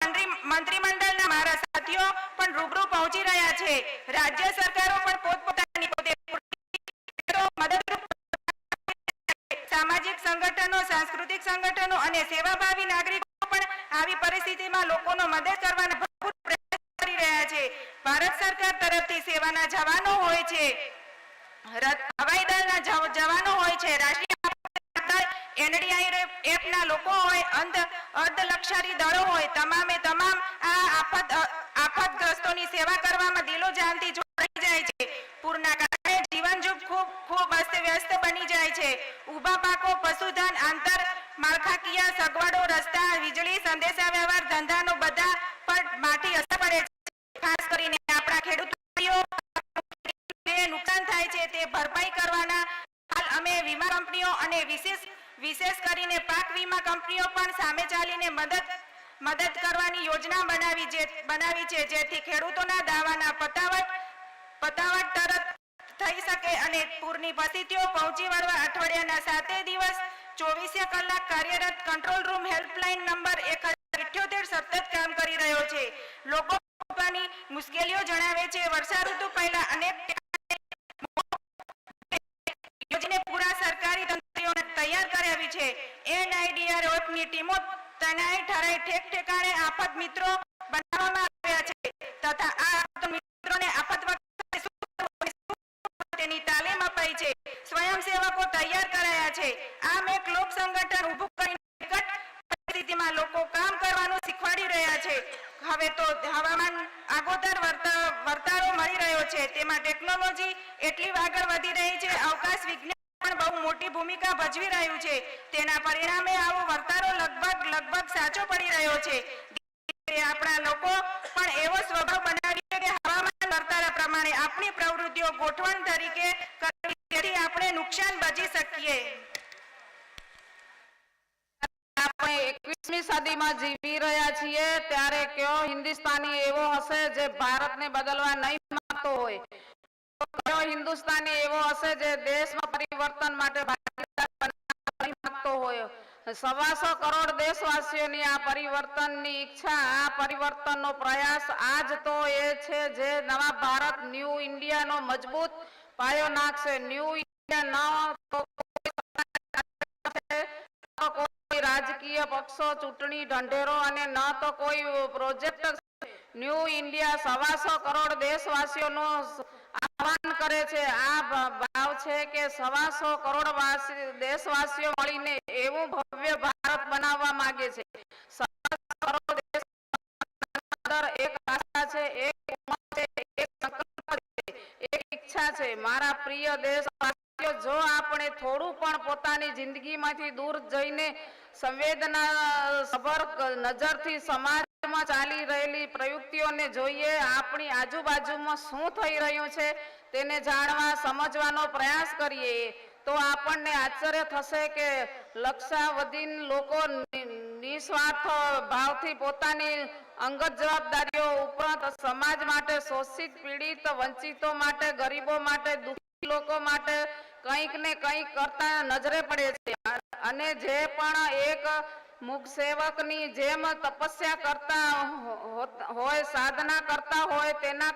મંત્રીમંડળના મારા સાથીઓ પણ રૂબરૂ પહોંચી રહ્યા છે। રાજ્ય સરકારો પણ પોતપોતાની મદદરૂપ સામાજિક સંગઠનો, સાંસ્કૃતિક સંગઠનો અને સેવાભાવી નાગરિકો પણ આવી પરિસ્થિતિમાં લોકોનો મદદ કરવાના ભરપૂર પ્રયાસ કરી રહ્યા છે। ભારત સરકાર તરફથી સેવાના જવાનો હોય છે, હવાઈ દળના જવાનો હોય છે, રાષ્ટ્રીય એનડીઆરએફના લોકો હોય, અર્ધલશ્કરી દળો હોય, તમામે તમામ આ આફતગ્રસ્તોની સેવા કરવામાં દિલો જાનથી જોડાઈ જાય છે। પૂરના કારણે જીવન ખૂબ અસ્તવ્યસ્ત બની જાય છે। ઊભા પાકો, પશુધન, આંતર માળખાકીય સગવડો, રસ્તા, વીજળી, સંદેશાવ્યવહાર, ધંધાનો બધા પર માઠી અસર પડે છે। ખાસ કરીને આપણા ખેડૂતોને નુકસાન થાય છે તે ભરપાઈ કરવાના હાલ અમે વીમા કંપનીઓ અને વિશેષ કરીને પાક વીમા કંપનીઓ પણ સામે ચાલીને મદદ કરવાની યોજના બનાવી છે, જેથી ખેડૂતોના દાવાના પતાવટ તરત થઈ શકે અને પૂરની પરિસ્થિતિઓ પહોંચી વળવા અઠવાડિયાના 7 દિવસ 24 કલાક કાર્યરત કંટ્રોલ રૂમ હેલ્પલાઇન નંબર 1078 સતત કામ કરી રહ્યો છે। લોકો પોતાની મુશ્કેલીઓ જણાવે છે। વર્ષા ઋતુ પહેલા અનેક યોજને પૂરા સરકારી તંત્રીઓને તૈયાર કરાવી છે। એનઆઈડીઆરએફની ટીમો તૈનાત ઠરાઈ ઠેકાણે આફત મિત્રો બનાવવામાં આવ્યા છે તથા આ મિત્રોને આફત વખતે તેની તાલીમ અપાઈ છે। સ્વયંસેવકો તૈયાર કરાયા છે। આમ એક લોક સંગઠન ઊભું કરીને વિકટ પરિસ્થિતિમાં લોકો કામ કરવાનું શીખવાડી રહ્યા છે। હવે તો હવામાન આગોતર વર્તારો મળી રહ્યો છે, તેમાં ટેકનોલોજી એટલી આગળ વધી રહી છે, અવકાશ વિજ્ઞાન પણ બહુ મોટી ભૂમિકા ભજવી રહ્યું છે। તેના પરિણામે આવો વર્તારો લગભગ સાચો પડી રહ્યો છે। આપણા લોકો પણ એવો સ્વભાવ બનાવીએ કે હવામાન વર્તારા પ્રમાણે આપણી પ્રવૃત્તિઓ ગોઠવણ તરીકે કરવી, જેથી આપણે નુકસાન બચી શકીએ। આપણે 21મી સદીમાં જીવી રહ્યા છીએ, ત્યારે કયો હિન્દુસ્તાની એવો હશે જે ભારતને બદલવા નહીં માંગતો હોય? કયો હિન્દુસ્તાની એવો હશે જે દેશમાં પરિવર્તન માટે ભાગીદાર બનવા નહીં માંગતો હોય? 125 કરોડ દેશવાસીઓની આ પરિવર્તનની ઈચ્છા, આ પરિવર્તનનો પ્રયાસ આજ તો એ છે જે નવા ભારત, ન્યૂ ઇન્ડિયાનો મજબૂત પાયો નાખશે। ન્યૂ ઇન્ડિયા ન તો કોઈ રાજકીય પક્ષો, ચૂંટણી ઢંઢેરો અને ન તો કોઈ પ્રોજેક્ટ। ન્યૂ ઇન્ડિયા 125 કરોડ દેશવાસીઓનો આહ્વાન કરે છે। આ ભાવ છે કે 125 કરોડ દેશવાસીઓ મળીને એવું ભવ્ય ભારત બનાવવા માંગે છે। 125 કરોડ દેશવાસીઓ એક આશા છે, એક ઉમંગ છે, એક સંકલ્પ છે, એક ઈચ્છા છે। મારા પ્રિય દેશવાસીઓ, જો આપણે થોડું પણ પોતાની જિંદગીમાંથી દૂર જઈને સંવેદના સભર નજરથી સમાજમાં ચાલી રહેલી પ્રવૃત્તિઓને જોઈએ, આપણી આજુબાજુમાં શું થઈ રહ્યું છે તેને જાણવા સમજવાનો પ્રયાસ કરીએ, તો આપણને આશ્ચર્ય થશે કે લક્ષાવધિન લોકો નિસ્વાર્થ ભાવથી પોતાની અંગત જવાબદારીઓ ઉપરાંત સમાજ માટે, શોષિત, પીડિત, વંચિતો માટે, ગરીબો માટે, દુઃખી લોકો માટે કંઈક ને કંઈક કરતા નજરે પડે છે। અને જે પણ એક મુખ સેવકની જેમ તપસ્યા કરતા હોય, સાધના કરતા હોય, તેના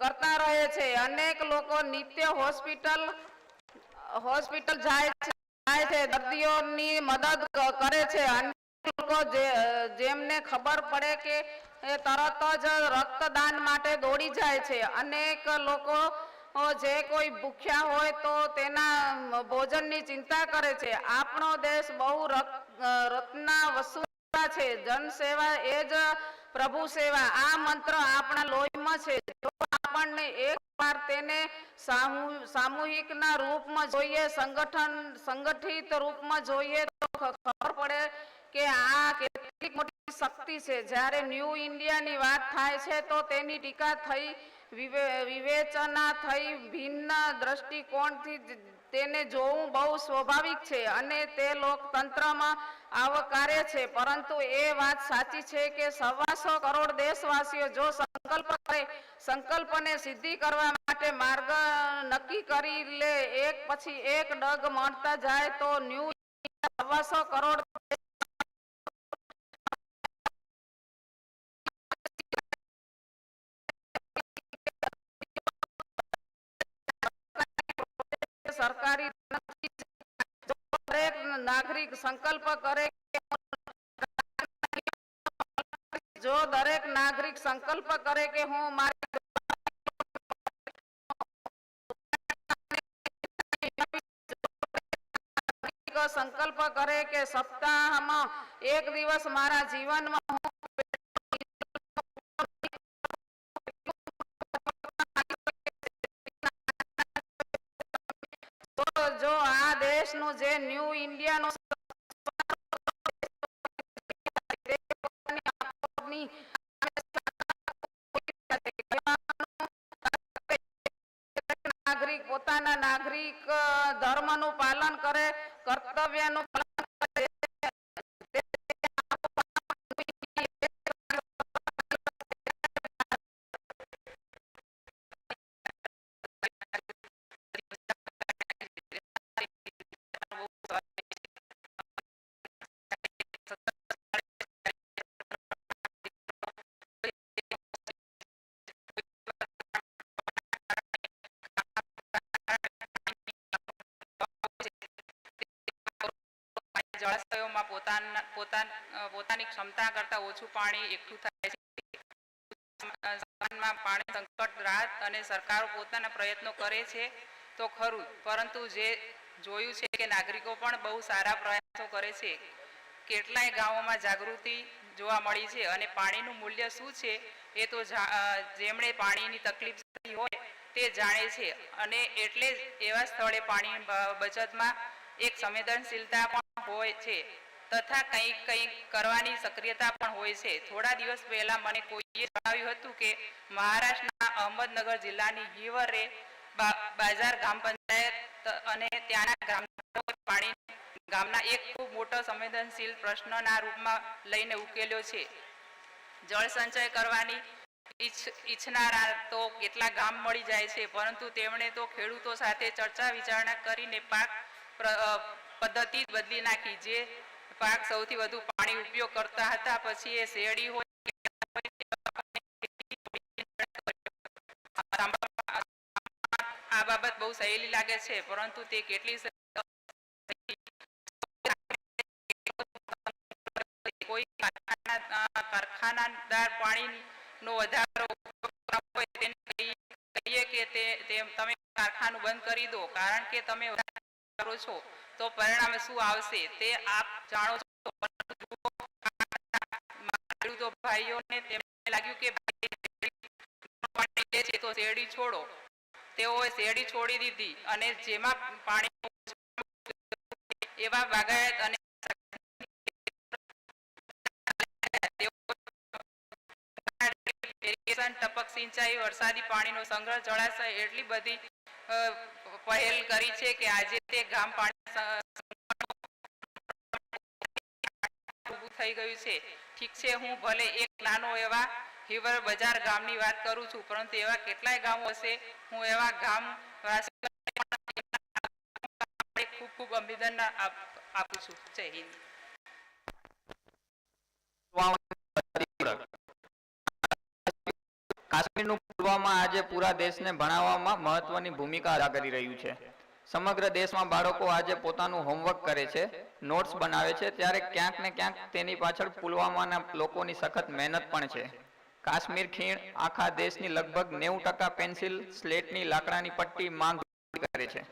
કરતા રહે છે। અનેક લોકો નિત્ય હોસ્પિટલ જાય છે, દર્દીઓની મદદ કરે છે। અનેક લોકો જેમને ખબર પડે કે તરત જ રક્તદાન માટે દોડી જાય છે। અનેક લોકો જે કોઈ ભૂખ્યા હોય તો તેના ભોજનની ચિંતા કરે છે। આપણો દેશ બહુ રત્ના વસુંધરા છે। જનસેવા એ જ પ્રભુ સેવા, આ મંત્ર આપણા લોહીમાં છે। જો આપણને એકવાર તેને સામૂહિકના રૂપમાં જોઈએ, સંગઠિત રૂપમાં જોઈએ, તો ખબર પડે કે આ કેટલી મોટી શક્તિ છે। જ્યારે ન્યૂ ઇન્ડિયાની વાત થાય છે તો તેની ટીકા થઈ, વિવેચના થઈ, ભિન્ન દ્રષ્ટિકોણથી તેને જોવું બહુ સ્વાભાવિક છે અને તે લોકતંત્રમાં આવકાર્ય છે। પરંતુ એ વાત સાચી છે કે 125 કરોડ દેશવાસીઓ જો સંકલ્પ કરે, સંકલ્પને સિદ્ધિ કરવા માટે માર્ગ નક્કી કરી લે, એક પછી એક ડગ મળતા જાય, તો ન્યૂ 125 કરોડ સરકારી નથી. જો દરેક નાગરિક સંકલ્પ કરે કે હું મારી સંકલ્પ કરે કે સપ્તાહમાં એક દિવસ મારા જીવનમાં જો આ દેશનું જે ન્યૂ ઇન્ડિયાનું નાગરિક પોતાના નાગરિક ધર્મનું પાલન કરે, કર્તવ્યનું પાલન કરે. જળાશયોમાં પોતાની ક્ષમતા કરતા ઓછું પાણી એકઠું થાય છે. પાણી સંકટ રાહત અને સરકારો પોતાના પ્રયત્નો કરે છે તો ખરું, પરંતુ જે જોયું છે કે નાગરિકો પણ બહુ સારા પ્રયાસો કરે છે. કેટલાય ગામોમાં જાગૃતિ જોવા મળી છે અને પાણીનું મૂલ્ય શું છે એ તો જેમણે પાણીની તકલીફ હોય તે જાણે છે. અને એટલે જ એવા સ્થળે પાણી બચતમાં એક સંવેદનશીલતા પણ હોય છે તથા કંઈક કરવાની સક્રિયતા પણ હોય છે. થોડા દિવસ પહેલા મને કોઈએ જણાવ્યું હતું કે મહારાષ્ટ્રના અહમદનગર જિલ્લાની હિવરે બાજાર ગ્રામ પંચાયત અને ત્યાંના ગામના એક ખૂબ મોટો સંવેદનશીલ પ્રશ્નના રૂપમાં લઈને ઉકેલ્યો છે. જળ સંચય કરવાની ઈચ્છનારા તો કેટલા ગામ મળી જાય છે, પરંતુ તેમણે તો ખેડૂતો સાથે ચર્ચા વિચારણા કરીને પાક પદ્ધતિ બદલી નાખી. જે પાક સૌથી વધુ પાણી ઉપયોગ કરતા હતા, પછી એ શેરડી હોય આ બાબત બહુ સહેલી લાગે છે, પરંતુ તે કેટલી કોઈ કારખાનાદાર પાણીનો વધારો તેને કહીએ કે તમે કારખાનું બંધ કરી દો, કારણ કે તમે કરો છો તો પરિણામે શું આવશે તે આપ જાણો છો. ખેડૂતો ભાઈઓને તેમને લાગ્યું કે તો શેરડી છોડો. તેઓએ શેરડી છોડી દીધી અને જેમાં પાણી એવા બાગાયત અને ટપક સિંચાઈ, વરસાદી પાણીનો સંગ્રહ, જળાશય એટલી બધી પહેલ કરી છે કે આજે તે ગામ પાણી ઊભું થઈ ગયું છે. ઠીક છે, હું ભલે એક નાનો એવા હિવર બજાર ગામની વાત કરું છું, પરંતુ એવા કેટલાય ગામો હશે. હું એવા ગામ ખૂબ ખૂબ અભિનંદન આપું છું. જય હિન્દ. કાશ્મીરનું પુલવામા આજે પૂરા દેશને ભણાવવામાં મહત્વની ભૂમિકા અદા કરી રહ્યું છે. સમગ્ર દેશમાં બાળકો આજે પોતાનું હોમવર્ક કરે છે, નોટ્સ બનાવે છે, ત્યારે ક્યાંક ને ક્યાંક તેની પાછળ પુલવામાના લોકોની સખત મહેનત પણ છે. કાશ્મીર ખીણ આખા દેશની લગભગ 90% પેન્સિલ સ્લેટની લાકડાની પટ્ટી માંગ કરે છે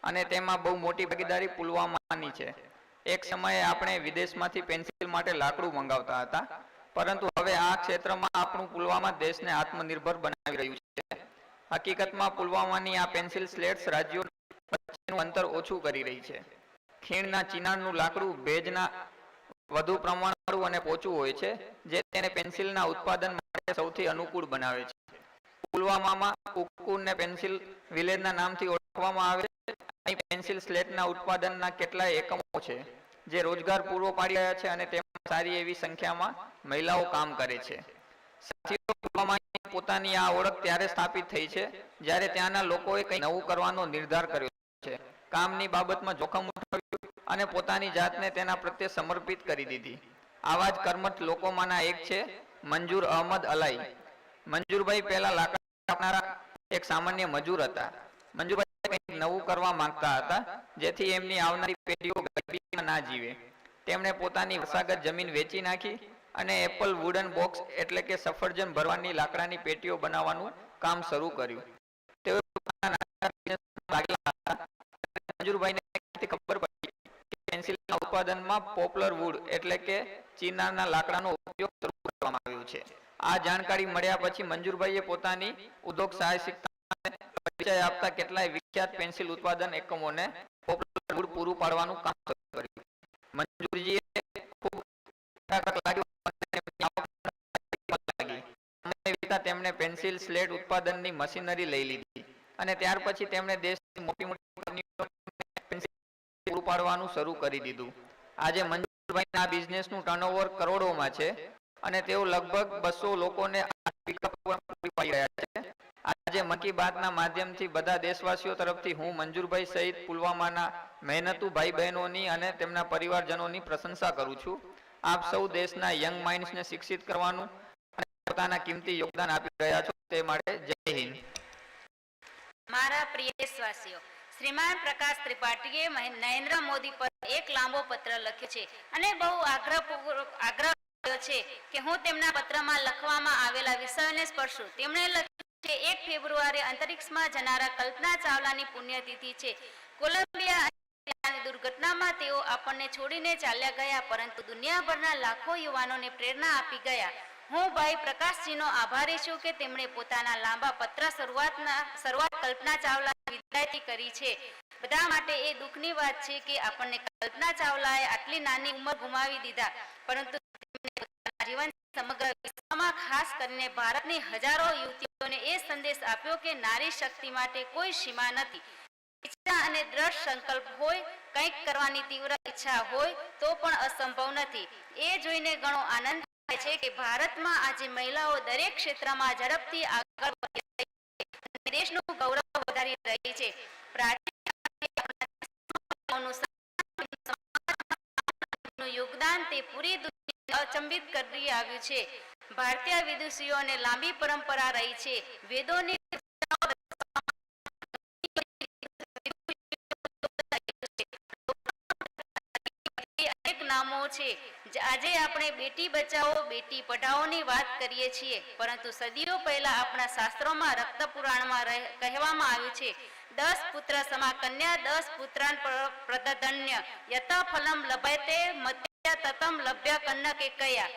અને તેમાં બહુ મોટી ભાગીદારી પુલવામાની છે. એક સમયે આપણે વિદેશમાંથી પેન્સિલ માટે લાકડું મંગાવતા હતા, પરંતુ હવે આ ક્ષેત્રમાં આપણું પુલવામા દેશને આત્મનિર્ભર બનાવી રહ્યું છે. હકીકતમાં પુલવામાની આ પેન્સિલ સ્લેટ્સ રાજ્યો વચ્ચેનું અંતર ઓછું કરી રહી છે. ખીણના ચિનારનું લાકડું ભેજના વધુ પ્રમાણવાળું અને પોચું હોય છે, જે તેને પેન્સિલના ઉત્પાદન માટે સૌથી અનુકૂળ બનાવે છે. પુલવામામાં કુકુનને પેન્સિલ વિલેજના નામથી ઓળખવામાં આવે છે. અહીં પેન્સિલ સ્લેટના ઉત્પાદનના કેટલાય એકમો છે જે રોજગાર પૂરો પાડી રહ્યા છે અને તેમાં સારી એવી સંખ્યામાં મહિલાઓ કામ કરે છે. સાથીઓ, પુલવામાની પોતાની આ ઓળખ ત્યારે સ્થાપિત થઈ છે જ્યારે ત્યાંના લોકોએ કંઈ નવું કરવાનો નિર્ધાર કર્યો છે, કામની બાબતમાં જોખમ ઉઠાવ્યું અને પોતાની જાતને તેના પ્રત્યે સમર્પિત કરી દીધી. આવા જ કર્મઠ લોકોમાંના એક છે મંજૂર અહમદ અલાઈ. મંજૂરભાઈ પહેલા લાકડા કાપનારા એક સામાન્ય મજૂર હતા. મંજૂરભાઈ કંઈક નવું કરવા માંગતા હતા જેથી એમની આવનારી પેઢીઓ ગરીબીમાં ના જીવે. તેમણે પોતાની વારસાગત જમીન વેચી નાખી અને એપલ વુડન બોક્સ એટલે કે સફરજન ભરવાની લાકડાની પેટીઓ બનાવવાનું કામ શરૂ કર્યું. તેઓ મંજુરભાઈને ખબર પડી કે પેન્સિલના ઉત્પાદનમાં પોપ્લર વુડ એટલે કે ચીનાના લાકડાનો ઉપયોગ શરૂ કરવામાં આવ્યો છે. આ જાણકારી મળ્યા પછી મંજુરભાઈએ પોતાની ઉદ્યોગ સાહસિકતાને પરિચય આપતા કેટલાય વિખ્યાત પેન્સિલ ઉત્પાદન એકમોને પોપ્લર વુડ પૂરું પાડવાનું કામ શરૂ કર્યું. મંજુરજીએ ખૂબ તેમણે પેન્સિલ સ્લેટ ઉત્પાદનની મશીનરી લઈ લીધી અને ત્યાર પછી તેમણે દેશની મોટી મોટી કંપનીઓ પૂરું પાડવાનું શરૂ કરી દીધું. આજે મંજુરભાઈના આ બિઝનેસનું ટર્નઓવર કરોડોમાં છે અને તેઓ લગભગ 200 લોકોને પૂરી પાડી રહ્યા છે. આજે મન કી બાતના માધ્યમથી બધા દેશવાસીઓ તરફથી હું મંજુરભાઈ સહિત પુલવામાના મહેનતુ ભાઈ બહેનોની અને તેમના પરિવારજનોની પ્રશંસા કરું છું. આપ સૌ દેશના યંગ માઇન્ડ્સને શિક્ષિત કરવાનું અને પોતાના કિંમતી યોગદાન આપી રહ્યા છો તે માટે જય હિન્દ. મારા પ્રિય દેશવાસીઓ, શ્રીમાન પ્રકાશ ત્રિપાઠીએ નરેન્દ્ર મોદી પર એક લાંબો પત્ર લખ્યો છે અને બહુ આગ્રહ કર્યો છે કે હું તેમના પત્રમાં લખવામાં આવેલા વિષયોને સ્પર્શું. તેમણે લખ્યું છે 1 ફેબ્રુઆરી અંતરિક્ષમાં જનારા કલ્પના ચાવલાની પુણ્યતિથિ છે. કોલંબિયા દુર્ઘટનામાં તેઓ આપણને છોડીને ચાલ્યા ગયા, પરંતુ દુનિયાભરના લાખો યુવાનોને પ્રેરણા આપી ગયા. હું ભાઈ પ્રકાશજીનો આભારી છું કે તેમણે પોતાના લાંબા પત્ર શરૂઆત કલ્પના ચાવલાની વિદાયથી કરી છે. બધા માટે એ દુઃખની વાત છે કે આપણને કલ્પના ચાવલાએ આટલી નાની ઉંમર ગુમાવી દીધા, પરંતુ જીવન સમગ્ર વિશ્વમાં ખાસ કરીને ભારતની હજારો યુવતીઓને એ સંદેશ આપ્યો કે નારી શક્તિ માટે કોઈ સીમા નથી. ઈચ્છા અને દ્રઢ સંકલ્પ હોય, કંઈક કરવાની તીવ્ર ઈચ્છા હોય તો પણ અસંભવ નથી. એ જોઈને ઘણો આનંદ થાય છે કે ભારતમાં આજે મહિલાઓ દરેક ક્ષેત્રમાં ઝડપથી આગળ વધી રહી છે અને દેશનું ગૌરવ વધારી રહી છે. યોગદાન તે પૂરી દુનિયાને અચંબિત કરી આવ્યું છે. ભારતીય વિદુષીઓને લાંબી પરંપરા રહી છે. વેદોની અનેક નામો છે. આજે આપણે બેટી બચાવો બેટી પઢાઓની વાત કરીએ છીએ, પરંતુ સદીઓ પહેલા આપણા શાસ્ત્રોમાં રક્ત પુરાણમાં કહેવામાં આવ્યું છે 10 પુત્ર સમા કન્યા 10 પુત્રાન પ્રદધન્ય યત ફલમ લભયતે મધ્ય તતમ લભ્ય કન્નક એકયા.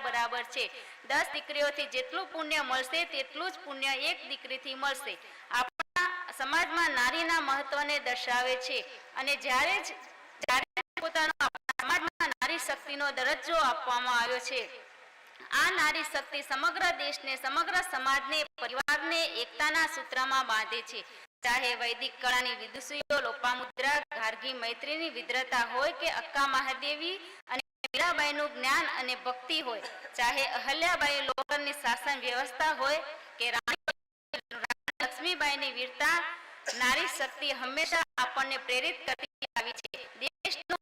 બરાબર છે. 10 દીકરીઓથી જેટલું પુણ્ય મળશે તેટલું જ પુણ્ય એક દીકરીથી મળશે. આપણા સમાજમાં નારીના મહત્વને દર્શાવે છે અને જ્યારે પોતાનો સમાજમાં નારી શક્તિનો દરજ્જો આપવામાં આવ્યો છે. આ નારી શક્તિ સમગ્ર દેશને, સમગ્ર સમાજને, પરિવારને એકતાના સૂત્રમાં બાંધે છે. ચાહે વૈદિક કળાની વિદુષીઓ લોપામુદ્રા, ગાર્ગી મૈત્રીની વિદ્રતા હોય કે અક્કા મહાદેવી અને મીરાબાઈનું જ્ઞાન અને ભક્તિ હોય, ચાહે અહલ્યાબાઈ લોલની શાસન વ્યવસ્થા હોય કે રાણી લક્ષ્મીબાઈની વીરતા, નારી શક્તિ હંમેશા આપણને પ્રેરિત કરતી આવી છે. દેશનું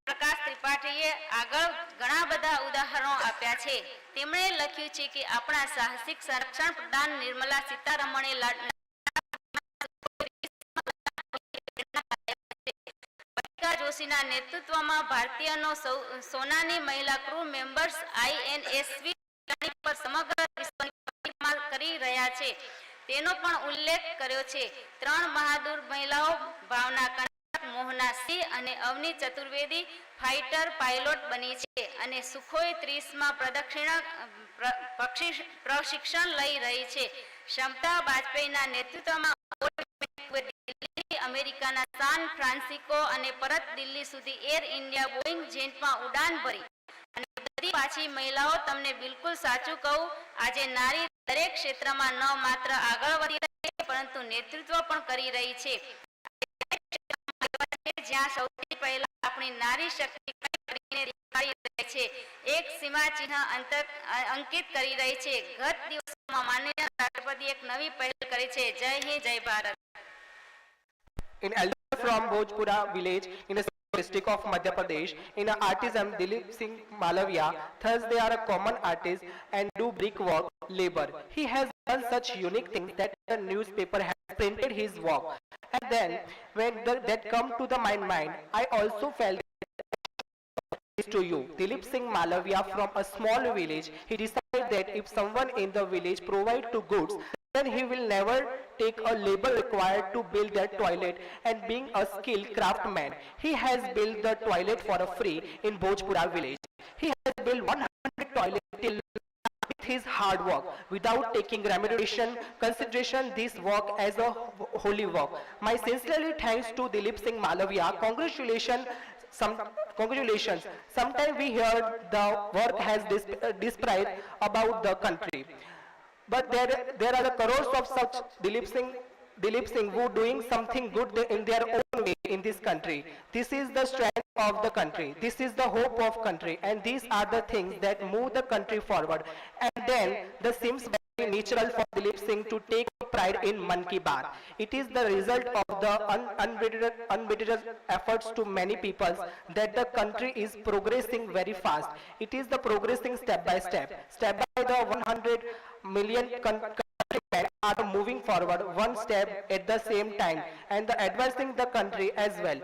પ્રકાશ ત્રિપાઠીએ આગળ ઘણા બધા ઉદાહરણો આપ્યા છે. તેમણે લખ્યું છે કે આપણા સાહસિક સંરક્ષણ પ્રધાન નિર્મલા સીતારમણે જોશીના નેતૃત્વમાં ભારતીયનો સોનાની મહિલા ક્રૂ મેમ્બર્સ INSV પર સમગ્ર વિશ્વની કરી રહ્યા છે તેનો પણ ઉલ્લેખ કર્યો છે. 3 બહાદુર મહિલાઓ ભાવના કનક, મોહના સિંહ અને અવની ચતુર્વેદી ફાઇટર પાયલોટ બની છે અને સુખોઈ 30માં પ્રશિક્ષણ લઈ રહી છે. ક્ષમતા બાજપેયીના નેતૃત્વમાં અમેરિકાના સાન ફ્રાન્સિસ્કો અને પરત દિલ્હી સુધી એર ઇન્ડિયા બોઈંગ જેટમાં ઉડાન ભરી અને બધી પાછી મહિલાઓ. તમને બિલકુલ સાચું કહું, આજે નારી દરેક ક્ષેત્રમાં ન માત્ર આગળ વધી રહી છે પરંતુ નેતૃત્વ પણ કરી રહી છે. જ્યાં સૌથી પહેલા આપણી નારી શક્તિ કરીને દેખાડી રહી છે, એક સીમા ચિહ્ન અંકિત કરી રહી છે. ગત દિવસોમાં માનનીય રાષ્ટ્રપતિ એક નવી પહેલ કરી છે. જય હિન્દ, જય Bharat. In elder from Bhojpura village in the district of Madhya Pradesh in an artisan Dilip Singh Malavia. Thus, they are a common artist and do brickwork labor. He has done such unique things that the newspaper has printed his work. And then, when that come to my mind, I also felt to you. Dilip Singh Malavia from a small village, he decided that if someone in the village provide to goods, then he will never take a labor required to build that toilet, and being a skilled craftsman, he has built the toilet for a free in Bhojpura village. He has built 100 toilets till with his hard work, without taking remuneration, consideration this work as a holy work. My sincerely thanks to Dilip Singh Malavia. Congratulations. Sometimes we hear the work has described about the country. But there are the crores of such Dilip Singh who doing something good in their own way in this country. This is the strength of the country. This is the hope of country. And these are the things that move the country forward. And then the seems very natural for Dilip Singh to take pride in Man Ki Baat. It is the result of the unbeatable efforts to many peoples that the country is progressing very fast. It is the progressing step by the 100 million countrymen are moving forward one step at the same time, and the advancing the country as well.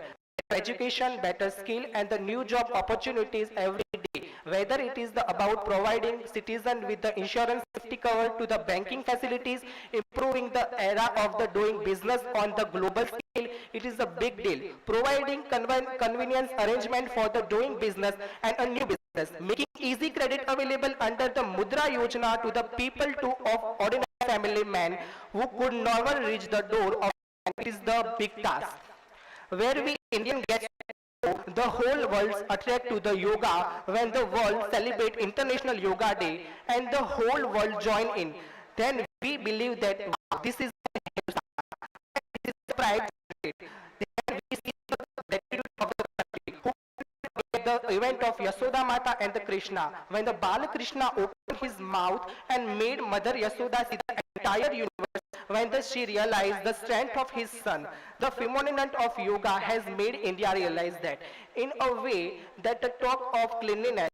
Education, better skill, and the new job opportunities every day. Whether it is about providing citizens with the insurance safety cover to the banking facilities, improving the era of the doing business on the global scale, it is a big deal. Providing convenience arrangement for the doing business and a new business, making easy credit available under the Mudra Yojana to the people of ordinary family men who could never reach the door of it is the big task. Where we Indian get the whole world attract to the yoga when the world celebrate International Yoga Day and the whole world join in. Then we believe that wow, this is the pride. Then we see the gratitude of the country. Who the event of Yasoda Mata and the Krishna, when the Bala Krishna opened his mouth and made Mother Yasoda see the entire universe, when she realized the strength of his son. The phenomenon of yoga has made India realize that in a way that the talk of cleanliness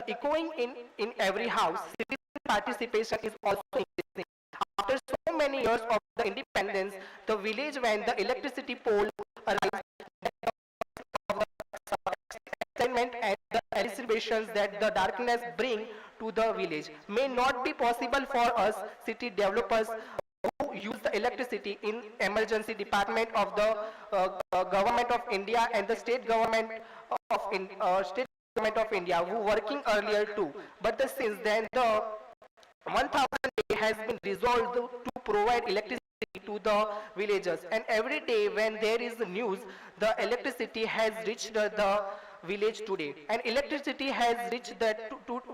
echoing in every house, citizen participation is also increasing. After so many years of the independence, the village when the electricity pole arrived, excitement and the anticipations that the darkness bring to the village may not be possible for us city developers who use the electricity in emergency department of the government of India and the state government of India who working earlier too. But since then the 1000 day has been resolved to provide electricity to the villagers, and every day when there is news, the electricity has reached the village today, and electricity has reached the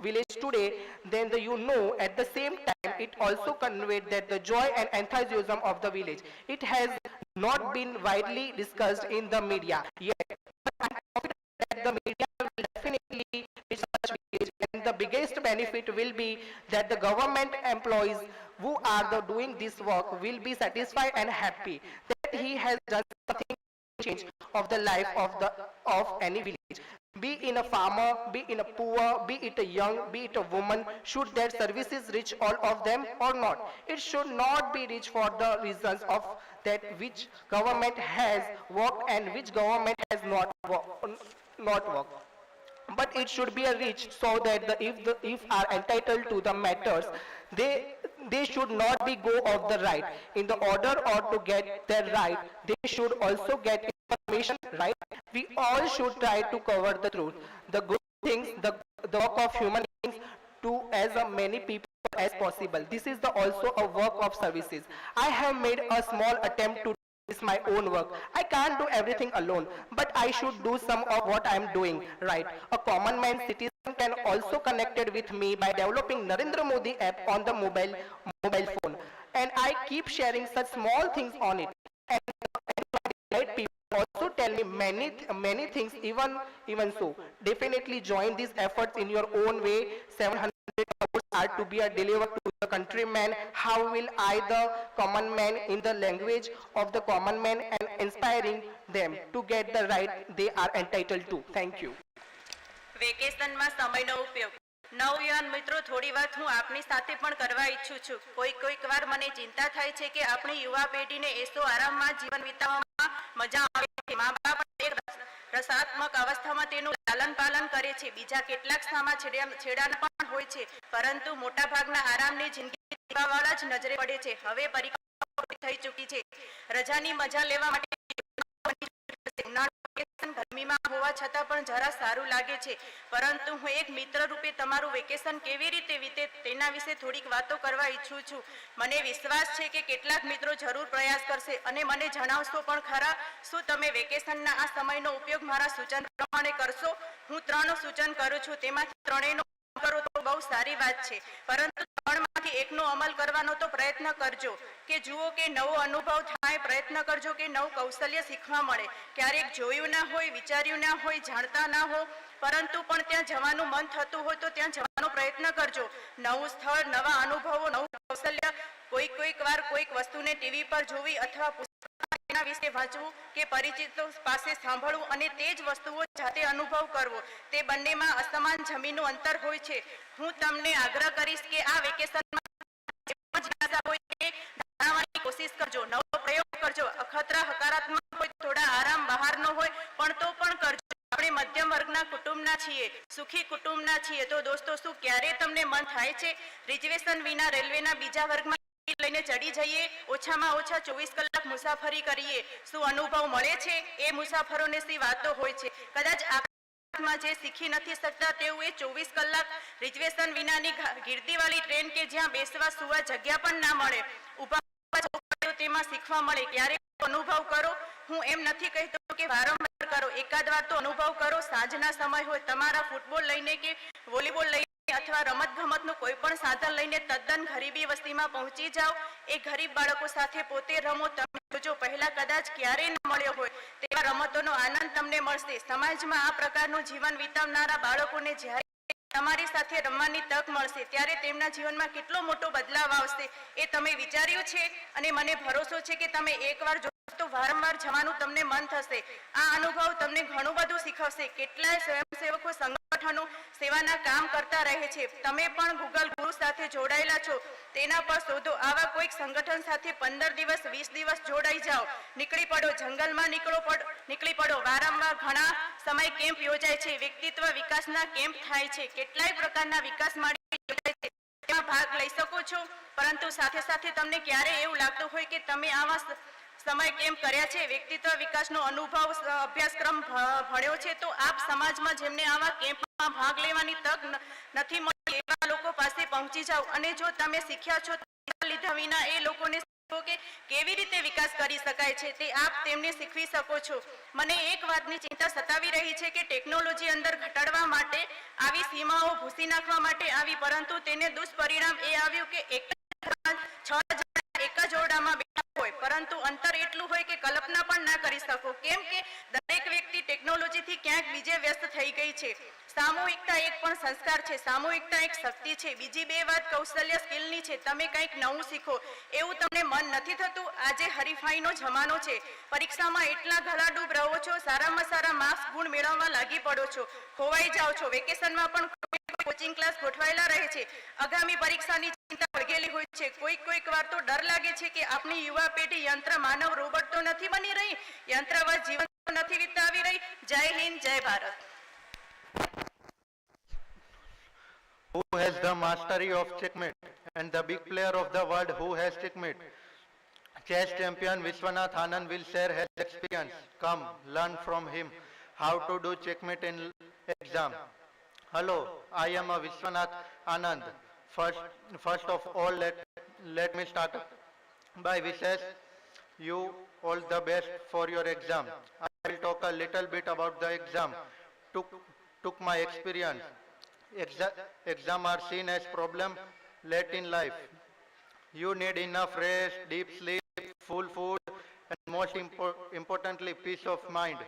village today, then at the same time it also conveyed that the joy and enthusiasm of the village. It has not been widely discussed in the media yet, but I am confident that the media will definitely reach such village, and the biggest benefit will be that the government employees who are doing this work will be satisfied and happy that he has done something change of the life of any village. Be in a farmer, be in a poor, be it a young, be it a woman, should their services reach all of them or not? It should not be reached for the reasons of that which government has worked and which government has not worked. But it should be a reach so that if are entitled to the matters, they should not be go of the right. In the order or to get their right, they should also get information right. We all should try to cover the truth, the good things, the work of human beings to as many people as possible. This is also a work of services. I have made a small attempt to is my own work. I can't do everything alone, but I should do some of what I am doing right. A common man citizen can also connected with me by developing Narendra Modi app on the mobile phone, and I keep sharing such small things on it. And right people also tell me many things. Even so, definitely join these efforts in your own way. 700 100 crores are to be delivered to the countrymen, how will I, the common man, in the language of the common man, and inspiring them to get the right they are entitled to? Thank you. વેકેશનમાં સમયનો ઉપયોગ. નવયુવાન મિત્રો, થોડી વાત હું આપની સાથે પણ કરવા ઈચ્છું છું. કોઈક વાર મને ચિંતા થાય છે કે આપણી યુવા પેઢીને એસો આરામમાં જીવન વિતાવવામાં મજા આવે છે. મા બાપ એક રસાત્મક અવસ્થામાં તેનું લાલન પાલન કરે છે. બીજા કેટલાક સામા છેડાના પણ હોય છે, પરંતુ મોટા ભાગના આરામની જિંદગી જીવવાવાળા જ નજરે પડે છે. હવે પરીક્ષાઓ થઈ ચૂકી છે. રજાની મજા લેવા માટે ગરમીમાં હોવા છતાં પણ જરા સારું લાગે છે, પરંતુ હું એક મિત્ર રૂપે તમારું વેકેશન કેવી રીતે વીતે તેના વિશે થોડીક વાતો કરવા ઈચ્છું છું. મને વિશ્વાસ છે કે કેટલાક મિત્રો જરૂર પ્રયાસ કરશે અને મને જણાવશો પણ ખરા. શું તમે વેકેશનના આ સમયનો ઉપયોગ મારા સૂચન પ્રમાણે કરશો? હું 3 સૂચન કરું છું, તેમાંથી 3નો કરો તો બહુ સારી વાત છે, પરંતુ 3માંથી એકનો અમલ કરવાનો તો પ્રયત્ન કરજો. કે જુઓ કે નવો અનુભવ થાય, પ્રયત્ન કરજો કે નવું કૌશલ્ય શીખવા મળે. ક્યારેક જોયું ના હોય, વિચાર્યું ના હોય, જાણતા ના હો, પરંતુ પણ ત્યાં જવાનું મન થતું હોય તો ત્યાં જવાનો પ્રયત્ન કરજો. નવું સ્થળ, નવા અનુભવો, નવું કૌશલ્ય. કોઈક વાર કોઈક વસ્તુને ટીવી પર જોવી અથવા પુસ્તકના વિશે વાંચવું કે પરિચિતો પાસે સાંભળવું અને તે જ વસ્તુઓ જાતે અનુભવ કરવો, તે બંનેમાં અસમાન જમીનનું અંતર હોય છે. હું તમને આગ્રહ કરીશ કે આ વેકેશનમાં કોશિશ કરજો, નવો પ્રયોગ કરજો. અખતરા હકારાત્મક હોય, થોડા આરામ બહારનો હોય, પણ તો પણ કરજો. આપણે મધ્યમ વર્ગના કુટુંબના છીએ, સુખી કુટુંબના છીએ, તો દોસ્તો શું ક્યારે તમને મન થાય છે રિઝર્વેશન વિના રેલવેના બીજા વર્ગમાં લઈને ચડી જઈએ, ઓછામાં ઓછા 24 કલાક મુસાફરી કરીએ? શું અનુભવ મળે છે? એ મુસાફરોને સી વાતો હોય છે. કદાચ માં જે શીખી નથી શકતા તેવું એ 24 કલાક રિઝર્વેશન વિનાની ગીર્દીવાળી ટ્રેન કે જ્યાં બેસવા સુવા જગ્યા પણ ના મળે, ઊભા તેમાં શીખવા મળે. ક્યારેક અનુભવ કરો. હું એમ નથી કહેતો કે વારંવાર કરો, એકાદ વાર તો અનુભવ કરો. સાંજના સમય હોય, તમારા ફૂટબોલ લઈને કે વોલીબોલ લઈને અથવા રમતગમતનું કોઈ પણ સાધન લઈને તદ્દન ગરીબી વસ્તીમાં પહોંચી જાઓ. એ ગરીબ બાળકો સાથે પોતે રમો. તમે જોજો, પહેલા કદાચ ક્યારેય ન મળ્યો હોય તેવા રમતોનો આનંદ તમને મળશે. સમાજમાં આ પ્રકારનું જીવન વિતાવનારા બાળકોને જ્યારે તમારી સાથે રમવાની તક મળશે ત્યારે તેમના જીવનમાં કેટલો મોટો બદલાવ આવશે એ તમે વિચાર્યું છે? અને મને ભરોસો છે કે તમે એકવાર જો તો વારંવાર જવાનું તમને મન થશે. આ અનુભવ તમને ઘણું બધું શીખવશે. કેટલાય સ્વયંસેવકો સંગઠનો સેવાના કામ કરતા રહે છે. તમે પણ ગૂગલ ગુરુ સાથે જોડાયેલા છો, તેના પર શોધો. આવા કોઈક સંગઠન સાથે 15 દિવસ 20 દિવસ જોડાઈ જાઓ. નીકળી પડો, જંગલમાં નીકળી પડો. વારંવાર ઘણા સમય કેમ્પ યોજાય છે, વ્યક્તિત્વ વિકાસના કેમ્પ થાય છે, કેટલાય પ્રકારના વિકાસ માટે યોજાય છે. તેમાં ભાગ લઈ શકો છો, પરંતુ સાથે સાથે તમને ક્યારે એવું લાગતું હોય કે તમે આવા સમય કેમ્પ કર્યા છે, વ્યક્તિત્વ વિકાસનો અનુભવ અભ્યાસક્રમ ભણ્યો છે, તો આપ સમાજમાં જેમને આવા કેમ્પમાં ભાગ લેવાની તક નથી મળી એવા લોકો પાસે પહોંચી જાઓ. અને જો તમે શીખ્યા છો લીધા વિના એ લોકોને કે કેવી રીતે વિકાસ કરી શકાય છે તે આપ તેમને શીખવી શકો છો. મને એક વાતની ચિંતા સતાવી રહી છે કે ટેકનોલોજી અંદર ઘટાડવા માટે આવી, સીમાઓ ભૂસી નાખવા માટે આવી, પરંતુ તેને દુષ્પરિણામ એ આવ્યું કે 6 જણા એક જ ઓરડામાં બેઠા હોય, પરંતુ અંતર એટલું હોય કે કલ્પના પણ ના કરી શકો, કેમ કે દરેક વ્યક્તિ ટેકનોલોજીથી ક્યાંક બીજે વ્યસ્ત થઈ ગઈ છે. સામૂહિકતા એક પણ સંસ્કાર છે, સામૂહિકતા એક શક્તિ છે. બીજી બે વાત કૌશલ્ય સ્કિલની છે. તમે કંઈક નવું શીખો એવું તમને મન નથી થતું? આજે હરીફાઈનો જમાનો છે. પરીક્ષામાં એટલા ઘલાડૂબ રહો છો, સારામાં સારા માર્ક્સ ગુણ મેળવવા લાગી પડો છો, ખોવાઈ જાઓ છો. વેકેશનમાં પણ કોચિંગ ક્લાસ ગોઠવાયેલા રહે છે. આગામી પરીક્ષાની ચિંતા વળગેલી હોય છે. કોઈક વાર તો ડર લાગે છે કે આપણી યુવા પેઢી યંત્ર માનવ રોબોટ તો નથી બની રહી, યંત્રવત જીવન તો નથી વિતાવી રહી. જય હિન્દ, જય Bharat. Who has the mastery of checkmate and the big player of the world who has checkmate? Chess champion Vishwanath Anand will share his experience. Come, learn from him how to do checkmate in exam. Hello, I am a Vishwanath Anand. First of all, let me start by wishes you all the best for your exam. I will talk a little bit about the exam. Took my experience. Exam are seen as problem late in life. You need enough rest, deep sleep, full food, and most importantly, peace of mind.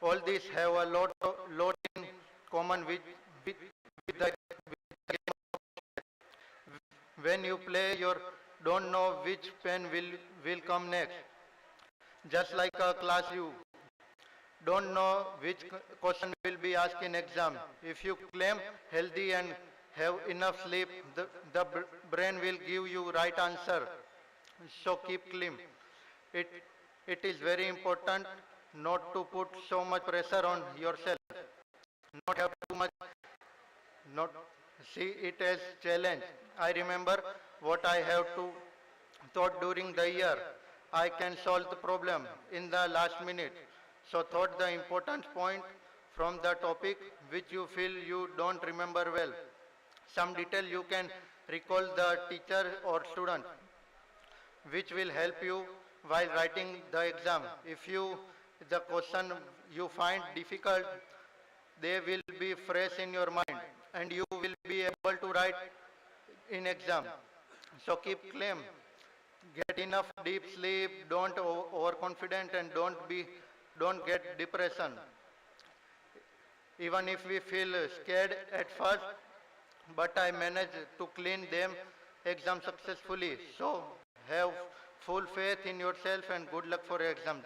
All these have a lot in common with the When you play, you don't know which pen will come next. Just like a class, you don't know which question will be asked in exam. If you claim healthy and have enough sleep, the brain will give you right answer. So keep clean. It is very important not to put so much pressure on yourself. Not have too much, not see it as challenge. I remember what I have to thought during the year. I can solve the problem in the last minute. So thought the important point from the topic which you feel you don't remember well. Some detail you can recall the teacher or student, which will help you while writing the exam. If the question you find difficult, they will be fresh in your mind and you will be able to write in exam. So keep calm, get enough deep sleep, don't overconfident and don't get depression. Even if we feel scared at first, but I managed to clean them exam successfully. So have full faith in yourself and good luck for your exam.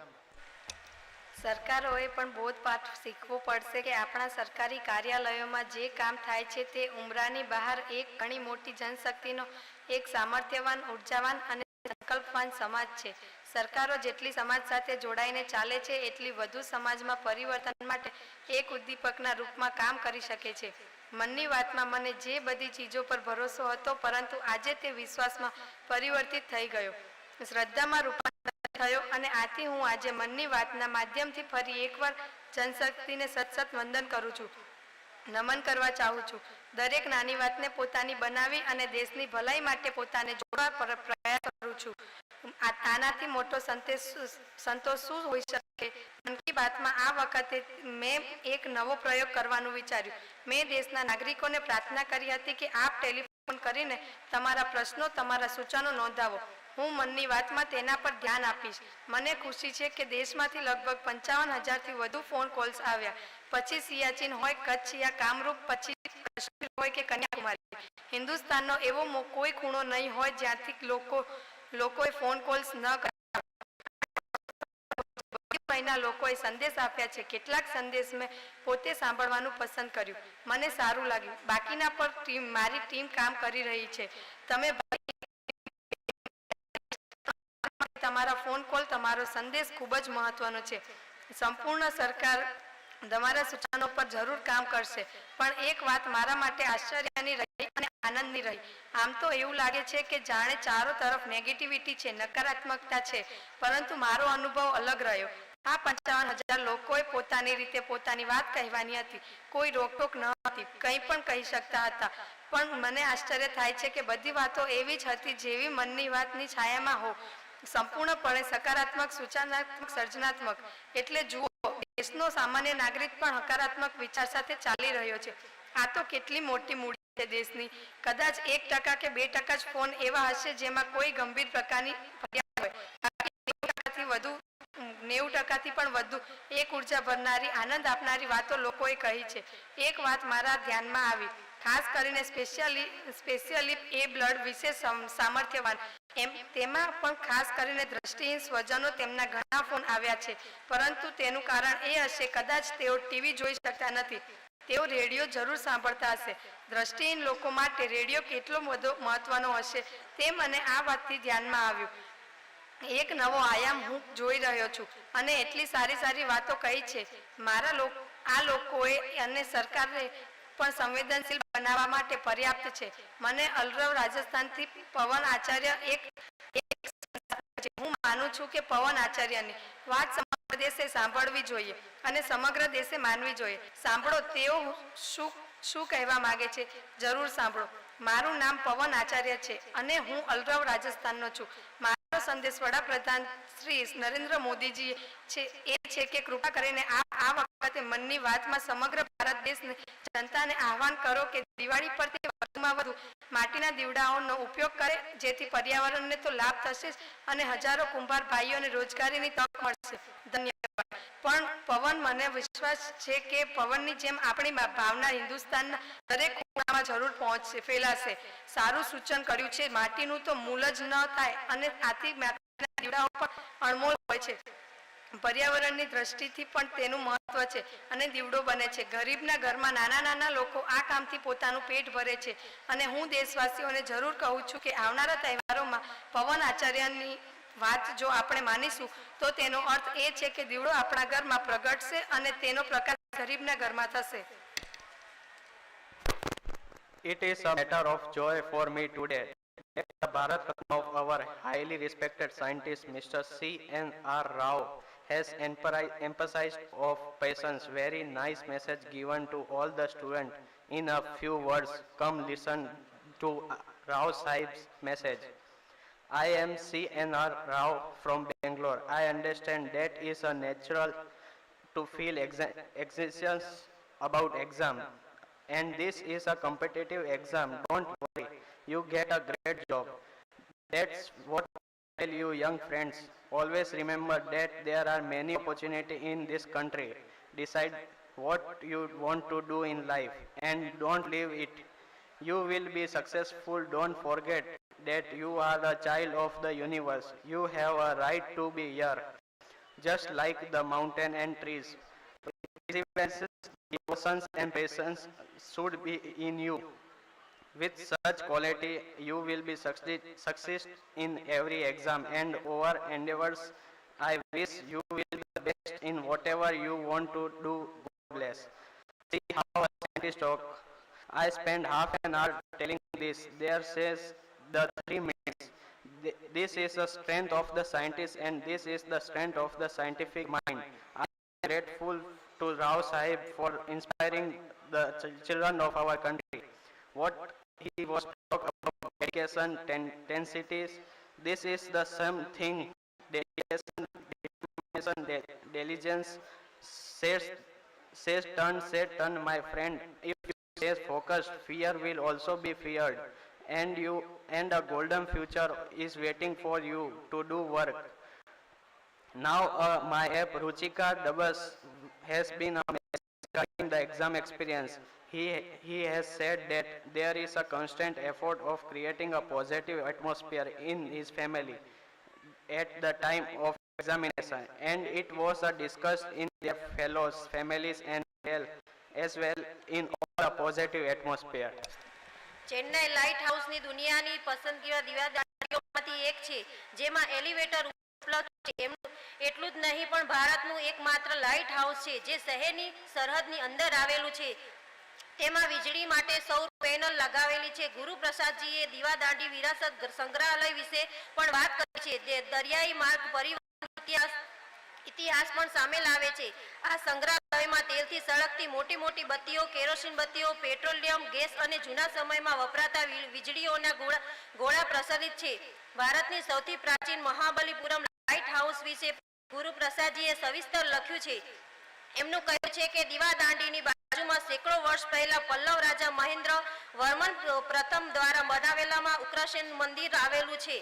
સરકારોએ પણ બોધપાઠ શીખવો પડશે કે આપણા સરકારી કાર્યાલયોમાં જે કામ થાય છે તે ઉમરાની બહાર એક ઘણી મોટી જનશક્તિનો એક સામર્થ્યવાન ઉર્જાવાન અને સંકલ્પવાન સમાજ છે. સરકારો જેટલી સમાજ સાથે જોડાઈને ચાલે છે એટલી વધુ સમાજમાં પરિવર્તન માટે એક ઉદ્દીપકના રૂપમાં કામ કરી શકે છે. મનની વાતમાં મને જે બધી ચીજો પર ભરોસો હતો પરંતુ આજે તે વિશ્વાસમાં પરિવર્તિત થઈ ગયો, શ્રદ્ધામાં રૂપાંતર થયો અને આથી હું આજે મનની વાતના માધ્યમથી ફરી એકવાર જનશક્તિને સતસત વંદન કરું છું, નમન કરવા ચાહું છું. દરેક નાની વાતને પોતાની બનાવી અને દેશની ભલાઈ માટે પોતાને જોડવા પ્રયાસ કરું છું. આનાથી મોટો સંતોષ શું હોઈ શકે? મન કી બાતમાં આ વખતે મેં એક નવો પ્રયોગ કરવાનું વિચાર્યું. મેં દેશના નાગરિકોને પ્રાર્થના કરી હતી કે આપ ટેલિફોન કરીને તમારા પ્રશ્નો, તમારા સૂચનો નોંધાવો. હું મનની વાતમાં તેના પર ધ્યાન આપીશ. મને ખુશી છે કે દેશમાંથી લગભગ 55,000થી વધુ ફોન કોલ્સ આવ્યા. પછી સિયાચીન હોય, કચ્છ યા કામરૂપ, પછી કાશ્મીર હોય કે કન્યાકુમારી, હિન્દુસ્તાનનો એવો કોઈ ખૂણો નહીં હોય જ્યાંથી લોકોએ ફોન કોલ્સ ન કર્યા. મહિના લોકોએ સંદેશ આપ્યા છે. કેટલાક સંદેશ મેં પોતે સાંભળવાનું પસંદ કર્યું. મને સારું લાગ્યું. બાકીના પર મારી ટીમ કામ કરી રહી છે. તમે તમારા ફોન કોલ, તમારો સંદેશ ખૂબ જ મહત્વનો છે. સંપૂર્ણ સરકાર તમારા સૂચનો પર જરૂર કામ કરશે, પણ એક વાત મારા માટે આશ્ચર્યની રહી અને આનંદની રહી. આમ તો એવું લાગે છે કે જાણે ચારો તરફ નેગેટિવિટી છે, નકારાત્મકતા છે, પરંતુ મારો અનુભવ અલગ રહ્યો. આ 55,000 લોકોએ પોતાની રીતે પોતાની વાત કહેવાની હતી. કોઈ રોકટોક ન હતી, કંઈ પણ કહી શકતા હતા. પણ મને આશ્ચર્ય થાય છે કે બધી વાતો એવી જ હતી જેવી મનની વાતની છાયામાં હો. સંપૂર્ણપણે સકારાત્મક, સૂચનાત્મક, સર્જનાત્મક. એટલે જુઓ, દેશનો સામાન્ય નાગરિક પણ હકારાત્મક વિચાર સાથે ચાલી રહ્યો છે. આ તો કેટલી મોટી મૂડી છે દેશની. કદાચ 1% કે 2% જ ફોન એવા હશે જેમાં કોઈ ગંભીર પ્રકારની ફરિયાદ હોય. 90%થી પણ વધુ એક ઉર્જા ભરનારી, આનંદ આપનારી વાતો લોકોએ કહી છે. એક વાત મારા ધ્યાનમાં આવી, ખાસ કરીને સ્પેશિયલી એ બ્લડ વિશે સામર્થ્યવાન, તેમાં પણ ખાસ કરીને દ્રષ્ટિહીન સ્વજનો, તેમના ઘણા ફોન આવ્યા છે. પરંતુ તેનું કારણ એ હશે કદાચ તેઓ ટીવી જોઈ શકતા નથી, તેઓ રેડિયો જરૂર સાંભળતા હશે. દ્રષ્ટિહીન લોકો માટે રેડિયો કેટલો મહત્વનો હશે તે મને આ વાતથી ધ્યાનમાં આવ્યું. એક નવો આયામ હું જોઈ રહ્યો છું અને એટલી સારી વાતો કહી છે. આ લોકોએ અને સરકારે પણ સંવેદનશીલ બનાવવા માટે પર્યાપ્ત છે. મને અલરવ રાજસ્થાનથી પવન આચાર્ય હું માનું છું કે પવન આચાર્યની વાત સમગ્ર દેશે સાંભળવી જોઈએ અને સમગ્ર દેશે માનવી જોઈએ. સાંભળો, તેઓ શું કહેવા માંગે છે, જરૂર સાંભળો. મારું નામ પવન આચાર્ય છે અને હું અલરવ રાજસ્થાનનો છું. મારો સંદેશ વડાપ્રધાન શ્રી નરેન્દ્ર મોદીજી છે કે કૃપા કરીને આ વખતે મનની વાતમાં સમગ્ર ભારત દેશની જનતાને આહવાન કરો કે દિવાળી પર તે વધુમાં વધુ માટીના દીવડાઓનો ઉપયોગ કરે, જેથી પર્યાવરણને તો લાભ થશે અને હજારો કુંભાર ભાઈઓને રોજગારીની તક મળશે. ધન્યવાદ. પણ પવન મને વિશ્વાસ છે કે પવનની જેમ આપણી ભાવના હિન્દુસ્તાનના દરેક ખૂણામાં જરૂર પહોંચશે ફેલાશે. સારું સૂચન કર્યું છે. માટીનું તો મૂલ જ ન થાય અને આથી માટીના દીવડાઓ પણ અણમોલ હોય છે. પર્યાવરણની દ્રષ્ટિથી પણ તેનું મહત્વ છે અને દીવડો બને છે. ગરીબના ઘરમાં નાના નાના લોકો આ કામથી પોતાનું પેટ ભરે છે અને હું દેશવાસીઓને જરૂર કહું છું કે આવનારા તહેવારોમાં પવન આચાર્યની વાત જો આપણે માનીશું તો તેનો અર્થ એ છે કે દીવડો આપણા ઘરમાં પ્રગટશે અને તેનો પ્રકાશ ગરીબના ઘરમાં થશે. It is a matter of joy for me today that the Bharat Ratna of our highly respected scientist Mr. C.N.R. Rao has emphasized of patience. Very nice message given to all the students in a few words. Come listen to Rao Sahib's message. I am C.N.R. Rao from Bangalore. I understand that is a natural to feel anxious about exam. And this is a competitive exam. Don't worry, you get a great job. That's what I tell you, young friends. Always remember that there are many opportunities in this country. Decide what you want to do in life and don't leave it. You will be successful. Don't forget that you are the child of the universe. You have a right to be here, just like the mountain and trees. Perseverance, devotion and patience should be in you. With such quality, you will be success in every exam and over endeavors. I wish you will be the best in whatever you want to do. God bless. See how a scientist talk. I spent half an hour telling this. There says the 3 minutes. This is the strength of the scientist and this is the strength of the scientific mind. I am grateful to Rao Sahib for inspiring the children of our country. What he was talking about dedication, tendencies, this is the same thing. Dedication, determination, diligence, says turn, my friend. If you stay focused, fear will also be feared. And a golden future is waiting for you to do work. Now my app Ruchika Dabas has been regarding the exam experience. He has said that there is a constant effort of creating a positive atmosphere in his family at the time of examination, and it was discussed in their fellows, families and as well in all a positive atmosphere. Chennai light હાઉસની દુનિયાની પસંદગીના દીવાદારીઓમાંથી એક છે જેમાં elevator ઉપલબ્ધ છે. એટલું જ નહીં પણ ભારતનું એકમાત્ર લાઇટ હાઉસ છે જે શહેરની સરહદની અંદર આવેલું છે. તેમાં વીજળી માટે સૌર પેનલ લગાવેલી છે. ગુરુપ્રસાદજીએ દીવાદાંડી વિરાસત સંગ્રહાલય વિશે પણ વાત કરી છે. દરિયાઈ માર્ગ પરિવહન ઇતિહાસ પણ સામેલ આવે છે. આ સંગ્રહાલયમાં તેલથી સળગતી મોટી મોટી બત્તીઓ, કેરોસીન બત્તીઓ, પેટ્રોલિયમ ગેસ અને જૂના સમયમાં વપરાતા વીજળીઓના ગોળા પ્રસારિત છે. ભારતની સૌથી પ્રાચીન મહાબલીપુરમ લાઇટ હાઉસ વિશે ગુરુપ્રસાદજીએ સવિસ્તર લખ્યું છે. એમનું કહ્યું છે કે દીવાદાંડીની બાજુમાં સેંકડો વર્ષ પહેલા પલ્લવ રાજા મહેન્દ્ર વર્મન પ્રથમ દ્વારા બનાવેલામાં ઉગ્રસેન મંદિર આવેલું છે.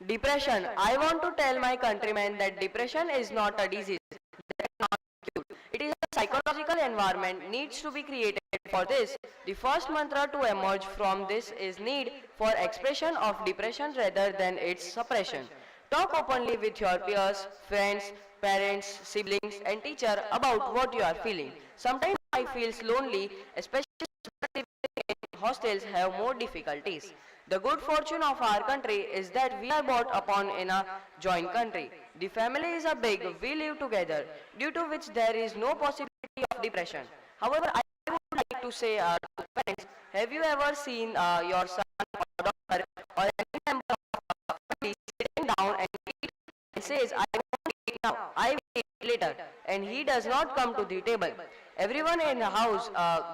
Depression. I want to tell my countrymen that depression is not a disease. That is not cure. It is a psychological environment needs to be created. For this, the first mantra to emerge from this is need for expression of depression rather than its suppression. Talk openly with your peers, friends, parents, siblings and teacher about what you are feeling. Sometimes I feel lonely, especially in hostels have more difficulties. The good fortune of our country is that we are brought upon in a joint country. The family is a big, we live together, due to which there is no possibility of depression. However, I would like to say to parents, have you ever seen your son or daughter or any member of the family sitting down and eat and says, I won't eat now, I will eat later, and he does not come to the table. Everyone in the house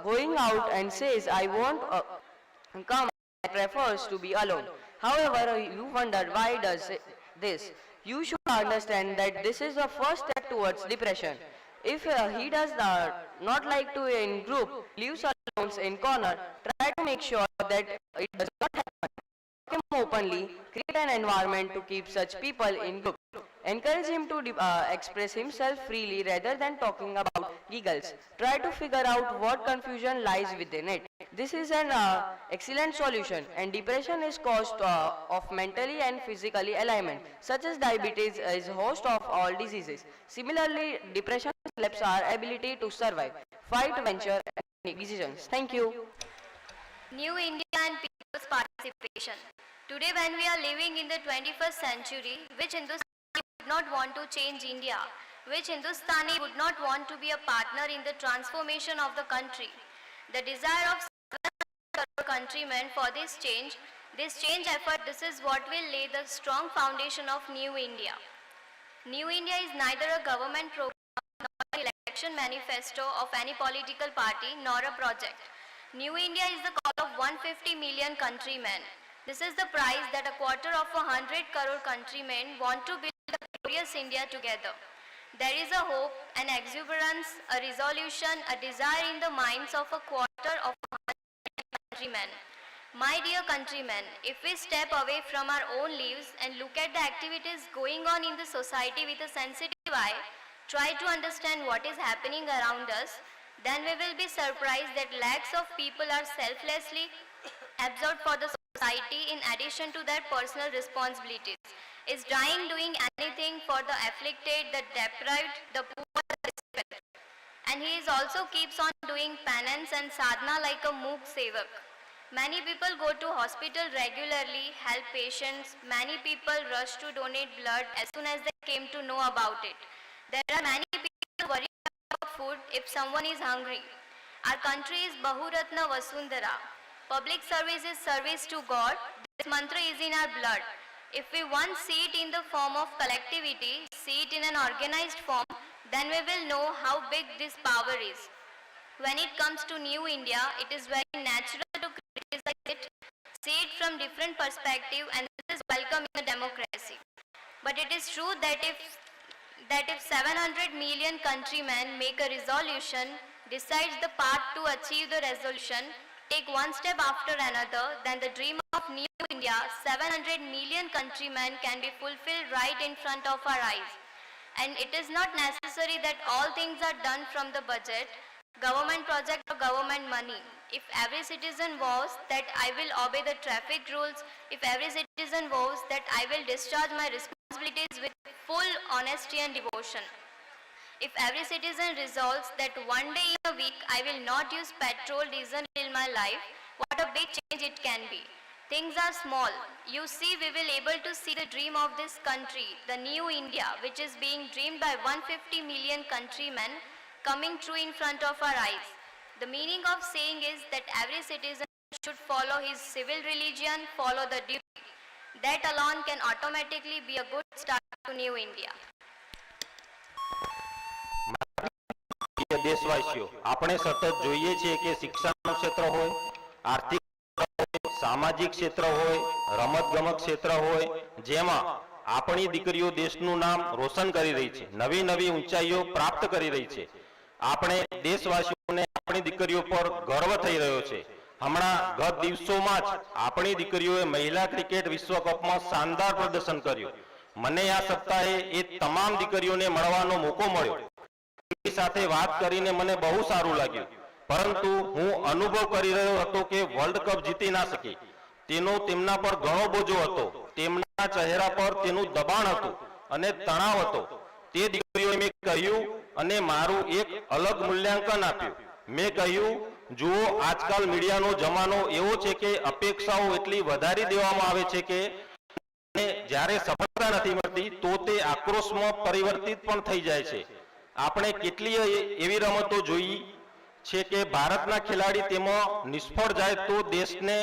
going out and says, I won't come, prefers to be alone. However, you wonder why does this. You should understand that this is the first step towards depression. If he does not like to in group, leaves alone in corner, try to make sure that it does not happen. Talk him openly, create an environment to keep such people in group. Encourage him to express himself freely rather than talking about giggles. Try to figure out what confusion lies within it. This is an excellent solution, and depression is caused of mentally and physically alignment, such as diabetes is host of all diseases. Similarly, depression develops our ability to survive, fight, venture, and make decisions. Thank you. New India and people's participation. Today, when we are living in the 21st century, which Hindustani would not want to change India? Which Hindustani would not want to be a partner in the transformation of the country? The desire of countrymen for this change effort, this is what will lay the strong foundation of New India. New India is neither a government program nor an election manifesto of any political party nor a project. New India is the call of 150 million countrymen. This is the prize that a quarter of 100 crore countrymen want to build a glorious India together. There is a hope, an exuberance, a resolution, a desire in the minds of a quarter of 100 countrymen. My dear countrymen, if we step away from our own lives and look at the activities going on in the society with a sensitive eye, try to understand what is happening around us, then we will be surprised that lakhs of people are selflessly absorbed for the society in addition to their personal responsibilities, is dying doing anything for the afflicted, the deprived, the poor, the desperate. And he is also keeps on doing penance and sadhana like a mook sevak. Many people go to hospital regularly, help patients. Many people rush to donate blood as soon as they came to know about it. There are many people worried about food if someone is hungry. Our country is Bahuratna Vasundhara. Public service is service to God. This mantra is in our blood. If we once see it in the form of collectivity, see it in an organized form, then we will know how big this power is. When it comes to New India, it is very natural to criticize it, see it from different perspective, and this is welcome in a democracy. But it is true that if 700 million countrymen make a resolution, decides the path to achieve the resolution, take one step after another, then the dream of New India, 700 million countrymen can be fulfilled right in front of our eyes. And it is not necessary that all things are done from the budget, government project or government money. If every citizen vows that I will obey the traffic rules, if every citizen vows that I will discharge my responsibilities with full honesty and devotion, if every citizen resolves that one day in a week I will not use petrol, diesel in my life, what a big change it can be. Things are small. You see, we will able to see the dream of this country, the new India, which is being dreamed by 150 million countrymen, coming true in front of our eyes. The meaning of saying is that every citizen should follow his civil religion, follow the duty. That alone can automatically be a good start to New India. દેશવાસીઓ, આપણે સતત જોઈએ છીએ કે શિક્ષણનું ક્ષેત્ર હોય, આર્થિક હોય, સામાજિક ક્ષેત્ર હોય, રમતગમત ક્ષેત્ર હોય, જેમાં આપણી દીકરીઓ દેશનું નામ રોશન કરી રહી છે, નવી નવી ઊંચાઈઓ પ્રાપ્ત કરી રહી છે. આપણે દેશવાસીઓને આપણી દીકરીઓ પર ગર્વ થઈ રહ્યો છે. હમણાં ગત દિવસોમાં જ આપણી દીકરીઓએ મહિલા ક્રિકેટ વિશ્વકપમાં શાનદાર પ્રદર્શન કર્યું. મને આ સપ્તાહે એ તમામ દીકરીઓને મળવાનો મોકો મળ્યો. સાથે વાત કરીને મને બહુ સારું લાગ્યું, પરંતુ હું અનુભવ કરી રહ્યો હતો કે વર્લ્ડ કપ જીતી ના શકી તેનો તેમના પર ઘણો બોજો હતો. તેમના ચહેરા પર તેનું દબાણ હતું અને તણાવ હતો. તે દીકરીઓએ મેં કહ્યું અને મારું એક અલગ મૂલ્યાંકન આપ્યું. મેં કહ્યું, જુઓ, આજકાલ મીડિયાનો જમાનો એવો છે કે અપેક્ષાઓ એટલી વધારી દેવામાં આવે છે કે જ્યારે સફળતા નથી મળતી તો તે આક્રોશમાં પરિવર્તિત પણ થઈ જાય છે. આપણે કેટલી એવી રમતો જોઈ છે કે ભારતના ખેલાડી તેમાં નિષ્ફળ જાય તો દેશને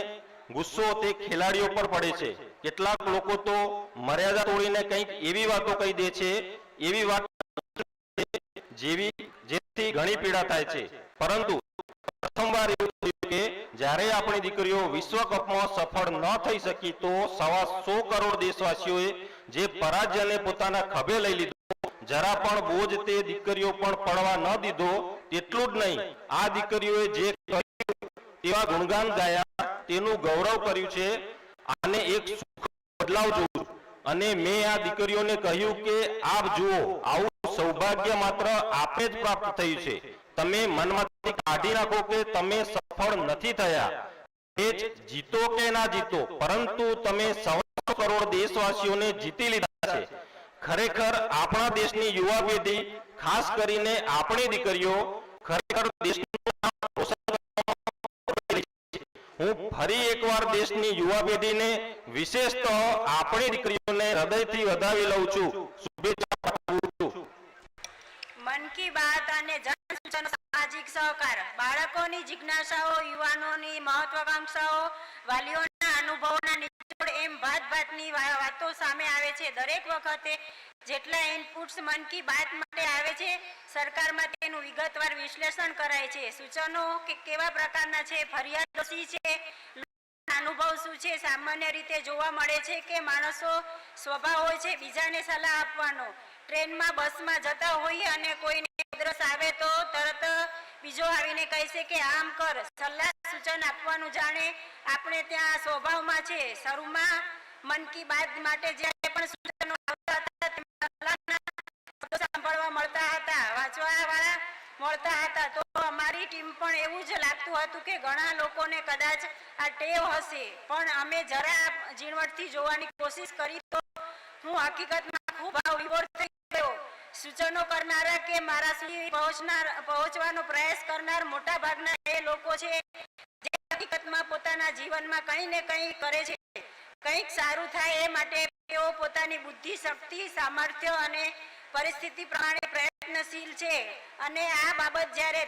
ગુસ્સો તે ખેલાડીઓ પર પડે છે. કેટલાક લોકો તો મર્યાદા તોડીને કંઈક એવી વાતો કહી દે છે, એવી વાત જેથી ઘણી પીડા થાય છે. પરંતુ પ્રથમવાર એવું થયું કે જ્યારે આપણી દીકરીઓ વિશ્વકપમાં સફળ ન થઈ શકી તો 125 કરોડ દેશવાસીઓએ જે પરાજયને પોતાના ખભે લઈ લીધો, જરા પણ બોજ તે દીકરીઓ પણ પડવા ન દીધો. તેટલું જ નહીં, આ દીકરીઓએ જે કર્યું તેવા ગુણગાન ગાયા, તેનું ગૌરવ કર્યું છે. આને એક બદલાવ જોઉં છું અને મેં આ દીકરીઓને કહ્યું કે આપ જુઓ, આવું સૌભાગ્ય માત્ર આપે જ પ્રાપ્ત થયું છે. તમે મનમાંથી કાઢી નાખો કે તમે સફળ નથી થયા. મેચ જીતો કે ના જીતો, પરંતુ તમે 125 કરોડ દેશવાસીઓને જીતી લીધા છે. ખરેખર આપણા દેશની યુવા પેઢી, ખાસ કરીને આપણી દીકરીઓ, ખરેખર દેશનું નામ રોશન કરવામાં રહી છે. હું ફરી એકવાર દેશની યુવા પેઢીને, વિશેષતઃ આપણી દીકરીઓને હૃદયથી વધાવી લઉં છું, શુભેચ્છા પાઠવું છું. મન કી બાત અને જનસૂચનો સામાજિક સહકાર, બાળકોની જિજ્ઞાસાઓ, યુવાનોની મહત્વાકાંક્ષાઓ, વાલીઓના અનુભવોના નિચોડ એમ ભાતની વાતો સામે આવે છે. દરેક વખતે જેટલા ઇનપુટ્સ મન કી બાત માટે આવે છે, સરકારમાં તેનું વિગતવાર વિશ્લેષણ કરાય છે. સૂચનો કેવા પ્રકારના છે, ફરિયાદો શી છે, અનુભવ શું છે. સામાન્ય રીતે જોવા મળે છે કે માણસો સ્વભાવ હોય છે બીજાને સલાહ આપવાનો. ટ્રેનમાં બસમાં જતા હોઈએ અને કોઈને ઉધરસ આવે તો તરત બીજો આવીને કહેશે કે આમ કર. સલાહ સૂચન આપવાનું જાણે આપણે ત્યાં સ્વભાવમાં છે. શરૂમાં મન કી બાત માટે જ્યારે પણ સૂચનો આવતા હતા તેમાં સલાહના શબ્દો સાંભળવા મળતા હતા, વાંચવાવાળા મળતા હતા. તો અમારી ટીમ પણ એવું જ લાગતું હતું કે ઘણા લોકોને કદાચ આ ટેવ હશે, પણ અમે જરા ઝીણવટથી જોવાની કોશિશ કરી તો હું હકીકતમાં ખૂબ ભાવવિભોર થઈ ગયો. સૂચનો કરનારા કે મારા સુધી પહોંચવાનો પ્રયાસ કરનાર મોટા ભાગના એ લોકો છે જે હકીકતમાં પોતાના જીવનમાં કંઈ ને કંઈ કરે છે. કંઈક સારું થાય એ માટે તેઓ પોતાની બુદ્ધિ, શક્તિ, સામર્થ્ય અને પરિસ્થિતિ પ્રમાણે પ્રયત્નશીલ છે. અને આ બાબત જ્યારે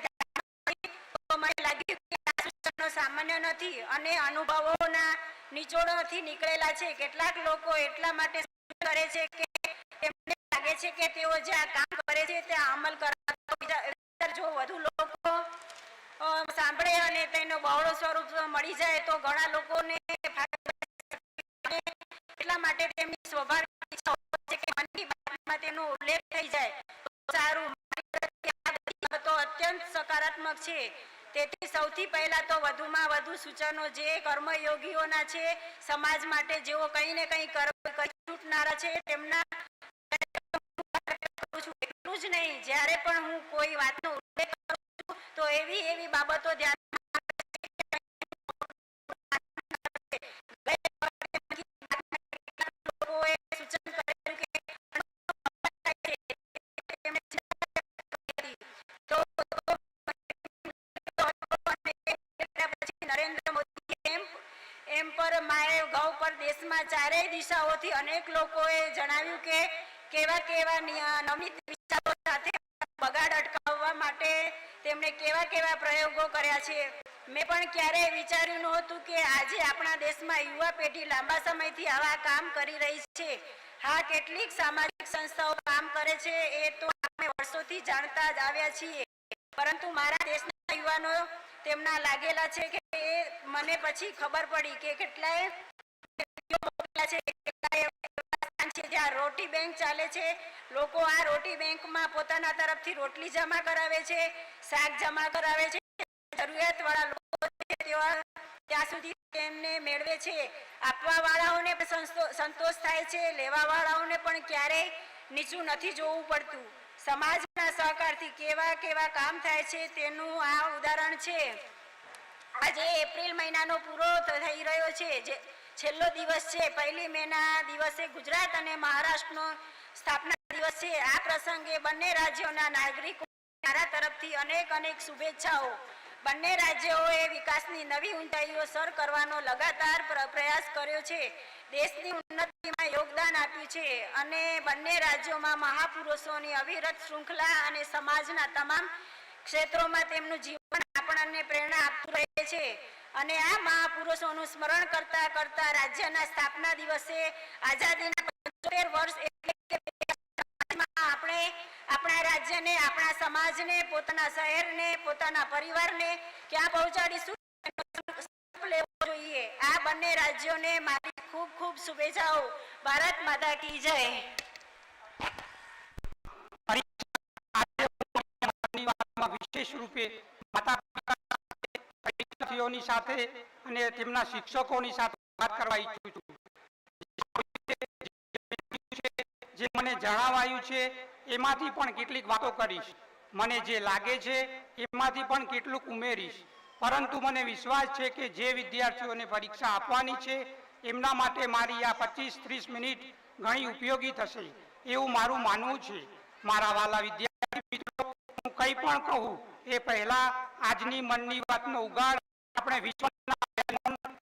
મને લાગ્યું કે આ સૂચનો સામાન્ય નથી અને અનુભવોના નિચોડોથી નીકળેલા છે. કેટલાક લોકો એટલા માટે કરે છે કે તેમને લાગે છે કે તેઓ જે આ કામ કરે છે તે અમલ કરવા, જો વધુ લોકો સાંભળે અને તેનો બહોળો સ્વરૂપ મળી જાય તો ઘણા લોકોને એટલા માટે તેમની સ્વાભાવિક ઈચ્છા હોય છે કે મન કી બાતમાં તેનો ઉલ્લેખ થઈ જાય તો સારું. તો અત્યંત સકારાત્મક છે. તેથી સૌથી પહેલા તો વધુમાં વધુ સૂચનો જે કર્મયોગીઓના છે, સમાજ માટે જેઓ કંઈ ને કંઈ કરી છૂટનારા છે, તેમના એટલું જ નહીં, જ્યારે પણ હું કોઈ વાતનો ઉલ્લેખ કરું છું તો એવી બાબતો ધ્યાન સૂચન કરેલું કે નરેન્દ્ર મોદી એમ પર માય ગૌ પર દેશમાં ચારેય દિશાઓથી અનેક લોકોએ જણાવ્યું કે કેવા નવનીત વિચારો સાથે બગાડ અટકાવવા માટે તેમણે કેવા પ્રયોગો કર્યા છે. મેં પણ ક્યારેય વિચાર્યું નહોતું કે આજે આપણા દેશમાં યુવા પેઢી લાંબા સમયથી આવા કામ કરી રહી છે. હા, કેટલીક સામાજિક સંસ્થાઓ કામ કરે છે એ તો આપણે વર્ષોથી જાણતા જ આવ્યા છીએ, પરંતુ મારા દેશના યુવાનો તેમના લાગેલા છે કે મને પછી ખબર પડી કે કેટલાય છે જ્યાં રોટી બેંક ચાલે છે. લોકો આ રોટી બેંકમાં પોતાના તરફથી રોટલી જમા કરાવે છે, શાક જમા કરાવે છે. જરૂરિયાતવાળા લોકો છે તેઓ ત્યાં સુધી તેમને મેળવે છે. આપવાવાળાઓને પણ સંતોષ થાય છે, લેવાવાળાઓને પણ ક્યારેય નીચું નથી જોવું પડતું. સમાજના સહકારથી કેવા કામ થાય છે તેનું આ ઉદાહરણ છે. આજે એપ્રિલ મહિનાનો પૂરો થઈ રહ્યો છે, જે છેલ્લો દિવસ છે. 1 મેના દિવસે ગુજરાત અને મહારાષ્ટ્રનો સ્થાપના દિવસ છે. આ પ્રસંગે બંને રાજ્યોના નાગરિકો મારા તરફથી અનેક શુભેચ્છાઓ. બંને રાજ્યોએ વિકાસની નવી ઊંચાઈઓ સર કરવાનો લગાતાર પ્રયાસ કર્યો છે, દેશની ઉન્નતિમાં યોગદાન આપ્યું છે અને બંને રાજ્યોમાં મહાપુરુષોની અવિરત શૃંખલા અને સમાજના તમામ ક્ષેત્રોમાં તેમનું જીવન આપણને પ્રેરણા આપતું રહે છે. અને આ મહાપુરુષોનું સ્મરણ કરતા રાજ્યના સ્થાપના દિવસે આઝાદીના 75 વર્ષ એટલે કે આપણે આપણા રાજ્યને, આપણા સમાજને, પોતાના શહેરને, પોતાના પરિવારને ક્યાં પહોંચાડીશું લેવો જોઈએ. આ બંને રાજ્યોને મારી ખૂબ શુભેચ્છાઓ. ભારત માતા કી જય. વિશેષ રૂપે માતા વિદ્યાર્થીઓની સાથે અને તેમના શિક્ષકોની સાથે વાત કરવા ઈચ્છું છું. જે મને જણાવાયું છે એમાંથી પણ કેટલીક વાતો કરીશ, મને જે લાગે છે એમાંથી પણ કેટલુંક ઉમેરીશ, પરંતુ મને વિશ્વાસ છે કે જે વિદ્યાર્થીઓને પરીક્ષા આપવાની છે એમના માટે મારી આ 25-30 મિનિટ ઘણી ઉપયોગી થશે એવું મારું માનવું છે। મારા વાલા વિદ્યાર્થી મિત્રો, હું કંઈ પણ કહું એ પહેલા આજની મનની વાતનો ઉગાડ આપણે વિશ્વના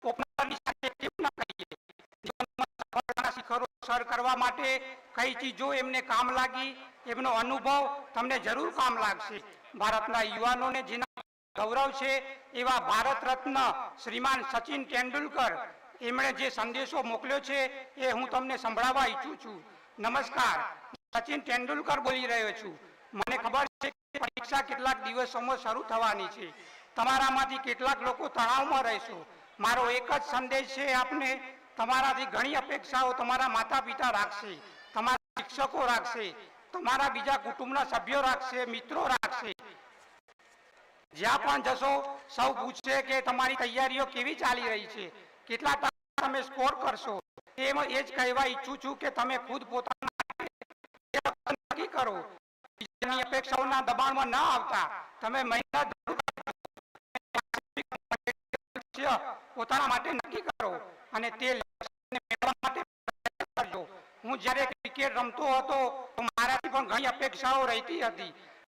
ઓપનરની સાથે કેમ ન કરીએ? જીવનમાં શિખરો સર કરવા માટે કઈ ચીજો એમને કામ લાગી, એમનો અનુભવ તમને જરૂર કામ લાગશે। ભારતના યુવાનોને જેના ગૌરવ છે એવા ભારત રત્ન શ્રીમાન સચિન તેંડુલકર એમણે જે સંદેશો મોકલ્યો છે એ હું તમને સંભળાવવા ઈચ્છું છું। નમસ્કાર, સચિન તેંડુલકર બોલી રહ્યો છું। મને ખબર છે કે પરીક્ષા કેટલાક દિવસોમાં શરૂ થવાની છે, તમારામાંથી કેટલાક લોકો તણાવમાં રહેશો। મારો એક જ સંદેશ છે આપને, તમારાથી ઘણી અપેક્ષાઓ તમારા માતા પિતા રાખશે, તમારા શિક્ષકો રાખશે, તમારા બીજા કુટુંબના સભ્યો રાખશે, મિત્રો રાખશે। જ્યાં પણ જશો સૌ પૂછશે કે તમારી તૈયારીઓ કેવી ચાલી રહી છે, કેટલા ટકા તમે સ્કોર કરશો। એમ એ જ કહેવા ઈચ્છું છું કે તમે ખુદ પોતાના નક્કી કરો, બીજાની અપેક્ષાઓના દબાણમાં ન આવતા તમે મહેનત પોતાના માટે નક્કી કરો અને તે મેળવવા માટે કરજો। હું જ્યારે ક્રિકેટ રમતો હતો તો મારાથી પણ ઘણી અપેક્ષાઓ રહેતી હતી।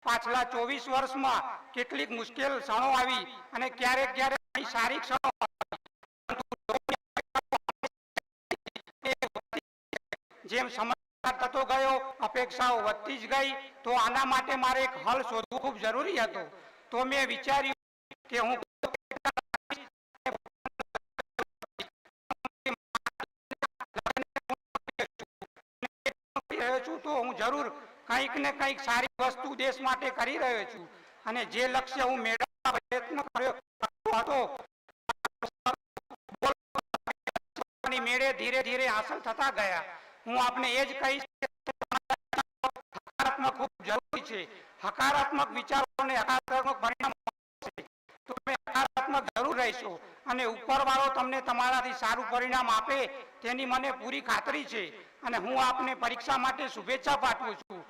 પાછલા 24 વર્ષમાં કેટલીક મુશ્કેલ ક્ષણો આવી અને ક્યારેક ક્યારેક ઘણી સારી ક્ષણો જેમ સમય થતો ગયો અપેક્ષાઓ વધતી જ ગઈ, તો આના માટે મારે એક હલ શોધવું ખૂબ જરૂરી હતો। તો મેં વિચાર્યું કે હું તો હું જરૂર કંઈક ને કંઈક સારી વસ્તુ દેશ માટે કરી રહ્યો છું અને જે લક્ષ્ય હું મેળવવા પ્રયત્ન કર્યો હતો મેળે ધીરે ધીરે હાંસલ થતા ગયા। હું આપને એ જ કહીશ કે હકારાત્મક ખૂબ જરૂરી છે। હકારાત્મક વિચારોને હકારાત્મક પરિણામ તો તમે હકારાત્મક જરૂર રહેશો અને ઉપરવાળો તમને તમારાથી સારું પરિણામ આપે તેની મને પૂરી ખાતરી છે અને હું આપને પરીક્ષા માટે શુભેચ્છા પાઠવું છું।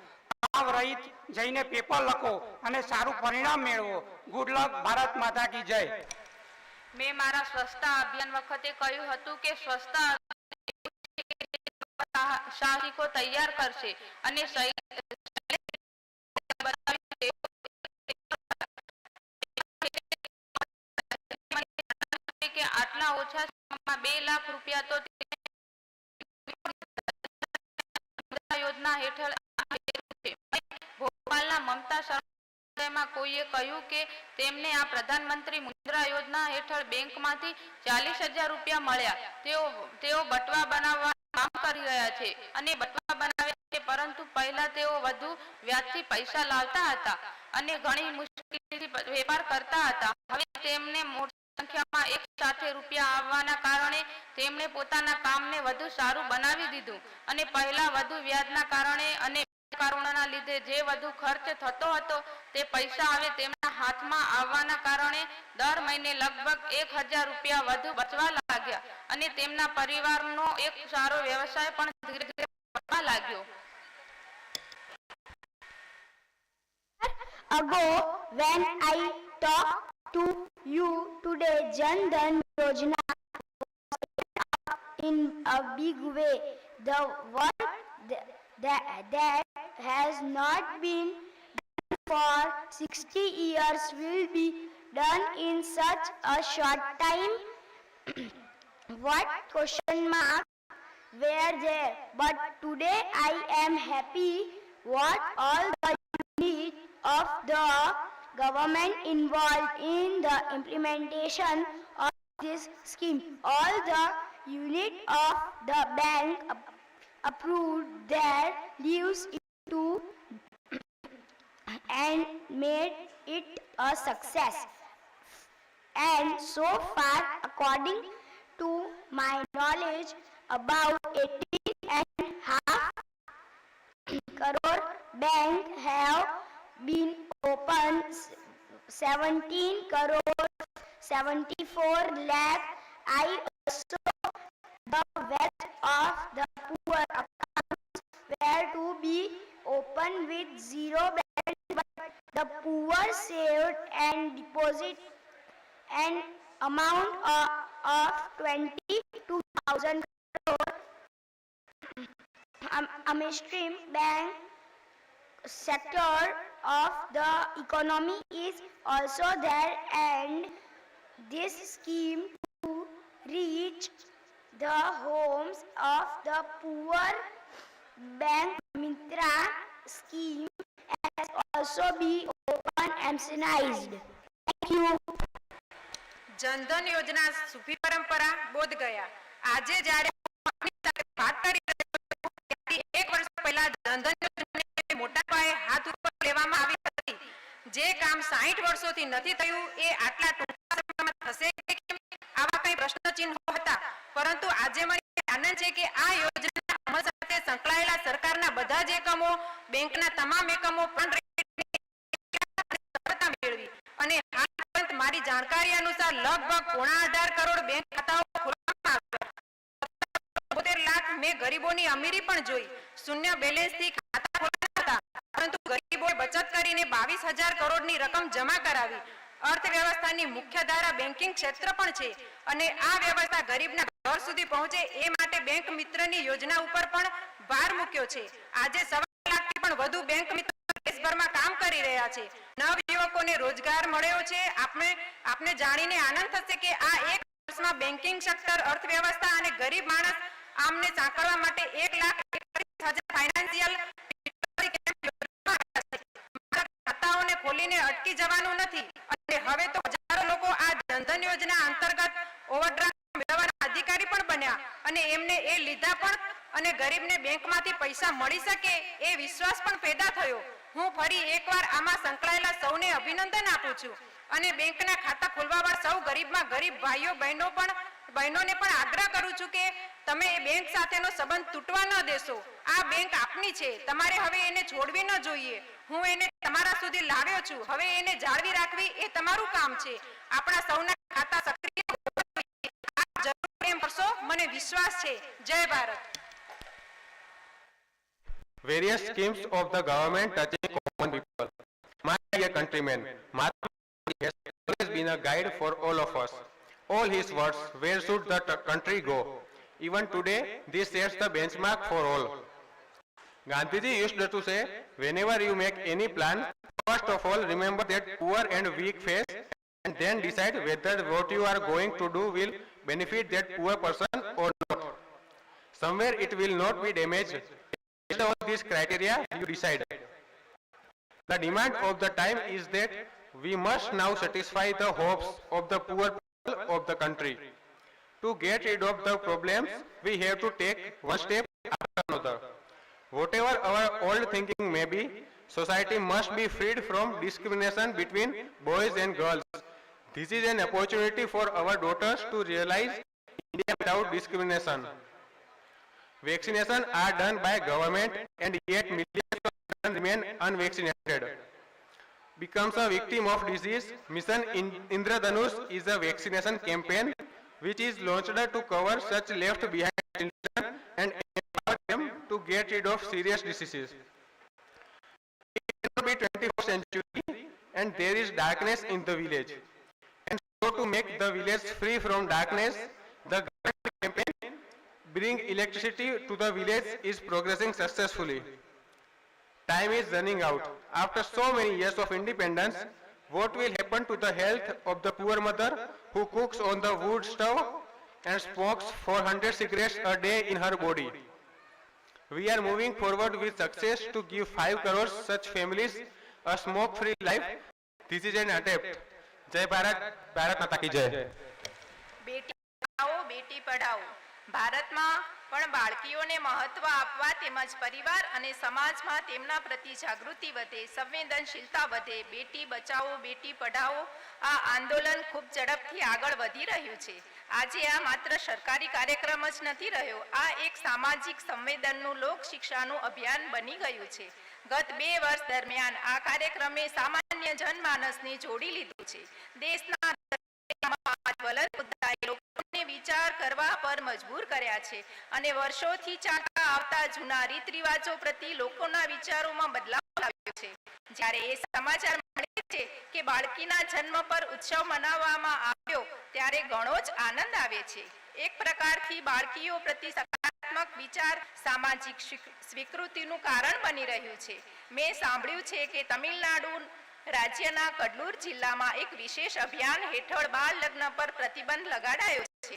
તાવ રહિત જઈને પેપર લખો અને સારું પરિણામ મેળવો। ગુડ લક, ભારત માતા કી જય। મેં મારા સ્વચ્છતા અભિયાન વખતે કહ્યું હતું કે સ્વચ્છતા સાહસિકો તૈયાર કરશે અને કે આટલા ઓછા સમયમાં 2 લાખ રૂપિયા તો યોજના હેઠળ ભોપાલના મમતા શર્મામાં કોઈએ કહ્યું કે તેમને આ પ્રધાનમંત્રી મુદ્રા યોજના હેઠળ બેંકમાંથી 40,000 રૂપિયા મળ્યા। તેઓ બટવા બનાવવા કામ કરી રહ્યા છે અને બટવા બનાવે છે, પરંતુ પહેલા તેઓ વધુ વ્યાજથી પૈસા લાવતા હતા અને ઘણી મુશ્કેલીથી વેપાર કરતા હતા। હવે તેમને મોટી સંખ્યામાં એક સાથે રૂપિયા આવવાના કારણે તેમણે પોતાના કામને વધુ સારું બનાવી દીધું અને પહેલા વધુ વ્યાજના કારણે અને કારણોના લીધે જે વધુ ખર્ચ થતો હતો તે પૈસા હવે તેમના હાથમાં આવવાના કારણે દર મહિને લગભગ 1,000 રૂપિયા વધુ બચવા લાગ્યા અને તેમના પરિવારનો એક સારો વ્યવસાય પણ ધીરે ધીરે વધવા લાગ્યો। Ago, when I talked to you today, Jan Dhan Yojana in a big way. The work that has not been done for 60 years will be done in such a short time. What question marks were there? But today I am happy what all the unit of the government involved in the implementation of this scheme. All the unit of the bank approved their leaves into and made it a success. And so far, according to my knowledge, about 18.5 crore bank have been opened, 17 crore 74 lakh. I also the wealth of the poor accounts were be opened with zero balance, but the poor saved and deposit an amount of 22,000 crore. Mainstream bank sector of the economy is also there, and this scheme to reach the homes of the poor, Bank Mitra scheme has also been open and emphasized. Thank you. Jan Dhan યોજના સુફી પરંપરા બોધ ગયા. આજે જ્યારે વાત કરી એક વર્ષ પહેલા જનધન યોજનાને મોટા પાયે હાથ ઉપર લેવામાં આવી હતી. જે કામ 60 વર્ષોથી નથી થયું એ આટલા ટૂંકા સમયમાં થશે કે કેમ, આવા કંઈ પ્રશ્નચિહ્નો હતા. પરંતુ આજે મને આનંદ છે કે આ યોજના અમલ સાથે સંકળાયેલા સરકારના બધા જ એકમો, બેંકના તમામ એકમો પણ સફળતા મેળવી અને હાલ પર્યંત મારી જાણકારી અનુસાર લગભગ 18.5 કરોડ બેંક ખાતાઓ ખોલવામાં આવ્યા. 72 લાખ મેં ગરીબોની અમીરી પણ જોઈ. શૂન્ય બેલેન્સથી ખાતા ખોલાયા હતા, પરંતુ ગરીબોએ બચત કરીને 22,000 કરોડની રકમ જમા કરાવી. અર્થવ્યવસ્થાની મુખ્ય ધારા બેન્કિંગ ક્ષેત્ર પણ છે અને આ વ્યવસ્થા ગરીબના ઘર સુધી પહોંચે એ માટે બેંક મિત્રની યોજના ઉપર પણ ભાર મૂક્યો છે. આજે 1.25 લાખથી પણ વધુ બેંક મિત્ર દેશભરમાં કામ કરી રહ્યા છે. નવયુવકોને રોજગાર મળ્યો છે. આપને જાણીને આનંદ થશે કે આ એક વર્ષમાં બેન્કિંગ સેક્ટર, અર્થવ્યવસ્થા અને ગરીબ માણસ આમને સાંકળવા માટે 1,31,000 ફાઇનાન્શિયલ ખાતાઓને ખોલીને અટકી જવાનું નથી અને હવે તો હજારો લોકો આ જનધન યોજના અંતર્ગત ઓવરડ્રાફ્ટ મેળવવાના અધિકારી પણ બન્યા અને એમને એ લીધા પણ અને ગરીબને બેંકમાંથી પૈસા મળી શકે એ વિશ્વાસ પણ પેદા થયો. હું ફરી એકવાર આમાં સંકળાયેલા સૌને અભિનંદન આપું છું અને બેંકના ખાતા ખોલવાવાળા સૌ ગરીબમાં ગરીબ ભાઈઓ બહેનોને પણ આગ્રહ કરું છું કે તમે એ બેંક સાથેનો સંબંધ તૂટવા ન દેશો. આ બેંક આપની છે, તમારે હવે એને છોડવી ન જોઈએ. હું એને તમારા સુધી લાવ્યો છું, હવે એને જાળવી રાખવી એ તમારું કામ છે. આપણા સૌના ખાતા સક્રિય જરૂર એમ કરશો, મને વિશ્વાસ છે. જય Bharat. Various schemes of the government touching common people. My dear countrymen, Mahatma Gandhi has always been a guide for all of us. All his words, where should the country go? Even today, this sets the benchmark for all. Gandhiji used to say, whenever you make any plan, first of all remember that poor and weak face and then decide whether what you are going to do will benefit that poor person or not. Somewhere it will not be damaged. Based on this criteria, you decide. The demand of the time is that we must now satisfy the hopes of the poor people of the country. To get rid of the problems, we have to take one step after another. Whatever our old thinking may be, society must be freed from discrimination between boys and girls. This is an opportunity for our daughters to realize India without discrimination. Vaccination are done by government and yet millions of children remain unvaccinated. Becomes a victim of disease. Mission Indradhanush is a vaccination campaign which is launched to cover such left behind children and empower them to get rid of serious diseases. It cannot be 21st century and there is darkness in the village. And so to make the village free from darkness, the government campaign Bring Electricity to the Village is progressing successfully. Time is running out. After so many years of independence, what will happen to the health of the poor mother who cooks on the wood stove and smokes 400 cigarettes a day in her body? We are moving forward with success to give 5 crores such families a smoke-free life. This is an attempt. Jai Bharat, Bharat Mata ki Jai. Beti Bachao Beti Padhao. ભારતમાં પણ બાળકીઓને મહત્વ આપવા તેમજ પરિવાર અને સમાજમાં તેમના પ્રતિ જાગૃતિ વધે, સંવેદનશીલતા વધે. બેટી બચાવો બેટી પઢાઓ આ આંદોલન ખૂબ ઝડપથી આગળ વધી રહ્યું છે. આજે આ માત્ર સરકારી કાર્યક્રમ જ નથી રહ્યો, આ એક સામાજિક સંવેદનનું લોક શિક્ષાનું અભિયાન બની ગયું છે. ગત 2 વર્ષ દરમિયાન આ કાર્યક્રમે સામાન્ય જનમાનસને જોડી લીધું છે. દેશના જ્વલંત મુદ્દાએ લોકોને વિચાર કરવા પર મજબૂર કર્યા છે અને વર્ષોથી ચાલતા આવતા જૂના રીત રિવાજો પ્રતિ લોકોના વિચારોમાં બદલાવ લાવ્યો છે. જ્યારે એ સમાચાર મળે છે કે બાળકીના જન્મ પર ઉત્સવ મનાવવામાં આવ્યો ત્યારે ઘણો જ આનંદ આવે છે. એક પ્રકારથી બાળકીઓ પ્રતિ સકારાત્મક વિચાર સામાજિક સ્વીકૃતિનું કારણ બની રહ્યું છે. મેં સાંભળ્યું છે કે તમિલનાડુ રાજ્યના કડલૂર જિલ્લામાં એક વિશેષ અભિયાન હેઠળ બાળ લગ્ન પર પ્રતિબંધ લગાડાયો છે.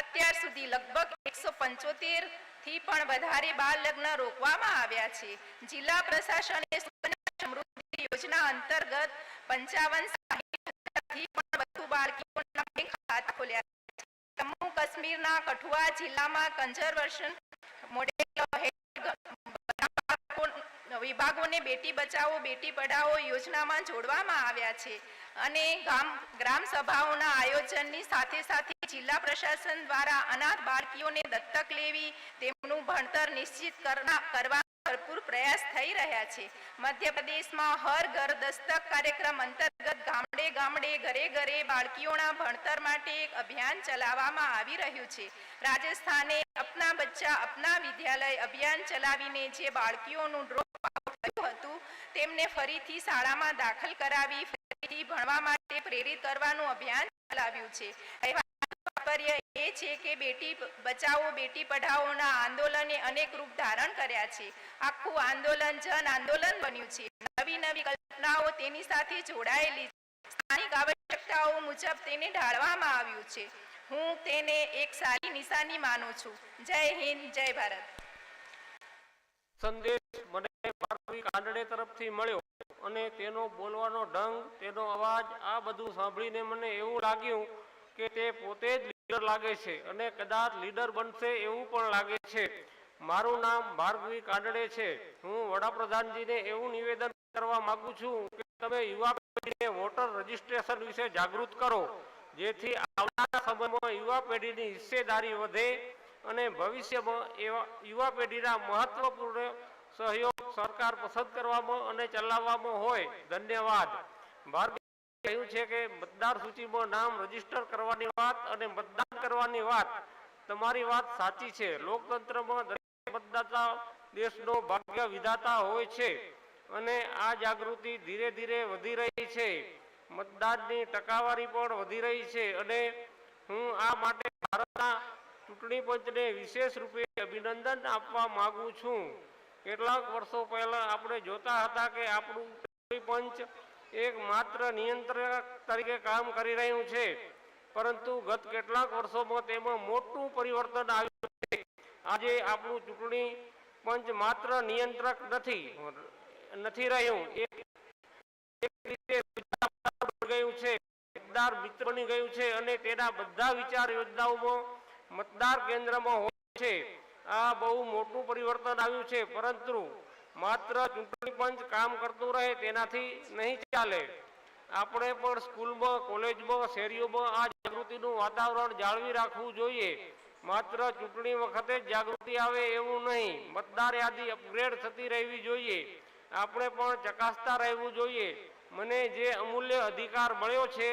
અત્યાર સુધી લગભગ 175 થી પણ વધારે બાળ લગ્ન રોકવામાં આવ્યા છે. જિલ્લા પ્રશાસને સુકન્યા સમૃદ્ધિ યોજના અંતર્ગત 55 થી પણ વધુ બાળકીઓના બેંક ખાતા ખોલ્યા છે. જમ્મુ કાશ્મીરના કઠુઆ જિલ્લામાં કન્ઝર્વેશન મોડેલ વિભાગોને બેટી બચાવો બેટી પઢાઓ યોજનામાં જોડવામાં આવ્યા છે અને ગ્રામ સભાઓના આયોજનની સાથે સાથે જિલ્લા પ્રશાસન દ્વારા અનાથ બાળકીઓને દત્તક લેવી તેમનું ભણતર નિશ્ચિત કરવા ભરપૂર પ્રયાસ થઈ રહ્યા છે. મધ્યપ્રદેશમાં હર ઘર દસ્તક કાર્યક્રમ અંતર્ગત ગામડે ગામડે ઘરે ઘરે બાળકીઓના ભણતર માટે એક અભિયાન ચલાવવામાં આવી રહ્યું છે. રાજસ્થાને અપના બચ્ચા અપના વિદ્યાલય અભિયાન ચલાવીને જે બાળકીઓનું ડ્રોપ આઉટ થયું હતું તેમને ફરીથી શાળામાં દાખલ કરાવી ફરીથી ભણવા માટે પ્રેરિત કરવાનું અભિયાન ચલાવ્યું છે. તાત્પર્ય એ છે કે બેટી બચાવો બેટી પઢાઓના આંદોલને અનેક રૂપ ધારણ કર્યા છે. આખું આંદોલન જન આંદોલન બન્યું છે. નવી નવી કલ્પનાઓ તેની સાથે જોડાયેલી છે. સ્થાનિક આવશ્યકતાઓ મુજબ તેને ઢાળવામાં આવ્યું છે. હું તેને એક સારી નિશાની માનું છું. જય હિન્દ, જય ભારત. સંદેશ મને ભારવી કાંડળે તરફથી મળ્યો અને તેનો બોલવાનો ઢંગ તેનો અવાજ આ બધું સાંભળીને મને એવું લાગ્યું કે તે પોતે જ લીડર લાગે છે અને કદાચ લીડર બનશે એવું પણ લાગે છે. મારું નામ ભારવી કાંડળે છે. હું વડાપ્રધાનજીને એવું નિવેદન કરવા માંગુ છું કે તમે યુવા પેઢીને વોટર રજિસ્ટ્રેશન વિશે જાગૃત કરો જેથી આવનારા સમયમાં યુવા પેઢીની હિસ્સેદારી વધે અને ભવિષ્યમાં યુવા પેઢીના મહત્વપૂર્ણ સહયોગ સરકાર પસંદ કરવામાં અને ચલાવવામાં હોય. ધન્યવાદ. કહ્યું છે કે મતદાર સૂચિમાં નામ રજીસ્ટર કરવાની વાત અને મતદાન કરવાની વાત તમારી વાત સાચી છે. લોકતંત્રમાં દરેક મતદાતા દેશનો ભાગ્ય વિધાતા હોય છે અને આ જાગૃતિ ધીરે ધીરે વધી રહી છે. મતદાનની ટકાવારી પણ વધી રહી છે અને હું આ માટે ભારતના ચૂંટણી પંચને વિશેષ રૂપે અભિનંદન આપવા માંગુ છું. કેટલાક વર્ષો પહેલા આપણે જોતા હતા કે આપણું ચૂંટણી પંચ એક માત્ર નિયંત્રક તરીકે કામ કરી રહ્યું છે પરંતુ ગત કેટલાક વર્ષોમાં તેમાં મોટું પરિવર્તન આવ્યું છે. આજે આપણું ચૂંટણી પંચ માત્ર નિયંત્રક નથી રહ્યું એક રીતે ગયું છે મતદાર મિત્ર બની ગયું છે અને તેના બધા વિચાર યોજનાઓમાં મતદાર કેન્દ્રમાં હોય છે. આ બહુ મોટું પરિવર્તન આવ્યું છે પરંતુ માત્ર ચૂંટણી પંચ કામ કરતું રહે તેનાથી નહીં ચાલે. આપણે પણ સ્કૂલમાં કોલેજમાં શેરીઓમાં આ જાગૃતિનું વાતાવરણ જાળવી રાખવું જોઈએ. માત્ર ચૂંટણી વખતે જ જાગૃતિ આવે એવું નહીં. મતદાર યાદી અપગ્રેડ થતી રહેવી જોઈએ. આપણે પણ ચકાસતા રહેવું જોઈએ મને જે અમૂલ્ય અધિકાર મળ્યો છે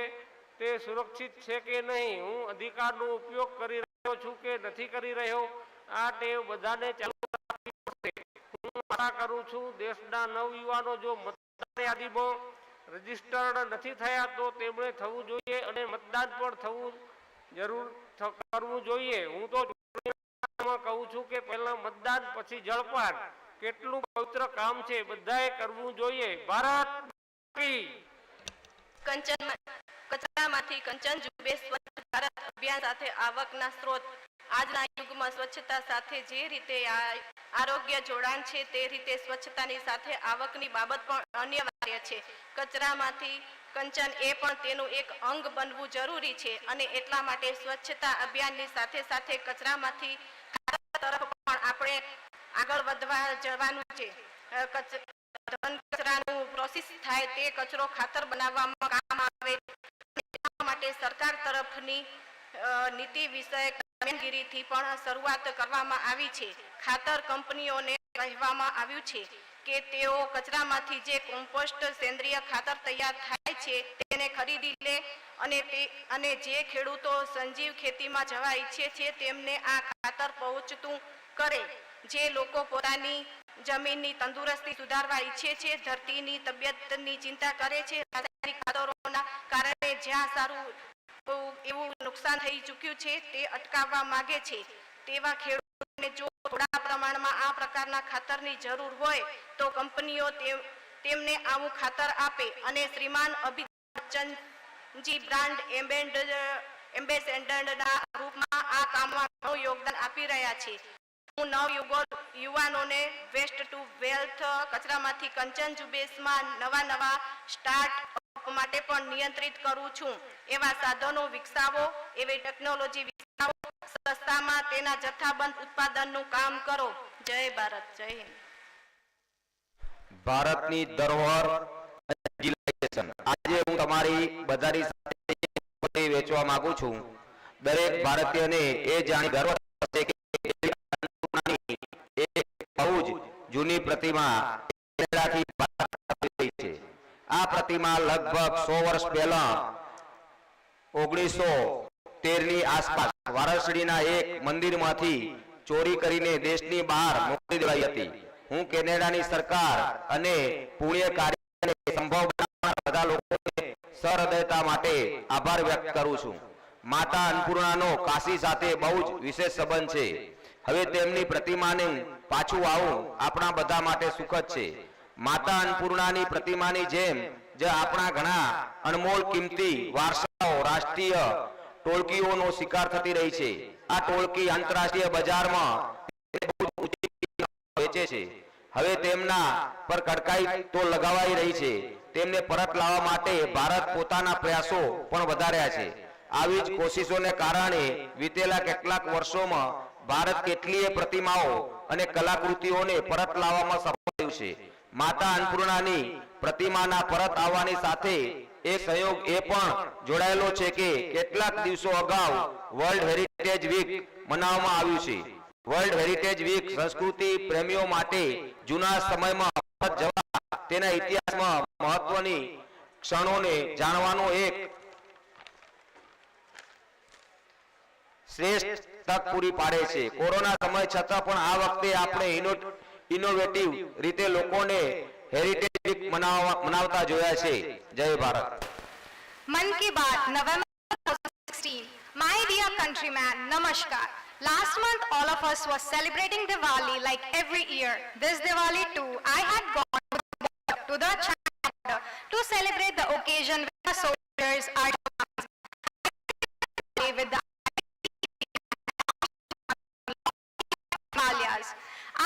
તે સુરક્ષિત છે કે નહીં. હું અધિકારનો ઉપયોગ કરી રહ્યો છું કે નથી કરી રહ્યો આ ટેવ બધાને ચાલુ રાખવી પડશે. હું આશા કરું છું દેશના નવયુવાનો જો મતદાર યાદીમાં રજીસ્ટર્ડ નથી થયા તો તેમણે થવું જોઈએ અને મતદાન પણ કરવું જોઈએ. હું તો કહું છું કે પહેલા મતદાન પછી જળપાન કેટલું પવિત્ર કામ છે બધાએ કરવું જોઈએ. ભારત કચરામાંથી કંચન ઝુંબેશ સ્વચ્છ ભારત અભિયાન સાથે આવકના સ્ત્રોત. આજના યુગમાં સ્વચ્છતા સાથે જે રીતે આરોગ્ય જોડાણ છે તે રીતે સ્વચ્છતાની સાથે આવકની બાબત પણ અનિવાર્ય છે. કચરામાંથી કંચન એ પણ તેનું એક અંગ બનવું જરૂરી છે અને એટલા માટે સ્વચ્છતા અભિયાનની સાથે સાથે કચરામાંથી તરફ પણ આપણે આગળ વધવા જવાનું છે. કચરાનું પ્રોસેસ થાય તે કચરો ખાતર બનાવવામાં કામ આવે માટે સરકાર તરફની નીતિ વિષયક કામગીરીથી પણ શરૂઆત કરવામાં આવી છે. ખાતર કંપનીઓને કહેવામાં આવ્યું છે કે તેઓ કચરામાંથી જે કોમ્પોસ્ટ સેન્દ્રિય ખાતર તૈયાર થાય છે તેને ખરીદી લે અને જે ખેડૂતો સંજીવ ખેતીમાં જવા ઈચ્છે છે તેમને આ ખાતર પહોંચતું કરે. જે લોકો પોતાની જમીનની તંદુરસ્તી સુધારવા ઈચ્છે છે, ધરતીની તબિયતની ચિંતા કરે છે, રાસાયણિક ખાતરોના કારણે જ્યાં સારું એવું નુકસાન થઈ ચૂક્યું છે તે અટકાવવા માંગે છે તેવા ખેડૂતોને જો થોડા પ્રમાણમાં આ પ્રકારના ખાતરની જરૂર હોય તો કંપનીઓ તેમને આવું ખાતર આપે અને શ્રીમાન અભિજીત બચ્ચનજી બ્રાન્ડ એમ્બેસેડરના રૂપમાં આ કામમાં ઘણું યોગદાન આપી રહ્યા છે. હું યુવાનોને વેસ્ટ ટુ વેલ્થ, કચરામાંથી કંચન ઝુંબેશમાં નવા સ્ટાર્ટઅપ માટે પણ નિયંત્રિત કરું છું. એવા સાધનો વિકસાવો, એવી ટેકનોલોજી વિકસાવો, સસ્તામાં તેના જથ્થાબંધ ઉત્પાદનનું કામ કરો. જય ભારત, જય હિન્દ. ભારતની ધરોહર આજે હું તમારી બધાની સાથે વેચવા માંગુ છું. દરેક ભારતીયને એ જાણી ગર્વ થશે કે બહુ જ જૂની પ્રતિમા કેનેડાથી ભારત છે. આ પ્રતિમા લગભગ 100 વર્ષ પહેલા 1913 ની આસપાસ વારાણસીના એક મંદિરમાંથી ચોરી કરીને દેશની બહાર મોકલી દેવાઈ હતી. હું કેનેડાની સરકાર અને પુણ્ય કાર્યને સંભવ બનાવનાર બધા લોકોને સહૃદયતા માટે આભાર વ્યક્ત કરું છું. માતા અન્નપૂર્ણાનો કાશી સાથે બહુ જ વિશેષ સંબંધ છે. હવે તેમની પ્રતિમાને પાછું આવું આપણા બધા માટે સુખદ છે. માતા અન્નપૂર્ણાની પ્રતિમાની જેમ જે આપણા ઘણા અનમોલ કિંમતી વારસાઓ રાષ્ટ્રીય ટોળકીઓનો શિકાર થતી રહી છે. આ ટોળકી આંતરરાષ્ટ્રીય બજારમાં વેચે છે. હવે તેમના પર કડકાઈ તો લગાવાઈ રહી છે. તેમને પરત લાવવા માટે ભારત પોતાના પ્રયાસો પણ વધાર્યા છે. આવી જ કોશિશોને કારણે વિતેલા કેટલાક વર્ષોમાં ભારત કેટલીય પ્રતિમાઓ અને કલાકૃતિઓને પરત લાવવામાં સફળ થયું છે. માતા અન્નપૂર્ણાની પ્રતિમાના પરત આવવાની સાથે એક સહયોગ એ પણ જોડાયેલો છે કે કેટલાક દિવસો અગાઉ વર્લ્ડ હેરિટેજ વીક મનાવવામાં આવ્યું છે. વર્લ્ડ હેરિટેજ વીક સંસ્કૃતિ પ્રેમીઓ માટે જૂના સમયમાં ભારત જવા, તેના ઇતિહાસમાં મહત્વની ક્ષણોને જાણવાનો એક શ્રેષ્ઠ તક પૂરી પાડે છે. કોરોના સમય છતાં પણ આ વખતે આપણે ઇનોવેટિવ રીતે લોકોને હેરિટેજ વીક મનાવતા જોયા છે. જય ભારત. मन की बात November 2016. My dear countrymen, namaskar. Last month all of us were celebrating Diwali like every year. This Diwali too, I had gone to the China border to celebrate the occasion with the soldiers are with the Himalayas.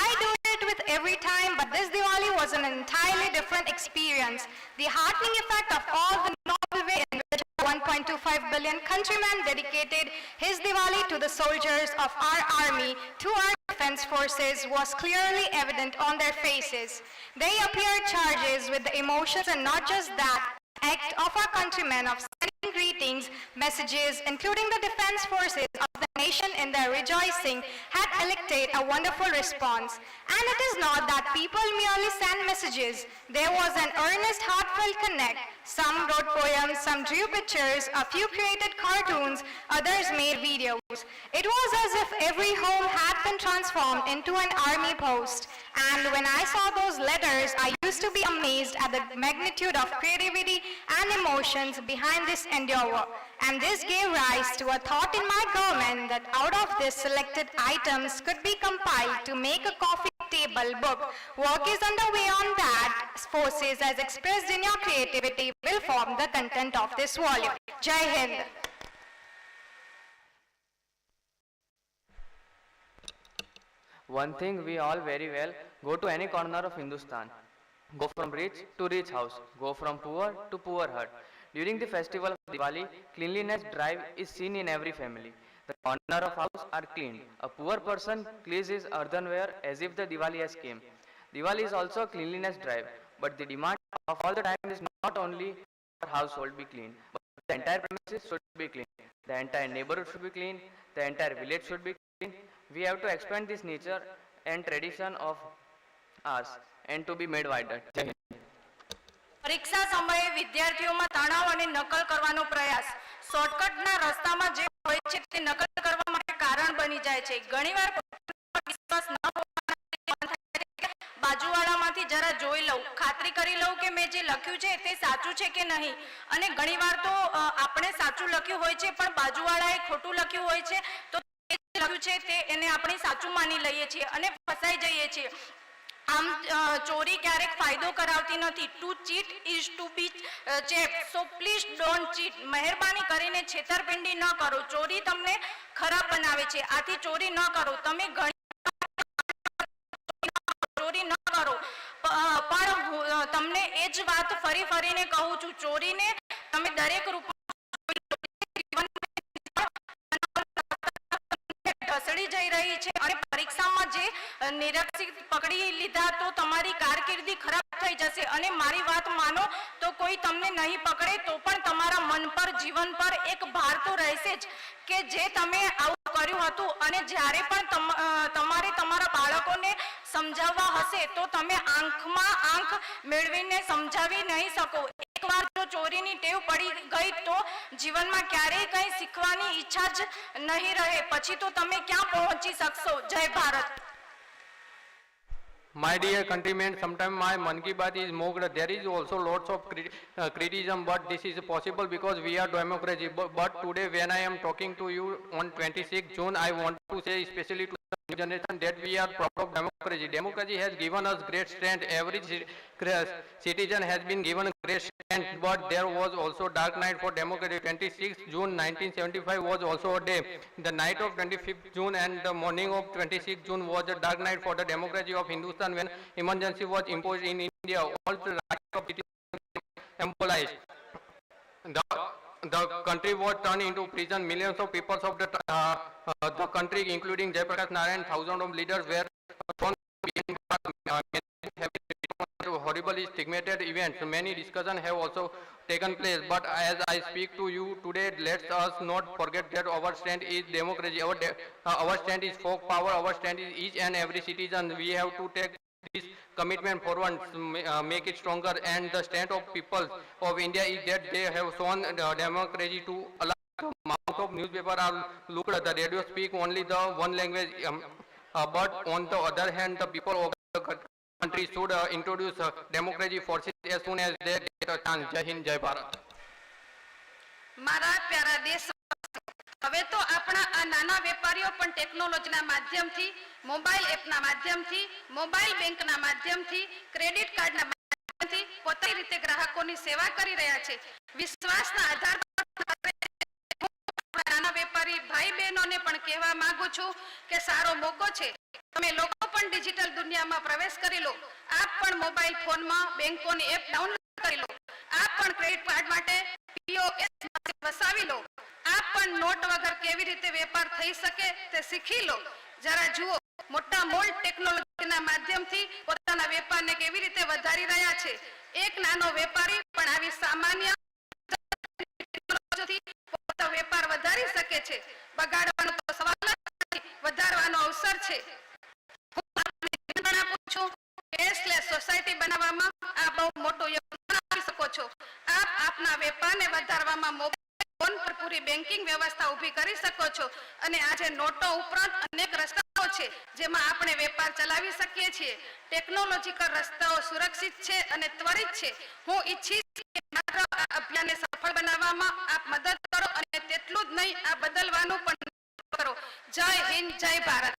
I do it with every time, but this Diwali was an entirely different experience. The heartening effect of all the noble way in which 1.25 billion countrymen dedicated his Diwali to the soldiers of our army, to our defense forces, was clearly evident on their faces. They appeared charged with the emotions, and not just that, act of our countrymen of sending greetings, messages, including the defense forces of the nation in their rejoicing, had elicited a wonderful response. And it is not that people merely send messages. There was an earnest, heartfelt connect. Some wrote poems, some drew pictures, a few created cartoons, others made videos. It was as if every home had been transformed into an army post. And when I saw those letters, I used to be amazed at the magnitude of creativity and emotions behind this endeavor. And this gave rise to a thought in my government that out of this selected items could be compiled to make a coffee table book. Work is underway on that. Forces as expressed in your creativity will form the content of this volume. Jai Hind. One thing we all very well, go to any corner of Hindustan. Go from rich to rich house. Go from poor to poor hut. During the festival of Diwali, cleanliness drive is seen in every family. The corner of house are cleaned. A poor person cleans his earthenware as if the Diwali has came. Diwali is also a cleanliness drive, but the demand of all the time is not only our household be clean, but the entire premises should be clean. The entire neighborhood should be clean. The entire village should be clean. We have to expand this nature and tradition of ours and to be made wider. પરીક્ષા સમયે વિદ્યાર્થીઓમાં તણાવ અને નકલ કરવાનો પ્રયાસ. શોર્ટકટના રસ્તામાં જે હોય છે તે નકલ કરવા માટે કારણ બની જાય છે. ઘણીવાર વિશ્વાસ ન હોવાના બાજુવાળામાંથી જરા જોઈ લઉં, ખાતરી કરી લઉં કે મેં જે લખ્યું છે તે સાચું છે કે નહીં. અને ઘણીવાર તો આપણે સાચું લખ્યું હોય છે પણ બાજુવાળાએ ખોટું લખ્યું હોય છે, તો લખ્યું છે તે એને આપણે સાચું માની લઈએ છીએ અને ફસાઈ જઈએ છીએ. આમ ચોરી ક્યારેક ફાયદો કરાવતી નથી. ટુ ચીટ ઇઝ ટુ બી ચેપ, સો પ્લીઝ ડોન્ટ ચીટ. મહેરબાની કરીને છેતરપિંડી ન કરો. ચોરી તમને ખરાબ બનાવે છે, આથી ચોરી ન કરો. તમે ચોરી ન કરો, પણ તમને એ જ વાત ફરી ફરીને કહું છું, ચોરીને તમે દરેક રૂપમાં ઢસડી જઈ રહી છે અને પરીક્ષામાં જે નિરક્ષિત પકડી લીધા તો તમારી કારકિર્દી ખરાબ થઈ જશે. અને મારી વાત માનો તો કોઈ તમને નહીં પકડે તો પણ તમારા મન પર, જીવન પર એક ભાર તો રહેશે જ કે જે તમે આવું કર્યું હતું. અને જ્યારે પણ તમારે તમારા બાળકોને સમજાવવા હશે તો તમે આંખમાં આંખ મેળવીને સમજાવી નહીં શકો. એકવાર જો ચોરીની ટેવ પડી ગઈ તો જીવનમાં ક્યારેય કંઈ શીખવાની ઈચ્છા જ નહીં રહે. પછી તો તમે ક્યાં પહોંચી શકશો. જય Bharat. My dear countrymen, sometimes my Mann Ki Baat is mocked. There is also lots of criticism, but this is possible because we are democracy. But today when I am talking to you on 26th June, I want to say especially to the new generation that we are proud of democracy. Democracy has given us great strength. Every citizen has been given great strength, but there was also dark night for democracy. 26th June 1975 was also a day. The night of 25th June and the morning of 26th June was a dark night for the democracy of Hindustan when emergency was imposed in India. All the rights of citizens embolized. The country was turned into prison. Millions of people of the country, including Jayaprakash Narayan, thousands of leaders were thrown behind horribly stigmatized events. Many discussions have also taken place, but as I speak to you today, let us not forget that our strength is democracy. Our strength is folk power. Our strength is each and every citizen. We have to take this commitment forward, make it stronger. And the strength of people of India is that they have shown democracy to allow the mouth of newspaper are looked at. The radio speak only the one language, but on the other hand, the people of the country should introduce democracy forces as soon as they get a chance. Jai Hind, Jai Bharat. મારા પ્યારા દેશ, હવે તો આપણા આ નાના વેપારીઓ પણ ટેકનોલોજીના માધ્યમથી, મોબાઈલ એપના માધ્યમથી, મોબાઈલ બેંકના માધ્યમથી, ક્રેડિટ કાર્ડના માધ્યમથી પોતાની રીતે ગ્રાહકોની સેવા કરી રહ્યા છે. વિશ્વાસના આધાર પર નાના વેપારી ભાઈ બહેનોને પણ કહેવા માંગુ છું કે સારો મોકો છે. તમે લોકો પણ ડિજિટલ દુનિયામાં પ્રવેશ કરી લો. આપ પણ મોબાઈલ ફોનમાં બેંકોની એપ ડાઉનલોડ કરી લો. આપ પણ ક્રેડિટ કાર્ડ માટે POS વસાવી લો. આપ પણ નોટ વગર કેવી રીતે વેપાર થઈ શકે તે શીખી લો. જરા જુઓ, મોટા મોલ ટેકનોલોજીના માધ્યમથી પોતાના વેપારને કેવી રીતે વધારી રહ્યા છે. એક નાનો વેપારી પણ આવી સામાન્ય ટેકનોલોજીથી પોતાનો વેપાર વધારી શકે છે. બગાડવાનો તો સવાલ જ નથી, વધારવાનો અવસર છે. કેશલેસ સોસાયટી બનાવવામાં આપ બહુ મોટું યોગદાન આપી શકો છો. આપ આપના વેપારને વધારવામાં મોબાઈલ ફોન પર પૂરી બેન્કિંગ વ્યવસ્થા ઊભી કરી શકો છો. અને આજે નોટો ઉપરાંત અનેક રસ્તાઓ છે જેમાં આપણે વેપાર ચલાવી શકીએ છીએ. ટેકનોલોજીકલ રસ્તાઓ સુરક્ષિત છે અને ત્વરિત છે. હું ઈચ્છીશ કે માત્ર આ અભિયાનને સફળ બનાવવામાં આપ મદદ કરો અને તેટલું જ નહીં, આ બદલવાનું પણ કરો. જય હિન્દ, જય Bharat.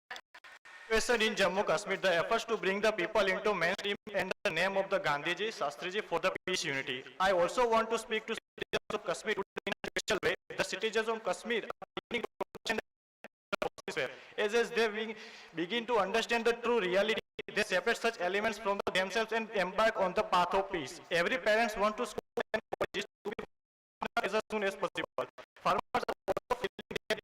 In Jammu Kashmir, the efforts to bring the people into mainstream and the name of the Gandhiji, Shastriji for the peace unity. I also want to speak to citizens of Kashmir in a special way. The citizens of Kashmir are beginning to understand as they begin to understand the true reality. They separate such elements from themselves and embark on the path of peace. Every parents want to school and colleges to be as soon as possible. Farmers are also feeling that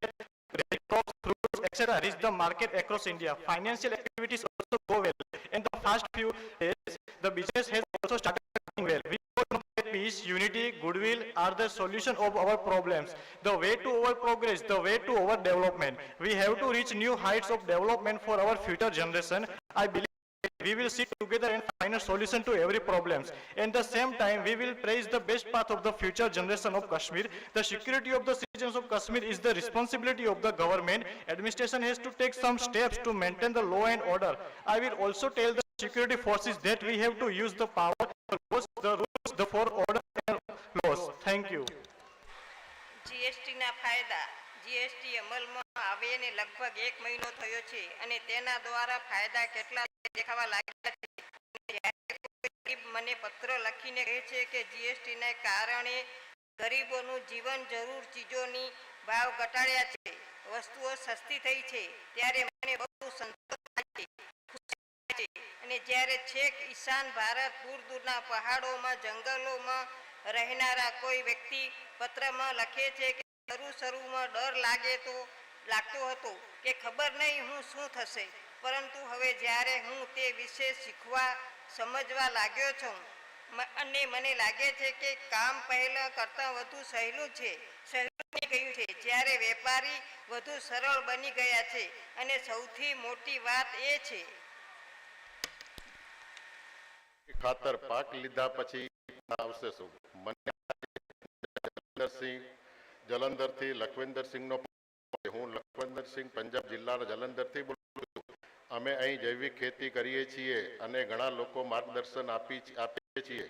ready crops, fruits, etc. reach the market across India. Financial activities also go well. In the past few days, the business has also started doing well. We all know that peace, unity, goodwill are the solution of our problems. The way to our progress, the way to our development. We have to reach new heights of development for our future generation. I believe we will sit together and find a solution to every problems. And the same time, we will praise the best path of the future generation of Kashmir. The security of the citizens of Kashmir is the responsibility of the government. Administration has to take some steps to maintain the law and order. I will also tell the security forces that we have to use the power, the rules, the for order and laws. Thank you. જીએસટીના ફાયદા GST અમલમાં આવીને લગભગ 1 મહિનો થયો છે અને તેના દ્વારા ફાયદા કેટલા દેખાવા લાગ્યા છે. જ્યારે કોઈ ગરીબ મને પત્ર લખીને કહે છે કે જીએસટીને કારણે ગરીબોનું જીવન જરૂર ચીજોની ભાવ ઘટાડ્યા છે, વસ્તુઓ સસ્તી થઈ છે, ત્યારે મને બહુ સંતોષ થાય છે, ખુશી થાય છે. અને જ્યારે છેક ઈશાન ભારત દૂર દૂરના પહાડોમાં જંગલોમાં રહેનારા કોઈ વ્યક્તિ પત્રમાં લખે છે કે શરૂમાં ડર લાગતો હતો કે ખબર નહીં હું શું થશે, પરંતુ હવે જ્યારે હું તે વિશે શીખવા સમજવા લાગ્યો છું અને મને લાગે છે કે કામ પહેલાં કરતાં વધુ સહેલું બની ગયું છે, જ્યારે વેપારી વધુ સરળ બની ગયા છે. અને સૌથી મોટી વાત એ છે ખાતર પાક લીધા પછી આવશે શું. મને જલંધરથી લખવિંદરસિંહનો, હું લખવિંદરસિંહ પંજાબ જિલ્લાના જલંધરથી બોલું છું. અમે અહીં જૈવિક ખેતી કરીએ છીએ અને ઘણા લોકો માર્ગદર્શન આપીએ છીએ.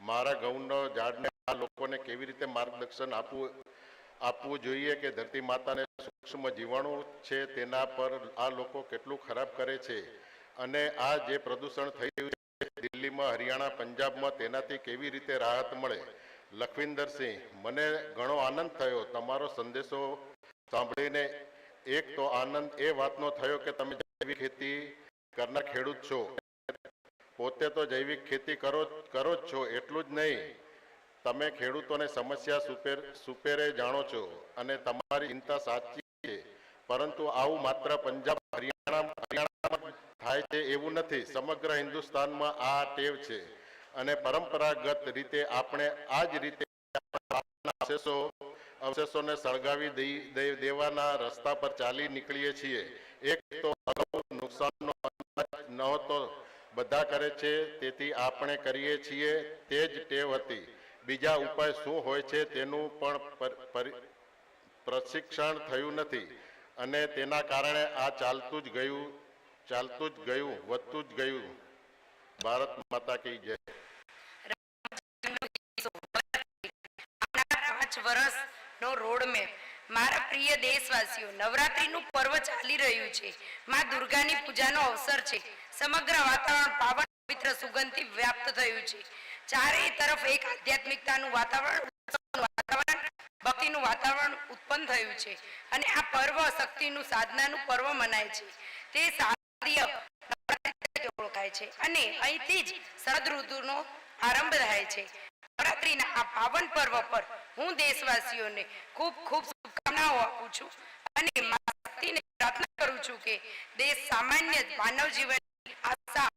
મારા ઘઉંનો ઝાડને આ લોકોને કેવી રીતે માર્ગદર્શન આપવું જોઈએ કે ધરતી માતાને સૂક્ષ્મ જીવાણુ છે તેના પર આ લોકો કેટલું ખરાબ કરે છે, અને આ જે પ્રદૂષણ થઈ રહ્યું છે દિલ્હીમાં, હરિયાણા, પંજાબમાં, તેનાથી કેવી રીતે રાહત મળે. લખવિંદરસિંહ, મને ઘણો આનંદ થયો તમારો સંદેશો સાંભળીને. એક તો આનંદ એ વાતનો થયો કે તમે જૈવિક ખેતી કરનાર ખેડૂત છો, પોતે તો જૈવિક ખેતી કરો જ છો, એટલું જ નહીં તમે ખેડૂતોને સમસ્યા સુપેરે જાણો છો અને તમારી ચિંતા સાચી છે. પરંતુ આવું માત્ર પંજાબ હરિયાણામાં થાય છે એવું નથી, સમગ્ર હિન્દુસ્તાનમાં આ ટેવ છે અને પરંપરાગત રીતે આપણે આ જ રીતે અવશેષોને સળગાવી દેવાના રસ્તા પર ચાલી નીકળીએ છીએ. એક તો નુકસાનનો અંદાજ નહોતો, બધા કરે છે તેથી આપણે કરીએ છીએ, તે જ ટેવ હતી. બીજા ઉપાય શું હોય છે તેનું પણ પ્રશિક્ષણ થયું નથી અને તેના કારણે આ ચાલતું જ ગયું, વધતું જ ગયું. ભારત માતા કી જય. 5 વર્ષનો રોડ મેપ. મારા પ્રિય દેશવાસીઓ, નવરાત્રીનું પર્વ ચાલી રહ્યું છે. માં દુર્ગાની પૂજાનો અવસર છે. સમગ્ર વાતાવરણ પાવન પવિત્ર સુગંધથી વ્યાપ્ત થયું છે. ચારે તરફ એક આધ્યાત્મિકતાનું વાતાવરણ, ભક્તિનું વાતાવરણ ઉત્પન્ન થયું છે અને આ પર્વ શક્તિનું, સાધનાનું પર્વ મનાય છે. તે શારદીય નવરાત્રી ઓળખાય છે અને અહીંથી જ શરદ ઋતુનો આરંભ થાય છે. નવરાત્રીના આ પાવન પર્વ પર હું દેશવાસીઓને ખૂબ ખૂબ શુભકામનાઓ આપું છું અને મા શક્તિને પ્રાર્થના કરું છું કે દેશ સામાન્ય માનવ જીવનની આશા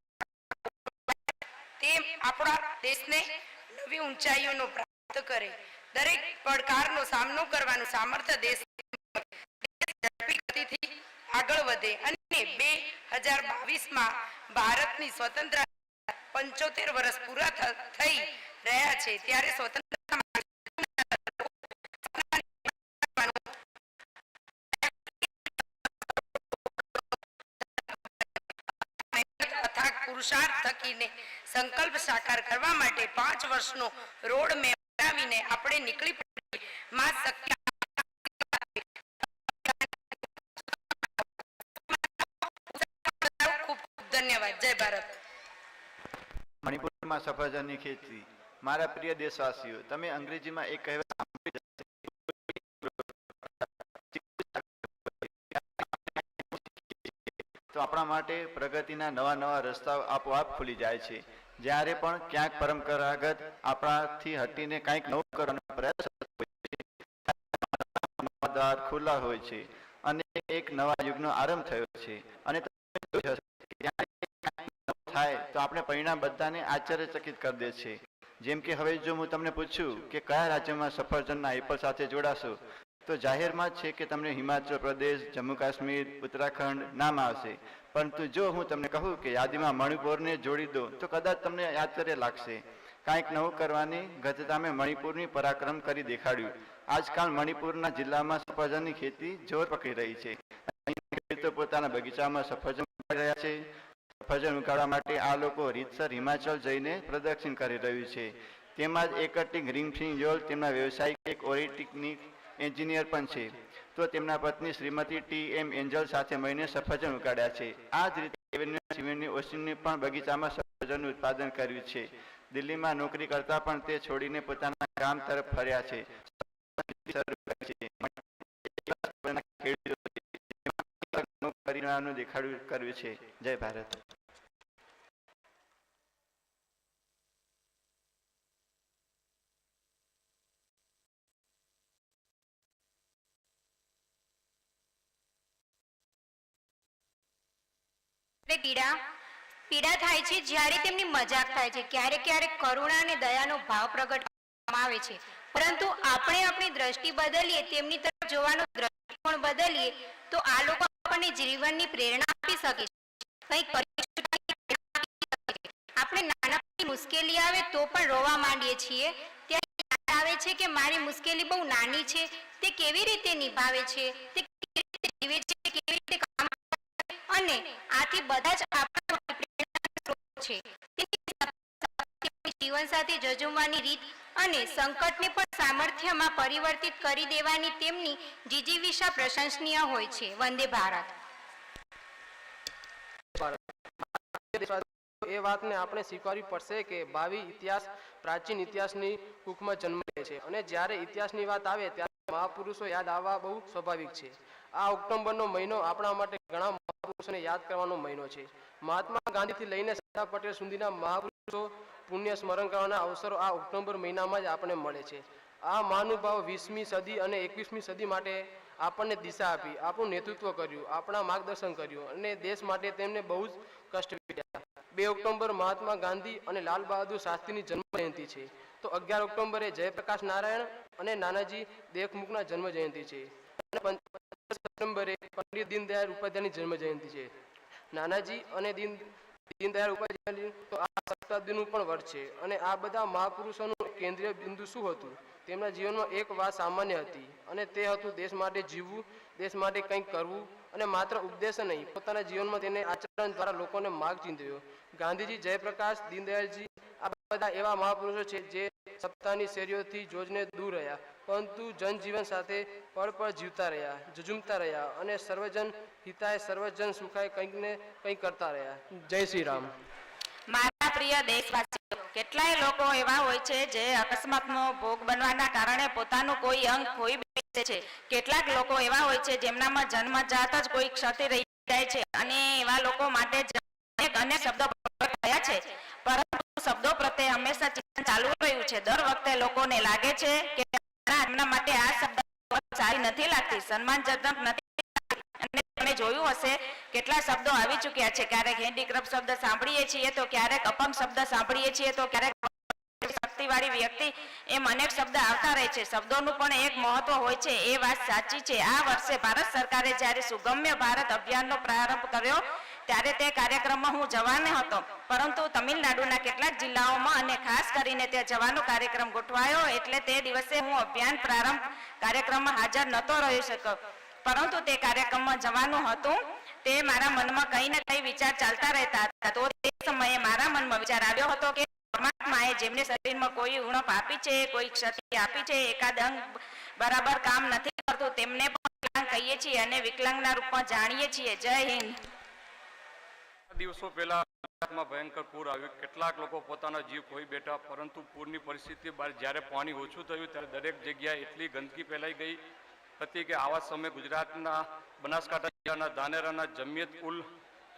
તે આપણા દેશને નવી ઊંચાઈઓનો પ્રાપ્ત કરે. દરેક પડકારનો સામનો કરવાનું સામર્થ્ય દેશ ઝડપી ગતિથી આગળ વધે અને 2022માં ભારતની સ્વતંત્રતા 75 વર્ષ પૂરા થઈ રહ્યા છે, ત્યારે સ્વતંત્રતા પુરુષાર્થ થકીને સંકલ્પ સાકાર કરવા માટે 5 વર્ષનો રોડ મેપ બનાવીને આપણે નીકળી પડીએ. માં શક્તિ ખૂબ ધન્યવાદ. જય ભારત. મણિપુરમાં સફરજનની ખેતી. મારા પ્રિય દેશવાસીઓ, તમે અંગ્રેજીમાં એક કહેવત સાંભળી તો આપણા માટે પ્રગતિના નવા રસ્તાઓ આપોઆપ ખુલી જાય છે. જ્યારે પણ ક્યાંક પરંપરાગત આપણાથી હટીને કંઈક નવું કરવાનો પ્રયાસ દ્વાર ખુલ્લા હોય છે અને એક નવા યુગનો આરંભ થયો છે. અને થાય તો આપણે પરિણામ બધાને આશ્ચર્યચકિત કરી દે છે. જેમ કે હવે જો હું તમને પૂછું કે કયા રાજ્યમાં સફરજનના એપલ સાથે જોડાશો તો જાહેરમાં જ છે કે તમને હિમાચલ પ્રદેશ, જમ્મુ કાશ્મીર, ઉત્તરાખંડ નામ આવશે, પરંતુ જો હું તમને કહું કે યાદીમાં મણિપુરને જોડી દો તો કદાચ તમને આશ્ચર્ય લાગશે. કાંઈક નવું કરવાની ગતતામે મણિપુરની પરાક્રમ કરી દેખાડ્યું. આજકાલ મણિપુરના જિલ્લામાં સફરજનની ખેતી જોર પકડી રહી છે. ખેડૂતો પોતાના બગીચામાં સફરજન ઉગાડી રહ્યા છે. સફરજન ઉગાડવા માટે આ લોકો રીતસર હિમાચલ જઈને પ્રદર્શન કરી રહ્યું છે. તેમાં જ એકટિંગ રીમસિંહ યોલ તેમના વ્યવસાયિક એક ઓરિટેકનિક એન્જિનિયર પણ છે. તો તેમના પત્ની શ્રીમતી ટી.એમ. એન્જલ સાથે મળીને સફરજન ઉગાડ્યા છે. આ જ રીતે શિવની ઓશિનને પણ બગીચામાં સફરજનનું ઉત્પાદન કર્યું છે. દિલ્હીમાં નોકરી કરતા પણ તે છોડીને પોતાના ગામ તરફ ફર્યા છે. દેખાડ્યું કર્યું છે. જય ભારત. પીડા થાય છે જ્યારે તેમની મજાક થાય છે. ક્યારેક ક્યારેક કરુણા અને દયાનો ભાવ પ્રગટ કરવામાં આવે છે, પરંતુ આપણે આપણી દ્રષ્ટિ બદલીએ, તેમની તરફ જોવાનો દ્રષ્ટિકોણ બદલીએ તો આ લોકો આપણને જીવનની પ્રેરણા આપી શકે છે. આપણે નાના મુશ્કેલી આવે તો પણ રોવા માંડીએ છીએ. ત્યારે યાદ આવે છે કે મારી મુશ્કેલી બહુ નાની છે, તે કેવી રીતે નિભાવે છે, તે કેવી રીતે જીવે છે, કેવી રીતે કામ અને આથી બધા જ આપણા છે. જીવન સાથે જજુમવાની રીત અને સંકટને પણ સામર્થ્યમાં પરિવર્તિત કરી દેવાની તેમની જીજીવિષા પ્રશંસનીય હોય છે. વંદે ભારત. એ વાતને આપણે સ્વીકારવી પડશે કે ભાવિ ઇતિહાસ પ્રાચીન ઇતિહાસની કુખમાં જન્મ લે છે, અને જ્યારે ઇતિહાસની વાત આવે ત્યારે મહાપુરુષો યાદ આવવા બહુ સ્વાભાવિક છે. આ ઓક્ટોબરનો મહિનો આપણા માટે ઘણા મહાપુરુષોને યાદ કરવાનો મહિનો છે. મહાત્મા ગાંધીથી લઈને સરદાર પટેલ સુધીના મહાપુરુષો પુણ્ય સ્મરણ કરવાના અવસરો આ ઓક્ટોબર મહિનામાં જ આપણને મળે છે. આ મહાનુભાવો 20મી સદી અને 21મી સદી માટે આપણને દિશા આપી, આપણું નેતૃત્વ કર્યું, આપણા માર્ગદર્શન કર્યું, અને દેશ માટે તેમને બહુ જ કષ્ટ વેઠ્યા. 2 ઓક્ટોબર મહાત્મા ગાંધી અને લાલ બહાદુર શાસ્ત્રીની જન્મ જયંતિ છે, તો 11 ઓક્ટોબરે જયપ્રકાશ નારાયણ અને નાનાજી દેશમુખના જન્મ જયંતિ છે, અને 15 સપ્ટેમ્બરે પંડિત દીનદયાળ ઉપાધ્યાયની જન્મ જયંતિ છે. નાનાજી અને દીનદયાળ ઉપાધ્યાય તો આ શતાબ્દીનું પણ વર્ષ છે, અને આ બધા મહાપુરુષોનું કેન્દ્રીય બિંદુ શું હતું? તેમના જીવનમાં એક વાત સામાન્ય હતી, અને તે હતું દેશ માટે જીવવું, દેશ માટે કંઈક કરવું, અને માત્ર ઉપદેશ નહીં, પોતાના જીવનમાં તેને આચરણ દ્વારા લોકોને માર્ગ ચીંધ્યો. ગાંધીજી, જયપ્રકાશ, દીનદયાળજી આ બધા એવા મહાપુરુષો છે જે સત્તાની શેરીઓથી જોજને દૂર રહ્યા, પરંતુ જનજીવન સાથે પળ પળ જીવતા રહ્યા, ઝઝૂમતા રહ્યા, અને સર્વજન હિતાય સર્વજન સુખાય કંઈક ને કંઈક કરતા રહ્યા. જય શ્રી રામ. મારા પ્રિય દેશવાસીઓ, કેટલાય લોકો એવા હોય છે જે અકસ્માતનો ભોગ બનવાના કારણે પોતાનું કોઈ અંગ ખોઈ બેસે છે. કેટલાક લોકો એવા હોય છે જેમનામાં જન્મજાત જ કોઈ ક્ષતિ રહી જાય છે, અને એવા લોકો માટે અનેક શબ્દો થયા છે, પરંતુ શબ્દો પ્રત્યે હંમેશા ચિંતન ચાલુ રહ્યું છે. દર વખતે લોકોને લાગે છે કે એમના માટે આ શબ્દ સારી નથી લાગતી, સન્માનજનક નથી. અને તમે જોયું હશે કેટલા શબ્દો આવી ચૂક્યા છે. ક્યારેક હેન્ડીક્રાફ્ટ શબ્દ સાંભળીએ છીએ, તો ક્યારેક અપંગ શબ્દ સાંભળીએ છીએ, તો ક્યારેક શક્તિવાળી વ્યક્તિ, એમ અનેક શબ્દ આવતા રહે છે. શબ્દોનું પણ એક મહત્વ હોય છે, એ વાત સાચી છે. આ વર્ષે ભારત સરકારે જ્યારે સુગમ્ય ભારત અભિયાનનો પ્રારંભ કર્યો ત્યારે તે કાર્યક્રમમાં હું જવાનો હતો, પરંતુ તમિલનાડુના કેટલાક જિલ્લાઓમાં અને ખાસ કરીને તે જવાનો કાર્યક્રમ ગોઠવાયો, એટલે તે દિવસે હું અભિયાન પ્રારંભ કાર્યક્રમમાં હાજર નહોતો રહી શક્યો. પરંતુ તે કાર્યક્રમમાં જવાનું હતું, તે મારા મનમાં કંઈ ને કંઈ વિચાર ચાલતા રહેતા હતા. તો તે સમયે મારા મનમાં વિચાર આવ્યો હતો કે પરમાત્માએ જેમને શરીરમાં કોઈ ઉણપ આપી છે, કોઈ ક્ષતિ આપી છે, એકાદ અંગ બરાબર કામ નથી કરતું, તેમને પણ વિકલાંગ કહીએ છીએ અને વિકલાંગના રૂપમાં જાણીએ છીએ. જય હિન્દ. દિવસો પહેલા ગુજરાતમાં ભયંકર પૂર આવ્યું. કેટલાક લોકો પોતાના જીવ ખોઈ બેઠા, પરંતુ પૂરની પરિસ્થિતિ બાદ જ્યારે પાણી ઓછું થયું ત્યારે દરેક જગ્યાએ એટલી ગંદકી ફેલાઈ ગઈ હતી કે આવા સમયે ગુજરાતના બનાસકાંઠા જિલ્લાના ધાનેરાના જમિયત ઉલ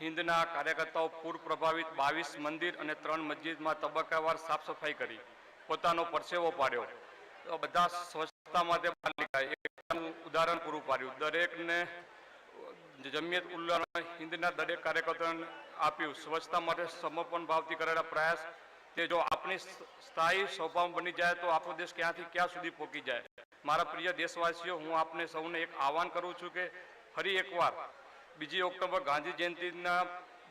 હિન્દના કાર્યકર્તાઓ પૂર પ્રભાવિત 22 મંદિર અને 3 મસ્જિદમાં તબક્કાવાર સાફ સફાઈ કરી, પોતાનો પરસેવો પાડ્યો. તો બધા સ્વચ્છતા માટે બહાર નીકળ્યા, એક ઉદાહરણ પૂરું પાડ્યું. દરેકને જમિયત ઉલ હિન્દના દરેક કાર્યકર્તાઓને આપ્યું. સ્વચ્છતા માટે સમર્પણ ભાવથી કરેલા પ્રયાસ તે જો આપણી સ્થાયી સ્વભાવ બની જાય તો આપણો દેશ ક્યાંથી ક્યાં સુધી પહોંચી જાય. મારા પ્રિય દેશવાસીઓ, હું આપને સૌને એક આહવાન કરું છું કે ફરી એકવાર 2 ઓક્ટોબર ગાંધી જયંતિના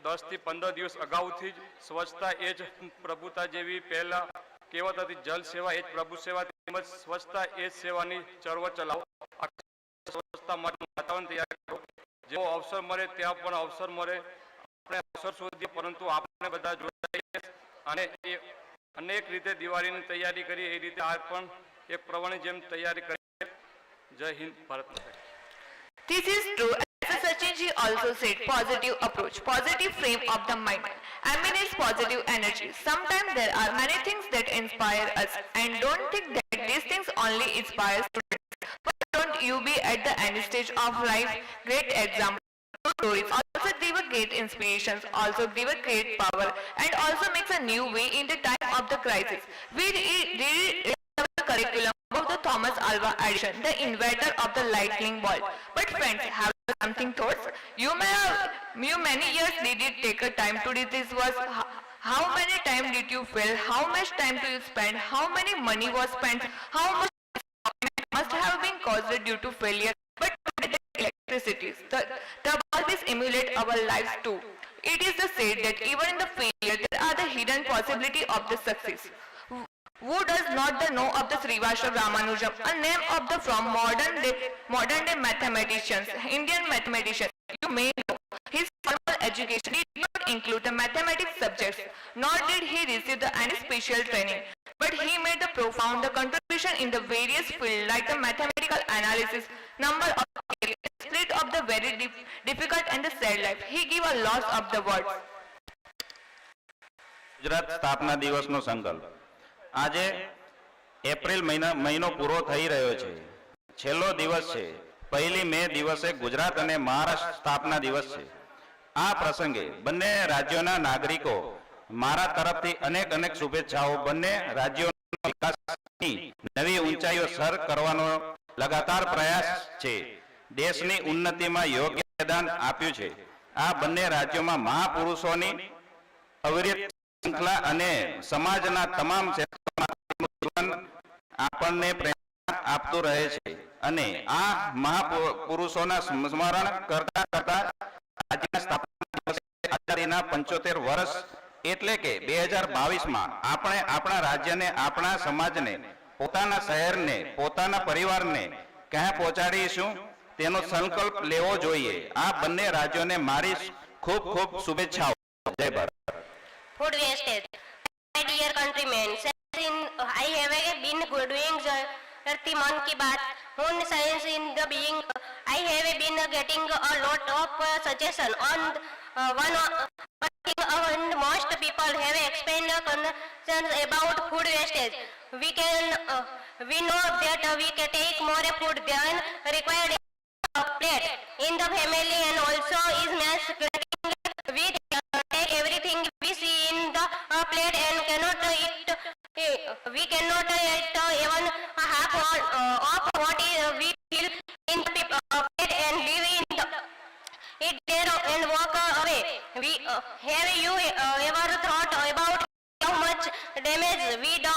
10 થી 15 દિવસ અગાઉથી જ સ્વચ્છતા એ જ પ્રભુતા જેવી પહેલા કહેવત હતી, જલ સેવા એ જ પ્રભુ સેવા, તેમજ સ્વચ્છતા એ જ સેવાની ચળવળ ચલાવો. સ્વચ્છતા માટે વાતાવરણ તૈયાર કરો. જેવો અવસર મળે ત્યાં પણ અવસર મળે આપણે અવસર શોધીએ, પરંતુ આપણે બધા જોડાઈએ અને એ અનેક રીતે દિવાળીની તૈયારી કરીએ. એ રીતે આ પણ એક પ્રવણની જેમ તૈયારી કરીએ. જય હિન્દ, ભારત માતા. This is true. As Sachinji also said, positive approach, positive frame of the mind, emanates positive energy. Sometimes there are many things that inspire us, and don't think that these things only inspire students. But don't you be at the end stage of life, great example. Stories also give a great inspirations, also give a great power, and also makes a new way in the time of the crisis. We read the curriculum of the Thomas Alva Edison, the inventor of the lightning bulb. But friends, have something thoughts? You many years did it take a time to read this was? How many time did you fail? How much time do you spend? How many money was spent? How much must have been caused due to failure? But today the electricity, the bulb is emulate our lives too. It is the said that even in the failure there are the hidden possibility of the success. Who does not know of the Srivastava Ramanujam, a name of the from modern day mathematicians, Indian mathematicians? You may know his formal education did not include the mathematics subjects, nor did he receive any special training. But he made the profound contribution in the various fields like the mathematical analysis, number of split of the very difficult and the sad life. He gave a lot of the words. Gujarat સ્થાપના દિવસનો સંકલ્પ. આજે April મહિનો પૂરો થઈ રહ્યો છે. છેલ્લો દિવસ છે. 1 મે દિવસે ગુજરાત અને મહારાષ્ટ્ર સ્થાપના દિવસ છે. આ પ્રસંગે બંને રાજ્યોના નાગરિકો મારા તરફથી અનેક શુભેચ્છાઓ. બંને રાજ્યોના વિકાસની નવી ઊંચાઈઓ સર કરવાનો લગાતાર પ્રયાસ છે. દેશની ઉન્નતિમાં યોગ્ય યોગદાન આપ્યું છે. આ બંને રાજ્યોમાં મહાપુરુષોની અવિરત શૃંખલા અને સમાજના તમામ જીવન આપણને પ્રેરણા આપતું રહે છે. અને આ મહાપુરુષોના સ્મરણ કરતા કરતા આજના સ્થાપના દિવસે આઝાદીના 75 વર્ષ એટલે કે 2022માં આપણે આપણા રાજ્યને, આપણા સમાજને, પોતાના શહેરને, પોતાના પરિવારને ક્યાં પહોંચાડીશું તેનો સંકલ્પ લેવો જોઈએ. આ બંને રાજ્યોને મારી ખૂબ ખૂબ શુભેચ્છાઓ. જય Bharat. Food wastage. My dear countrymen, I have been doing the Mann Ki Baat on science in the being. I have been getting a lot of suggestion on one thing, and most people have explained concerns about food wastage. We know that we can take more food than required in a plate in the family, and also is mass cooking. We take everything we see in the plate and cannot eat. We cannot eat even half of what we feel in the plate and leave it there and walk away. Have you ever thought about how much damage we do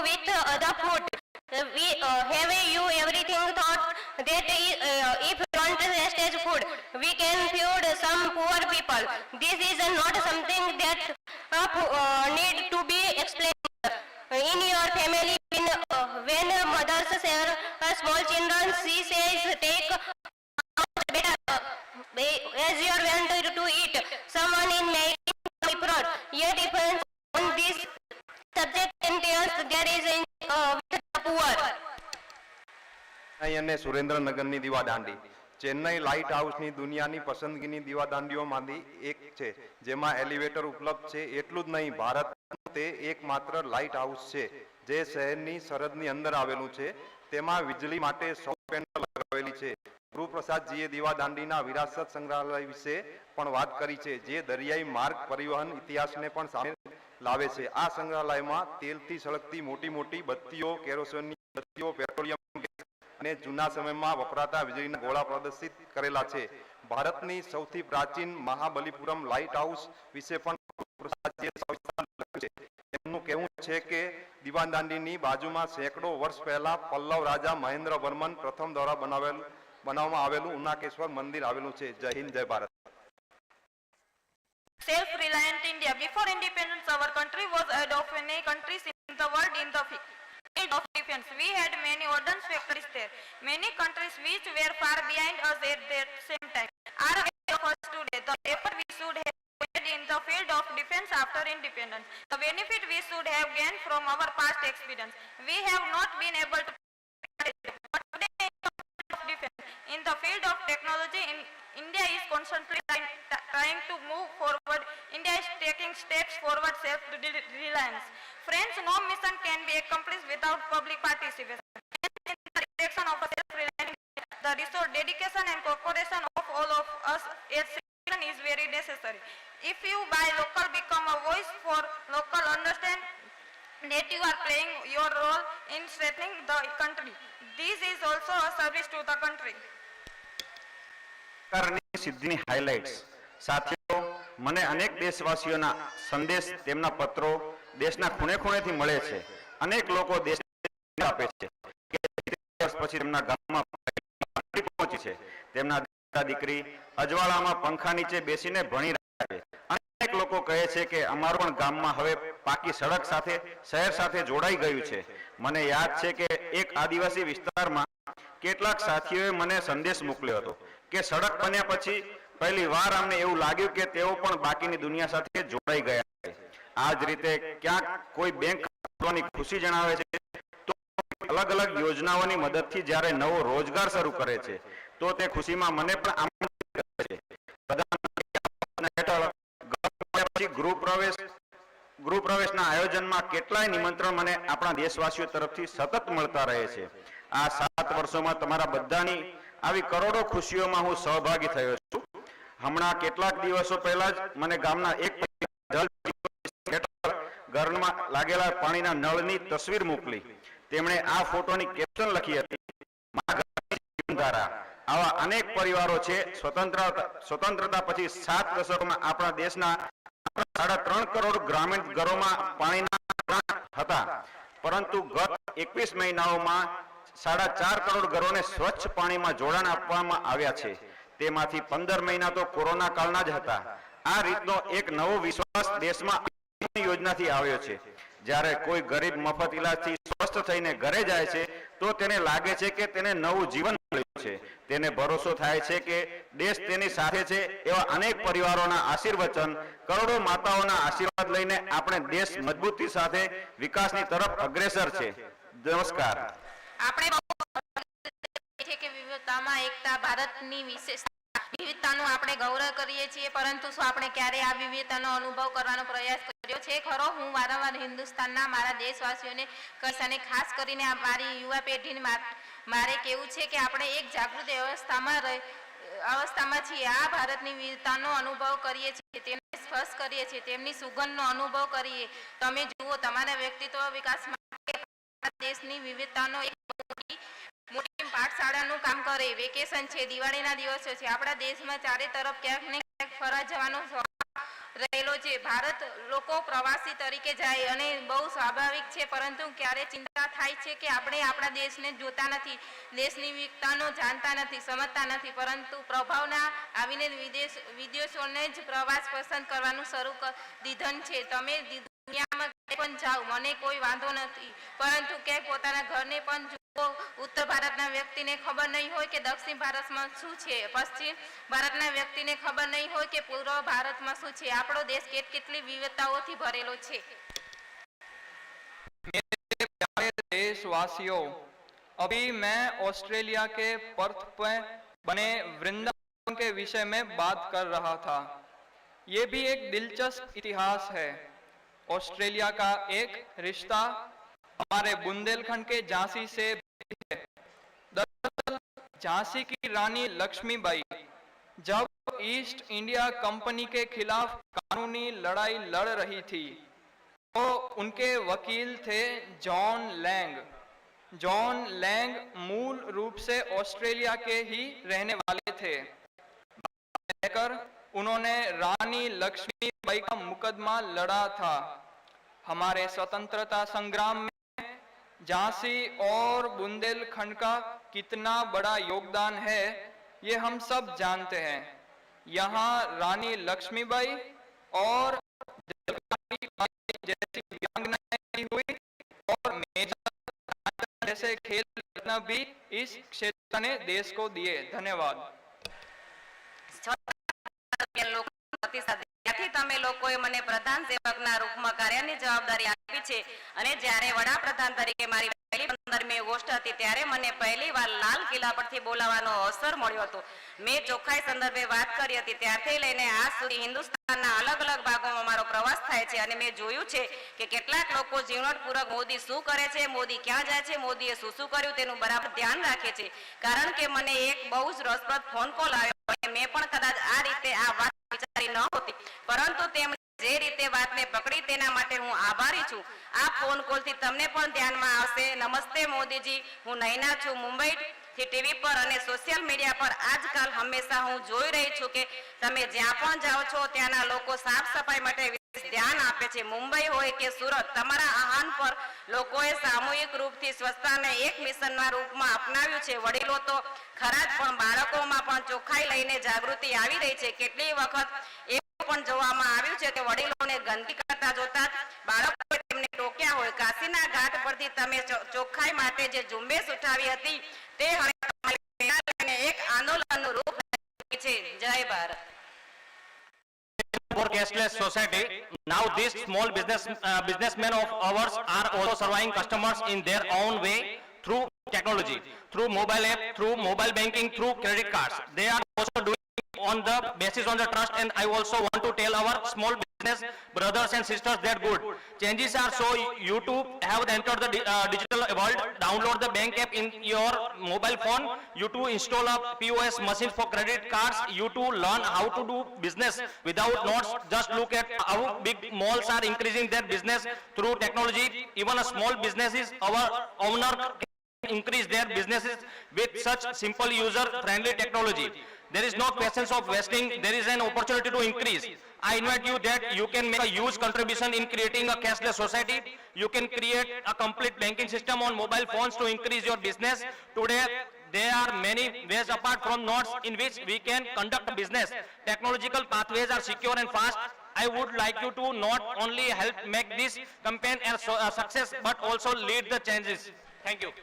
with the food? Have you everything thought that if we want wastage food, we can feed some poor people? This is not something that need to be explained. In your family, when mothers share small children, she says, take better as you are wanted to eat. Someone in making abroad, yet depends on this subject entails there is with the poor. અને સુરેન્દ્રનગરની દીવાદાંડી. Chennai light હાઉસની દુનિયાની પસંદગીની દીવાદાંડીઓમાંથી એક છે, જેમાં elevator ઉપલબ્ધ છે. એટલું જ નહીં, ભારતનું તે એકમાત્ર લાઇટ હાઉસ છે જે શહેરની સરહદની અંદર આવેલું છે. તેમાં વીજળી માટે સૌર પેનલ લગાવેલી છે. ગુરુપ્રસાદજીએ દીવાદાંડીના વિરાસત સંગ્રહાલય વિશે પણ વાત કરી છે, જે દરિયાઈ માર્ગ પરિવહન ઇતિહાસને પણ સામે લાવે છે. આ સંગ્રહાલયમાં તેલથી સળગતી મોટી મોટી બત્તીઓ, કેરોસીનની બત્તીઓ, પેટ્રોલિયમ અને જૂના સમયમાં વપરાતા વીજળીના ગોળા પ્રદર્શિત કરેલા છે. ભારતની સૌથી પ્રાચીન મહાબલીપુરમ લાઇટ હાઉસ વિશે પણ પ્રસાદજીએ સવિસ્તાર લખ્યું છે. એમનું કહેવું છે છે કે દીવાદાંડીની બાજુમાં સેંકડો વર્ષ પહેલા પલ્લવ રાજા મહેન્દ્ર વર્મન પ્રથમ દ્વારા બનાવવામાં આવેલું ઉનાકેશ્વર મંદિર આવેલું છે. જય હિન્દ, જય Bharat. Self-reliant India. Before independence, our country was ahead of many countries in the world in the field of defense. We had many ordnance factories there. Many countries which were far behind us at that same time are ahead of us today. The effort we should have made in the field of defense after independence, the benefit we should have gained from our past experience, we have not been able to. But today, in the field of technology, India is constantly trying to move forward. India is taking steps forward self-reliance. Friends, no mission can be accomplished without public participation. In the direction of a self-reliant India, the resource, dedication and cooperation of all of us as citizens is very necessary. If you by local become a voice for local, understand that you are playing your role in strengthening the country. This is also a service to the country. સરકારની સિદ્ધિની highlights. સાથીઓ, મને અનેક દેશવાસીઓના સંદેશ, તેમના પત્રો દેશના ખૂણે ખૂણેથી મળે છે. અનેક લોકો દેશને આપે છે કે 30 વર્ષ પછી તેમના ગામમાં પહોંચી છે. તેમના દીકરી અજવાળામાં પંખા નીચે બેસીને ભણી રહ્યા છે. અનેક લોકો કહે છે કે અમારું પણ ગામમાં હવે પાકી સડક સાથે શહેર સાથે જોડાઈ ગયું છે. મને યાદ છે કે એક આદિવાસી વિસ્તારમાં કેટલાક સાથીઓએ મને સંદેશ મોકલ્યો હતો કે સડક બન્યા પછી પહેલી વાર અમને એવું લાગ્યું કે તેઓ પણ બાકીની દુનિયા સાથે જોડાઈ ગયા છે. આ જ રીતે ક્યાંક કોઈ બેંક ખોલવાની ખુશી જણાવે છે, તો અલગ અલગ યોજનાઓની મદદથી જ્યારે નવો રોજગાર શરૂ કરે છે તો તે ખુશીમાં મને પણ આમંત્રિત કરે છે. પ્રધાનમંત્રી હેઠળ પછી ગૃહ પ્રવેશના આયોજનમાં કેટલાય નિમંત્રણ મને આપણા દેશવાસીઓ તરફથી સતત મળતા રહે છે. આ 7 વર્ષોમાં તમારા બધાની આવી કરોડો ખુશીઓમાં હું સહભાગી થયો છું. હમણાં કેટલાક દિવસો પહેલા જ મને ગામના એક ઘરમાં લાગેલા પાણીના નળની તસવીર મોકલી. તેમણે આ ફોટોની કેપ્શન લખી હતી, જીવનધારા. આવા અનેક પરિવારો છે. સ્વતંત્રતા પછી 7 દશકોમાં આપણા દેશના 3.5 કરોડ ગ્રામીણ ઘરોમાં પાણીના હતા, પરંતુ ગત 21 મહિનાઓમાં 4.5 કરોડ ઘરોને સ્વચ્છ પાણીમાં જોડાણ આપવામાં આવ્યા છે. તેમાંથી 15 મહિના તો કોરોના કાળના જ હતા. આ રીતનો એક નવો વિશ્વાસ દેશમાં યોજનાથી આવ્યો છે. જ્યારે કોઈ ગરીબ મફત ઇલાજથી સ્વસ્થ થઈને ઘરે જાય છે તો તેને લાગે છે કે તેને નવું જીવન મળ્યું છે. તેને ભરોસો થાય છે કે દેશ તેની સાથે છે. એવા અનેક પરિવારોના આશીર્વચન, કરોડો માતાઓના આશીર્વાદ લઈને આપણે દેશ મજબૂતી સાથે વિકાસની તરફ અગ્રેસર છે. નમસ્કાર. આપણે છે કે વિવિધતામાં એકતા ભારતની વિશેષતા. વિવિધતાનું આપણે ગૌરવ કરીએ છીએ, પરંતુ શું આપણે ક્યારે આ વિવિધતાનો અનુભવ કરવાનો પ્રયાસ કર્યો છે ખરો? હું વારંવાર હિન્દુસ્તાનના મારા દેશવાસીઓને કહીશ, અને ખાસ કરીને મારી યુવા પેઢીને મારે કહેવું છે કે આપણે એક જાગૃત અવસ્થામાં છીએ. આ ભારતની વિવિધતાનો અનુભવ કરીએ છીએ, તેમને સ્પર્શ કરીએ છીએ, તેમની સુગંધનો અનુભવ કરીએ. તમે જુઓ, તમારા વ્યક્તિત્વ વિકાસ માટે દેશની વિવિધતાનો એક મોટી પાઠશાળાનું કામ કરે. વેકેશન છે, દિવાળીના દિવસો છે, આપણા દેશમાં ચારે તરફ ક્યાંક ને ક્યાંક ફરવા જવાનો રહેલો છે. ભારત લોકો પ્રવાસી તરીકે જાય અને બહુ સ્વાભાવિક છે, પરંતુ ક્યારે ચિંતા થાય છે કે આપણે આપણા દેશને જોતા નથી, દેશની વિવિધતાનો જાણતા નથી, સમજતા નથી, પરંતુ પ્રભાવના આવીને વિદેશોને જ પ્રવાસ પસંદ કરવાનું શરૂ દીધન છે. તમે દુનિયામાં પણ જાઓ, મને કોઈ વાંધો નથી, પરંતુ ક્યાંક પોતાના ઘરને પણ જુઓ. ઉત્તર ભારતના વ્યક્તિને ખબર નહીં હોય કે દક્ષિણ ભારતમાં શું છે, પશ્ચિમ ભારતના વ્યક્તિને ખબર નહીં હોય કે પૂર્વ ભારતમાં શું છે. આપણો દેશ કેટલી વિવિધતાઓથી ભરેલો છે. मेरे प्यारे देशवासियों, अभी मैं ऑस्ट्रेलिया के पर्थ में बने वृंदावन के विषय में बात कर रहा था. ये भी एक दिलचस्प इतिहास है. ऑस्ट्रेलिया का एक रिश्ता हमारे बुंदेलखंड के झांसी से है. दरअसल झांसी की रानी लक्ष्मीबाई जब ईस्ट इंडिया कंपनी के खिलाफ कानूनी लड़ाई लड़ रही थी तो उनके वकील थे जॉन लैंग. जॉन लैंग मूल रूप से ऑस्ट्रेलिया के ही रहने वाले थे. उन्होंने रानी लक्ष्मीबाई का मुकदमा लड़ा था. हमारे स्वतंत्रता संग्राम में झांसी और बुंदेलखंड का कितना बड़ा योगदान है ये हम सब जानते हैं। यहाँ रानी लक्ष्मीबाई और जैसी वीरांगनाएं हुई और मेजर जैसे खेल रत्न भी इस क्षेत्र ने देश को दिए। धन्यवाद। ત્યાંથી તમે લોકોએ મને પ્રધાન સેવકના રૂપમાં કાર્યની જવાબદારી આપી છે અને જ્યારે વડાપ્રધાન તરીકે મારી પહેલી 15મી ઓગસ્ટ હતી ત્યારે મને પહેલી વાર લાલ કિલ્લા પરથી બોલાવવાનો અવસર મળ્યો હતો। મેં ચોખ્ખાઈ સંદર્ભે વાત કરી હતી ત્યારથી લઈને આજ સુધી હિન્દુસ્તાનના અલગ અલગ ભાગોમાં મારો પ્રવાસ થાય છે અને મેં જોયું છે કે કેટલાક લોકો જીવનપૂર્વક મોદી શું કરે છે, મોદી ક્યાં જાય છે, મોદીએ શું શું કર્યું તેનું બરાબર ધ્યાન રાખે છે। કારણ કે મને એક બહુ જ રસપ્રદ ફોન કોલ આવ્યો અને મેં પણ કદાચ આ રીતે આ વાત વિચારી ન હોતી, પરંતુ તેમણે જે રીતે વાતને પકડી તેના માટે હું આભારી છું। આ ફોન કોલથી તમને પણ ધ્યાનમાં આવશે। નમસ્તે મોદીજી, હું નૈના છું મુંબઈથી ટીવી પર અને સોશિયલ મીડિયા પર આજકાલ હંમેશા હું જોઈ રહી છું કે તમે જ્યાં પણ જાઓ છો ત્યાંના લોકો સાફ સફાઈ માટે વિશેષ ધ્યાન આપે છે। મુંબઈ હોય કે સુરત, તમારા આહ્વાન પર લોકોએ સામૂહિક રૂપથી સ્વચ્છતાને એક મિશનના રૂપમાં અપનાવ્યું છે। વડીલો તો ખરા જ પણ બાળકોમાં પણ ચોખ્ખાઈ લઈને જાગૃતિ આવી રહી છે। કેટલી વખત એવું પણ જોવામાં આવ્યું છે કે વડીલોને ગંદકી કરતા જોતા બાળકોએ તેમને ટોક્યા હોય। કાશીના ઘાટ પરથી તમે ચોખ્ખાઈ માટે જે ઝુંબેશ ઉઠાવી હતી તે હવે તમારી પ્રેરણા લઈને એક આંદોલનનું રૂપ લઈ છે। જય Bharat. For cashless society, now these small businessmen of ours are also serving customers in their own way through technology, through mobile app, through mobile banking, through credit cards. They are also doing on the basis on the trust, and I also want to tell our small business brothers and sisters that good changes are so you too have entered the digital world. Download the bank app in your mobile phone. You too install a POS machine for credit cards. You too learn how to do business without notes. Just look at how big malls are increasing their business through technology. Even a small businesses, our owner can increase their businesses with such simple user-friendly technology. There is no questions of wasting. There is an opportunity to increase. I invite you that you can make a huge contribution in creating a cashless society. You can create a complete banking system on mobile phones to increase your business. Today, there are many ways apart from notes in which we can conduct business. Technological pathways are secure and fast. I would like you to not only help make this campaign a success, but also lead the changes. Thank you.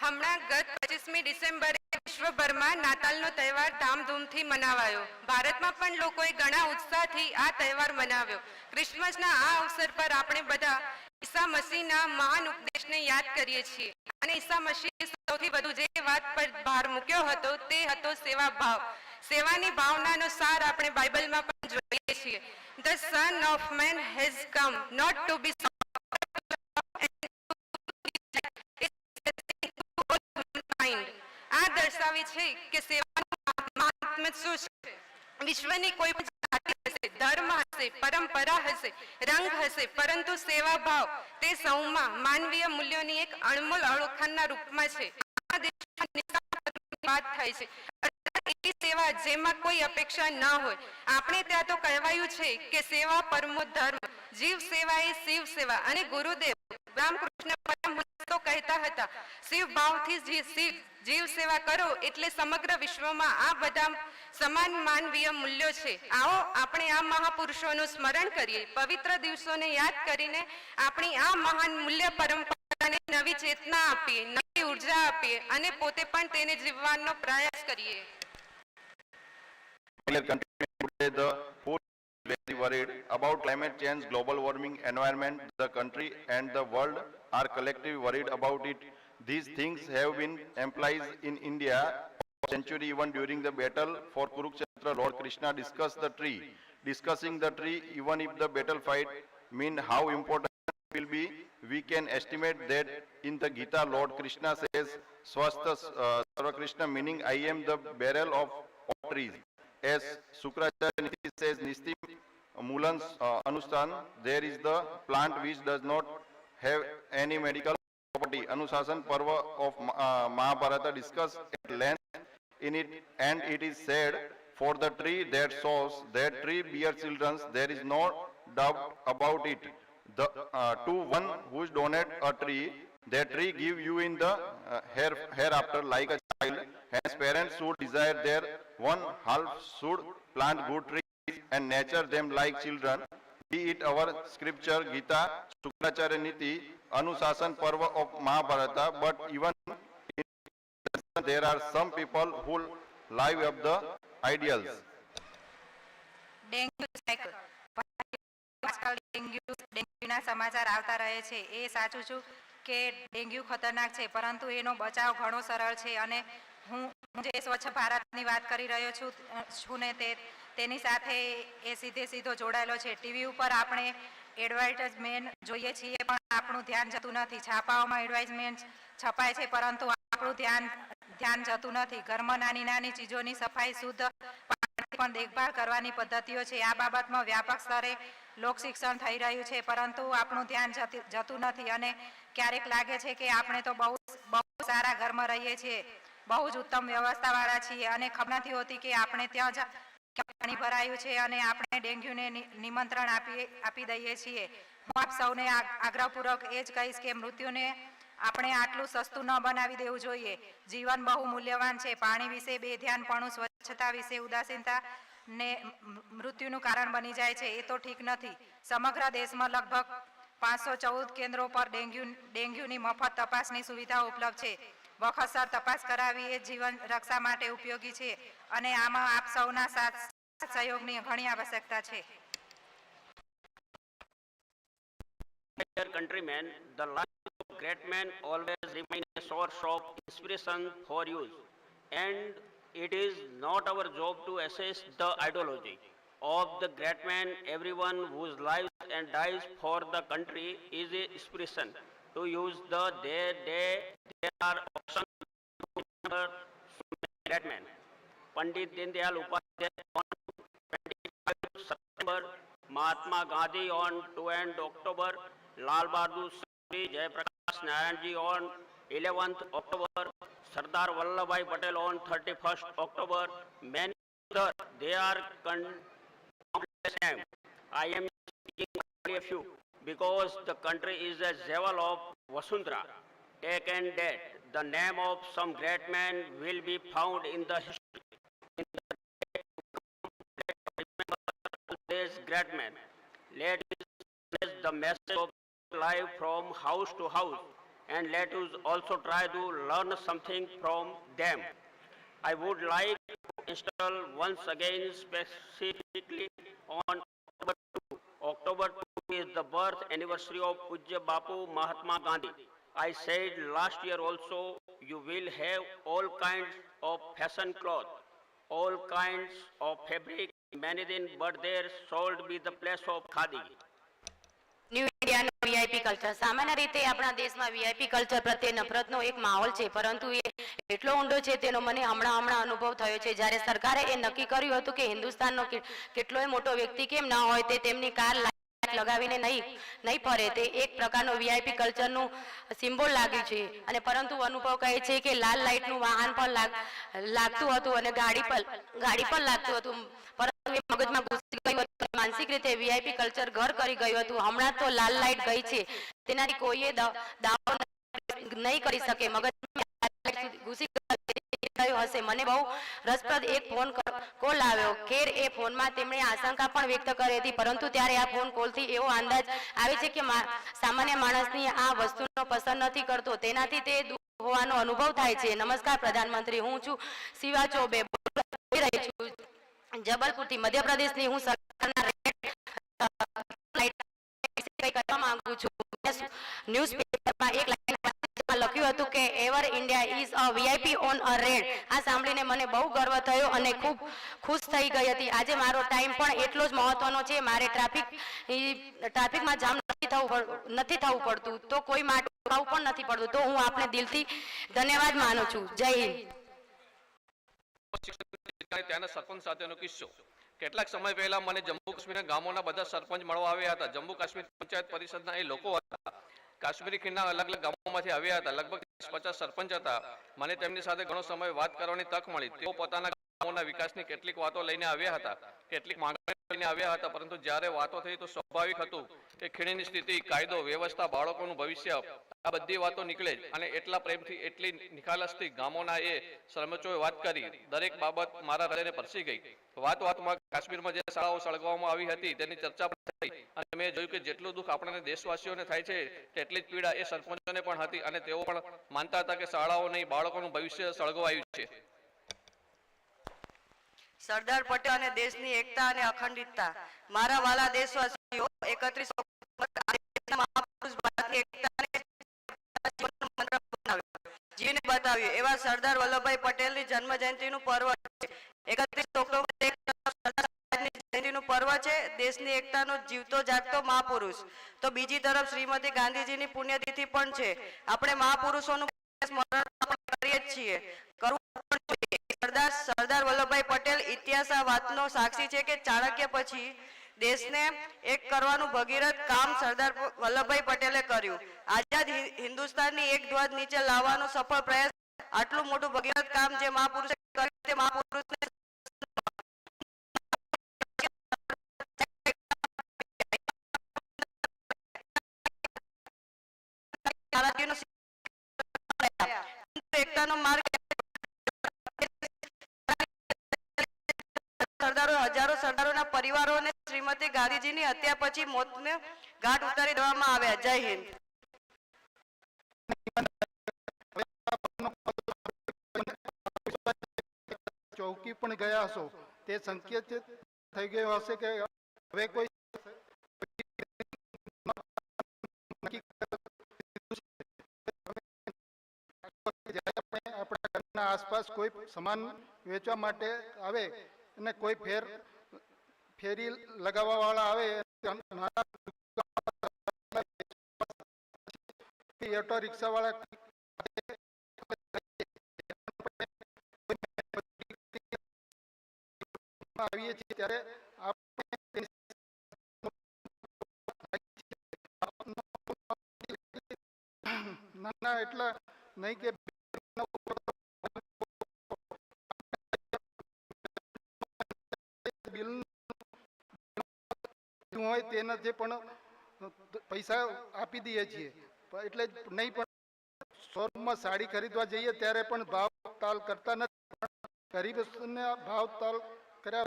હમણાં ગત 25મી ડિસેમ્બરે વિશ્વભરમાં નાતાલનો તહેવાર ધામધૂમથી મનાવાયો। ભારતમાં પણ લોકોએ ઘણા ઉત્સાહથી આ તહેવાર મનાવ્યો। ક્રિસમસના આ અવસર પર આપણે બધા ઈસા મસીહના મહાન ઉપદેશને યાદ કરીએ છીએ અને ઈસા મસીહે સૌથી વધુ જે વાત પર ભાર મૂક્યો હતો તે હતો સેવા ભાવ। સેવાની ભાવનાનો સાર આપણે બાઇબલમાં પણ જોઈએ છીએ। The Son of Man has come not to be આ દર્શાવે છે કે સેવાનું મહાત્મ્ય શું છે। વિશ્વની કોઈ પણ જાતિ હશે, ધર્મ હશે, પરંપરા હશે, રંગ હશે, પરંતુ સેવા ભાવ તે સૌમાં માનવીય મૂલ્યોની એક અણમોલ ઓળખાણના રૂપમાં છે। આ દેશમાં નિસ્વાર્થ વાત થાય છે, એ સેવા જેમાં કોઈ અપેક્ષા ન હોય। આપણે ત્યાં તો કહેવાયું છે કે સેવા પરમો ધર્મ, જીવ સેવા એ શિવ સેવા અને ગુરુદેવ રામકૃષ્ણ પરમહંસ તો કહેતા હતા શિવ ભાવથી જીવ સેવા કરો એટલે સમગ્ર વિશ્વમાં આ બધા સમાન માનવીય મૂલ્યો છે। આવો આપણે આ મહાપુરુષોનું સ્મરણ કરીએ, પવિત્ર દિવસોને યાદ કરીને આપણી આ મહાન મૂલ્ય પરંપરાને નવી ચેતના આપીએ, નવી ઉર્જા આપીએ અને પોતે પણ તેને જીવવાનો પ્રયાસ કરીએ। The food is very worried about climate change, global warming, environment. The country and the world are collectively worried about it. These things have been implied in India for century. Even during the battle for Kurukshetra, Lord Krishna discussed the tree. Discussing the tree, even if the battle fight mean how important it will be, we can estimate that in the Gita, Lord Krishna says, Swastha Sarva Krishna, meaning I am the barrel of all trees. As Sukracharya says, Nistim Mulans Anustan, there is the plant which does not have any medical property. Anusasan Parva of Mahabharata discussed at length in it, and it is said, for the tree that sows, that tree bears children, there is no doubt about it. to one who donate a tree, that tree give you in the hereafter like a child. Hence parents should desire their one half should plant good trees and nurture them like children. Be it our scripture Gita, Shukracharya Niti, Anusasan Parva of Mahabharata, but even in there are some people who live up the ideals. Dengue cycle આજકાલ ડેન્ગ્યુના સમાચાર આવતા રહે છે. એ સાચું છું કે dengue ખતરનાક છે, પરંતુ એનો બચાવ ઘણો સરળ છે. અને હું જે સ્વચ્છ ભારતની વાત કરી રહ્યો છું ને તેની સાથે એ સીધો જોડાયેલો છે. ટીવી ઉપર આપણે એડવર્ટાઇઝમેન્ટ જોઈએ છીએ, પણ આપણું ધ્યાન જતું નથી. છાપાઓમાં એડવર્ટાઇઝમેન્ટ છપાય છે, પરંતુ આપણું ધ્યાન જતું નથી. ઘરમાં નાની ચીજોની સફાઈ, શુદ્ધ પાણીની પણ દેખભાળ કરવાની પદ્ધતિઓ છે. આ બાબતમાં વ્યાપક સ્તરે લોક શિક્ષણ થઈ રહ્યું છે, પરંતુ આપણું ધ્યાન જતું નથી. અને ક્યારેક લાગે છે કે આપણે તો બહુ સારા ઘરમાં રહીએ છીએ, બહુ જ ઉત્તમ વ્યવસ્થાવાળા છીએ, અને ખબર નથી હોતી કે આપણે ત્યાં જ પાણી ભરાયું છે અને આપણે ડેન્ગ્યુને નિમંત્રણ આપી દઈએ છીએ. હું આપ સૌને આગ્રહપૂર્વક એ જ કહીશ કે મૃત્યુને આપણે આટલું સસ્તું ન બનાવી દેવું જોઈએ. જીવન બહુ મૂલ્યવાન છે. પાણી વિશે બેધ્યાનપણું, સ્વચ્છતા વિશે ઉદાસીનતા ને મૃત્યુનું કારણ બની જાય છે. એ તો ઠીક નથી. સમગ્ર દેશમાં લગભગ 514 કેન્દ્રો પર ડેન્ગ્યુની મફત તપાસની સુવિધાઓ ઉપલબ્ધ છે. વખતસર તપાસ કરાવી એ જીવન રક્ષા માટે ઉપયોગી છે, અને આમાં આપ સૌના સાથ સહયોગની ઘણી આવશ્યકતા છે. Dear countrymen, the life of great men always remain a source of inspiration for you, and it is not our job to assess the ideology of the great men. Everyone whose lives and dies for the country is an inspiration to use there are options to great men. Pandit Dindayal Upadhyay on 25 September, Mahatma Gandhi on 2 October, Lal Bahadur Shastri, Jayaprakash Narayanji on 11th October, Sardar Vallabhbhai Patel on 31st October, many others. They are countless names. I am speaking only a few because the country is a jewel of Vasundhara. Take and that the name of some great man will be found in the history. In the day to come, remember this great man. Let us spread the message of life from house to house, and let us also try to learn something from them. I would like to install once again specifically on October 2. October 2 is the birth anniversary of Pujya Bapu Mahatma Gandhi. I said last year also, you will have all kinds of fashion clothes, all kinds of fabric, many things, but there should be the place of khadi. New ઇન્ડિયાનો VIP culture. સામાન્ય રીતે આપણા દેશમાં VIP culture પ્રત્યે નફરતનો એક માહોલ છે, પરંતુ એ એટલો ઊંડો છે તેનો મને હમણાં અનુભવ થયો છે. જ્યારે સરકારે એ નક્કી કર્યું હતું કે હિન્દુસ્તાનનો કેટલોય મોટો વ્યક્તિ કેમ ન હોય તે તેમની કાર લગાવીને નહીં ફરે, તે એક પ્રકારનો વીઆઈપી કલ્ચરનું સિમ્બોલ લાગ્યું છે. અને પરંતુ અનુભવ કહે છે કે લાલ લાઇટનું વાહન પણ લાગતું હતું અને ગાડી પર લાગતું હતું, પરંતુ એ મગજમાં ઘૂસી ગયું હતું. માનસિક રીતે વીઆઈપી કલ્ચર ઘર કરી ગયું હતું. હમણાં તો લાલ લાઇટ ગઈ છે, તેનાથી કોઈએ દાવો નહીં કરી શકે. મગજમાં ઘૂસી ગયું હશે. મને બહુ રસપ્રદ એક ફોન કોલ આવ્યો. ખેર એ ફોનમાં તેમણે આશંકા પણ વ્યક્ત કરી હતી, પરંતુ ત્યારે આ ફોન કોલથી એવો અંદાજ આવે છે કે સામાન્ય માણસની આ વસ્તુનો પસંદ નથી કરતો, તેનાથી તે દૂર હોવાનો અનુભવ થાય છે. નમસ્કાર પ્રધાનમંત્રી, હું છું શિવા ચૌબે, બોલી રહી છું જબલપુરથી, મધ્યપ્રદેશની. હું સરકારના કહેવા માંગુ છું. ન્યૂઝપેપરમાં એક લાઈન લખ્યું હતું કે ever India is a VIP on a red. આ સાંભળીને મને બહુ ગર્વ થયો અને ખૂબ ખુશ થઈ ગઈ હતી. આજે મારો ટાઈમ પણ એટલો જ મહત્વનો છે. મારે ટ્રાફિકમાં જામ નથી થવું પડતું, તો કોઈ માટે પણ નથી પડતું, તો હું આપને દિલથી ધન્યવાદ માનું છું. જય હિન્દ. ત્યાંના સરપંચ સાથેનો કિસ્સો. કેટલાક સમય પહેલા મને જમ્મુ કાશ્મીરના ગામોના બધા સરપંચ મળવા આવ્યા હતા. જમ્મુ કાશ્મીર પંચાયત પરિષદના એ લોકો હતા. કાશ્મીરી ખીણના અલગ અલગ ગામોમાંથી આવ્યા હતા. લગભગ 50 સરપંચ હતા. મને તેમની સાથે ઘણો સમય વાત કરવાની તક મળી. તેઓ પોતાના ગામોના વિકાસની કેટલીક વાતો લઈને આવ્યા હતા, કેટલીક માંગણીઓ લઈને આવ્યા હતા, પરંતુ જ્યારે વાતો થઈ તો સ્વાભાવિક હતું કે ખીણની સ્થિતિ, કાયદો, વ્યવસ્થા, બાળકોનું ભવિષ્ય આ બધી વાતો નીકળે જ અને એટલા પ્રેમથી એટલી નિખાલસથી ગામોના એ સરપંચોએ વાત કરી. દરેક બાબત મારા હૃદયને સ્પર્શી ગઈ. વાતમાં કાશ્મીરમાં જે શાળાઓ સળગાવવામાં આવી હતી તેની ચર્ચા પણ થઈ અને મેં જોયું કે જેટલું દુઃખ આપણને દેશવાસીઓને થાય છે તેટલી જ પીડા એ સરપંચોને પણ હતી અને તેઓ પણ માનતા હતા કે શાળાઓ નહીં બાળકોનું ભવિષ્ય સળગવાયું છે. સરદાર પટેલ અને દેશની એકતા અને અખંડિતતા. મારા વાલા દેશવાસીઓ, 31 ઓક્ટોબર મહાપુરુષ ભારતની એકતાને જીવને બતાવ્યું એવા સરદાર વલ્લભભાઈ પટેલની જન્મ જયંતિનું પર્વ છે. 31 ઓક્ટોબર સરદાર સાહેબની જયંતિનું પર્વ છે, દેશની એકતાનો જીવતો જાગતો મહાપુરુષ. તો બીજી તરફ શ્રીમતી ગાંધીજીની પુણ્યતિથિ પણ છે. આપણે મહાપુરુષોનું સ્મરણ કરીએ જ છીએ, કરવું પણ જોઈએ. સરદાર વલ્લભભાઈ પટેલ ઇતિહાસ આ વાતનો સાક્ષી છે કે ચાણક્ય પછી દેશને એક કરવાનું ભગીરથ કામ સરદાર વલ્લભભાઈ પટેલે કર્યું. આઝાદ હિન્દુસ્તાનની એક ધ્વજ નીચે લાવવાનો સફળ પ્રયાસ. આટલું મોટું ભગીરથ કામ જે મહાપુરુષે કર્યું તે મહાપુરુષને એકતાનો માર્ગ હજારો સરદારોના પરિવારોને શ્રીમતી ગાંધીજીની હત્યા પછી મોતને ઘાટ ઉતારી દેવામાં આવ્યા. જય હિન્દ. ચોકી પણ ગયા હશો, તે સંકેત થઈ ગયો હશે કે હવે કોઈ આપણા ઘરના આસપાસ કોઈ સામાન વેચવા માટે આવે અને કોઈ ફેરી લગાવવા વાળા આવે, ઓટો રિક્ષા વાળા આવીએ છીએ ત્યારે આપણે ના એટલા નહીં કે હોય તેનાથી પણ પૈસા આપી દઈએ છીએ. એટલે નહીં પણ શોરૂમમાં સાડી ખરીદવા જઈએ ત્યારે પણ ભાવ તાલ કરતા નથી. ગરીબ વસ્તુને ભાવ તાલ કર્યા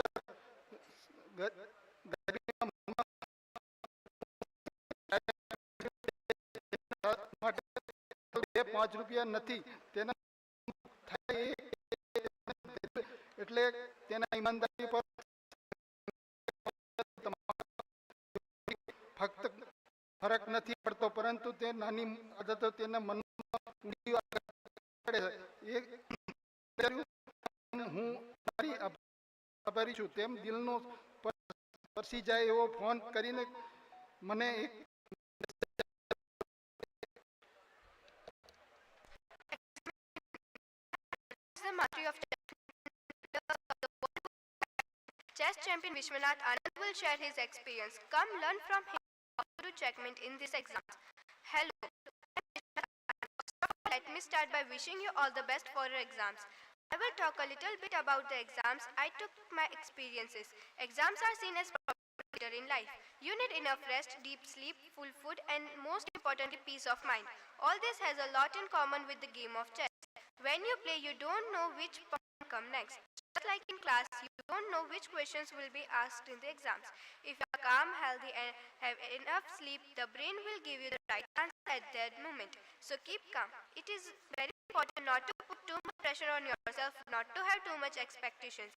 માટે 2-5 રૂપિયા નથી તેના થાય, એટલે તેના ઈમાનદારી પર ફક્ત ફરક નથી પડતો, પરંતુ તે નાની આદતો તેના મનમાં હું આભારી છું. તેમ દિલનો સ્પર્શી જાય એવો ફોન કરીને મને એક Chess champion Vishwanath Anand will share his experience. Come learn from him how to checkmate in this exam. Hello. Let me start by wishing you all the best for your exams. I will talk a little bit about the exams. I took my experiences. Exams are seen as later in life. You need enough rest, deep sleep, full food, and most importantly, peace of mind. All this has a lot in common with the game of chess. When you play, you don't know which pawn will come next. Just like in class, you don't know which questions will be asked in the exams. If you are calm, healthy, and have enough sleep, the brain will give you the right answer at that moment. So keep calm. It is very important not to put too much pressure on yourself, not to have too much expectations.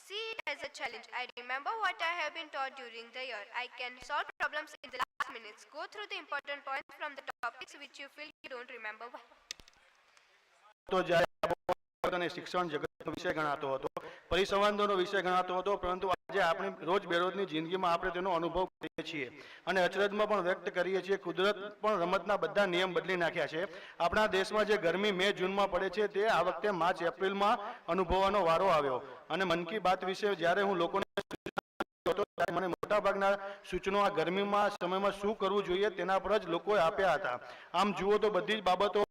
See it as a challenge. I remember what I have been taught during the year. I can solve problems in the last minutes. Go through the important points from the topics which you feel you don't remember well. તો જ્યારે શિક્ષણ જગતનો વિષય ગણાતો હતો, પરિસંવાદોનો વિષય ગણાતો હતો, પરંતુ આજે આપણી રોજ બેરોજની જિંદગીમાં આપણે તેનો અનુભવ કરીએ છીએ અને અચરજમાં પણ વ્યક્ત કરીએ છીએ. કુદરત પણ રમતના બધા નિયમ બદલી નાખ્યા છે. આપણા દેશમાં જે ગરમી મે જૂનમાં પડે છે તે આ વખતે માર્ચ એપ્રિલમાં અનુભવવાનો વારો આવ્યો. અને મન કી બાત વિશે જ્યારે હું લોકોને મને મોટાભાગના સૂચનો આ ગરમીમાં સમયમાં શું કરવું જોઈએ તેના પર જ લોકોએ આપ્યા હતા. આમ જુઓ તો બધી જ બાબતો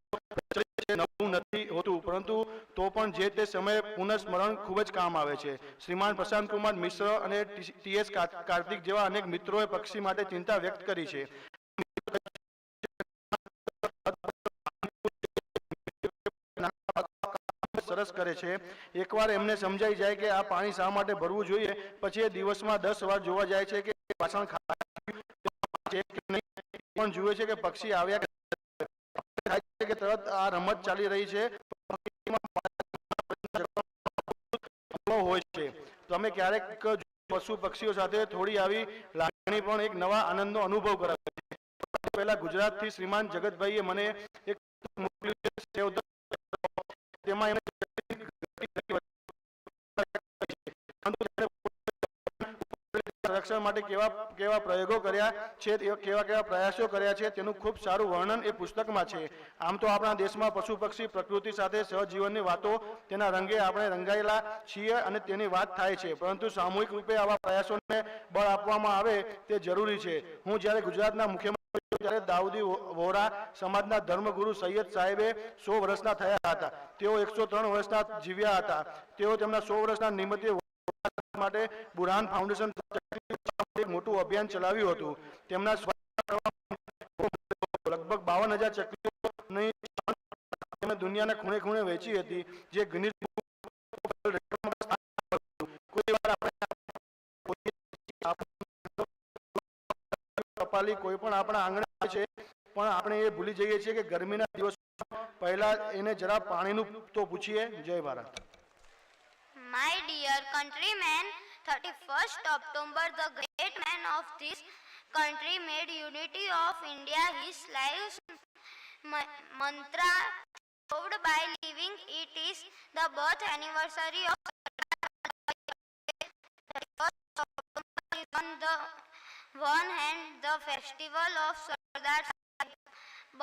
નવું નથી હોતું, પરંતુ તો પણ જે તે સમયે પુનઃસ્મરણ ખૂબ જ કામ આવે છે. શ્રીમાન પ્રશાંત કુમાર મિશ્ર અને TS કાર્તિક જેવા અનેક મિત્રોએ પક્ષી માટે ચિંતા વ્યક્ત કરી છે. સરસ કરે છે. એકવાર એમને સમજાઈ જાય કે આ પાણી શા માટે ભરવું જોઈએ, પછી એ દિવસમાં 10 વાર જોવા જાય છે કે વાસણ પણ જુએ છે કે પક્ષી આવ્યા કે તરત આ રમત ચાલી રહી છે. હોય છે. તમે ક્યારેક પશુ પક્ષીઓ સાથે થોડી આવી લાગણી પણ એક નવા આનંદનો અનુભવ કરાવે છે. પહેલા ગુજરાતથી શ્રીમાન જગતભાઈએ મને એક મોકલ્યું છે. તેમાં એમણે રક્ષણ માટે કેવા પ્રયોગો કર્યા છે, કેવા પ્રયાસો કર્યા છે તેનું ખૂબ સારું વર્ણન એ પુસ્તકમાં છે. આમ તો આપણા દેશમાં પશુ પક્ષી પ્રકૃતિ સાથે સહજીવનની વાતો તેના રંગે આપણે રંગાયેલા છીએ અને તેની વાત થાય છે, પરંતુ સામૂહિક રૂપે આવા પ્રયાસોને બળ આપવામાં આવે તે જરૂરી છે. હું જ્યારે ગુજરાતના મુખ્યમંત્રી ત્યારે દાઉદી વોરા સમાજના ધર્મગુરુ સૈયદ સાહેબે 100 વર્ષના થયા હતા. તેઓ 103 વર્ષના જીવ્યા હતા. તેઓ તેમના 100 વર્ષના નિમિત્તે માટે બુરહાન ફાઉન્ડેશન એક મોટું અભિયાન ચલાવ્યું હતું. તેમના લગભગ 52,000 ચકલીઓ દુનિયાના ખૂણે ખૂણે વેચી હતી, જે ગિનીસ કોઈ પણ આપણા આંગણે છે, પણ આપણે એ ભૂલી જઈએ છીએ કે ગરમીના દિવસોમાં પહેલા એને જરા પાણીનું તો પૂછીએ. જય Bharat. My dear countrymen, 31st October, the great man of this country made unity of India his life's mantra. Proved by living it is the birth anniversary of on the one hand the festival of Sardar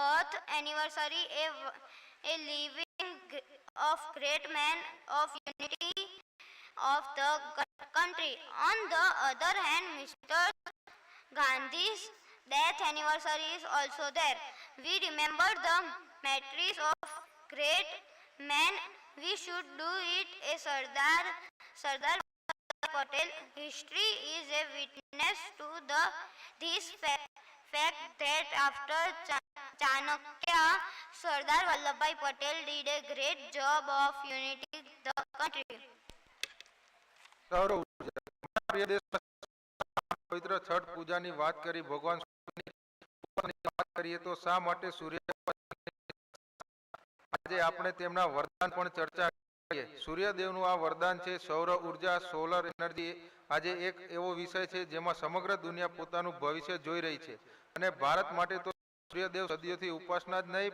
birth anniversary, a living of great man of unity of the country. On the other hand, Mr. Gandhi's death anniversary is also there. We remember the martyrs of great men. We should do it a Sardar Patel. History is a witness to this fact that after Chanakya, Sardar Vallabhbhai Patel did a great job of uniting the country. પવિત્ર છઠ પૂજાની વાત કરી, ભગવાન વાત કરીએ તો શા માટે સૂર્ય આજે આપણે તેમના વરદાન પણ ચર્ચા કરીએ. સૂર્યદેવનું આ વરદાન છે સૌર ઉર્જા, સોલર એનર્જી. આજે એક એવો વિષય છે જેમાં સમગ્ર દુનિયા પોતાનું ભવિષ્ય જોઈ રહી છે, અને ભારત માટે તો સૂર્યદેવ સદીઓથી ઉપાસના જ નહીં,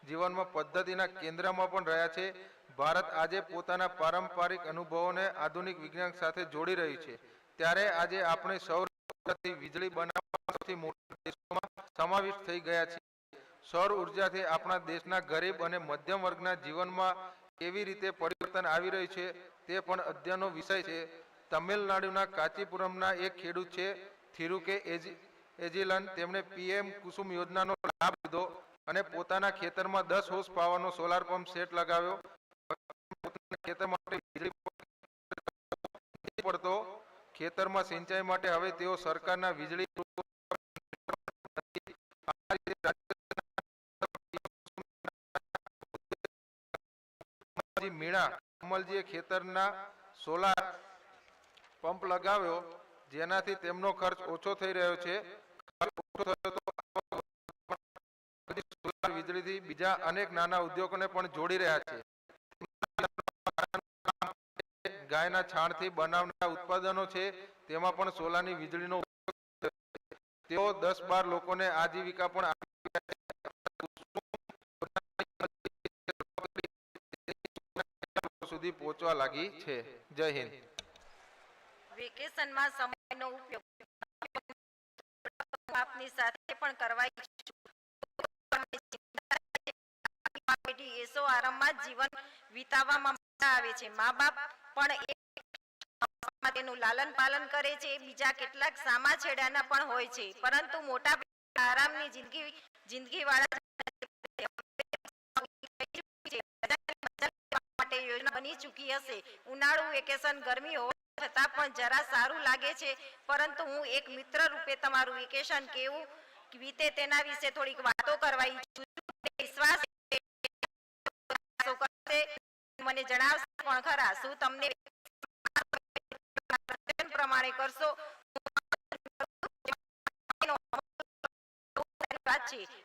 જીવનમાં પદ્ધતિના કેન્દ્રમાં પણ રહ્યા છે. ભારત આજે પોતાના પારંપરિક અનુભવોને આધુનિક વિજ્ઞાન સાથે જોડી રહ્યું છે. ત્યારે આજે આપણે સૌર ઉર્જાથી વીજળી બનાવવા સૌથી મોટા દેશોમાં સમાવિષ્ટ થઈ ગયા છીએ. સૌર ઉર્જાથી આપણા દેશના ગરીબ અને મધ્યમ વર્ગના જીવનમાં કેવી રીતે પરિવર્તન આવી રહ્યું છે તે પણ અધ્યયનનો વિષય છે. તમિલનાડુના કાંચીપુરમના એક ખેડૂત છે થિરુકે એજિલન. તેમણે PM કુસુમ યોજનાનો લાભ લીધો અને પોતાના ખેતરમાં 10 હોર્સ પાવરનો સોલાર પંપ સેટ લગાવ્યો. ખેતર માટે વીજળી પડતો. ખેતરમાં સિંચાઈ માટે હવે તેઓ સરકારના વીજળી મીણા કમલજીએ ખેતરના સોલાર પંપ લગાવ્યો, જેનાથી તેમનો ખર્ચ ઓછો થઈ રહ્યો છે. સોલાર વીજળીથી બીજા અનેક નાના ઉદ્યોગોને પણ જોડી રહ્યા છે. ગાયના છાણથી બનાવનારા ઉત્પાદનો છે, તેમાં પણ સોલારની વીજળીનો ઉપયોગ. તેઓ 10-12 લોકોને આજીવિકા પણ સુધી પહોંચવા લાગી છે. જય હિન્દ. વેકેશનમાં સમયનો ઉપયોગ આપની સાથે પણ કરવા એસો આરામમાં જીવન વિતાવવામાં મજા આવે છે. મા બાપ પણ તેનું લાલન પાલન કરે છે. બીજા કેટલાક સામા છેડાના પણ હોય છે, પરંતુ મોટા આરામની જિંદગી વાળા માટે યોજના બની ચૂકી હશે. ઉનાળુ વેકેશન ગરમી હોવા છતાં પણ જરા સારું લાગે છે, પરંતુ હું એક મિત્ર રૂપે તમારું વેકેશન કેવું વીતે તેના વિશે થોડીક વાતો કરવા ઈચ્છું છું. વિશ્વાસ કરશે, મને જણાવશે પણ ખરા શું તમને પ્રમાણે કરશો.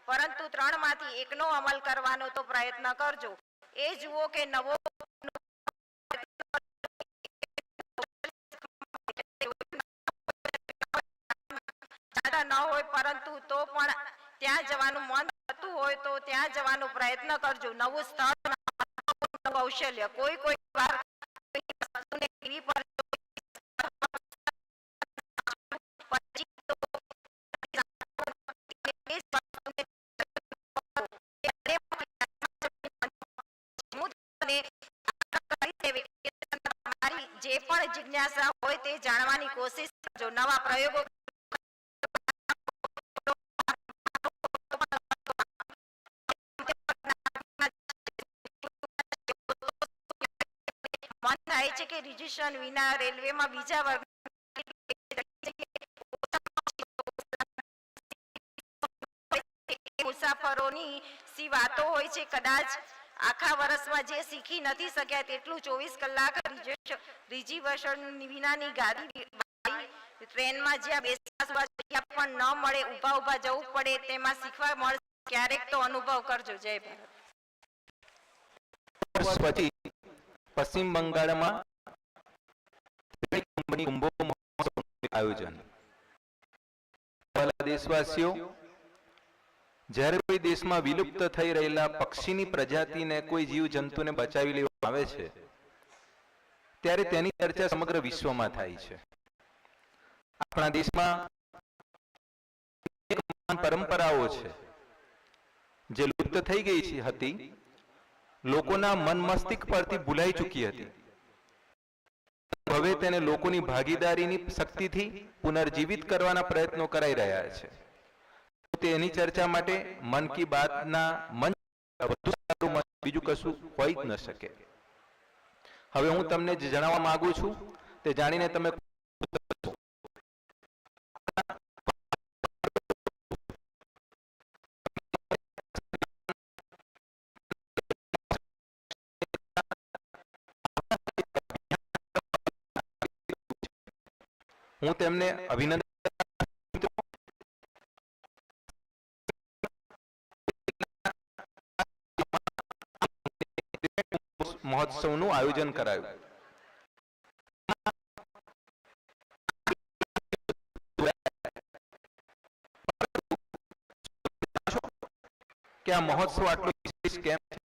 પરંતુ 3 માંથી એકનો અમલ કરવાનો તો પ્રયત્ન કરજો. એ જુઓ કે નવો ન હોય, પરંતુ તો પણ ત્યાં જવાનું મન થતું હોય તો ત્યાં જવાનો પ્રયત્ન કરજો. નવું સ્થળ, કૌશલ્ય, કોઈ વાર જે પણ જિજ્ઞાસા હોય તે જાણવાની કોશિશ કરજો. નવા પ્રયોગો મન થાય છે કે રજિસ્ટ્રેશન વિના રેલવેમાં બીજા વર્ગ મુસાફરોની સી વાતો હોય છે. કદાચ આખા વર્ષમાં જે શીખી નથી શક્યા તેટલું 24 કલાક રિઝર્વેશન વિનાની ગાડી ટ્રેનમાં જ્યાં બેસવા જગ્યા પણ ન મળે, ઊભા જવું પડે, તેમાં શીખવા મળશે. ક્યારેક તો અનુભવ કરજો. જય ભારત. પછી પશ્ચિમ બંગાળમાં આયોજન. દેશવાસીઓ, જ્યારે કોઈ દેશમાં વિલુપ્ત થઈ રહેલા પક્ષીની પ્રજાતિને, કોઈ જીવ જંતુને બચાવી લેવામાં આવે છે, ત્યારે તેની ચર્ચા સમગ્ર વિશ્વમાં થાય છે. આપણા દેશમાં પરંપરાઓ છે જે લુપ્ત થઈ ગઈ હતી, લોકોના મન મસ્તિષ્ક પરથી ભૂલાઈ ચૂકી હતી. હવે તેને લોકોની ભાગીદારીની શક્તિથી પુનર્જીવિત કરવાના પ્રયત્નો કરાઈ રહ્યા છે. તેની ચર્ચા માટે મન કી બાતના મંચ વધુ સારું મંચ બીજું કશું હોઈ જ ન શકે. હવે હું તમને જે જણાવવા માંગુ છું તે જાણીને તમે હું તેમને અભિનંદન મહોત્સવનું આયોજન કરાયું. કે આ મહોત્સવ આટલો વિશેષ કેમ છે?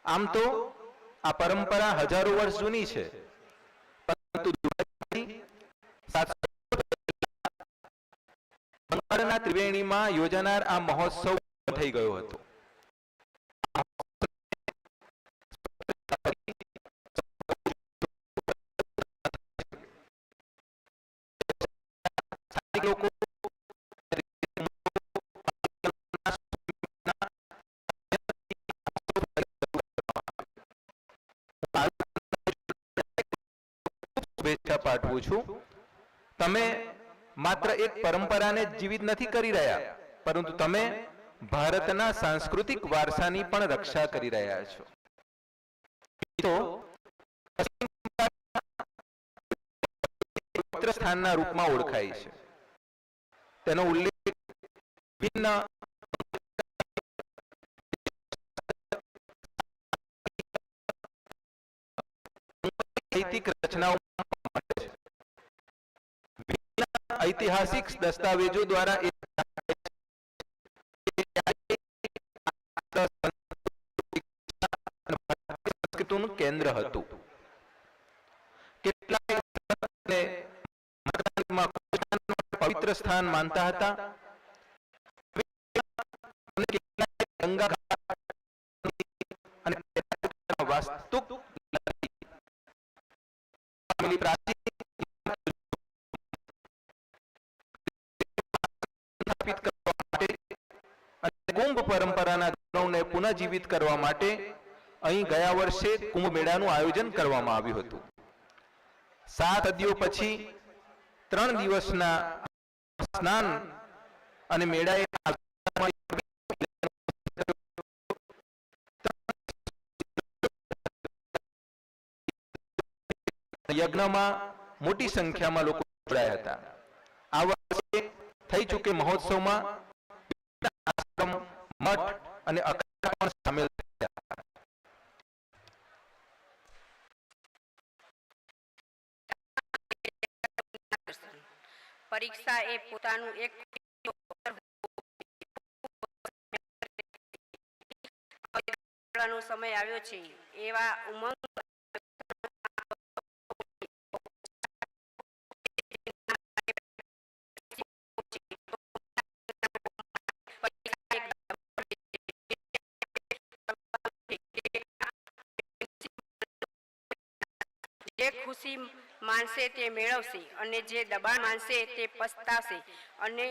આમ તો આ પરંપરા હજારો વર્ષ જૂની છે, પરંતુ બંગાળના ત્રિવેણીમાં યોજાનાર આ મહોત્સવ થઈ ગયો હતો. લોકો શુભેચ્છા પાઠવું છું. તમે માત્ર એક પરંપરાને જીવિત નથી કરી રહ્યા, પરંતુ તમે ભારતના સાંસ્કૃતિક વારસાની પણ રક્ષા કરી રહ્યા છો. તો પવિત્ર સ્થાનના રૂપમાં ઓળખાય છે. તેનો ઉલ્લેખ ભિન્ન સાહિત્યિક રચનાઓ ઐતિહાસિક દસ્તાવેજો દ્વારા સંસ્કૃતિનું કેન્દ્ર હતું. કેટલાક પવિત્ર સ્થાન માનતા હતા. વાસ્તુ પ્રાચીન કુંભ પરંપરાના ગૌરવને પુનઃજીવિત કરવા માટે અહીં ગયા વર્ષે કુંભ મેળાનું આયોજન કરવામાં આવ્યું હતું. 7 સદીઓ પછી 3 દિવસના સ્નાન અને મેળાએ યજ્ઞમાં મોટી સંખ્યામાં લોકો જોડાયા હતા. આ વર્ષે થઈ ચૂકે મહોત્સવમાં આશ્રમ, મઠ અને અખાડા પણ સામેલ થયા. પરીક્ષા એ પોતાનું એક સમય આવ્યો છે. એવા ઉમંગ જે ખુશી માનશે તે મેળવશે અને જે દબાણ માનશે તે પસ્તાશે. અને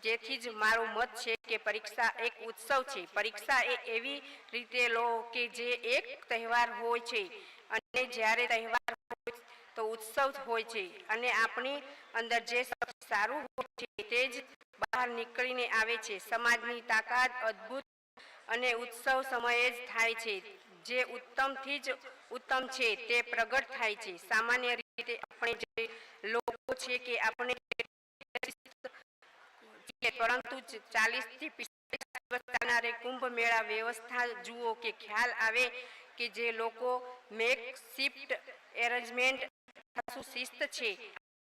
જેથી જ મારો મત છે કે પરીક્ષા એક ઉત્સવ છે. પરીક્ષા એ એવી રીતે લો કે જે એક તહેવાર હોય છે અને જ્યારે તહેવાર હોય તો ઉત્સવ હોય છે અને આપણી અંદર જે સારું હોય છે તે જ બહાર નીકળીને આવે છે. સમાજની તાકાત અદ્ભુત અને ઉત્સવ સમયે જ થાય છે. જે ઉત્તમથી જ ઉત્તમ છે તે પ્રગટ થાય છે. સામાન્ય રીતે આપણે જે લોકો છે કે આપણે પરંતુ 40 થી 45 દિવસ ચાલનારે કુંભ મેળા વ્યવસ્થા જુઓ કે ખ્યાલ આવે કે જે લોકો મેક શિફ્ટ એરેન્જમેન્ટ શિસ્ત છે.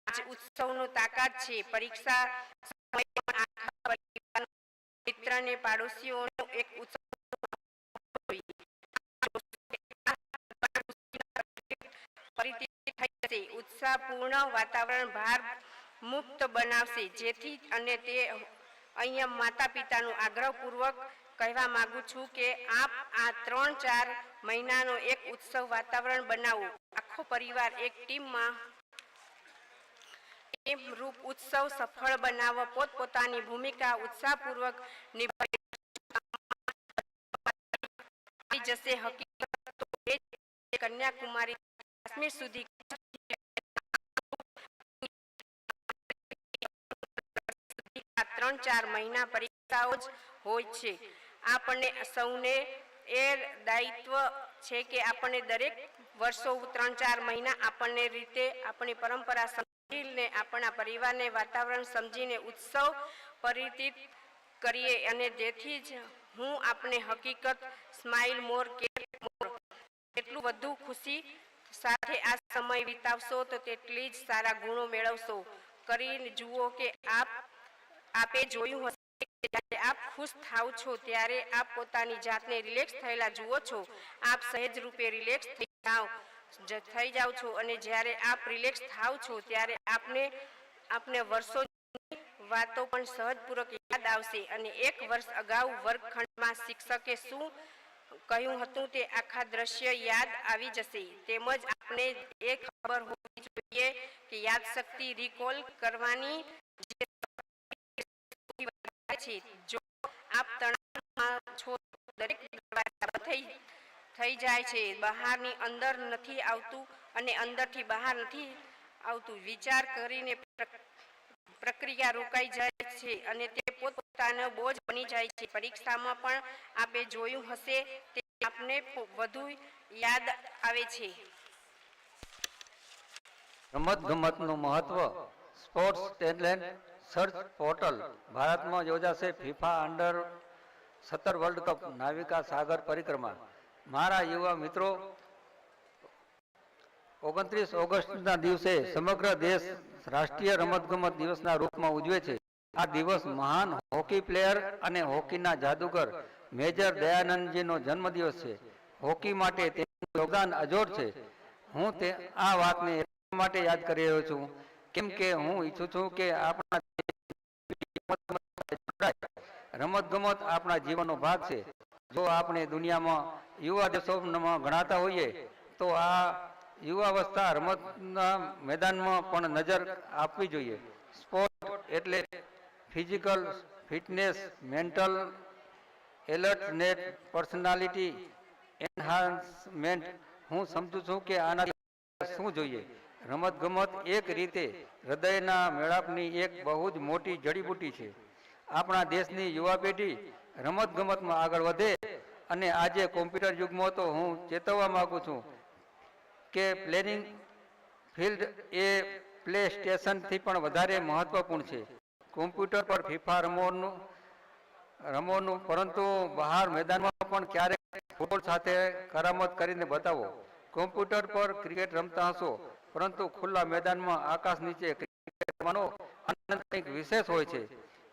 આજ ઉત્સવનો તાકાત છે. પરીક્ષા મિત્રને પાડોશીઓનો એક ઉત્સવ ઉત્સાહપૂર્ણ વાતાવરણ ભાર મુક્ત બનાવશે. જેથી અને તે અહીંયા માતા પિતાનું આગ્રહપૂર્વક કહેવા માંગુ છું કે આપ આ 3-4 મહિનાનો એક ઉત્સવ વાતાવરણ બનાવો. આખો પરિવાર એક ટીમમાં રૂપ ઉત્સવ સફળ બનાવવા પોતપોતાની ભૂમિકા ઉત્સાહપૂર્વક નિભાવી જશે. હકીકત તો એ કન્યાકુમારી કાશ્મીર સુધી 3-4 મહિના પરીક્ષાઓ જ હોય છે. આપણને સૌને એ દાયિત્વ છે કે આપણે દરેક વર્ષો 3-4 મહિના આપણને રીતે આપણી પરંપરા સમજીને આપણા પરિવારને વાતાવરણ સમજીને ઉત્સવ પરિચિત કરીએ અને જેથી જ હું આપણે હકીકત સ્માઇલ મોર કેર મોર એટલું વધુ ખુશી સાથે આ સમય વિતાવશો તો તેટલી જ સારા ગુણો મેળવશો. કરીને જુઓ કે આપે જોયું હશે કે જ્યારે આપ ખુશ થાવ છો ત્યારે આપ પોતાની જાતને રિલેક્સ થયેલા જુઓ છો. આપ સહેજ રૂપે રિલેક્સ થઈ જાઓ છો અને જ્યારે આપ રિલેક્સ થાવ છો ત્યારે આપને વર્ષોની વાતો પણ સહજપૂર્વક યાદ આવશે અને 1 વર્ષ અગાઉ વર્ગખંડમાં શિક્ષકે શું કહ્યું હતું તે આખા દ્રશ્ય યાદ આવી જશે. તેમજ આપણે એ ખબર હોવી જોઈએ કે યાદશક્તિ રિકોલ કરવાની છે. જો આપ તણાવમાં છો દરેક દરવાજા થઈ જાય છે. બહારની અંદર નથી આવતું અને અંદરથી બહાર નથી આવતું. વિચાર કરીને પ્રક્રિયા રોકાઈ જાય છે અને તે પોતાનો બોજ બની જાય છે. પરીક્ષામાં પણ આપે જોયું હશે તે આપને વધુ યાદ આવે છે. રમતગમતનું મહત્વ સ્પોર્ટ્સ ટેલેન્ટ સર્ચ પોર્ટલ ભારતમાં યોજાશે FIFA under 17 world cup Navika સાગર પરિક્રમા. મારા યુવા મિત્રો 29 ઓગસ્ટના દિવસે સમગ્ર દેશ રાષ્ટ્રીય રમતગમત દિવસના રૂપમાં ઉજવે છે. આ દિવસ મહાન હોકી પ્લેયર અને હોકીના જાદુગર મેજર દયાનંદજીનો જન્મદિવસ છે. હોકી માટે તેનું યોગદાન અજોડ છે. હું આ વાતને એટલા માટે યાદ કરી રહ્યો છું કેમ કે હું ઈચ્છું છું કે આપણા રમતગમત આપણા જીવનનો ભાગ છે. જો આપણે દુનિયામાં યુવા દેશોમાં ગણાતા હોઈએ તો આ યુવાવસ્થા રમતના મેદાનમાં પણ નજર આપવી જોઈએ. સ્પોર્ટ એટલે physical fitness, mental alertness, personality enhancement. હું સમજુ છું કે આનાથી શું જોઈએ. રમતગમત એક રીતે હૃદયના મેળાપની એક બહુ જ મોટી જડીબુટી છે. આપણા દેશની યુવા પેઢી રમતગમતમાં આગળ વધે અને આજે કોમ્પ્યુટર યુગમાં તો હું ચેતવવા માંગુ છું કે પ્લેનિંગ ફિલ્ડ એ પ્લે સ્ટેશનથી પણ વધારે મહત્વપૂર્ણ છે. કોમ્પ્યુટર પર ફીફા રમવાનું, પરંતુ બહાર મેદાનમાં પણ ક્યારેક ફૂટબોલ સાથે કરામત કરીને બતાવો. કોમ્પ્યુટર પર ક્રિકેટ રમતા હશો, પરંતુ ખુલ્લા મેદાનમાં આકાશ નીચે ક્રિકેટ રમવાનો આનંદ કંઈક વિશેષ હોય છે.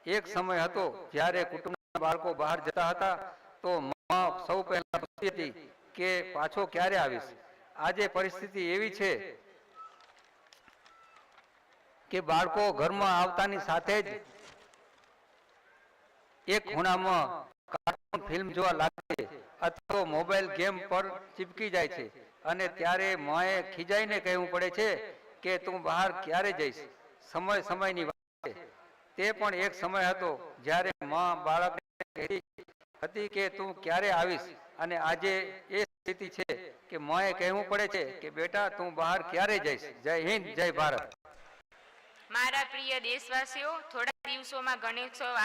એક સમય હતો જ્યારે કુટુંબના બાળકો બહાર જતા હતા તો મા સૌ પહેલા પૂછતી હતી કે પાછો ક્યારે આવીશ. આજે પરિસ્થિતિ એવી છે કે બાળકો ઘરમાં આવતાની સાથે જ એક ખૂણામાં કાર્ટૂન ફિલ્મ જોવા લાગે છે અથવા મોબાઈલ ગેમ પર ચીપકી જાય છે, અને ત્યારે માએ ખીજાઈને કહેવું પડે છે કે તું બહાર ક્યારે જઈશ. સમયની વાત છે. તે પણ એક સમય હતો જ્યારે મા બાળકને કહેતી હતી કે તું ક્યારે આવીશ, અને આજે એ સ્થિતિ છે કે માએ કહેવું પડે છે કે બેટા તું બહાર ક્યારે જઈશ. જય હિન્દ, જય ભારત. મારા પ્રિય દેશવાસીઓ, થોડા દિવસોમાં ગણેશોત્સવ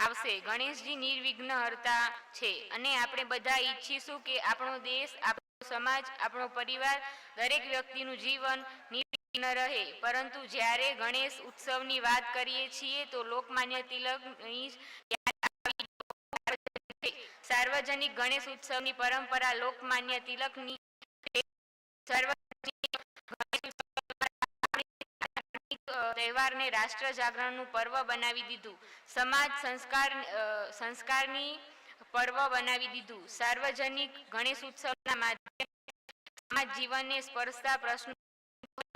આવશે. ગણેશજી નિર્વિઘ્ન હરતા છે અને આપણે બધા ઈચ્છીશું કે આપણો દેશ, આપણો સમાજ, આપણો પરિવાર, દરેક વ્યક્તિનું જીવન નિર્વિઘ્ન રહે. પરંતુ જ્યારે ગણેશ ઉત્સવની વાત કરીએ છીએ તો લોકમાન્ય તિલકની સાર્વજનિક ગણેશ ઉત્સવની પરંપરા લોકમાન્ય તિલકની તહેવારને રાષ્ટ્ર જાગરણનું પર્વ બનાવી દીધું. સંસ્કારની પર્વ બનાવી દીધું. સાર્વજનિક ગણેશ ઉત્સવના માધ્યમથી સમાજ જીવનને સ્પર્શતા પ્રશ્નો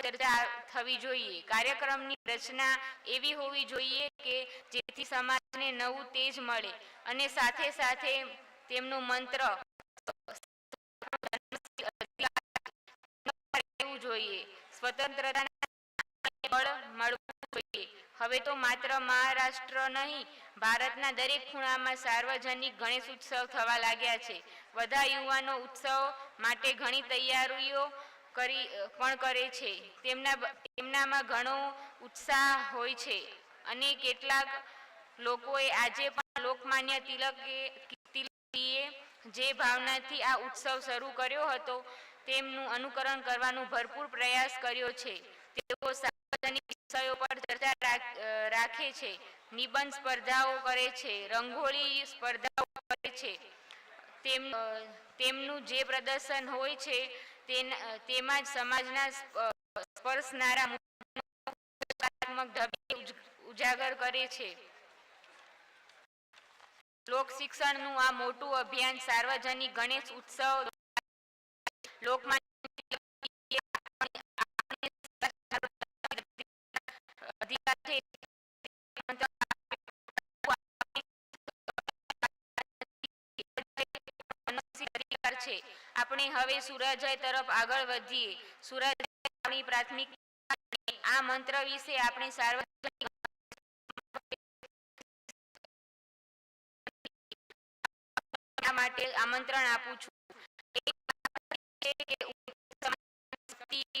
ચર્ચા થવી જોઈએ. કાર્યક્રમની રચના એવી હોવી જોઈએ કે જેથી સમાજને નવું તેજ મળે અને સાથે સાથે તેમનું મંત્ર જોઈએ. સ્વતંત્રતાના બળ મળવું જોઈએ. હવે તો માત્ર મહારાષ્ટ્ર નહીં, ભારતના દરેક ખૂણામાં સાર્વજનિક ગણેશ ઉત્સવ થવા લાગ્યા છે. બધા યુવાનો ઉત્સવ માટે ઘણી તૈયારીઓ પણ કરે છે. તેમનામાં ઘણો ઉત્સાહ હોય છે અને કેટલાક લોકોએ આજે પણ લોકમાન્ય તિલકજીએ જે ભાવનાથી આ ઉત્સવ શરૂ કર્યો હતો તેમનું અનુકરણ કરવાનો ભરપૂર પ્રયાસ કર્યો છે. તેઓ સાર્વજનિક વિષયો પર ચર્ચા રાખે છે, નિબંધ સ્પર્ધાઓ કરે છે, રંગોળી સ્પર્ધાઓ કરે છે. તેમનું જે પ્રદર્શન હોય છે તેમાં જ સમાજના સ્પર્શનારા ઢબે ઉજાગર કરે છે. લોક શિક્ષણનું આ મોટું અભિયાન સાર્વજનિક ગણેશ ઉત્સવ લોકમાન્ય છે. આપણે હવે સૂર્યોદય તરફ આગળ વધીએ. સૂર્યોદય આપણી પ્રાથમિક આ મંત્ર વિશે આપણે સાર્વજનિક માટે આમંત્રણ આપું છું.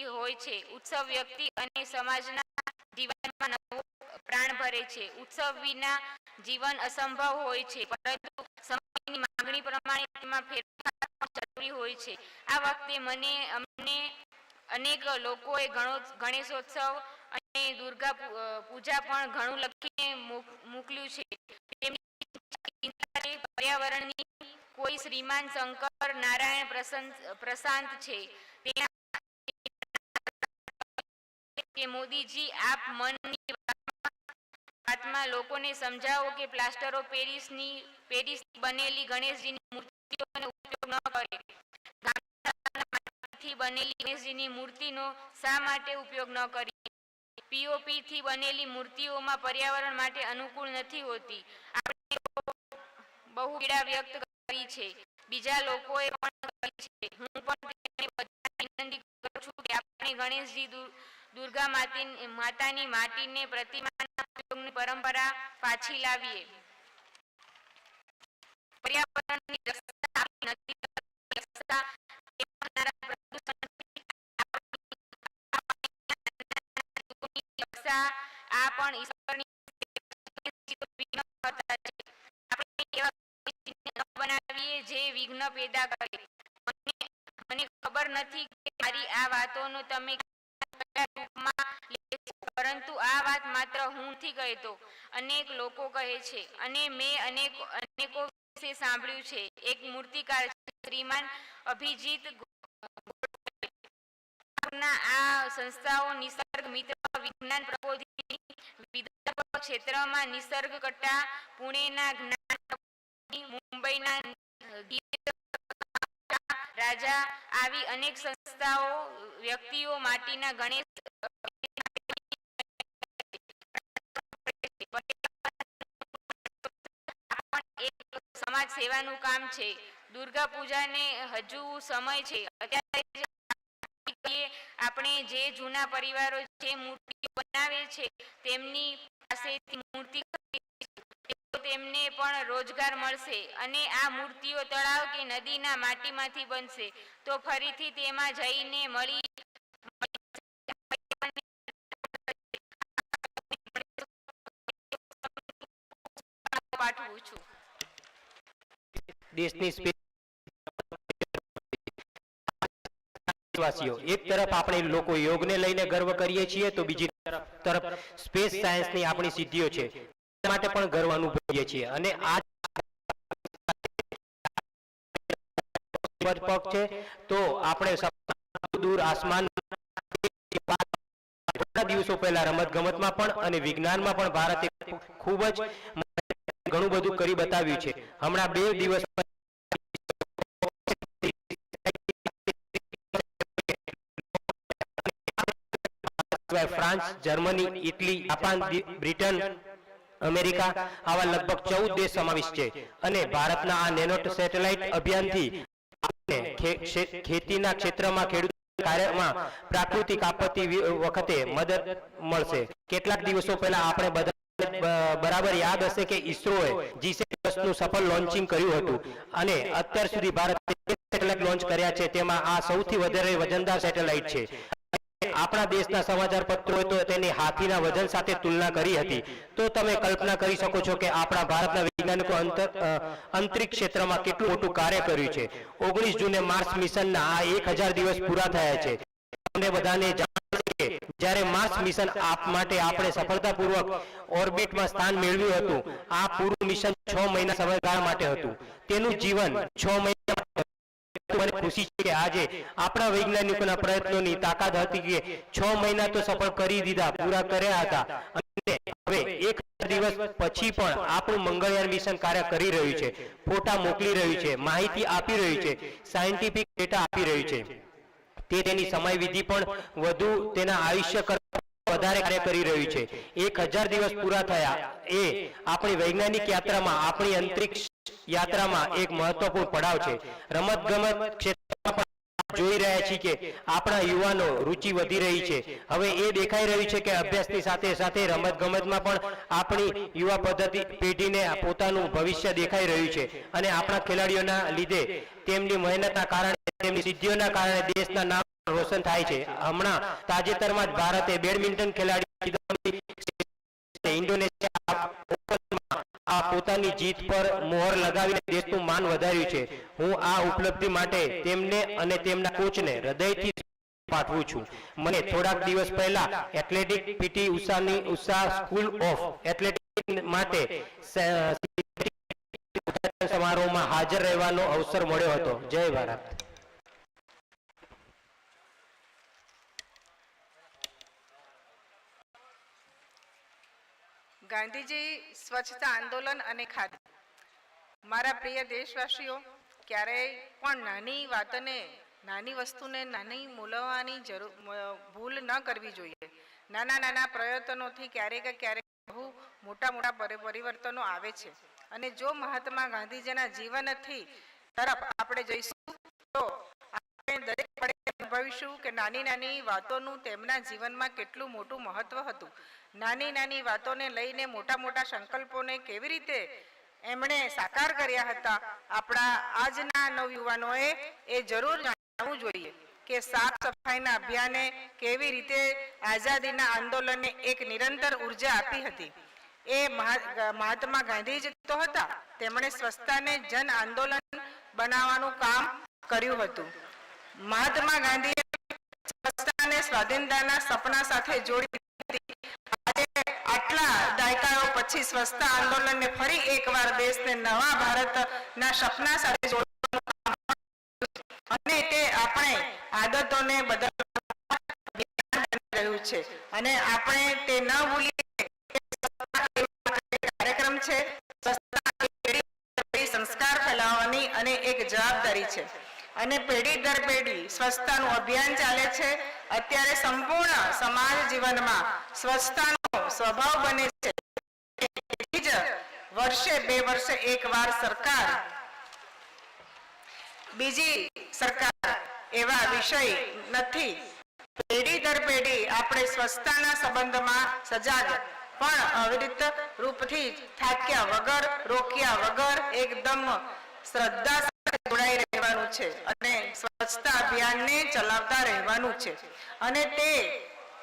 હોય છે. ઉત્સવ વ્યક્તિ અને સમાજના જીવનમાં નવો પ્રાણ ભરે છે. ઉત્સવ વિના જીવન અસંભવ હોય છે, પરંતુ સમયની માંગણી પ્રમાણે તેમાં ફેરફાર જરૂરી હોય છે. આ વખતે અમને અનેક લોકોએ ગણેશોત્સવ અને દુર્ગા પૂજા પણ ઘણું લખીને મોકલ્યું છે. પર્યાવરણની કોઈ શ્રીમાન શંકર નારાયણ પ્રશાંત છે. કે મોદીજી આપ મનની વાતમાં લોકોને સમજાવો કે પ્લાસ્ટર ઓફ પેરિસની બનેલી ગણેશજીની મૂર્તિઓનો ઉપયોગ ન કરે. ગામડાથી બનેલી ગણેશજીની મૂર્તિનો શા માટે ઉપયોગ ન કરી? પીઓપી થી બનેલી મૂર્તિઓમાં પર્યાવરણ માટે અનુકૂળ નથી હોતી. આપણે બહુ પીડા વ્યક્ત કરી છે. બીજા લોકોએ પણ કરી છે. હું પણ વિનંતી કરું છું કે આપણે ગણેશજી દુર્ગા માતાની માટીને પ્રતિમાના ઉપયોગની પરંપરા પાછી લાવીએ. રક્ષા આપણી નદીની રક્ષા એ થનારા પ્રદૂષણની રક્ષા આ પણ ઈશ્વરની વિઘ્ન કરતા છે. આપણે એવા પરિસ્થિતિને ન બનાવીએ જે વિઘ્ન પેદા કરે. મને ખબર નથી કે મારી આ વાતોનો તમે કયા રૂપમાં લેશો, પરંતુ આ વાત માત્ર હું નથી કહેતો, અનેક લોકો કહે છે અને મેં અનેકો વિશે સાંભળ્યું છે. એક મૂર્તિકાર શ્રીમાન અભિજીત આ સંસ્થાઓ નિસર્ગ મિત્ર, વિજ્ઞાન પ્રબોધિની, વિદર્ભ ક્ષેત્રમાં નિસર્ગ કટ્ટા, પુણેના જ્ઞાન, મુંબઈના રાજા, આવી અનેક સંસ્થાઓ વ્યક્તિઓ માટીના ગણેશ સમાજ સેવાનું કામ છે. દુર્ગા પૂજાને હજુ સમય છે. અત્યારે આપણે જે જૂના પરિવારો જે મૂર્તિઓ બનાવે છે તેમની પાસેથી મૂર્તિ તેમને પણ રોજગાર મળશે અને આ મૂર્તિઓ તળાવ કે નદીના માટીમાંથી બનશે તો ફરીથી તેમાં જઈને મળી પાઠવું છું. દેશની એક તરફ આપણે લોકો યોગને લઈને ગર્વ કરીએ છીએ તો બીજી તરફ સ્પેસ સાયન્સની આપણી સિદ્ધિઓ છે માટે પણ ગર્વ અનુભવીએ છીએ અને આ પગ છે તો આપણે દૂર આસમાન થોડા દિવસો પહેલા રમત ગમતમાં પણ અને વિજ્ઞાનમાં પણ ભારતે ખૂબ જ ઘણું બધું કરી બતાવ્યું છે. હમણાં 2 દિવસ France, Germany, Italy, Japan, Britain, America આવા લગભગ 14 દેશ સમાવિષ્ટ છે અને ભારતના આ નેનો સેટેલાઇટ અભિયાનથી ખેતીના ક્ષેત્રમાં ખેડૂત કાર્યમાં પ્રાકૃતિક આપત્તિ વખતે મદદ મળશે. કેટલાક દિવસો પહેલા આપણે બધા બરાબર યાદ હશે કે ઇસરોએ G-10 નું સફળ લોન્ચિંગ કર્યું હતું અને અત્યાર સુધી ભારતે સેટેલાઇટ લોન્ચ કર્યા છે તેમાં આ સૌથી વધારે વજનદાર સેટેલાઇટ છે. આપણા દેશના સમાચાર પત્રોએ તો તેની હાથીના વજન સાથે તુલના કરી હતી. તો તમે કલ્પના કરી શકો છો કે આપણા ભારતના વૈજ્ઞાનિકો અંતરિક્ષ ક્ષેત્રમાં કેટલું મોટું કાર્ય કર્યું છે. 19 જૂને માર્સ મિશનના આ 1000 દિવસ પૂરા થયા છે. તમને બધાને જાણ છે કે જ્યારે માર્સ મિશન માટે આપણે સફળતાપૂર્વક ઓર્બિટમાં સ્થાન મેળવ્યું હતું, આ પૂરું મિશન 6 મહિના સમયગાળા માટે હતું. તેનું જીવન 6 મહિના મને ખુશી છે કે આજે આપણા વૈજ્ઞાનિકોના પ્રયત્નોની તાકાત હતી કે 6 મહિના તો સફળ કરી દીધા, પૂરા કર્યા હતા અને હવે 1000 દિવસ પછી પણ આપણું મંગળયાન મિશન કાર્ય કરી રહ્યું છે, ફોટા મોકલી રહ્યું છે, માહિતી આપી રહ્યું છે, સાયન્ટિફિક ડેટા આપી રહ્યું છે. તે તેની સમયવિધિ પણ વધુ તેના આયુષ્ય કરતા વધારે કાર્ય કરી રહ્યું છે. 1000 દિવસ પૂરા થયા એ આપણી વૈજ્ઞાનિક યાત્રામાં, આપણી અંતરિક્ષ યાત્રામાં એક મહત્વપૂર્ણ પડાવ છે. રમતગમત ક્ષેત્રમાં પણ જોઈ રહ્યા છીએ કે આપણા યુવાનો રુચિ વધી રહી છે. હવે એ દેખાઈ રહ્યું છે કે અભ્યાસની સાથે સાથે રમતગમતમાં પણ આપણી યુવા પેઢીને પોતાનું ભવિષ્ય દેખાઈ રહ્યું છે અને આપણા ખેલાડીઓના લીધે તેમની મહેનતના કારણે, તેમની સિદ્ધિઓના કારણે દેશના નામ રોશન થાય છે. હમણાં તાજેતરમાં જ ભારતે બેડમિન્ટન ખેલાડી ઇન્ડોનેશિયા આ પોતાની જીત પર મોહર લગાવીને દેશનું માન વધાર્યું છે. હું આ ઉપલબ્ધિ માટે તેમને અને તેમના કોચને હૃદયથી પાઠવું છું. મને થોડાક દિવસ પહેલા athletic PT Usha school of athletics માટે સમારોહમાં હાજર રહેવાનો અવસર મળ્યો હતો. જય ભારત. ગાંધીજી સ્વચ્છતા આંદોલન અને ખાદી. મારા પ્રિય દેશવાસીઓ, ક્યારેય પણ નાની વાતને, નાની વસ્તુને નાની મૂલવવાની ભૂલ ન કરવી જોઈએ. નાના નાના પ્રયત્નોથી ક્યારેક બહુ મોટા પરિવર્તનો આવે છે અને જો મહાત્મા ગાંધીજીના જીવનથી તરફ આપણે જઈશું તો આપણે દરેક પળે અનુભવીશું કે નાની નાની વાતોનું તેમના જીવનમાં કેટલું મોટું મહત્વ હતું. નાની નાની વાતોને લઈને મોટા સંકલ્પોને કેવી રીતે એમણે સાકાર કર્યા હતા. આપણા આજના નવયુવાનોએ એ જરૂર જાણવું જોઈએ કે સાફ સફાઈના અભિયાને કેવી રીતે આઝાદીના આંદોલનને એક નિરંતર ઉર્જા આપી હતી. એ મહાત્મા ગાંધી જ તો હતા. તેમણે સ્વચ્છતાને જન આંદોલન બનાવવાનું કામ કર્યું હતું. મહાત્મા ગાંધીએ સ્વચ્છતાને સ્વાધીનતાના સપના સાથે જોડી હતી. આજે આટલા દાયકાઓ પછી સ્વચ્છતા આંદોલનને ફરી એકવાર દેશને નવા ભારતના સપના સાથે જોડવાનું અને તે આપણે આદતોને બદલવા રહ્યું છે અને આપણે તે ન ભૂલીએ કાર્યક્રમ છે. સંસ્કાર ફેલાવવાની અને એક જવાબદારી છે અને પેઢી દર પેઢી સ્વચ્છતાનું અભિયાન ચાલે છે. અત્યારે સંપૂર્ણ સમાજ જીવનમાં સ્વચ્છતાનો સ્વભાવ બને છે. તેથી જ વર્ષે 2 વર્ષે એકવાર સરકાર બીજી સરકાર એવા વિષય નથી. પેઢી દર પેઢી આપણે સ્વચ્છતાના સંબંધમાં સજાગ પણ અવિરત રૂપથી થાક્યા વગર રોક્યા વગર એકદમ શ્રદ્ધા સાથે જોડાઈ રહેવાનું છે અને સ્વચ્છતા અભિયાનને ચલાવતા રહેવાનું છે. અને તે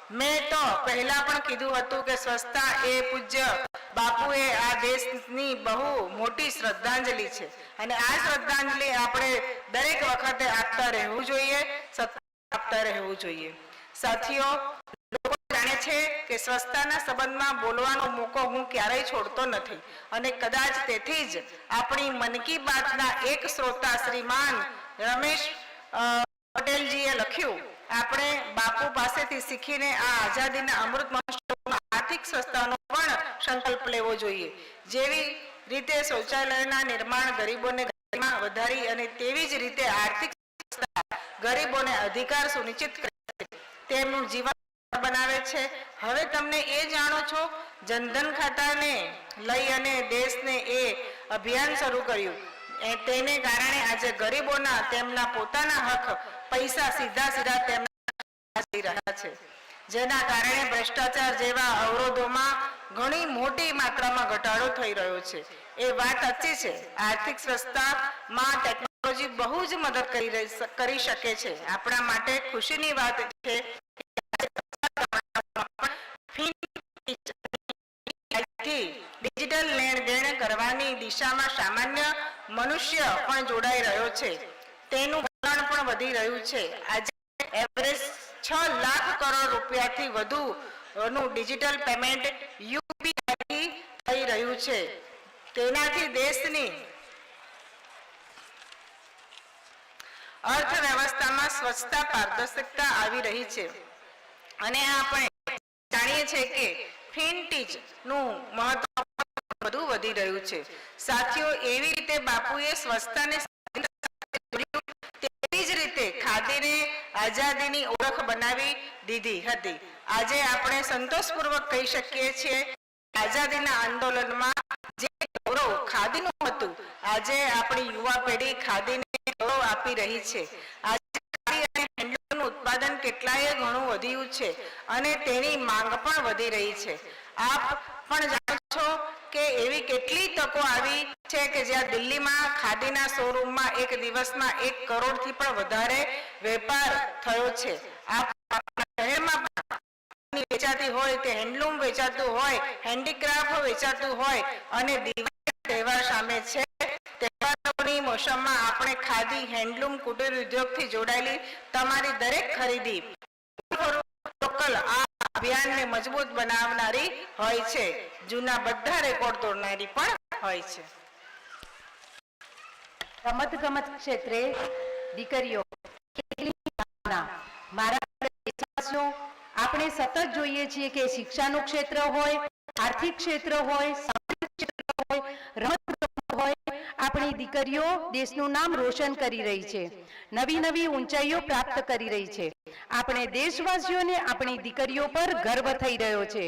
મેં તો પહેલા પણ કીધું હતું કે સ્વચ્છતા એ પૂજ્ય બાપુએ આ દેશની બહુ મોટી શ્રદ્ધાંજલિ છે અને આ શ્રદ્ધાંજલિ આપણે દરેક વખતે આપતા રહેવું જોઈએ, સતત આપતા રહેવું જોઈએ. સાથીઓ, લોકો જાણે છે કે સ્વચ્છતાના સંબંધમાં બોલવાનો મોકો હું ક્યારેય છોડતો નથી અને કદાચ તેથી જ આપણી મન કી બાતના એક શ્રોતા શ્રીમાન રમેશ પટેલજીએ લખ્યું, આપણે બાપુ પાસેથી શીખીને આ આઝાદીના અમૃત મહોત્સવમાં આર્થિક સ્વચ્છતાનો પણ સંકલ્પ લેવો જોઈએ. જેવી રીતે શૌચાલયના નિર્માણ ગરીબોને ઘરમાં વધારી અને તેવી જ રીતે આર્થિક સ્વચ્છતા ગરીબોને અધિકાર સુનિશ્ચિત કરે છે, તેમનું જીવન બનાવે છે. હવે તમને એ જાણો છો, જનધન ખાતાને લઈ અને દેશને એ અભિયાન શરૂ કર્યું. તેને કારણે આજે ગરીબોના તેમના પોતાના હક પૈસા સીધા તેમના રહ્યા છે, જેના કારણે ભ્રષ્ટાચાર જેવા અવરોધોમાં ઘણી મોટી માત્રામાં ઘટાડો થઈ રહ્યો છે. એ વાત સાચી છે. આર્થિક સ્વચ્છતામાં ટેકનોલોજી બહુ જ મદદ કરી શકે છે. આપણા માટે ખુશીની વાત છે ડિજિટલ લેણ દેણ કરવાની દિશામાં સામાન્ય મનુષ્ય પણ જોડાઈ રહ્યો છે. તેનું વલણ પણ વધી રહ્યું છે. આજે એવરેજ 6 લાખ કરોડ રૂપિયાથી વધુનું ડિજિટલ પેમેન્ટ યુપીઆઈ થઈ રહ્યું છે. તેનાથી દેશની અર્થવ્યવસ્થામાં સ્વચ્છતા પારદર્શકતા આવી રહી છે અને આપણે જાણીએ છીએ કે ફિનટીચ નું મહત્વ વધુ વધી રહ્યું છે. સાથીઓ, એવી રીતે બાપુએ સ્વચ્છતાને તેવી જ રીતે ખાદીને આઝાદીની ઓળખ બનાવી દીધી હતી. આજે આપણે સંતોષપૂર્વક કહી શકીએ છીએ આઝાદીના આંદોલનમાં જે ગૌરવ ખાદીનું હતું, આજે આપણી યુવા પેઢી ખાદીને ગૌરવ આપી રહી છે. આજે ખાદી અને હેન્ડલૂમનું ઉત્પાદન કેટલાય ઘણું વધ્યું છે અને તેની માંગ પણ વધી રહી છે. આપ પણ જાણો છો કે એવી કેટલી તકો આવી છે કે જ્યાં દિલ્હીમાં ખાદીના શોરૂમમાં એક દિવસમાં 1 કરોડથી પણ વધારે વેપાર થયો છે. શહેરમાં વેચાતી હોય તે હેન્ડલૂમ વેચાતું હોય, હેન્ડીક્રાફ્ટ વેચાતું હોય અને દિવાળી તહેવાર સામે છે. તહેવારોની મોસમમાં આપણે ખાદી, હેન્ડલૂમ, કુટીર ઉદ્યોગથી જોડાયેલી તમારી દરેક ખરીદી લોકલ આ અભિયાનને મજબૂત બનાવનારી હોય છે, જૂના બધા રેકોર્ડ તોડનારી પણ હોય છે. રમતગમત ક્ષેત્રે દીકરીઓ મારા દેશવાસીઓ, આપણે સતત જોઈએ છીએ કે શિક્ષાનું ક્ષેત્ર હોય, આર્થિક ક્ષેત્ર હોય, સામાજિક ક્ષેત્ર હોય, રમતગમત હોય, આપણી દીકરીઓ દેશનું નામ રોશન કરી રહી છે, નવી નવી ઊંચાઈઓ પ્રાપ્ત કરી રહી છે. આપણે દેશવાસીઓને આપણી દીકરીઓ પર ગર્વ થઈ રહ્યો છે.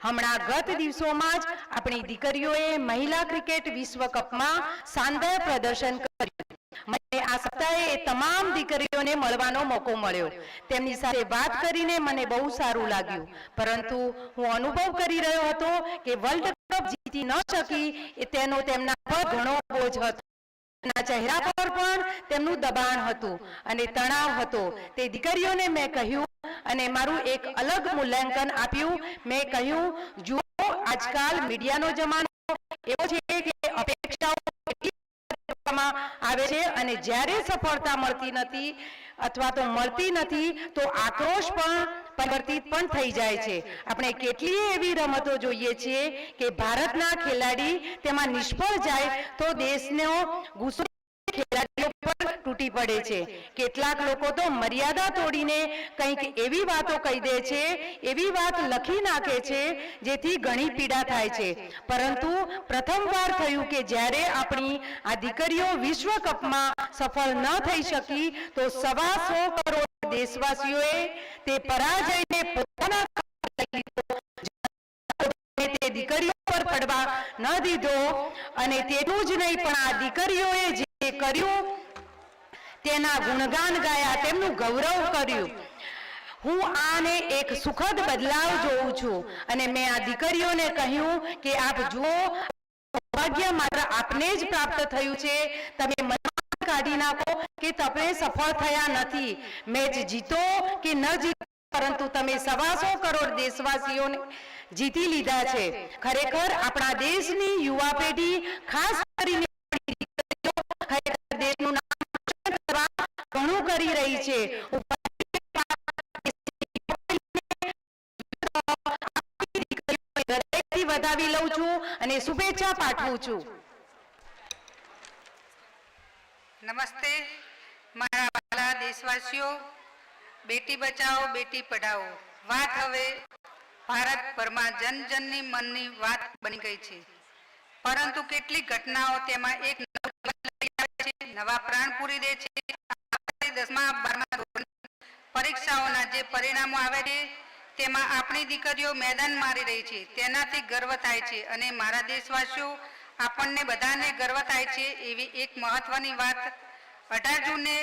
હમણાં ગત દિવસોમાં જ આપણી દીકરીઓએ મહિલા ક્રિકેટ વિશ્વ કપમાં શાનદાર પ્રદર્શન કર્યું. મને આ સપ્તાહે એ તમામ દીકરીઓને મળવાનો મોકો મળ્યો. તેમની સાથે વાત કરીને મને બહુ સારું લાગ્યું, પરંતુ હું અનુભવ કરી રહ્યો હતો કે વર્લ્ડ કપ જીતી ન શકી એ તેનો તેમના પર ઘણો બોજ હતો. ના ચહેરા પર પણ તેમનું દબાણ હતું અને તણાવ હતો. તે દીકરીઓને મેં કહ્યું અને મારું એક અલગ મૂલ્યાંકન આપ્યું. મેં કહ્યું, જુઓ, આજકાલ મીડિયાનો જમાનો એવો છે કે અપેક્ષાઓ આવે છે અને જ્યારે સફળતા મળતી નથી અથવા તો મળતી નથી તો આક્રોશ પણ પરિવર્તિત પણ થઈ જાય છે. આપણે કેટલીય એવી રમતો જોઈએ છીએ કે ભારતના ખેલાડી તેમાં નિષ્ફળ જાય તો દેશનો ગુસ્સો ખેલાડીઓ પર તૂટી પડે છે. કેટલાક લોકો તો મર્યાદા તોડીને કંઈક એવી વાતો કહી દે છે, એવી વાત લખી નાખે છે જેથી ઘણી પીડા થાય છે. પરંતુ પ્રથમવાર થયું કે જ્યારે આપણી આ દીકરીઓ વિશ્વ કપમાં સફળ ન થઈ શકી તો 125 કરોડ દેશવાસીઓએ તે પરાજયને પોતાના તે દીકરીઓ પર પડવા ન દીધો. અને તેટલું જ નહીં, પણ આ દીકરીઓએ જે કર્યું તેના ગુણગાન ગાયા, તેમનું ગૌરવ કર્યું. હું આને એક સુખદ બદલાવ જોઉં છું અને મેં આ દીકરીઓને કહ્યું કે આપ જુઓ, સૌભાગ્ય માત્ર આપને જ પ્રાપ્ત થયું છે. તમે મનમાં કાઢી નાખો કે તમે સફળ થયા નથી. મેચ જીતો કે ન જીતો, પરંતુ તમે 125 કરોડ દેશવાસીઓને જીતી લીધા છે. ખરેખર આપણા દેશની યુવા પેઢી, ખાસ કરીને ખરેખર દેશનું નામ રોશન કરવા ઘણું કરી રહી છે. હૃદયથી વધાવી લઉં છું અને શુભેચ્છા પાઠવું છું. નમસ્તે મારા વાલા દેશવાસીઓ. બેટી બચાવો બેટી પઢાઓ વાત હવે ભારતભરમાં જનજનની મનની વાત બની ગઈ છે. પરંતુ કેટલીક ઘટનાઓ તેમાં એક નવા પ્રાણ પૂરી દે છે. 10મા 12મા પરીક્ષાઓના જે પરિણામો આવે છે તેમાં આપણી દીકરીઓ મેદાન મારી રહી છે. તેનાથી ગર્વ થાય છે અને મારા દેશવાસીઓ, આપણને બધાને ગર્વ થાય છે એવી એક મહત્વની વાત 18 જૂને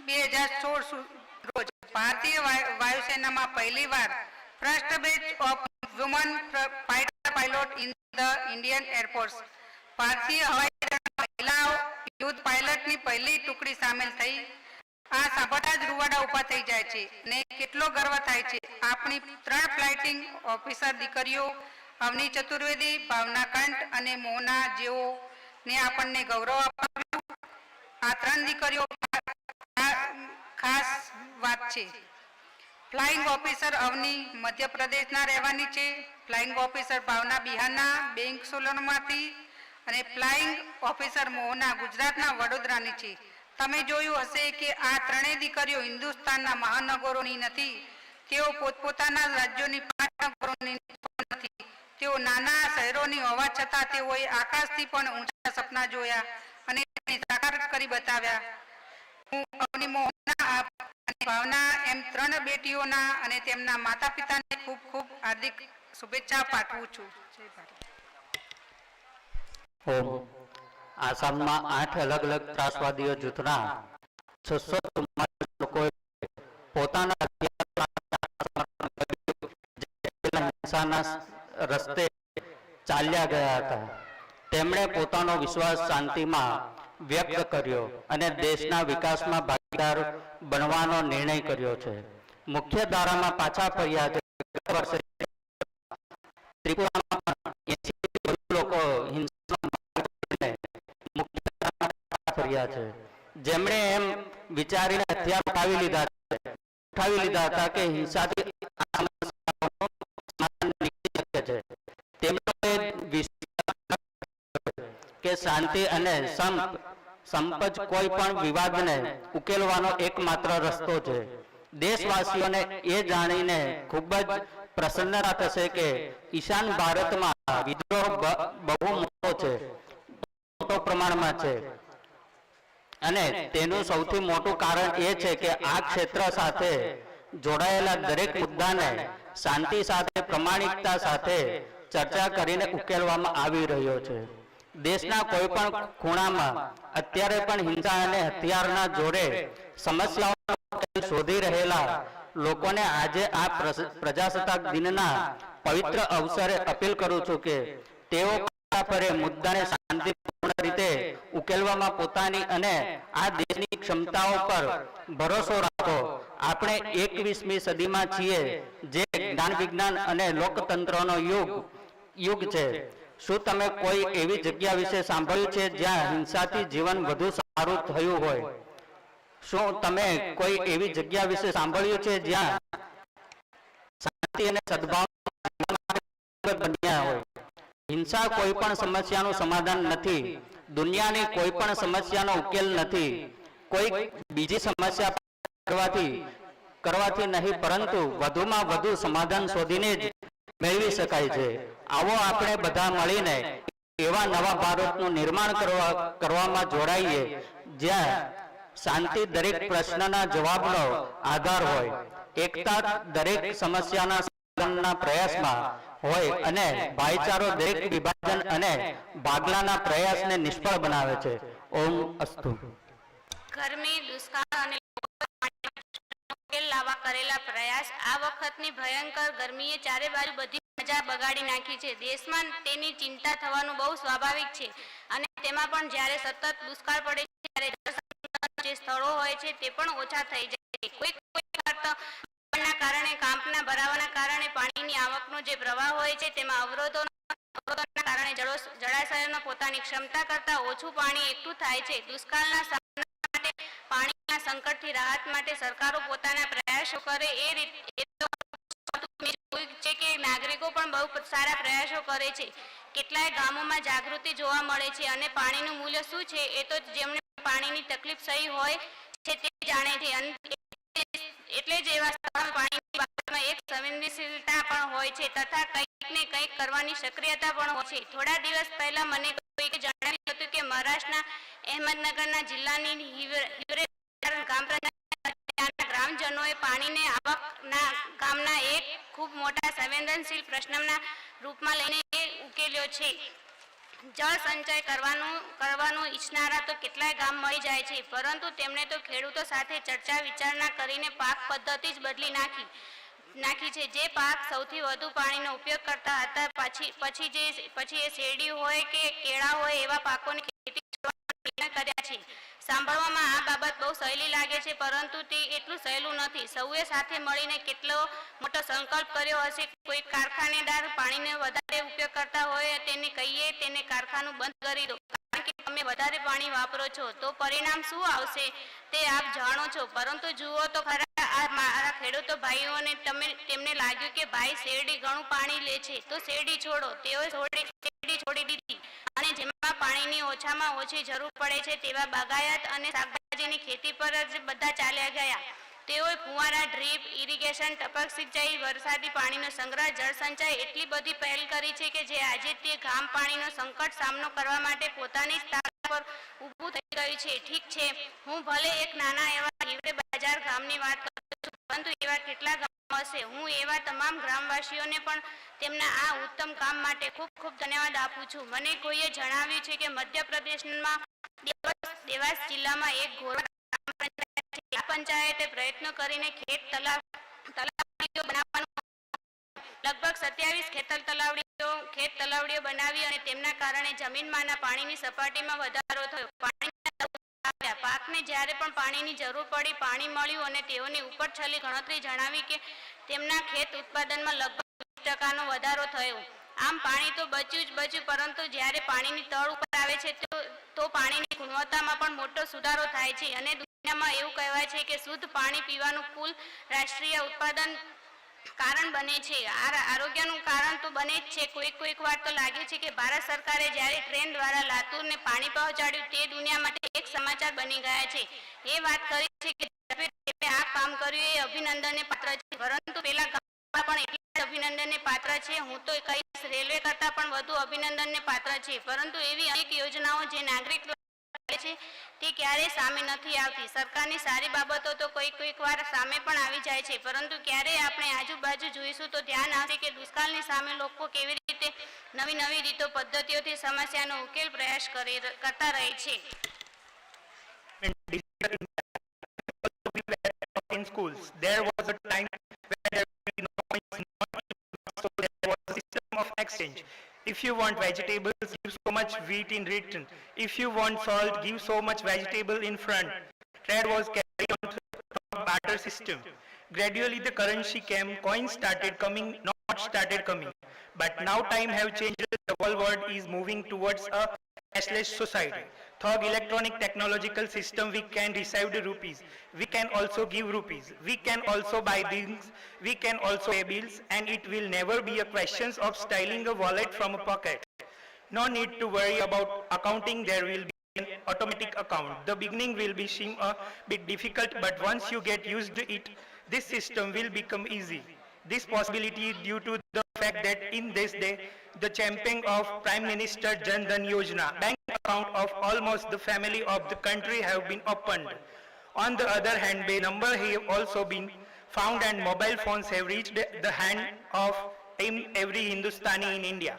2016 રોજ ભારતીય વાયુસેનામાં પહેલીવાર first batch of woman fighter pilot in the Indian air force, ભારતીય હવાઈ દળમાં મહિલાઓ યુદ્ધ પાયલટની પહેલી ટુકડી સામેલ થઈ. આ સાંભળતા જ રૂવાડા ઊભા થઈ જાય છે અને કેટલો ગર્વ થાય છે. આપણી 3 ફ્લાઇટિંગ ઓફિસર દીકરીઓ અવની ચતુર્વેદી, ભાવના કંઠ અને મોહના જેઓને આપણને ગૌરવ અપાવ્યું. આ 3 દીકરીઓ ખાસ વાત છે. ફ્લાઇંગ ઓફિસર અવની મધ્યપ્રદેશના રહેવાની છે. ફ્લાઇંગ ઓફિસર ભાવના બિહારના બેંગસોલનમાંથી અને ફ્લાઇંગ ઓફિસર મોહના ગુજરાતના વડોદરાની છે. તમે જોયું હશે કે આ 3 દીકરીઓ હિન્દુસ્તાનના મહાનગરોની નથી. તેઓ પોતપોતાના રાજ્યોની 5 નગરોની નથી. તેઓ નાના શહેરોની હોવા છતાં તેઓએ આકાશથી પણ ઊંચા સપના જોયા અને સાકાર કરી બતાવ્યા. હું અવની મોહના અને ભાવના એમ 3 બેટીઓના અને તેમના માતા પિતાને ખૂબ ખૂબ હાર્દિક શુભેચ્છા પાઠવું છું. જય ભારત. આસામમાં 8 અલગ અલગ ત્રાસવાદીઓ જૂથના 644 લોકોએ પોતાના હિંસાના રસ્તે ચાલ્યા ગયા હતા. તેમણે પોતાનો વિશ્વાસ શાંતિમાં વ્યક્ત કર્યો અને દેશના વિકાસમાં ભાગીદાર બનવાનો નિર્ણય કર્યો છે. મુખ્ય ધારામાં પાછા ફર્યા છે. વર્ષે ત્રિપુરામાં 80 વધુ લોકો ફર્યા છે, જેમણે એમ વિચારીને હથિયાર ઉઠાવી લીધા હતા કે હિંસાથી કે શાંતિ અને સંપજ કોઈ પણ વિવાદને ઉકેલવાનો એકમાત્ર રસ્તો છે. દેશવાસીઓને એ જાણીને ખૂબ જ પ્રસન્નતા થશે કે ઈશાન ભારતમાં વિદ્રોહ બહુ મોટો પ્રમાણમાં છે અને તેનું સૌથી મોટું કારણ એ છે કે આ ક્ષેત્ર સાથે જોડાયેલા દરેક મુદ્દાને શાંતિ સાથે, પ્રમાણિકતા સાથે ચર્ચા કરીને ઉકેલવામાં આવી રહ્યો છે. દેશના કોઈ પણ ખૂણામાં અત્યારે પણ હિંસા અને હથિયારના જોડે સમસ્યાઓનો ઉકેલ શોધી રહેલા લોકોને આજે આ પ્રજાસત્તાક દિનના પવિત્ર અવસરે અપીલ કરું છું કે તેઓ પરે મુદ્દાને શાંતિપૂર્ણ રીતે ઉકેલવામાં પોતાની અને આ દેશની ક્ષમતાઓ પર ભરોસો રાખો. આપણે 21મી સદીમાં છીએ, જે જ્ઞાન વિજ્ઞાન અને લોકતંત્રનો યુગ છે. શું તમે કોઈ એવી જગ્યા વિશે સાંભળ્યું છે જ્યાં હિંસાથી જીવન વધુ સારું થયું હોય? શું તમે કોઈ એવી જગ્યા વિશે સાંભળ્યું છે જ્યાં શાંતિ અને સદભાવ બન્યા હોય? હિંસા કોઈ પણ સમસ્યાનું સમાધાન નથી. દુનિયાની કોઈ પણ સમસ્યાનો ઉકેલ નથી. કોઈ બીજી સમસ્યા કરવાથી નહીં, પરંતુ વધુમાં વધુ સમાધાન શોધીને જ મેળવી શકાય છે. આવો આપણે બધા મળીને એવા નવા ભારતનું નિર્માણ કરવામાં જોડાઈએ જ્યાં શાંતિ દરેક પ્રશ્નના જવાબનો આધાર હોય, એકતા દરેક સમસ્યાના સમાધાનના પ્રયાસમાં હોય અને ભાઈચારો દરેક વિભાજન અને ભાગલાના પ્રયાસને નિષ્ફળ બનાવે છે. ઓમ અસ્તુ. ગરમી, દુષ્કાળ અને ઉકેલ લાવવા કરેલા પ્રયાસ. આ વખતની ભયંકર ગરમીએ ચારે બાજુ બધી મજા બગાડી નાખી છે. દેશમાં તેની ચિંતા થવાનું બહુ સ્વાભાવિક છે અને તેમાં પણ જ્યારે સતત દુષ્કાળ પડે છે ત્યારે જે સ્થળો હોય છે તે પણ ઓછા થઈ જાય છે. કોઈ વાર તો કારણે કાંપના ભરાવાના કારણે પાણીની આવકનો જે પ્રવાહ હોય છે તેમાં અવરોધોના કારણે જળાશયોમાં પોતાની ક્ષમતા કરતાં ઓછું પાણી એકઠું થાય છે. દુષ્કાળના સામના માટે પાણીના સંકટથી રાહત માટે સરકારો પોતાના પ્રયાસો કરે એ છે કે નાગરિકો પણ બહુ સારા પ્રયાસો કરે છે. કેટલાય ગામોમાં જાગૃતિ જોવા મળે છે અને પાણીનું મૂલ્ય શું છે એ તો જેમને પાણીની તકલીફ સહી હોય છે તે જાણે છે. એટલે જ એવા સ્થળોમાં પાણીની બાબતમાં એક સંવેદનશીલતા પણ હોય છે તથા કંઈક ને કંઈક કરવાની સક્રિયતા પણ હોય છે. થોડા દિવસ પહેલા મને કોઈકે જણાવ્યું હતું કે મહારાષ્ટ્રના અહેમદનગરના જિલ્લાની હિવરે ગ્રામજનોએ પાણીને આવકના ગામના એક ખૂબ મોટા સંવેદનશીલ પ્રશ્નના રૂપમાં લઈને ઉકેલ્યો છે. જળ સંચય કરવાનું ઈચ્છનારા તો કેટલાય ગામ મળી જાય છે, પરંતુ તેમણે તો ખેડૂતો સાથે ચર્ચા વિચારણા કરીને પાક પદ્ધતિ જ બદલી નાખી છે. જે પાક સૌથી વધુ પાણીનો ઉપયોગ કરતા હતા પછી એ શેરડી હોય કે કેળા હોય એવા પાકોની ખેતી કર્યા છે. સાંભળવામાં આ બાબત બહુ સહેલી લાગે છે, પરંતુ તે એટલું સહેલું નથી. સૌએ સાથે મળીને કેટલો મોટો સંકલ્પ કર્યો હશે. કોઈ કારખાનેદાર પાણીનો વધારે ઉપયોગ કરતા હોય તેને કહીએ તેને કારખાનું બંધ કરી દો, કારણ કે તમે વધારે પાણી વાપરો છો, તો પરિણામ શું આવશે તે આપ જાણો છો. પરંતુ જુઓ તો ખરા, આ મારા ખેડૂતો ભાઈઓને તેમને લાગ્યું કે ભાઈ શેરડી ઘણું પાણી લે છે તો શેરડી છોડો. તેઓ શેરડી છોડી દીધી અને જેમાં પાણીની ઓછામાં ઓછી જરૂર પડે છે તેવા બાગાયત અને શાકભાજીની ખેતી પર જ બધા ચાલ્યા ગયા. તેઓએ ફુવારા, ડ્રીપ ઇરિગેશન, ટપક સિંચાઈ, વરસાદી પાણીનો સંગ્રહ, જળ સંચય એટલી બધી પહેલ કરી છે કે જે આજે તે ગામ પાણીનો સંકટ સામનો કરવા માટે પોતાની તાકાત પર ઊભું થઈ ગયું છે. ઠીક છે, હું ભલે એક નાના એવા હિવરે બજાર ગામની વાત કરું છું, પરંતુ એવા કેટલા ગામો હશે. હું એવા તમામ ગ્રામવાસીઓને પણ તેમના આ ઉત્તમ કામ માટે ખૂબ ખૂબ ધન્યવાદ આપું છું. મને કોઈએ જણાવ્યું છે કે મધ્યપ્રદેશમાં દેવાસ જિલ્લામાં એક ઘોરા પંચાયતે પ્રયત્ન કરીને ખેત તલાવડીઓ બનાવવાનું લગભગ 27 ખેત તલાવડીઓ બનાવી અને તેમના કારણે જમીનમાંના પાણીની સપાટીમાં વધારો થયો. પાકને જ્યારે પણ પાણીની જરૂર પડી પાણી મળ્યું અને તેઓની ઉપરછલ્લી ગણતરી જણાવી કે તેમના ખેત ઉત્પાદનમાં લગભગ 20% વધારો થયો. આમ પાણી તો બચ્યું જ બચ્યું, પરંતુ જ્યારે પાણીની તળ ઉપર આવે છે તો પાણીની ગુણવત્તામાં પણ મોટો સુધારો થાય છે અને દુનિયામાં એવું કહેવાય છે કે શુદ્ધ પાણી પીવાનું કુલ રાષ્ટ્રીય ઉત્પાદન કારણ બને છે. આરોગ્યનું કારણ તો બને જ છે. કોઈક વાર તો લાગે છે કે ભારત સરકારે જ્યારે ટ્રેન દ્વારા લાતુરને પાણી પહોંચાડ્યું તે દુનિયા માટે એક સમાચાર બની ગયા છે. એ વાત કરી છે કે આ કામ કર્યું એ અભિનંદનને પાત્ર છે, પરંતુ પેલા પણ એટલા અભિનંદનને પાત્ર છે. હું તો કહીશ રેલવે કરતાં પણ વધુ અભિનંદનને પાત્ર છે. પરંતુ એવી અનેક યોજનાઓ જે નાગરિક છે તે ક્યારેય સામે નથી આવતી. સરકારની સારી બાબતો તો કોઈક વાર સામે પણ આવી જાય છે, પરંતુ ક્યારેય આપણે આજુબાજુ જોઈશું તો ધ્યાન આવશે કે દુષ્કાળની સામે લોકો કેવી રીતે નવી રીતો પદ્ધતિઓથી સમસ્યાનો ઉકેલ પ્રયાસ કરતા રહે છે. In schools, there was a time when there was so there was a system of exchange. If you want vegetables, give so much wheat in return. If you want salt, give so much vegetable in front. Trade was carried on through a barter system. Gradually the currency came, coins started coming, notes started coming. But now time have changed, the whole world is moving towards a cashless society. Through electronic technological system, we can receive the rupees. We can also give rupees. We can also buy things. We can also pay bills, and it will never be a question of styling a wallet from a pocket. No need to worry about accounting. There will be an automatic account. The beginning will be seem a bit difficult, but once you get used to it, this system will become easy. This possibility is due to the fact that in this day, the champion of Prime Minister Jan Dhan Yojana, bank account of almost the family of the country have been opened. On the other hand, the number have also been found and mobile phones have reached the hand of every Hindustani in India.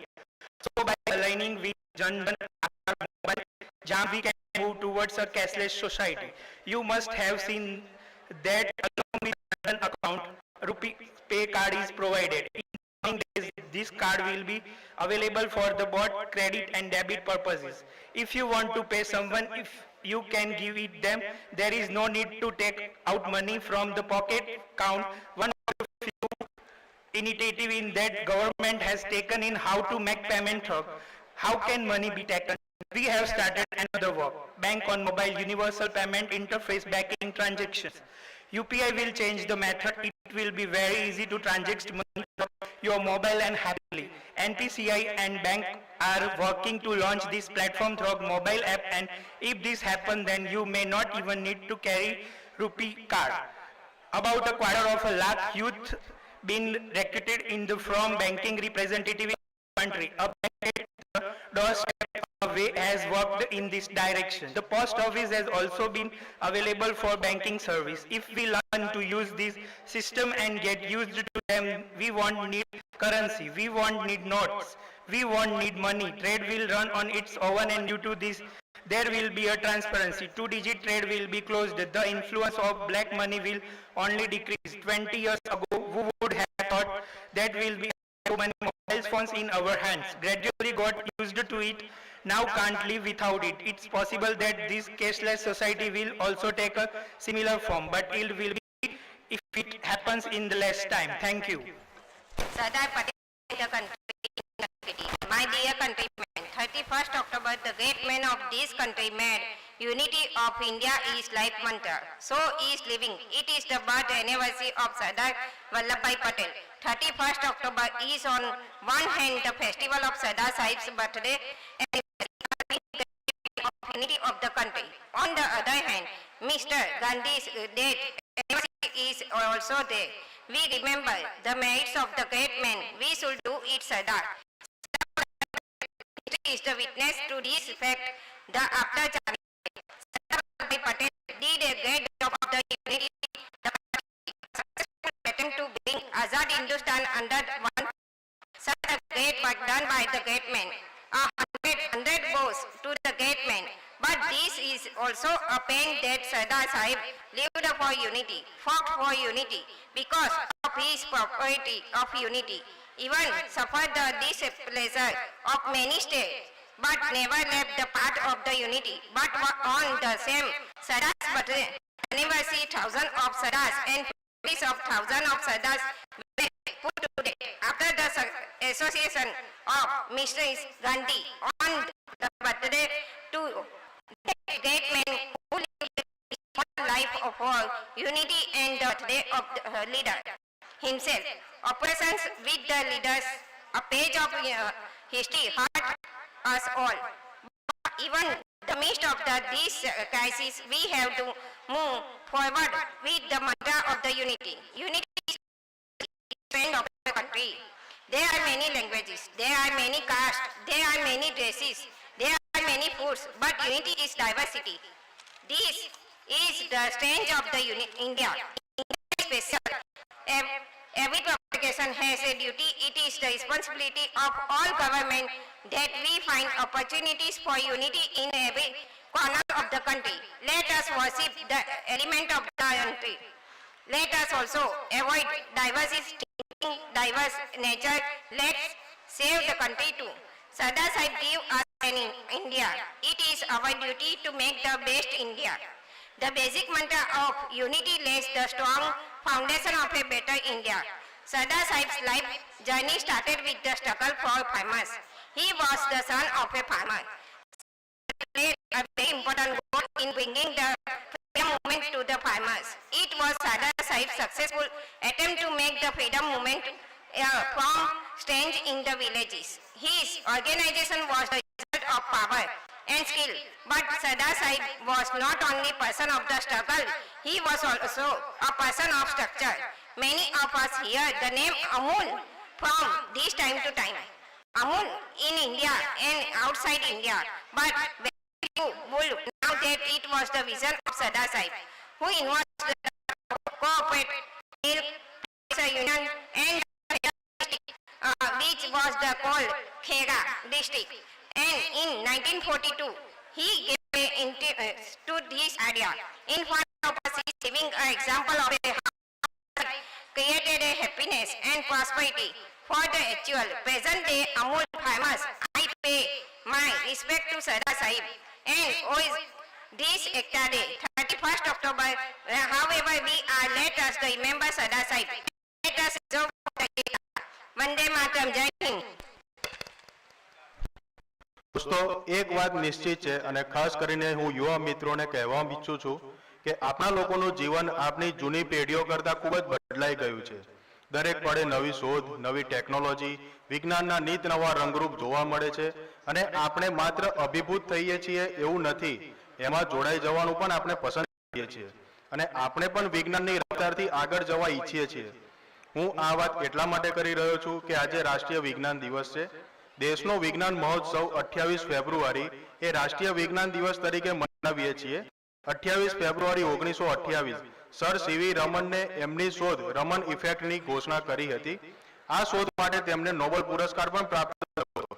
So by aligning with Jan Dhan mobile, we can move towards a cashless society. You must have seen that along with Jan Dhan account, Rupee Pay card is provided. In coming days, this card will be available for the both credit and debit purposes. If you want to pay someone, if you can give it them, there is no need to take out money from the pocket account. One of the few initiative in that government has taken in how to make payment through. How can money be taken? We have started another work. Bank on mobile universal payment interface banking transactions. UPI will change the method. It will be very easy to transact money from your mobile and happily. NPCI and bank are working to launch this platform through mobile app, and if this happens, then you may not even need to carry rupee card. About 250,000 youth been recruited in the from banking representative in the country. A bank at the doorstep away has worked in this direction. The post office has also been available for banking service. If we learn to use this system and get used to them, we won't need currency, we won't need notes, we won't need money. Trade will run on its own, and due to this there will be a transparency. Two-digit trade will be closed. The influence of black money will only decrease. 20 years ago, who would have thought that will be so many mobile phones in our hands? Gradually got used to it. Now can't live without it. It's possible that this cashless society will also take a similar form, but it will be if it happens in the less time. Thank you. Sardar Patel, the country. My dear countrymen, 31st October, the great man of this country made unity of India is life mantra. So is living. It is the birth anniversary of Sardar Vallabhbhai Patel. 31st October is on one hand the festival of Sardar Sahib's birthday and of unity of the country. On the other hand, Mr. Gandhi's date anniversary is also there. We remember the merits of the great man. We should do it, Sardar. History is the witness to this fact. The after Sardar Vallabhbhai Patel did a great job of the unity. The successful attempt to bring Azad Hindustan under one. Such a great work done by the great man. 100 goes to the great man. But this is also a pain that Sardar Sahib lived for unity, fought for unity, because of his property of unity. Even suffered the displeasure of many states, but never left the path of the unity. But on the same Sardar's birthday anniversary, thousands of Sardars and families of thousands of Sardars were put to death. After the association of Mr. Gandhi on the birthday to the great man who lived a life of all unity and the birthday of the leader himself. Operations with the leaders, a page of history hurt us all. But even in the midst of this crisis, we have to move forward with the mantra of the unity. Unity is the strength of the country. There are many languages, there are many castes, there are many dresses, there are many food foods, but unity is diversity. This is the strength of the India. India is special. Every publication has a duty. It is the responsibility of all government that we find opportunities for unity in every corner of the country. Let us worship the element of the country. Let us also avoid diversity, diverse nature. Let's save the country too. Sada Sahib gave us an India. It is our duty to make the best India. The basic mantra of unity lays the strong foundation of a better India. Sada Sahib's life journey started with the struggle for farmers. He was the son of a farmer. He played a very important role in bringing the freedom movement to the farmers. It was Sada Sahib's successful attempt to make the freedom movement from stands in the villages. His organization was the result of power and skill. But Sada Sahib was not only person of the struggle, he was also a person of structure. Many of us hear the name Amul from this time to time. Amul in India and outside India. But very few will know that it was the vision of Sada Sahib, who involved the cooperative milk union and which was the called Khera district. And in 1942, he gave to this idea. In front of us, he is giving an example of a created a happiness and prosperity for the actual present day Amul farmers. I pay my respect to Sada Sahib and this Ekta Day, 31st October. However, we are let us remember Sada Sahib. Let us observe the Ekta. Vande Mataram. Jai Hind. દોસ્તો એક વાત નિશ્ચિત છે અને ખાસ કરીને હું યુવા મિત્રોને કહેવા ઈચ્છું છું કે આપણા લોકોનું જીવન આપણી જૂની પેઢીઓ કરતાં ખૂબ જ બદલાઈ ગયું છે. દરેક પળે નવી શોધ, નવી ટેકનોલોજી, વિજ્ઞાનના નીત નવા રંગરૂપ જોવા મળે છે અને આપણે માત્ર અભિભૂત થઈએ છીએ એવું નથી, એમાં જોડાઈ જવાનું પણ આપણે પસંદ કરીએ છીએ અને આપણે પણ વિજ્ઞાનની રફતારથી આગળ જવા ઈચ્છીએ છીએ. હું આ વાત એટલા માટે કરી રહ્યો છું કે આજે રાષ્ટ્રીય વિજ્ઞાન દિવસ છે. દેશનો વિજ્ઞાન મહોત્સવ 28 ફેબ્રુઆરી એ રાષ્ટ્રીય વિજ્ઞાન દિવસ તરીકે મનાવીએ છીએ. 28 ફેબ્રુઆરી 1928 સર સીવી રમનને એમની શોધ રમન ઇફેક્ટની ઘોષણા કરી હતી. આ શોધ માટે તેમને નોબેલ પુરસ્કાર પણ પ્રાપ્ત થયો હતો.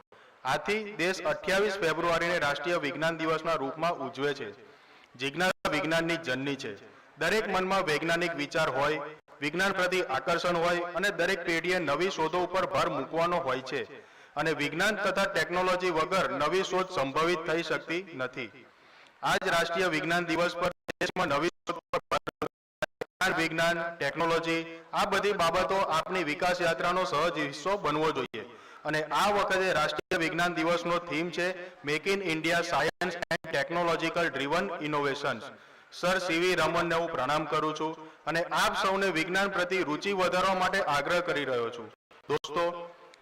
આથી દેશ 28 ફેબ્રુઆરીને રાષ્ટ્રીય વિજ્ઞાન દિવસના રૂપમાં ઉજવે છે. જિજ્ઞાસા વિજ્ઞાનની જનની છે. દરેક મનમાં વૈજ્ઞાનિક વિચાર હોય, વિજ્ઞાન પ્રતિ આકર્ષણ હોય અને દરેક પેઢીએ નવી શોધો ઉપર ભર મૂકવાનો હોય છે અને વિજ્ઞાન તથા ટેકનોલોજી વગર નવી શોધ સંભવિત થઈ શકતી નથી. આજ રાષ્ટ્રીય વિજ્ઞાન દિવસ પર દેશમાં નવી શોધ પર વિજ્ઞાન, ટેકનોલોજી આ બધી બાબતો આપણી વિકાસ યાત્રાનો સહજ હિસ્સો બનવો જોઈએ અને આ વખતે રાષ્ટ્રીય વિજ્ઞાન દિવસનો થીમ છે make in India science and technological driven innovations. Sir C V રમનને હું પ્રણામ કરું છું અને આપ સૌને વિજ્ઞાન પ્રતિ રુચિ વધારવા માટે આગ્રહ કરી રહ્યો છું. દોસ્તો,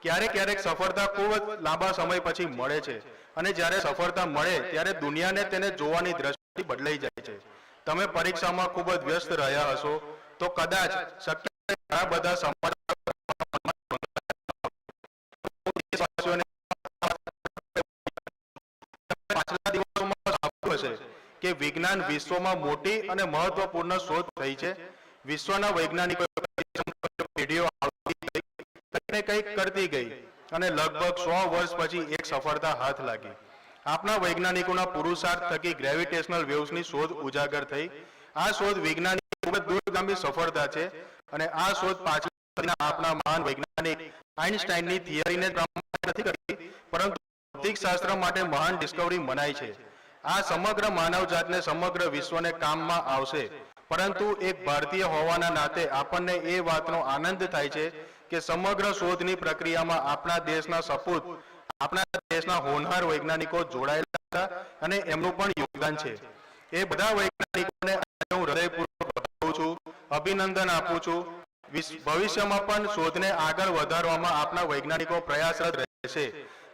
ક્યારેક ક્યારેક સફળતા ખૂબ જ લાંબા સમય પછી મળે છે અને જ્યારે સફળતા મળે ત્યારે દુનિયાને તેને જોવાની દ્રષ્ટિ બદલાઈ જાય છે. તમે પરીક્ષામાં ખૂબ જ વ્યસ્ત રહ્યા હશો તો કદાચ શક્ય ઘણા બધા પાછલા દિવસોમાં સાંભળ્યું હશે કે વિજ્ઞાન વિશ્વમાં મોટી અને મહત્વપૂર્ણ શોધ થઈ છે. વિશ્વના વૈજ્ઞાનિકો પેઢીઓ કંઈક કરતી ગઈ અને લગભગ 100 વર્ષ પછી એક સફળતા હાથ લાગી. આપણા વૈજ્ઞાનિકોના પુરુષાર્થ થકી ગ્રેવિટેશનલ વેવ્સની શોધ ઉજાગર થઈ. આ શોધ વિજ્ઞાનની ખૂબ જ દૂરગામી સફળતા છે અને આ શોધ પાછળના આપણા મહાન વૈજ્ઞાનિક આઇન્સ્ટાઈનની થિયરીને પ્રમાણિત નથી કરી, પરંતુ ભૌતિકશાસ્ત્ર માટે મહાન ડિસ્કવરી મનાય છે. આ સમગ્ર માનવજાતને સમગ્ર વિશ્વને કામમાં આવશે. પરંતુ એક ભારતીય હોવાના નાતે આપણને એ વાતનો આનંદ થાય છે કે સમગ્ર શોધની પ્રક્રિયામાં આપણા દેશના સપૂત, આપણા દેશના હોનહાર વૈજ્ઞાનિકો જોડાયેલા હતા અને એમનું પણ યોગદાન છે. એ બધા વૈજ્ઞાનિકોને હું હૃદયપૂર્વક વધાવું છું, અભિનંદન આપું છું. ભવિષ્યમાં પણ શોધને આગળ વધારવામાં આપણા વૈજ્ઞાનિકો પ્રયાસરત રહેશે.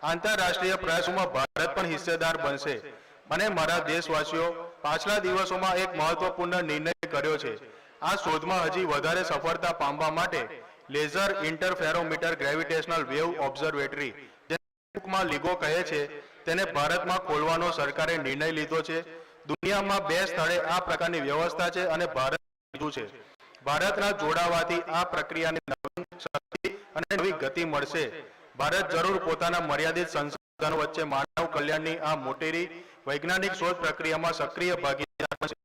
આંતરરાષ્ટ્રીય પ્રયાસોમાં ભારત પણ હિસ્સેદાર બનશે. અને મારા દેશવાસીઓ, પાછલા દિવસોમાં એક મહત્વપૂર્ણ નિર્ણય કર્યો છે. આ શોધમાં હજી વધારે સફળતા પામવા માટે laser interferometer gravitational wave observatory, જેને ટૂંકમાં લીગો કહે છે, તેને ભારતમાં ખોલવાનો સરકારે નિર્ણય લીધો છે. દુનિયામાં 2 સ્થળે આ પ્રકારની વ્યવસ્થા છે અને ભારત લીધું છે. ભારતના જોડાવાથી આ પ્રક્રિયાને નવી શક્તિ અને નવી ગતિ મળશે. ભારત જરૂર પોતાના મર્યાદિત સંસાધનો વચ્ચે માનવ કલ્યાણની આ મોટેરી વૈજ્ઞાનિક શોધ પ્રક્રિયામાં સક્રિય ભાગીદાર બનશે.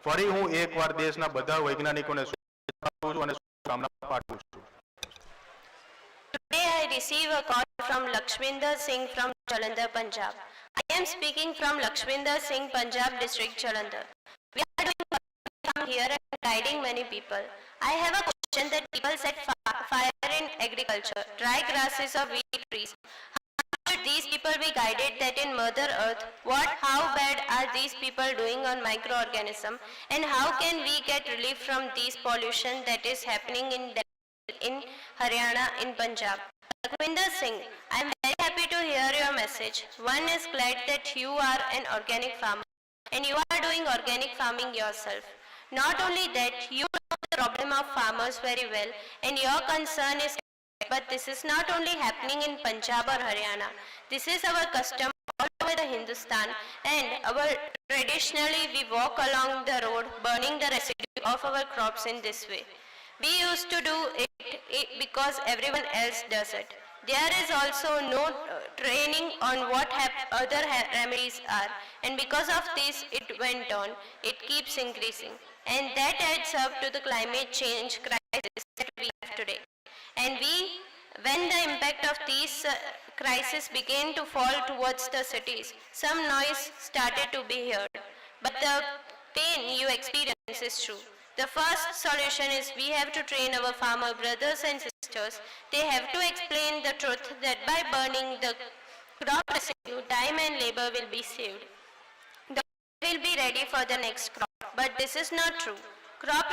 ફરી હું એકવાર દેશના બધા વૈજ્ઞાનિકોને શુભેચ્છા આપું છું અને શુભકામના પાઠવું છું. Today I receive a call from Lakshminder Singh from Jalandhar, Punjab. I am speaking from Lakshminder Singh, Punjab district, Jalandhar. We are doing from here and guiding many people. I have a question that people set fire in agriculture, dry grasses or weed trees. How should these people be guided that in Mother Earth, how bad are these people doing on microorganism, and how can we get relief from these pollution that is happening in Haryana, in Punjab? Lakshminder Singh, I am very happy to hear your message. One is glad that you are an organic farmer and you are doing organic farming yourself. Not only that, you know the problem of farmers very well and your concern is, but this is not only happening in Punjab or Haryana. This is our custom all over the Hindustan, and traditionally we walk along the road burning the residue of our crops in this way. We used to do it because everyone else does it. There is also no training on what other remedies are, and because of this it went on. It keeps increasing, and that adds up to the climate change crisis that we have today. And when the impact of these crises began to fall towards the cities, some noise started to be heard. But the pain you experience is true. The first solution is we have to train our farmer brothers and sisters. They have to explain the truth that by burning the crop residue, time and labor will be saved. The crop will be ready for the next crop. But this is not true. Crop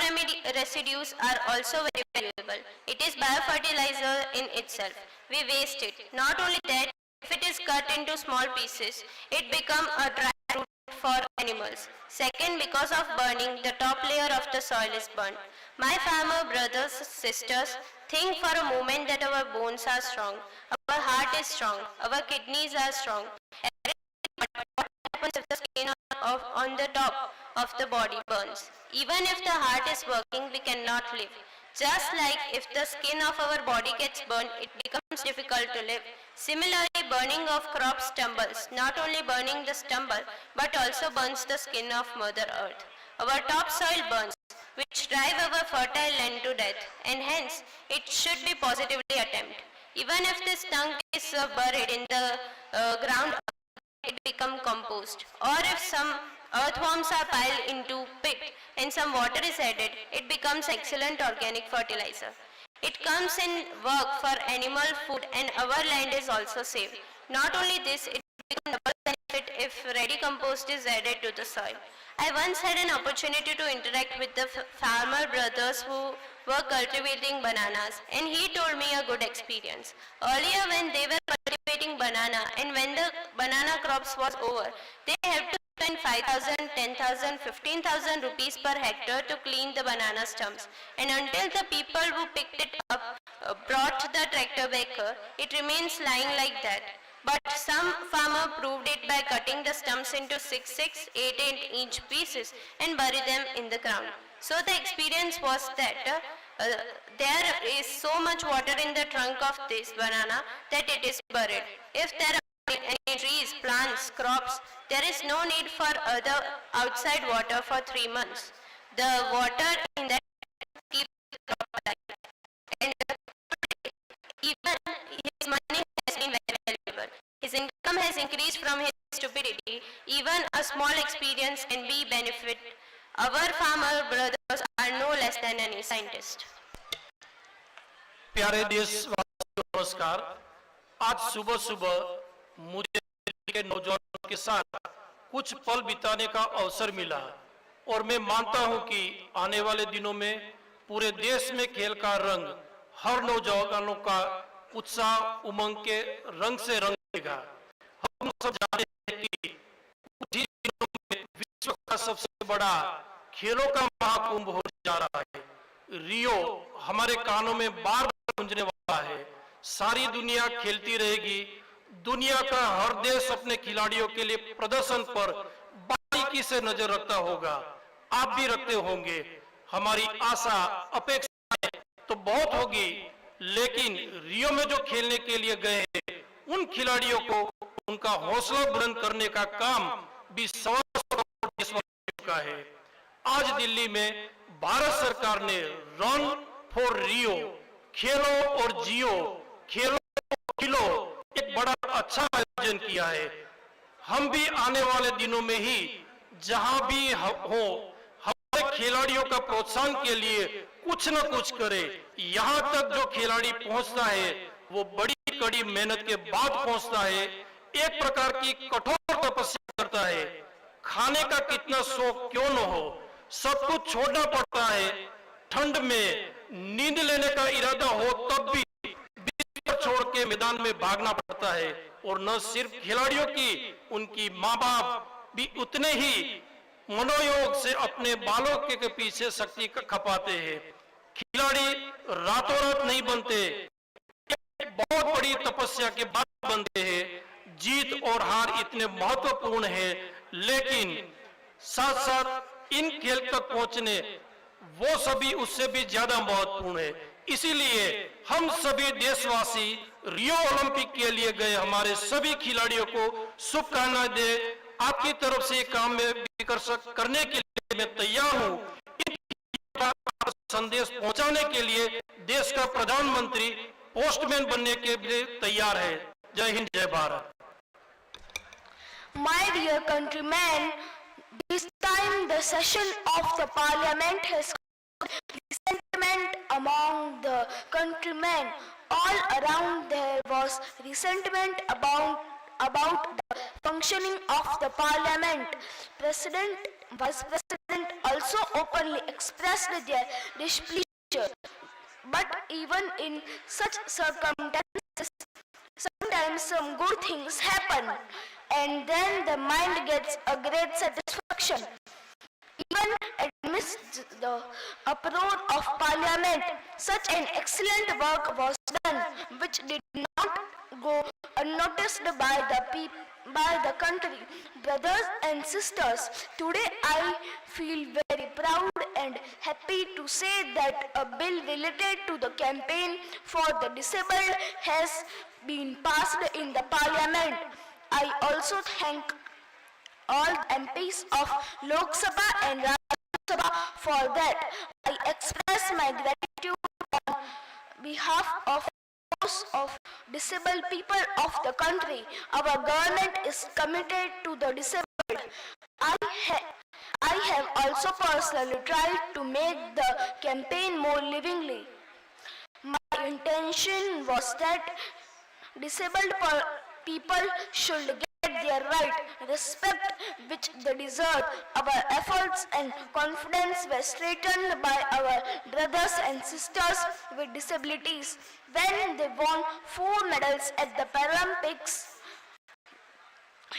residues are also very valuable. It is biofertilizer in itself. We waste it. Not only that, if it is cut into small pieces, it becomes a dry root for animals. Second, because of burning, the top layer of the soil is burnt. My farmer brothers, sisters, think for a moment that our bones are strong, our heart is strong, our kidneys are strong. What happens if the skin on the top of the body burns? Even if the heart is working, we cannot live. Just like if the skin of our body gets burned, it becomes difficult to live. Similarly, burning of crops stumbles, not only burning the stumble, but also burns the skin of Mother Earth. Our topsoil burns, which drive our fertile land to death, and hence it should be positively attempted. Even if this stump is buried in the ground, it becomes compost. Or if some earthworms are piled into pit and some water is added, it becomes excellent organic fertilizer. It comes in work for animal food and our land is also saved. Not only this, it becomes double benefit if ready compost is added to the soil. I once had an opportunity to interact with the farmer brothers who were cultivating bananas, and he told me a good experience. Earlier when they were cultivating banana and when the banana crops was over, they had to spend 5,000, 10,000, 15,000 rupees per hectare to clean the banana stumps. And until the people who picked it up brought the tractor back, it remains lying like that. But some farmer proved it by cutting the stumps into 6, 8 inch pieces and bury them in the ground. So the experience was that there is so much water in the trunk of this banana that it is buried. If there are any trees, plants, crops, there is no need for other outside water for 3 months. The water in that keeps the crop alive. And even his money has been very valuable. His income has increased from his stupidity. Even a small experience can be benefit. Our farmer brothers are no less than any scientist. प्यारे देशवासियों नमस्कार। आज सुबह सुबह मुझे के नौजवानों के साथ कुछ पल बिताने का अवसर मिला और मैं मानता हूं कि आने वाले दिनों में पूरे देश में खेल का रंग हर नौजवानों का उत्साह उमंग के रंग से रंगेगा। हम सब जानते हैं कि कुछ ही दिनों में विश्व का सबसे बड़ा खेलों का महाकुंभ होने जा रहा है। रियो हमारे कानों में बार बार गूंजने वाला है। सारी दुनिया खेलती रहेगी, दुनिया का हर देश अपने खिलाड़ियों के लिए प्रदर्शन पर बारीकी से नजर रखता होगा, आप भी रखते होंगे। हमारी आशा अपेक्षाएं तो बहुत होगी, लेकिन रियो में जो खेलने के लिए गए हैं उन खिलाड़ियों को उनका हौसला बुलंद करने का काम भी 125 करोड़ देशवासियों का है। आज दिल्ली में भारत सरकार ने रन फॉर रियो, खेलो और जियो, खेलो और खिलो, एक बड़ा अच्छा आयोजन किया है। हम भी आने वाले दिनों में ही जहां भी हो हमारे खिलाड़ियों का प्रोत्साहन के लिए कुछ न कुछ करें। यहां तक जो खिलाड़ी पहुंचता है वो बड़ी कड़ी मेहनत के बाद पहुंचता है, एक प्रकार की कठोर तपस्या करता है। खाने का कितना शौक क्यों न हो, सब कुछ छोड़ना पड़ता है। ठंड में नींद लेने का इरादा हो तब भी बिस्तर छोड़ के मैदान में भागना पड़ता है। और न सिर्फ खिलाड़ियों की, उनकी माँ बाप भी उतने ही मनोयोग से अपने बालों के पीछे शक्ति खपाते हैं। खिलाड़ी रातों रात नहीं बनते, एक बहुत बड़ी तपस्या के बाद बनते हैं। जीत और हार इतने महत्वपूर्ण है, लेकिन साथ साथ इन खेल तक पहुंचने वो सभी उससे भी ज्यादा महत्वपूर्ण है। इसीलिए हम सभी देशवासी रियो ओलंपिक के लिए गए हमारे सभी खिलाड़ियों को शुभकामनाएं दे। आपकी तरफ से काम में भी करने के लिए मैं तैयार हूं। इन संदेश पहुंचाने के लिए देश का प्रधानमंत्री पोस्टमैन बनने के लिए तैयार है। जय हिंद, जय Bharat. My dear countrymen, this time the session of the parliament has resentment among the countrymen. All around there was resentment about the functioning of the parliament. President, Vice President also openly expressed their displeasure. But even in such circumstances, sometimes some good things happen, and then the mind gets a great satisfaction. Even amidst the uproar of parliament, such an excellent work was done, which did not go unnoticed by the country. Brothers and sisters, today I feel very proud and happy to say that a bill related to the campaign for the disabled has been passed in the parliament. I also thank all MPs of Lok Sabha and Rajya Sabha for that. I express my gratitude on behalf of those of disabled people of the country. Our government is committed to the disabled. I have also personally tried to make the campaign more livingly. My intention was that disabled people should get their right respect which they deserve. Our efforts and confidence were strengthened by our brothers and sisters with disabilities when they won 4 medals at the Paralympics.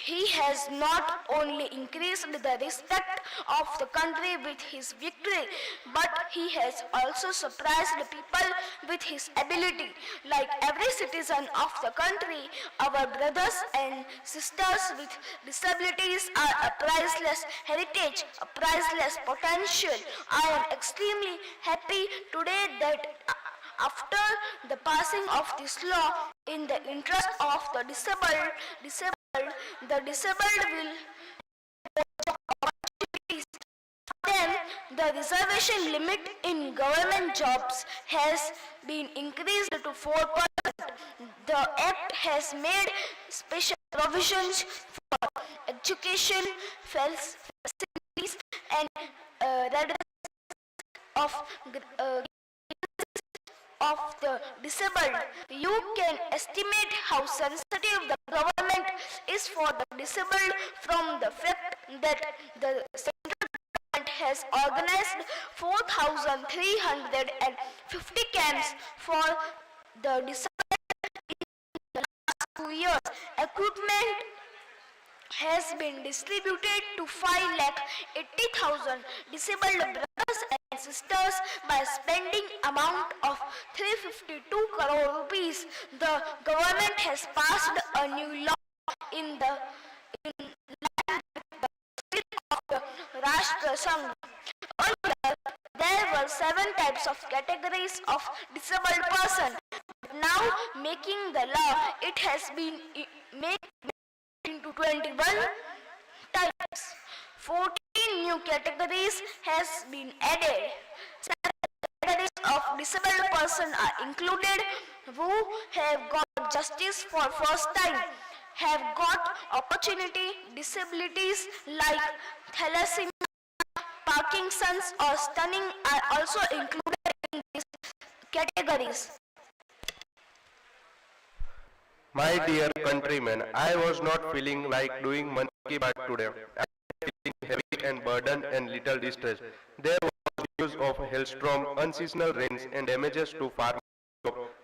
He has not only increased the respect of the country with his victory, but he has also surprised the people with his ability. Like every citizen of the country, our brothers and sisters with disabilities are a priceless heritage, a priceless potential. I am extremely happy today that after the passing of this law, in the interest of the disabled, the disabled will opportunities. Then the reservation limit in government jobs has been increased to 4%. The Act has made special provisions for education, facilities and redress of the disabled. You can estimate how sensitive the government is for the disabled from the fact that the central government has organized 4,350 camps for the disabled in the last 2 years. Equipment has been distributed to 5,80,000 disabled brothers and sisters by spending amount of 352 crore rupees. The government has passed a new law in line with the spirit of the Rashtra Sangh. Earlier, there were 7 types of categories of disabled person. Now, making the law, it has been made into 21 types. 14 new categories has been added. 7 categories of disabled person are included who have got justice for first time, have got opportunity disabilities like thalassemia, Parkinson's or stunning are also included in these categories. My dear countrymen, I was not feeling like doing Mann Ki Baat today. I was feeling heavy and burdened and little distressed. There was news of hailstorm, unseasonal rains and damages to farm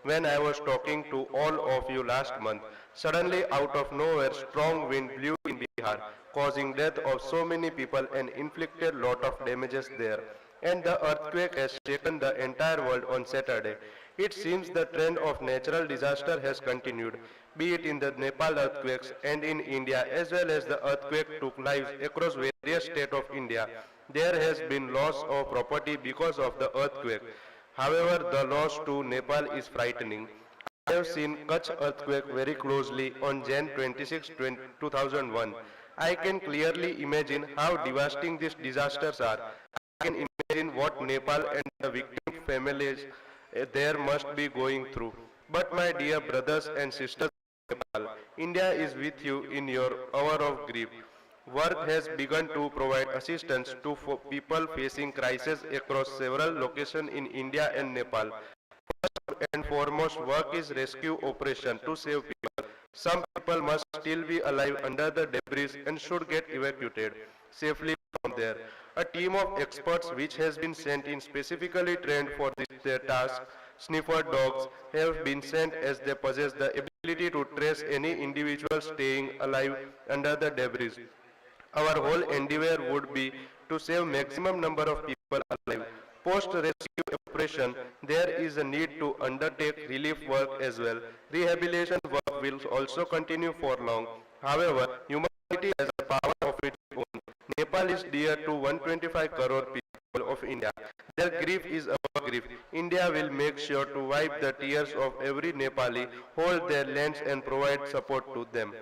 when I was talking to all of you last month. Suddenly, out of nowhere, strong wind blew in Bihar, causing death of so many people and inflicted lot of damages there. And the earthquake has shaken the entire world on Saturday. It seems the trend of natural disaster has continued, be it in the Nepal earthquakes and in India, as well as the earthquake took lives across various states of India. There has been loss of property because of the earthquake. However, the loss to Nepal is frightening. I have seen Kutch earthquake very closely on Jan 26, 2001. I can clearly imagine how devastating these disasters are. I can imagine what Nepal and the victim families there must be going through. But my dear brothers and sisters of Nepal, India is with you in your hour of grief. Work has begun to provide assistance to people facing crises across several locations in India and Nepal. First and foremost, work is rescue operation to save people. Some people must still be alive under the debris and should get evacuated safely from there. A team of experts which has been sent in specifically trained for their task, sniffer dogs, have been sent as they possess the ability to trace any individual staying alive under the debris. Our whole endeavor would be to save maximum number of people alive. Post-rescue operation, there is a need to undertake relief work as well. Rehabilitation work will also continue for long. However, humanity has a power of its own. Nepal is dear to 125 crore people of India. Their grief is our grief. India will make sure to wipe the tears of every Nepali, hold their lands and provide support to them.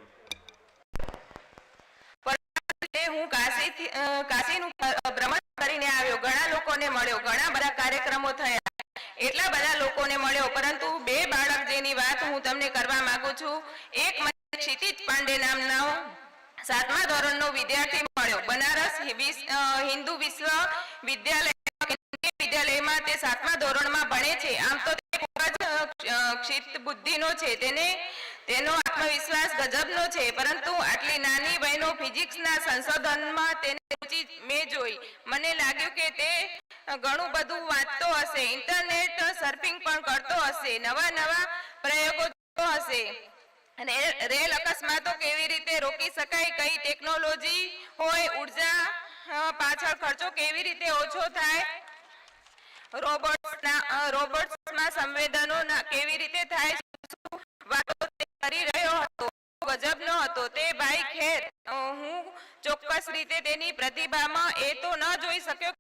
હું કાશીનું ભ્રમણ કરીને આવ્યો, ઘણા લોકોને મળ્યો, ઘણા બધા કાર્યક્રમો થયા, એટલા બધા લોકોને મળ્યો, પરંતુ 2 બાળક જેની વાત હું તમને કરવા માંગુ છું. એક મને ક્ષિતિજ પાંડે નામનો 7મા ધોરણનો વિદ્યાર્થી મળ્યો. બનારસ હિન્દુ વિદ્યાલયમાં તે 7મા ધોરણમાં ભણે છે. આમ તો તે ખૂબ જ ક્ષિપ્ત બુદ્ધિનો છે, તેનો આત્મવિશ્વાસ ગજબનો છે, પરંતુ આટલી નાની વયનો ફિઝિક્સના સંશોધનમાં તેને રુચિ મેં જોઈ. મને લાગ્યું કે તે ઘણું બધું વાંચતો હશે, ઇન્ટરનેટ સર્ફિંગ પણ કરતો હશે, નવા નવા પ્રયોગો કરતો હશે. અને રેલ અકસ્માતો કેવી રીતે રોકી શકાય, કઈ ટેકનોલોજી હોય, ઉર્જા પાછળ ખર્ચો કેવી રીતે ઓછો થાય, રોબોટ્સમાં સંવેદનો કેવી રીતે થાય, વાતો કરી રહ્યો હતો. ગજબનો હતો તે ભાઈ. ખેર, હું ચોક્કસ રીતે તેની પ્રતિભામાં એ તો ન જોઈ શક્યો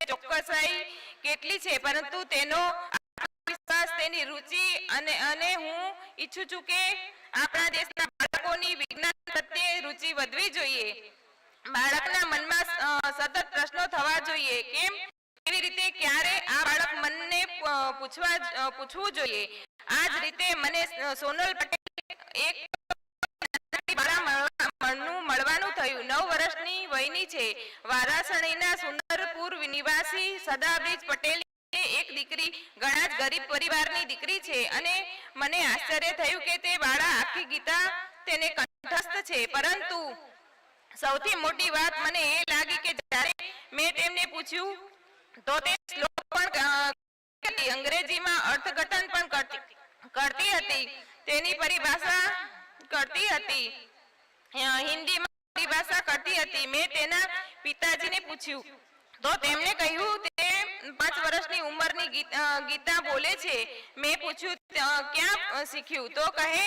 ચોક્કસાઈ કેટલી છે, પરંતુ તેનો આત્મવિશ્વાસ, તેની રુચિ અને હું ઈચ્છું છું કે આપણા દેશના બાળકોની વિજ્ઞાન પ્રત્યે રુચિ વધવી જોઈએ. બાળકના મનમાં સતત પ્રશ્નો થવા જોઈએ, કેવી રીતે, ક્યારે આ બાળક મનને પૂછવું જોઈએ. આ જ રીતે મને સોનલ પટેલ એક મળવાનું થયું. 9 વર્ષની વયની છે. વારાણસીના સુંદરપુર નિવાસી સદાબ્રીજ પટેલ એક દીકરી, ઘણા જ ગરીબ પરિવારની દીકરી છે, અને મને આશ્ચર્ય થયું કે તે બાળા આખી ગીતા તેને કંઠસ્થ છે. પરંતુ સૌથી મોટી વાત મને એ લાગી કે જ્યારે મેં તેમને પૂછ્યું તો તે શ્લોક પણ અંગ્રેજીમાં અર્થઘટન પણ કરતી હતી, તેની પરિભાષા કરતી હતી, હિન્દીમાં પરિભાષા કરતી હતી. મેં તેના પિતાજીને પૂછ્યું તો તેમણે કહ્યું તે 5 વર્ષની ઉંમરની ગીતા બોલે છે. મેં પૂછ્યું ક્યાં શીખ્યું? તો કહે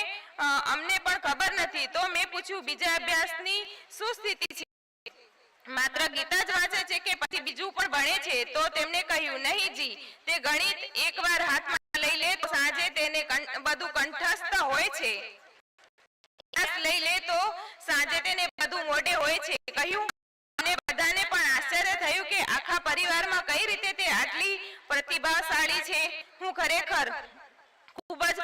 અમને પણ ખબર નથી. તો મેં પૂછ્યું બીજા અભ્યાસની શું સ્થિતિ છે? માત્ર ગીતા જ વાંચે છે કે પછી બીજું પણ ભણે છે? તો તેમણે કહ્યું નહીં જી, તે ગણિત એકવાર હાથમાં લઈ લે તો સાંજે તેને બધું કંઠસ્થ હોય છે. લઈ લે તો સાંજે તેને બધું મોઢે હોય છે. કહ્યું અને બધાને પણ આશ્ચર્ય થયું કે આખા પરિવારમાં કઈ રીતે તે આટલી પ્રતિભાશાળી છે. હું ખરેખર ખૂબ જ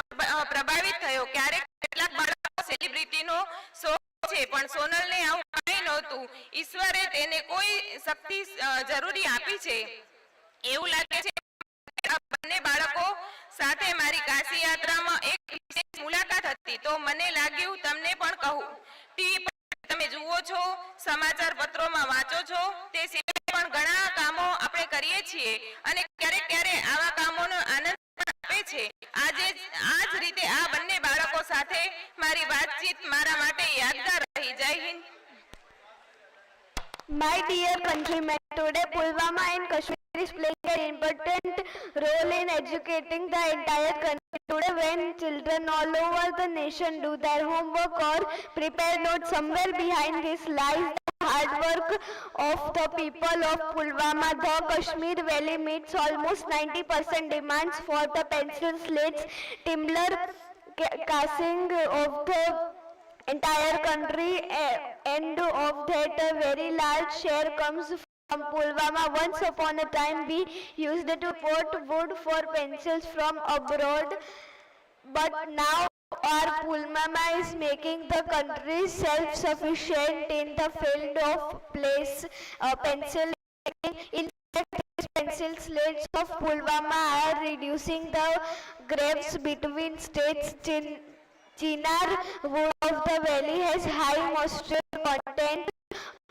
પ્રભાવિત થયો. ક્યારેક કેટલાક બાળકો સેલિબ્રિટીનો શોખ છે, પણ સોનલને આવું કાંઈ નહોતું. ઈશ્વરે તેને કોઈ શક્તિ જરૂરી આપી છે. એવું લાગે છે આ બંને બાળકો સાથે મારી કાશી યાત્રામાં એક વિશેષ મુલાકાત હતી. તો મને લાગ્યું તમને પણ કહું. ટીવી પર તમે જુઓ છો, સમાચાર પત્રોમાં વાંચો છો, તે સિવાય પણ ઘણા કામો આપણે કરીએ છીએ અને ક્યારેક આવા કામોનો આનંદ આપે છે. આ જ રીતે આ બંને બાળકો સાથે મારી વાતચીત મારા માટે યાદગાર રહી. જય Hind. My dear countrymen, today Pulwama in Kashmir is playing an important role in educating the entire country. Today when children all over the nation do their homework or prepare notes, somewhere behind this lies the hard work of the people of Pulwama. The Kashmir Valley meets almost 90% demands for the pencil, slates, timber, casing of the entire country, and of that a very large share comes from Pulwama. Once upon a time we used to import wood for pencils from abroad, but now our Pulwama is making the country self-sufficient in the field of pencil making. In fact, these pencil slates of Pulwama are reducing the gaps between states. Chinar wood of the valley has high moisture content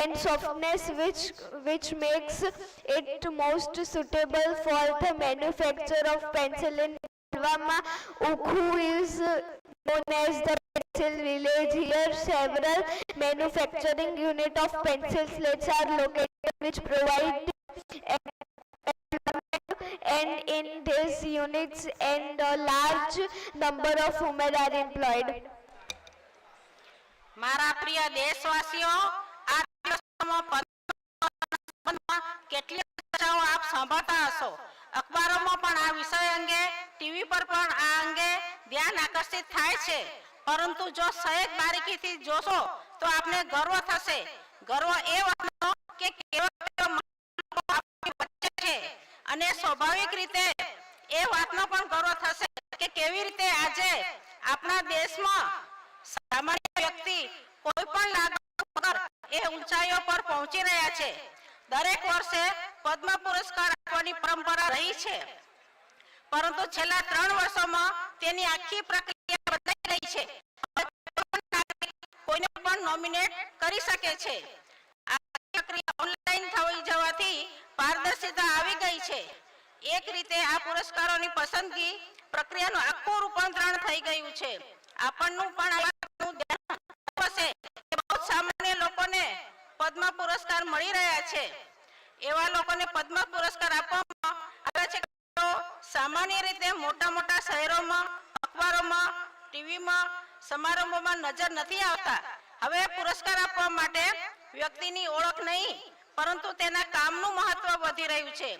and softness, which makes it most suitable for the manufacture of pencil in Pulwama. Ukhu is known as the pencil village. Here several manufacturing units of pencil slates are located, which provide and in these units and a large number of women are employed. મારા પ્રિય દેશવાસીઓ, આ દિવસોમાં કેટલીક ચર્ચાઓ આપ સાંભળતા હશો. અખબારોમાં પણ આ વિષય અંગે, ટીવી પર પણ આ અંગે ધ્યાન આકર્ષિત થાય છે. પરંતુ જો સહેજ બારીકીથી જોશો તો આપને ગર્વ થશે. ગર્વ એ વાતનો કે કેવા આપણી વચ્ચે છે, અને સ્વાભાવિક રીતે એ વાતનો પણ ગર્વ થશે કે કેવી રીતે આજે આપણા દેશમાં સામાન્ય વ્યક્તિ કોઈ પણ લાગણી વગર એ ઊંચાઈઓ પર પહોંચી રહ્યા છે. દરેક વર્ષે પદ્મ પુરસ્કાર આપવાની પરંપરા રહી છે, પરંતુ છેલ્લા 3 વર્ષોમાં તેની આખી પ્રક્રિયા બદલાઈ રહી છે. કોઈને પણ નોમિનેટ કરી શકે છે. આ પ્રક્રિયા ઓનલાઈન થઈ જવાથી પારદર્શિતા આવી ગઈ છે. એક રીતે આ પુરસ્કારોની પસંદગી પ્રક્રિયાનું આખું રૂપાંતરણ થઈ ગયું છે. આપણનું પણ આ વાતનું ધ્યાન હશે કે બહુ સામાન્ય લોકોને પદ્મ પુરસ્કાર મળી રહ્યા છે. એવા લોકોને પદ્મ પુરસ્કાર આપવામાં આવે છે સામાન્ય રીતે મોટા શહેરોમાં, અખબારોમાં, ટીવીમાં, સમારંભોમાં નજર નથી આવતા. હવે પુરસ્કાર આપવા માટે વ્યક્તિની ઓળખ નહીં, પરંતુ તેના કામનું મહત્વ વધી રહ્યું છે.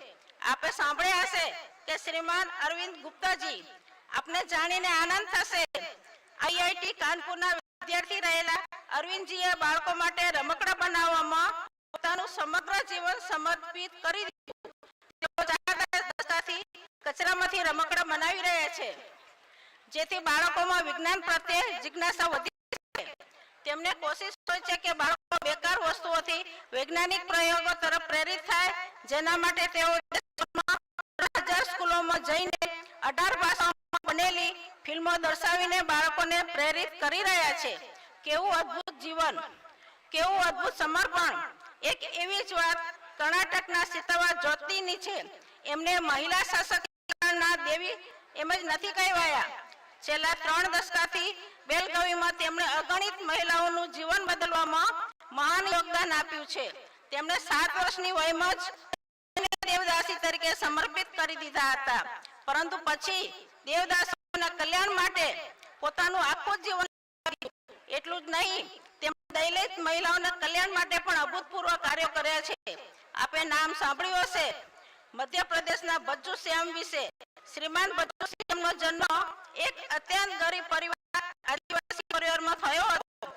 આપે સાંભળ્યા હશે કે શ્રીમાન અરવિંદ ગુપ્તાજી, આપને જાણીને આનંદ થશે, આઈઆઈટી કાનપુરના વિદ્યાર્થી રહેલા અરવિંદજીએ બાળકો માટે રમકડા બનાવવામાં પોતાનું સમગ્ર જીવન સમર્પિત કરી દીધું. તેઓ 4 દશકથી કચરામાંથી રમકડા બનાવી રહ્યા છે, જેથી બાળકોમાં વિજ્ઞાન પ્રત્યે જિજ્ઞાસા વધી છે. તેમને કોશિશ હોય છે કે બાળકો બેકાર વસ્તુઓથી વૈજ્ઞાનિક પ્રયોગો તરફ પ્રેરિત થાય, જેના માટે તેઓ સ્કૂલોમાં જઈને 18 ભાષાઓમાં બનેલી ફિલ્મો દર્શાવીને બાળકોને પ્રેરિત કરી રહ્યા છે. કેવું અદ્ભુત જીવન, કેવું અદ્ભુત સમર્પણ. એક એવી જ વાત કર્ણાટકના સીતાવા જ્યોતિની છે. એમને મહિલા સશક્તિકરણના દેવી એમ જ નથી કહેવાયા. છેલ્લા 3 દશકાથી બેલગાવીમાં તેમણે અગણિત મહિલાઓનું જીવન બદલવામાં મહાન યોગદાન આપ્યું છે. તેમણે 7 વર્ષની વયમાં જ દેવદાસી તરીકે સમર્પિત કરી દીધા હતા, પરંતુ પછી દેવદાસીઓના કલ્યાણ માટે પોતાનું આખું જીવન એટલું જ નહીં, તેમણે દલિત મહિલાઓના કલ્યાણ માટે પણ અભૂતપૂર્વ કાર્યો કર્યા છે. આપે નામ સાંભળ્યું હશે મધ્યપ્રદેશના ભજ્જુ શ્યામ વિશે. શ્રીમાન ભજ્જુ શ્યામનો જન્મ એક અત્યંત ગરીબ પરિવાર આદિવાસી પરિવારમાં થયો હતો.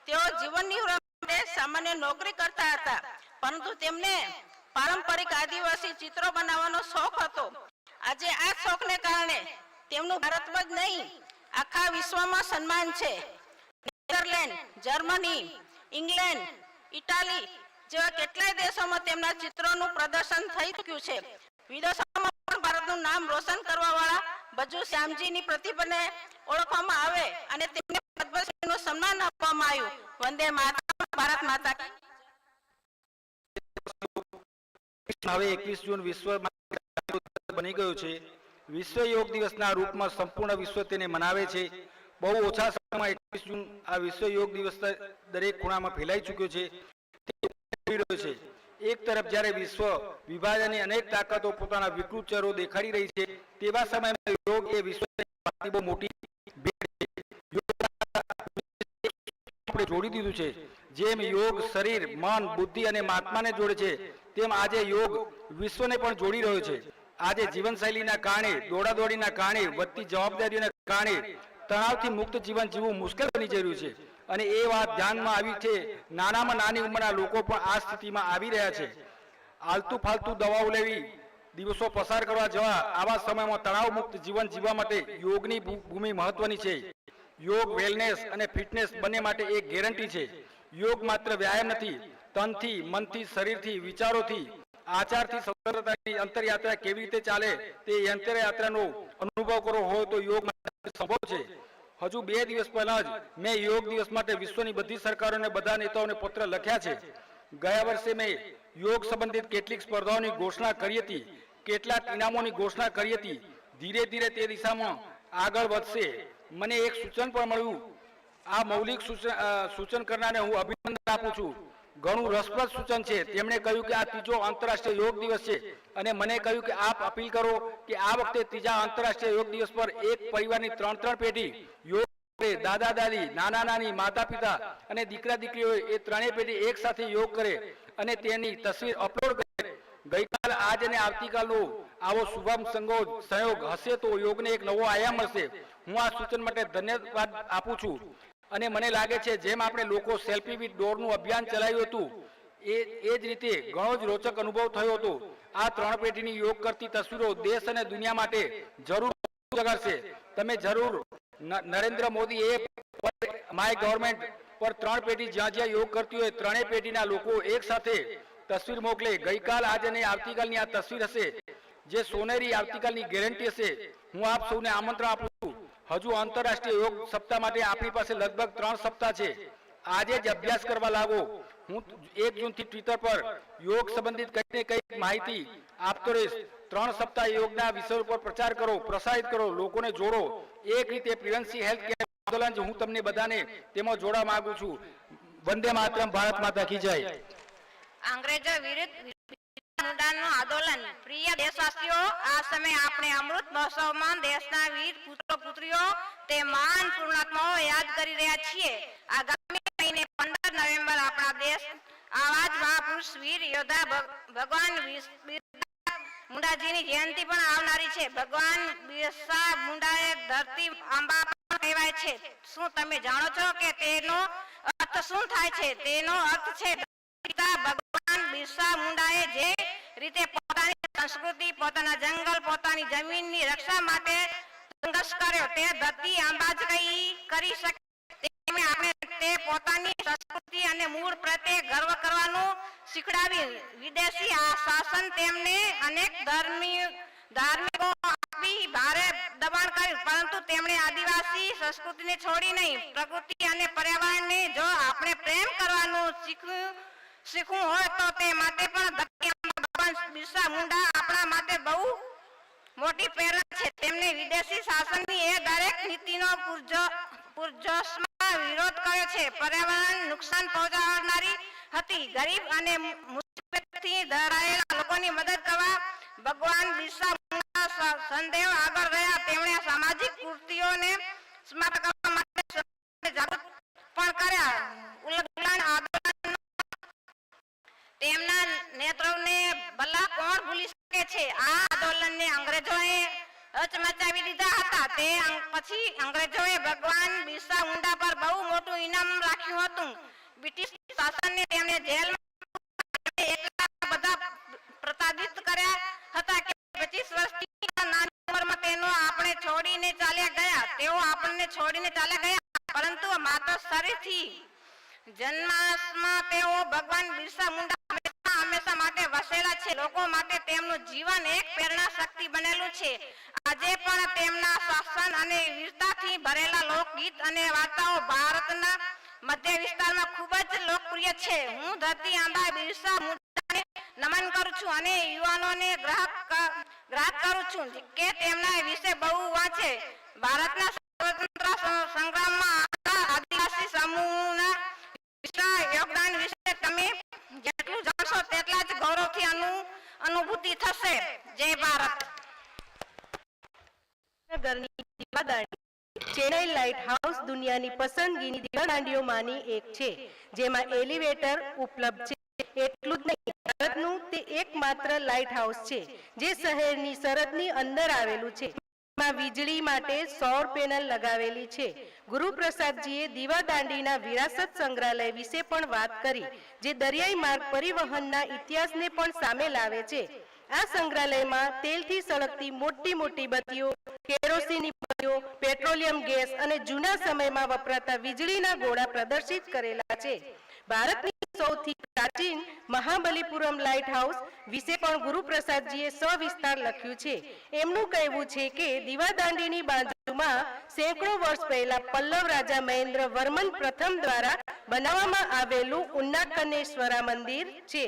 તેઓ જીવન નિર્વાહ માટે સામાન્ય નોકરી કરતા હતા, પરંતુ તેમને પારંપરિક આદિવાસી ચિત્રો બનાવવાનો શોખ હતો. આજે આ શોખને કારણે તેમનું ભારતમાં જ નહીં આખા વિશ્વમાં સન્માન છે. નેધરલેન્ડ, જર્મની, ઇંગ્લેન્ડ, ઇટાલી જેવા કેટલાય દેશોમાં તેમના ચિત્રોનું પ્રદર્શન થઈ ચૂક્યું છે. વિદેશોમાં પણ ભારતનું નામ રોશન કરવાવાળા ભજ્જુ શ્યામજીની પ્રતિભાને ઓળખવામાં આવે અને તેમને પદ્મશ્રીનું સન્માન આપવામાં આવ્યું. વંદે માતરમ. ભારત માતા કી. હવે 21 જૂન વિશ્વ બની ગયું છે. વિશ્વ યોગ દિવસના રૂપમાં સંપૂર્ણ વિશ્વ તેને મનાવે છે. બહુ ઓછા સમયમાં 21 જૂન આ વિશ્વ યોગ દિવસ દરેક ખૂણામાં ફેલાઈ ચૂક્યો છે. એક તરફ જ્યારે વિશ્વ વિભાજનની અનેક તાકાતો પોતાના વિકૃત ચહેરો દેખાડી રહી છે, તેવા સમયમાં યોગ એ વિશ્વની બહુ મોટી આપણે જોડી દીધું છે. જેમ યોગ શરીર, મન, બુદ્ધિ અને આત્માને જોડે છે, તેમ આજે યોગ વિશ્વને પણ જોડી રહ્યો છે. આજે જીવનશૈલીના કારણે, દોડાદોડીના કારણે, વધતી જવાબદારીઓના કારણે તણાવથી મુક્ત જીવન જીવવું મુશ્કેલ બની જઈ રહ્યું છે. અને એ વાત ધ્યાનમાં આવી છે. નાનામાં નાની ઉંમરના લોકો પણ આ સ્થિતિમાં આવી રહ્યા છે. આલતુ ફાલતુ દવાઓ લેવી, દિવસો પસાર કરવા જવા, આવા સમયમાં તણાવ મુક્ત જીવન જીવવા માટે યોગની ભૂમિ મહત્વની છે. યોગ વેલનેસ અને ફિટનેસ બંને માટે એક ગેરંટી છે. યોગ માત્ર વ્યાયામ નથી. તનથી, મનથી, શરીરથી, વિચારોથી, આચારથી સ્વતંત્રતાની અંતરયાત્રા કેવી રીતે ચાલે તે અંતરયાત્રાનો અનુભવ કરવો હોય તો યોગ સંભવ છે. હજુ 2 દિવસ પહેલા જ મેં યોગ દિવસ માટે વિશ્વની બધી સરકારોને, બધા નેતાઓને પત્ર લખ્યા છે. ગયા વર્ષે મેં યોગ સંબંધિત કેટલીક સ્પર્ધાઓની ઘોષણા કરી હતી, કેટલાક ઇનામોની ઘોષણા કરી હતી. ધીરે ધીરે તે દિશામાં આગળ વધશે. મને એક સૂચન પણ મળ્યું. આ મૌલિક સૂચન કરનારને હું અભિનંદન આપું છું. ઘણું રસપ્રદ સૂચન છે. તેમણે કહ્યું કે આ ત્રીજો આંતરરાષ્ટ્રીય યોગ દિવસ છે અને મને કહ્યું કે આપ અપીલ કરો કે આ વખતે ત્રીજા આંતરરાષ્ટ્રીય યોગ દિવસ પર એક પરિવારની 3 પેઢી યોગ કરે. દાદા દાદી, નાના નાની, માતા પિતા અને દીકરા દીકરીઓ એ ત્રણેય પેઢી એક સાથે યોગ કરે અને તેની તસવીર અપલોડ કરે. ગઈકાલ, આજ અને આવતીકાલનો આવો શુભમ સંયોગ હશે તો યોગને એક નવો આયામ મળશે. હું આ સૂચન માટે ધન્યવાદ આપું છું. અને મને લાગે છે જેમ આપણે લોકો સેલ્ફી વિથ ડોરનું અભિયાન ચલાવ્યું હતું એ જ રીતે ઘણો જ રોચક અનુભવ થયો હતો. આ 3 પેઢીની યોગ કરતી તસવીરો દેશ અને દુનિયા માટે જરૂર જગાડશે. તમે જરૂર નરેન્દ્ર મોદી એપ પર, માય ગવર્મેન્ટ પર 3 પેઢી જ્યાં જ્યાં યોગ કરતી હોય ત્રણેય પેઢીના લોકો એક સાથે તસવીર મોકલે. ગઈકાલ, આજે અને આવતીકાલની આ તસવીર હશે જે સોનેરી આવતીકાલની ગેરંટી હશે. હું આપ સૌને આમંત્રણ આપું છું. હજુ આંતરરાષ્ટ્રીય યોગ સપ્તાહ માટે આપણી પાસે લગભગ 3 સપ્તાહ છે. આજે જ અભ્યાસ કરવા લાગો. હું 1 જૂનથી ટ્વિટર પર યોગ સંબંધિત કંઈક ને કંઈક માહિતી આપતો રહીશ. 3 સપ્તાહ યોગના વિષય પર પ્રચાર કરો, પ્રસારિત કરો, લોકોને જોડો. એક રીતે પ્રિવન્સી હેલ્થ કેર આંદોલન હું તમને બધાને તેમાં જોડવા માંગુ છું. વંદે માતરમ. ભારત માતા કી જય. અંગ્રેજો વિરુદ્ધ મુદ્દાનું આંદોલન. પ્રિય દેશવાસીઓ, આ સમયે આપણે અમૃત મહોત્સવમાં દેશના વીર પુત્રો પુત્રીઓ તે મહાન પૂર્ણાત્માઓ યાદ કરી રહ્યા છીએ. આગામી મહિને 15 નવેમ્બર આપણા દેશ આવા જ મહાપુરુષ વીર યોદ્ધા ભગવાન બિરસા મુંડાજીની જયંતિ પણ આવનારી છે. ભગવાન બિરસા મુંડાએ ધરતી આંબા પણ કહેવાય છે. શું તમે જાણો છો કે તેનો અર્થ શું થાય છે? તેનો અર્થ છે ભગવાન બિરસા મુંડાએ જે રીતે પોતાની સંસ્કૃતિ, પોતાના જંગલ, પોતાની જમીનની રક્ષા માટે સંઘર્ષ કર્યો તે ધરતી આંબા જ કરી શકે. આપણે તે પોતાની સંસ્કૃતિ અને મૂળ પ્રત્યે ગર્વ કરવાનું શીખડાવી. વિદેશી શાસન તેમને અનેક ધાર્મિકો આપી ભારે દબાણ કર્યું, પરંતુ તેમણે આદિવાસી સંસ્કૃતિને છોડી નહીં. પ્રકૃતિ અને પર્યાવરણને જો આપણે પ્રેમ કરવાનું શીખવું હોય તો તે માટે પણ ભગવાન બિરસા મુંડા આપણા માટે બહુ મોટી પ્રેરણા છે. તેમને વિદેશી શાસનની એ દરેક નીતિનો પૂરજોશમાં વિરોધ કર્યો છે. પર્યાવરણ નુકસાન પહોંચાડનારી હતી. ગરીબ અને મુસીબતથી ધરાયેલા લોકો લોકોની મદદ કરવા ભગવાન બિરસા મુંડા સંદેવ આગળ ગયા. તેમણે સામાજિક કૃતિઓને સમાપ્ત કરવા માટે જાગૃત પણ કર્યા. ઉલગલાન આંદોલન તેમના નેતૃત્વને ભલા કોણ ભૂલી શકે છે. આ આંદોલનને અંગ્રેજોએ હચમચાવી દીધા હતા. તે પછી અંગ્રેજોએ ભગવાન બિરસા મુંડા પર બહુ મોટું ઇનામ રાખ્યું હતું. બ્રિટિશ શાસનને તેમણે જેલમાં એટલા બધા પ્રતાડિત કર્યા હતા કે 25 વર્ષની નાની ઉંમરમાં તેઓ આપણે છોડીને ચાલ્યા ગયા. પરંતુ માત્ર શરીરથી જન્માસમાં તેઓ ભગવાન બિરસા મુંડા હંમેશા માટે વસેલા છે. લોકો માટે તેમનું જીવન એક પ્રેરણા શક્તિ બનેલું છે. આજે પણ તેમના શાસન અને વીરતાથી ભરેલા લોકગીત અને વાર્તાઓ ભારતના મધ્ય વિસ્તારમાં ખૂબ જ લોકપ્રિય છે. હું ધરતી આંબા બિરસા મુંડાને નમન કરું છું અને યુવાનોને ગ્રાહક કરું છું કે તેમના વિશે બહુ વાંચે. ભારતના સ્વતંત્ર સંગ્રામમાં આદિવાસી સમૂહના યોગદાન વિશે તમે જેટલું જાણશો તેટલા જ ગૌરવથી અનુભૂતિ થશે. જય ભારત. ચેન્નઈ લાઇટ હાઉસ દુનિયાની પસંદગીની દીવાદાંડીઓમાંની એક છે, જેમાં એલિવેટર ઉપલબ્ધ છે. એટલું જ નહીં, ભારતનું તે એકમાત્ર લાઇટ હાઉસ છે જે શહેરની સરહદની અંદર આવેલું છે. વીજળી માટે સૌર પેનલ લગાવેલી છે. ગુરુપ્રસાદજીએ દીવાદાંડીના વિરાસત સંગ્રહાલય વિશે પણ વાત કરી, જે દરિયાઈ માર્ગ પરિવહનના ઇતિહાસને પણ સામે લાવે છે. આ સંગ્રહાલયમાં તેલથી સળગતી મોટી મોટી બત્તીઓ, કેરોસીનની બત્તીઓ, પેટ્રોલિયમ ગેસ અને જૂના સમયમાં વપરાતા વીજળીના ગોળા પ્રદર્શિત કરેલા છે. ભારતની સૌથી પ્રાચીન મહાબલીપુરમ લાઇટ હાઉસ વિશે પણ ગુરુપ્રસાદજીએ સવિસ્તાર લખ્યું છે. એમનું કહેવું છે કે દીવાદાંડીની બાજુમાં સેંકડો વર્ષ પહેલા પલ્લવ રાજા મહેન્દ્ર વર્મન પ્રથમ દ્વારા બનાવવામાં આવેલું ઉન્નાકનેશ્વરા મંદિર છે.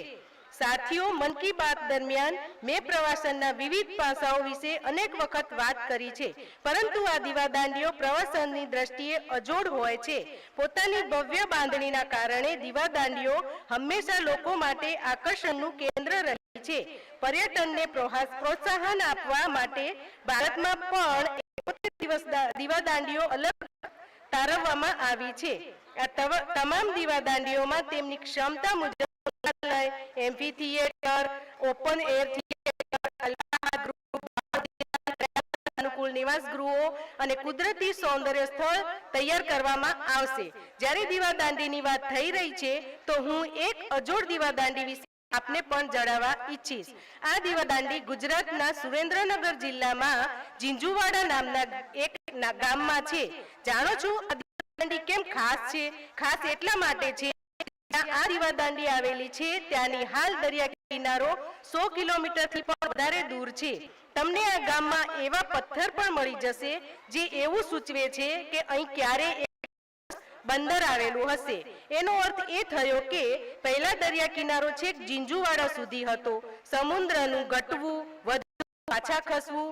સાથીઓ, મન કી બાત દરમિયાન મેં પ્રવાસનના વિવિધ પાસાઓ વિશે અનેક વખત વાત કરી છે, પરંતુ આ દીવાદાંડીઓ પ્રવાસનની દ્રષ્ટિએ અજોડ હોય છે. પોતાની ભવ્ય બાંધણીના કારણે દીવાદાંડીઓ હંમેશા લોકો માટે આકર્ષણનું કેન્દ્ર રહી છે. પર્યટનને પ્રોત્સાહન આપવા માટે ભારતમાં પણ 71 દીવાદાંડીઓ અલગ તારવવામાં આવી છે. આ તમામ દીવાદાંડીઓમાં તેમની ક્ષમતા મુજબ એમ્ફી થિયેટર, ઓપન એર થિયેટર, અનુકૂળ નિવાસ ગૃહો અને કુદરતી સૌંદર્ય સ્થળ તૈયાર કરવામાં આવશે. જ્યારે દીવાદાંડીની વાત થઈ રહી છે તો હું એક અજોડ દીવાદાંડી વિશે આપને પણ જણાવવા ઈચ્છીશ. આ દીવાદાંડી ગુજરાતના સુરેન્દ્રનગર જિલ્લામાં ઝીંઝુવાડા નામના એક ગામમાં છે. જાણો છો આ દીવાદાંડી કેમ ખાસ છે? ખાસ એટલા માટે છે આ દીવાદાંડી આવેલી છે ત્યાંની હાલ દરિયા કિનારો 100 કિલોમીટરથી પણ વધારે દૂર છે. તમને આ ગામમાં એવા પથ્થર પણ મળી જશે જે એવું સૂચવે છે કે અહીં ક્યારે બંદર આવેલું હશે. એનો અર્થ એ થયો કે પહેલા દરિયા કિનારો છેક ઝીંઝુવાડા સુધી હતો. સમુદ્રનું ઘટવું, વધવું, પાછા ખસવું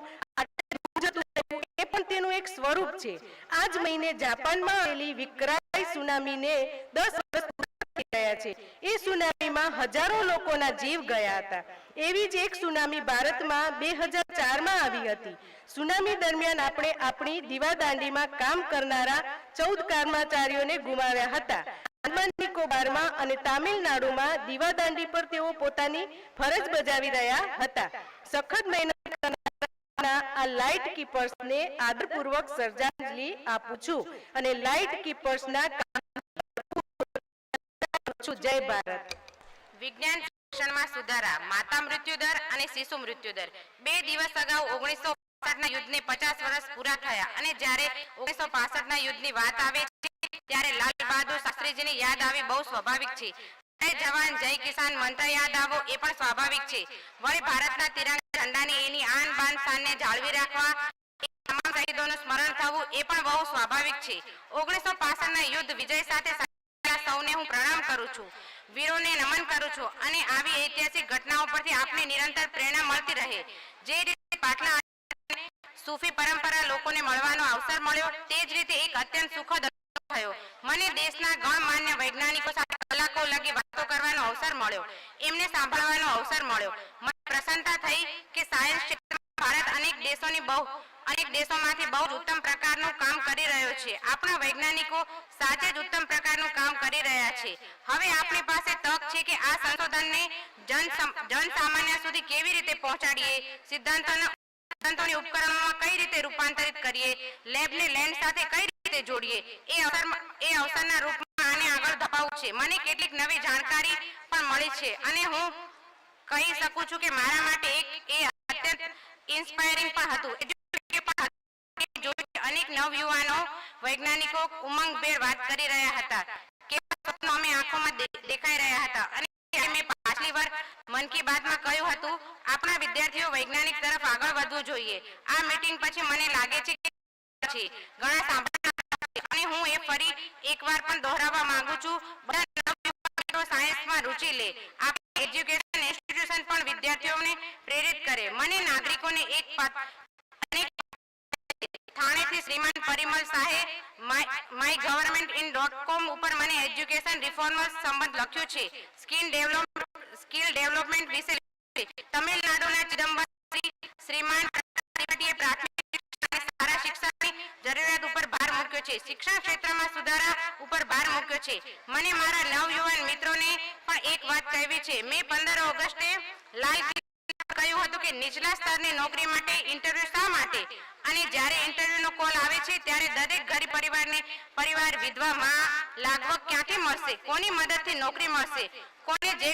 એ પણ તેનું એક સ્વરૂપ છે. આ જ મહિને જાપાનમાં આવેલી વિકરાળ સુનામીને 10 વર્ષ ગયા છે. એ સુનામીમાં હજારો લોકોના જીવ ગયા હતા. એવી જ એક સુનામી ભારતમાં 2004માં આવી હતી. સુનામી દરમિયાન આપણે આપણી દીવાદાંડીમાં કામ કરનારા 14 કર્મચારીઓને ગુમાવ્યા હતા. આંદામાન નિકોબારમાં અને તામિલનાડુમાં દીવાદાંડી પર તેઓ પોતાની ફરજ બજાવી રહ્યા હતા. સખત મહેનત કરનારા આ લાઇટ કીપર્સને આદરપૂર્વક શ્રદ્ધાંજલિ આપું છું અને લાઇટ કીપર્સના જય ભારત. વિજ્ઞાન શિક્ષણમાં સુધારા, માતા મૃત્યુ દર અને શિશુ મૃત્યુ દર. 2 દિવસ અગાઉ 1965ના યુદ્ધને 50 વર્ષ પૂરા થયા અને જ્યારે 1965ના યુદ્ધની વાત આવે છે ત્યારે લાલ બહાદુર શાસ્ત્રીજીની યાદ આવી બહુ સ્વાભાવિક છે. જય જવાન જય કિસાન મંત્ર યાદ આવો એ પણ સ્વાભાવિક છે. વળી ભારતના તિરંગા ઝંડાની એની આન બાન શાનને જાળવી રાખવા તમામ શહીદોનું સ્મરણ થવું એ પણ બહુ સ્વાભાવિક છે. 1965ના યુદ્ધ વિજય સાથે સૌને હું પ્રણામ કરું છું, વીરોને નમન કરું છું અને આવી ઐતિહાસિક ઘટનાઓ પરથી આપને નિરંતર પ્રેરણા મળતી રહે. જે રીતે પાટલા સૂફી પરંપરા લોકોને મળવાનો અવસર મળ્યો તે જ રીતે એક અત્યંત સુખદ થયો. મને દેશના ગણમાન્ય વૈજ્ઞાનિકો સાથે કલાકો લગી વાતો કરવાનો અવસર મળ્યો, એમને સાંભળવાનો અવસર મળ્યો. મને પ્રસન્નતા થઈ કે સાયન્સ ક્ષેત્રમાં ભારત અનેક દેશોમાંથી બહુ જ ઉત્તમ પ્રકારનું કામ કરી રહ્યો છે. આપણા વૈજ્ઞાનિકો સાચે જ ઉત્તમ પ્રકારનું કામ કરી રહ્યા છે. હવે આપણી પાસે તક છે કે આ સંશોધનને જનસામાન્ય સુધી કેવી રીતે પહોંચાડીએ, સિદ્ધાંતોની ઉપકરણોમાં કઈ રીતે રૂપાંતરિત કરીએ, લેબને લેન્ડ સાથે કઈ રીતે જોડીએ, એ અવસરના રૂપમાં આને આગળ ધપાવવું છે. મને કેટલીક નવી જાણકારી પણ મળી છે અને હું કહી શકું છું કે મારા માટે એ અત્યંત ઇન્સ્પાયરિંગ પણ હતું. અનેક નવયુવાનો વૈજ્ઞાનિકો ઉમંગભેર વાત કરી રહ્યા હતા. કેવા સ્વપ્નો અમે આંખોમાં દેખાઈ રહ્યા હતા. અને મેં પાછલી વાર મન કી બાતમાં કહ્યું હતું, આપણા વિદ્યાર્થીઓ વૈજ્ઞાનિક તરફ આગળ વધવું જોઈએ. આ મીટિંગ પછી મને લાગે છે કે ઘણા સાંભળવા અને હું એ ફરી એકવાર પણ દોહરાવવા માંગુ છું, બધા સાયન્સમાં રુચિ લે. આપણે એજ્યુકેશન ઇન્સ્ટિટ્યુશન પણ વિદ્યાર્થીઓને પ્રેરિત કરે. મને નાગરિકોને થાણેથી શ્રીમાન પરિમલ શાહે mygovernmentin.com ઉપર મને એજ્યુકેશન રિફોર્મર્સ સંબંધ લખ્યું છે. સ્કિલ ડેવલપમેન્ટ વિશે તમિલનાડુના ચિદમ્બરમ શ્રીમાન પ્રાથમિક સારા શિક્ષણની જરૂરિયાત ઉપર ભાર મૂક્યો છે. શિક્ષણ ક્ષેત્રમાં સુધારા ઉપર ભાર મૂક્યો છે. મને મારા નવયુવાન મિત્રોને પણ એક વાત કહેવી છે. મેં 15 ઓગસ્ટે લાઈવ કહ્યું હતું કે નીચલા સ્તરની નોકરી માટે ઇન્ટરવ્યુ શા માટે, અને જ્યારે ઇન્ટરવ્યુનો કોલ આવે છે ત્યારે દરેક ગરીબ પરિવાર વિધવા માં લાગવગ ક્યાંથી મળશે, કોની મદદથી નોકરી મળશે, કોને જે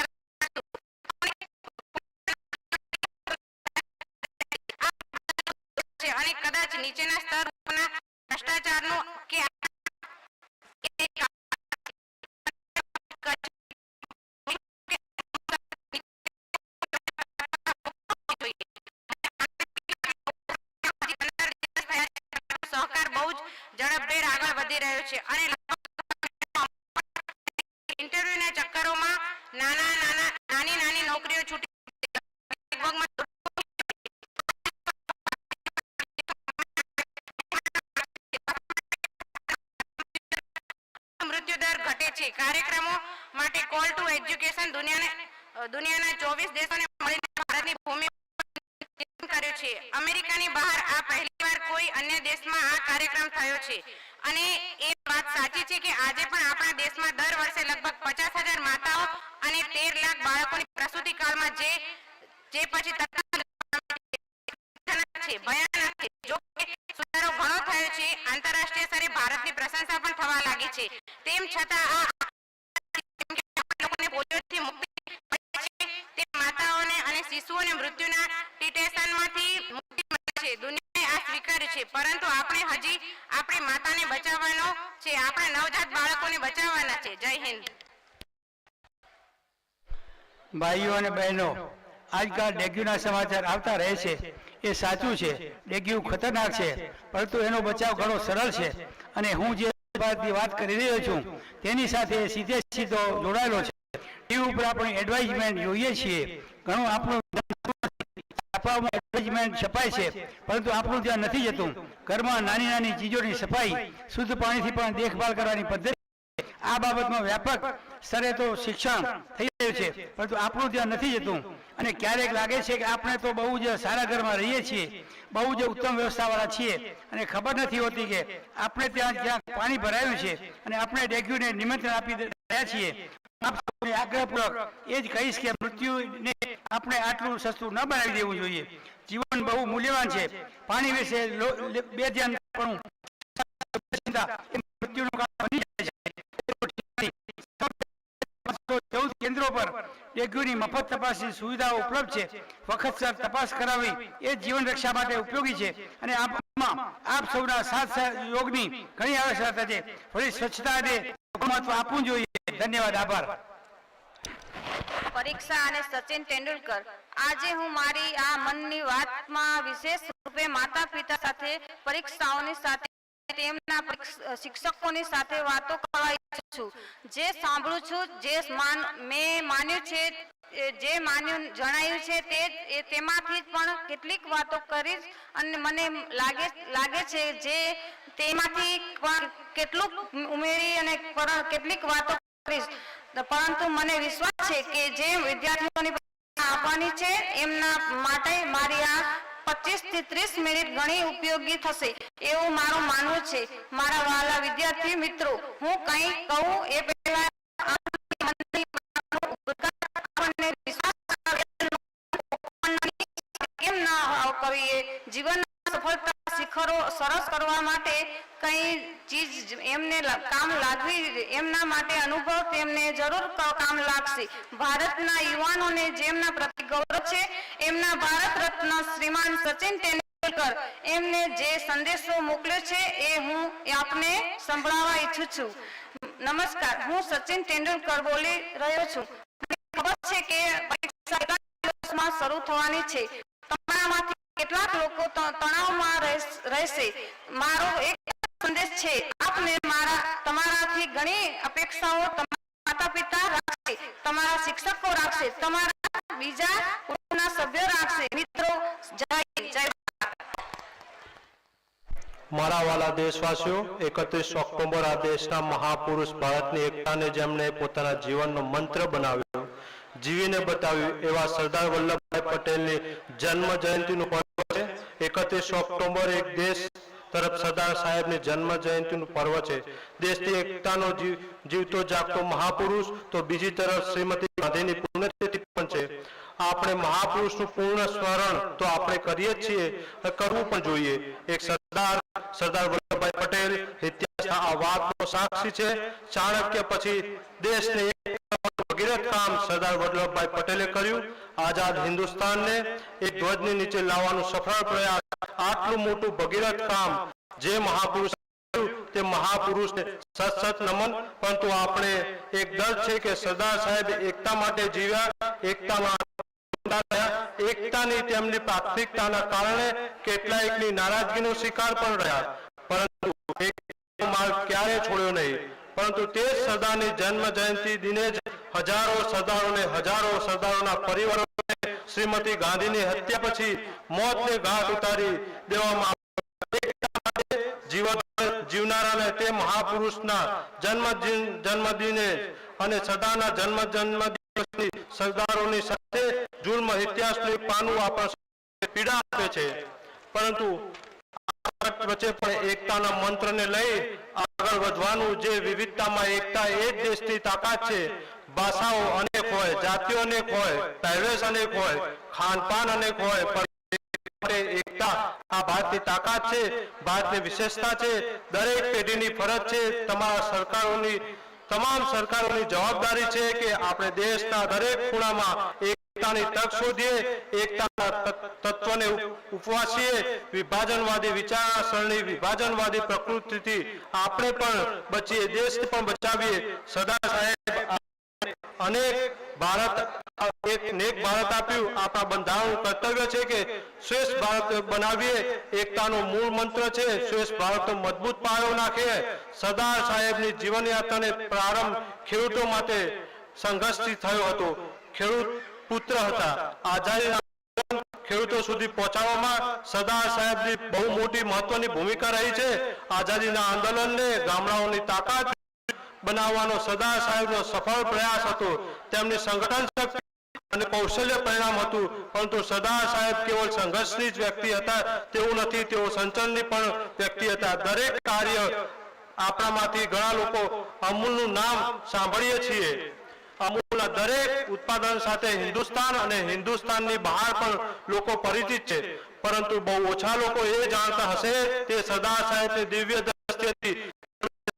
અને કદાચ નીચેના સ્તર ઉપરના ભ્રષ્ટાચારનું કે સહકાર બહુ જ ઝડપભેર આગળ વધી રહ્યો છે અને ઇન્ટરવ્યુના ચક્કરોમાં નાની નોકરીઓ છૂટી મૃત્યુદર ઘટે છે. કાર્યક્રમો માટે કોલ ટુ એજ્યુકેશન દુનિયાના 24 દેશોને મળીને ભારતની ભૂમિ કર્યો છે. અમેરિકાની બહાર આ પહેલીવાર કોઈ અન્ય દેશમાં આ કાર્યક્રમ થયો છે અને એ વાત સાચી છે કે આજે પણ આપણા દેશમાં દર વર્ષે લગભગ 50,000 માતાઓ અને 13 લાખ બાળકોની પ્રસૂતિ કાળમાં જે પછી છે ભયાનક છે. જો કે સુધારો ઘણો થયો છે. આંતરરાષ્ટ્રીય સ્તરે ભારતની પ્રશંસા પણ થવા લાગી છે. તેમ છતાં આ લોકોને પોલિયોથી મુક્તિ તે માતાઓને અને શિશુઓને મૃત્યુના ટીટેશનમાંથી મુક્તિ મળે છે. દુનિયાએ આ સ્વીકાર્યું છે, પરંતુ આપણે હજી આપણી માતાને બચાવવાનો છે, આપણા નવજાત બાળકોને બચાવવાના છે. જય હિન્દ. ભાઈઓ અને બહેનો, આજકાલ ડેન્ગ્યુના સમાચાર આવતા રહે છે. એ સાચું છે, ડેન્ગ્યુ ખતરનાક છે, પરંતુ એનો બચાવ ઘણો સરળ છે અને હું જે વાત કરી રહ્યો છું તેની સાથે સીધો જોડાયેલો છે. ટીવી ઉપર આપણે એડવાઇઝમેન્ટ જોઈએ છીએ, ઘણું આપણું એડવાઇઝમેન્ટ છપાય છે, પરંતુ આપણું ધ્યાન નથી જતું. ઘરમાં નાની ચીજોની સફાઈ, શુદ્ધ પાણીથી પણ દેખભાળ કરવાની પદ્ધતિ, આ બાબતમાં વ્યાપક સ્તરે તો શિક્ષણ થઈ રહ્યું છે, પરંતુ આપણું ધ્યાન નથી જતું. અને ક્યારેક લાગે છે કે આપણે તો બહુ જ સારા ઘરમાં રહીએ છીએ, બહુ જ ઉત્તમ વ્યવસ્થાવાળા છીએ અને ખબર નથી હોતી કે આપણે જ્યાં પાણી ભરાયું છે અને આપણે ડેન્ગ્યુને નિમંત્રણ આપી રહ્યા છીએ. આગ્રહપૂર્વક એ જ કહીશ કે મૃત્યુને આપણે આટલું સસ્તું ન બનાવી દેવું જોઈએ. જીવન બહુ મૂલ્યવાન છે. પાણી વિશે બે ધ્યાન પણ મૃત્યુનું કારણ બની જાય છે. 14 કેન્દ્રો પર ડેન્ગ્યુની મફત તપાસની સુવિધાઓ ઉપલબ્ધ છે. વખતસર તપાસ કરાવવી એ જીવન રક્ષા માટે ઉપયોગી છે અને આપ સૌના સાથ સહયોગની ઘણી આવશ્યકતા છે. ફરી સ્વચ્છતાને મહત્વ આપવું જોઈએ. ધન્યવાદ. આભાર. પરીક્ષા અને સચિન તેંડુલકર. આજે હું મારી આ મનની વાતમાં વિશેષ રૂપે માતા પિતા સાથે, પરીક્ષાઓની સાથે, તેમના શિક્ષકોની સાથે વાતો કરવા ઈચ્છું છું. જે સાંભળું છું, જે મેં માન્યું છે, જે જણાયું છે તેમાંથી પણ કેટલીક વાતો કરીશ અને મને લાગે છે જે તેમાંથી કેટલુંક ઉમેરી અને કેટલીક વાતો કરીશ, પરંતુ મને વિશ્વાસ છે કે જે વિદ્યાર્થીઓની પરીક્ષા આપવાની છે એમના માટે મારી આ 25 થી 30 મિનિટ ઘણી ઉપયોગી થશે એવું મારું માનવું છે. મારા વહાલા વિદ્યાર્થી મિત્રો, હું કંઈ કહું એ પહેલા કેમ ના કરીએ? જીવનના સફળતા શિખરો સરસ કરવા માટે કઈ ચીજ એમને કામ લાગવી, એમના માટે અનુભવ તેમને જરૂર કામ લાગશે. ભારતના યુવાનોને જેમના પ્રતિ ગૌરવ છે, એમના ભારત રત્ન શ્રીમાન સચિન તેંડુલકર એમને જે સંદેશો મોકલ્યો છે એ હું આપને સંભળાવવા ઈચ્છું છું. નમસ્કાર, હું સચિન તેંડુલકર બોલી રહ્યો છું. ખબર છે કે પરીક્ષા દિવસમાં શરૂ થવાની છે. તમારામાંથી કેટલાક લોકો તણાવમાં રહેશે. મારો એક સંદેશ છે, આપને તમારાથી ઘણી અપેક્ષાઓ તમારા માતા પિતા રાખશે, તમારા શિક્ષકો રાખશે, તમારા બીજા કુટુંબના સભ્યો રાખશે. મિત્રો, જય મારા વાલા દેશવાસીઓ, 31 ઓક્ટોબર આ દેશના મહાપુરુષ ભારતની એકતાને જેમણે પોતાના જીવનનો મંત્ર બનાવ્યો, જીવીને બતાવ્યું એવા સરદાર વલ્લભભાઈ પટેલની જન્મ જયંતિનું પર્વ છે. 31 ઓક્ટોબર એક દેશ તરફ સરદાર સાહેબની જન્મ જયંતિનું પર્વ છે. દેશની એકતાનો જીવતો જાગતો મહાપુરુષ, તો બીજી તરફ શ્રીમતી ગાંધીની પુણ્યતિથિ પણ છે. આપણે મહાપુરુષનું પૂર્ણ સ્મરણ તો આપણે કરીએ જ છીએ, કરવું પણ જોઈએ. એક સરદાર વલ્લભભાઈ પટેલ ઇતિહાસના આ વાતનો સાક્ષી છે. ચાણક્ય પછી દેશને ભગીરથ કામ સરદાર વલ્લભભાઈ પટેલે કર્યું. આઝાદ હિન્દુસ્તાનને એક ધ્વજની નીચે લાવવાનું સફળ પ્રયાસ, આટલું મોટું ભગીરથ કામ જે મહાપુરુષ તે મહાપુરુષને સત નમન. પરંતુ આપણે એક દર્દ છે કે સરદાર સાહેબ એકતા માટે જીવ્યા, એકતાની તેમની પ્રાથમિકતાના કારણે કેટલાયકની નારાજગીનો શિકાર પણ રહ્યા, પરંતુ માર્ગ ક્યારે છોડ્યો નહીં. પરંતુ તે સરદારની જન્મ જયંતિ દિને જ હજારો સરદારોના પરિવારોને શ્રીમતી ગાંધીની હત્યા પછી મોતને ઘાટ ઉતારી દેવામાં જીવનારાને તે મહાપુરુષના જન્મદિને અને સરદારના જન્મદિવસની સરદારોની સાથે જુલ્મ ઇતિહાસનું પાનું આપણને પીડા આપે છે. પરંતુ વચ્ચે પણ એકતાના મંત્રને લઈ આગળ વધવાનું, જે વિવિધતામાં એકતા એ જ દેશની તાકાત છે. ભાષાઓ અનેક હોય, જાતિઓ અનેક હોય, પહેરવેશ અનેક હોય, ખાનપાન અનેક હોય, એકતા આ ભારતની તાકાત છે, ભારતની વિશેષતા છે. દરેક પેઢીની ફરજ છે, તમામ સરકારોની જવાબદારી છે કે આપણે દેશના દરેક ખૂણામાં એકતાની તક શોધીએ, એકતાના તત્વને ઉપવાસીએ. વિભાજનવાદી વિચારસરણી, વિભાજનવાદી પ્રકૃતિથી આપણે પણ બચીએ, દેશને પણ બચાવીએ. સરદાર સાહેબ અનેક ભારત આપ્યું. આપણા બંધારણનું કર્તવ્ય છે કે શ્રેષ્ઠ ભારત બનાવીએ. એકતાનો મૂળ મંત્ર છે, શ્રેષ્ઠ ભારતનો મજબૂત પાયો નાખીએ. સરદાર સાહેબની જીવનયાત્રાને પ્રારંભ ખેડૂતો માટે સંઘર્ષથી થયો હતો. ખેડૂત પુત્ર હતા. આઝાદીના ખેડૂતો સુધી પહોંચાડવામાં સરદાર સાહેબની બહુ મોટી મહત્વની ભૂમિકા રહી છે. આઝાદીના આંદોલનને ગામડાઓની તાકાત બનાવવાનો સરદાર સાહેબનો સફળ પ્રયાસ હતો. તેમની સંગઠન શક્તિ અને કૌશલ્ય પરિણામ હતું. પરંતુ સરદાર સાહેબ કેવળ સંઘર્ષની જ વ્યક્તિ હતા તેવું નથી, તેઓ સંચલનની પણ વ્યક્તિ હતા. દરેક કાર્ય આપણામાંથી ઘણા લોકો અમૂલનું નામ સાંભળીએ છીએ. અમૂલના દરેક ઉત્પાદન સાથે હિન્દુસ્તાન અને હિન્દુસ્તાનની બહાર પણ લોકો પરિચિત છે. પરંતુ બહુ ઓછા લોકો એ જાણતા હશે તે સરદાર સાહેબની દિવ્ય દ્રષ્ટિ હતી.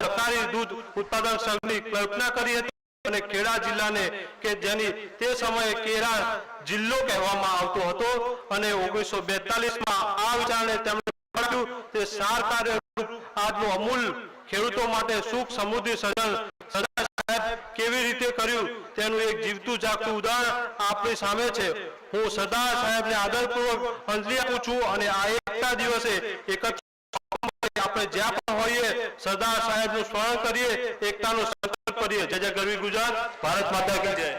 સરકારી દૂધ ઉત્પાદન સંઘની કલ્પના કરી હતી અને ખેડા જિલ્લાને કે જેની તે સમયે કેરા જિલ્લો કહેવામાં આવતો હતો અને 1942માં આ વિચારને તેમણે પાડ્યું. તે સાર કાર્ય આજનું અમૂલ ખેડૂતો માટે સુખ સમૃદ્ધિ સર્જન સરદાર સાહેબ કેવી રીતે કર્યું તેનું એક જીવતું જાગતું ઉદાહરણ આપણી સામે છે. હું સરદાર સાહેબને આદરપૂર્વક અંજલિ આપું છું અને આ એકતા દિવસે આપણે જ્યાં પણ હોઈએ સરદાર સાહેબનું સ્મરણ કરીએ, એકતાનો સંકલ્પ કરીએ. જય જય ગરવી ગુજરાત, ભારત માતા કી જય.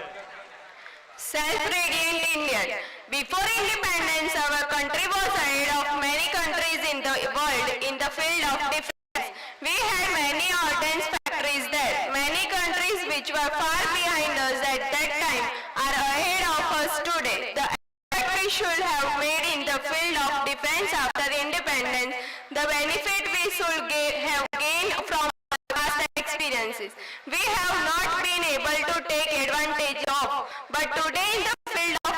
Self-radiant Indian. Before independence, our country was ahead of many countries in the world in the field of defense. which were far behind us at that time are ahead of us today. The effort we should have made in the field of defense after independence, the benefit we should have gained from past experiences, we have not been able to take advantage of. But today in the field of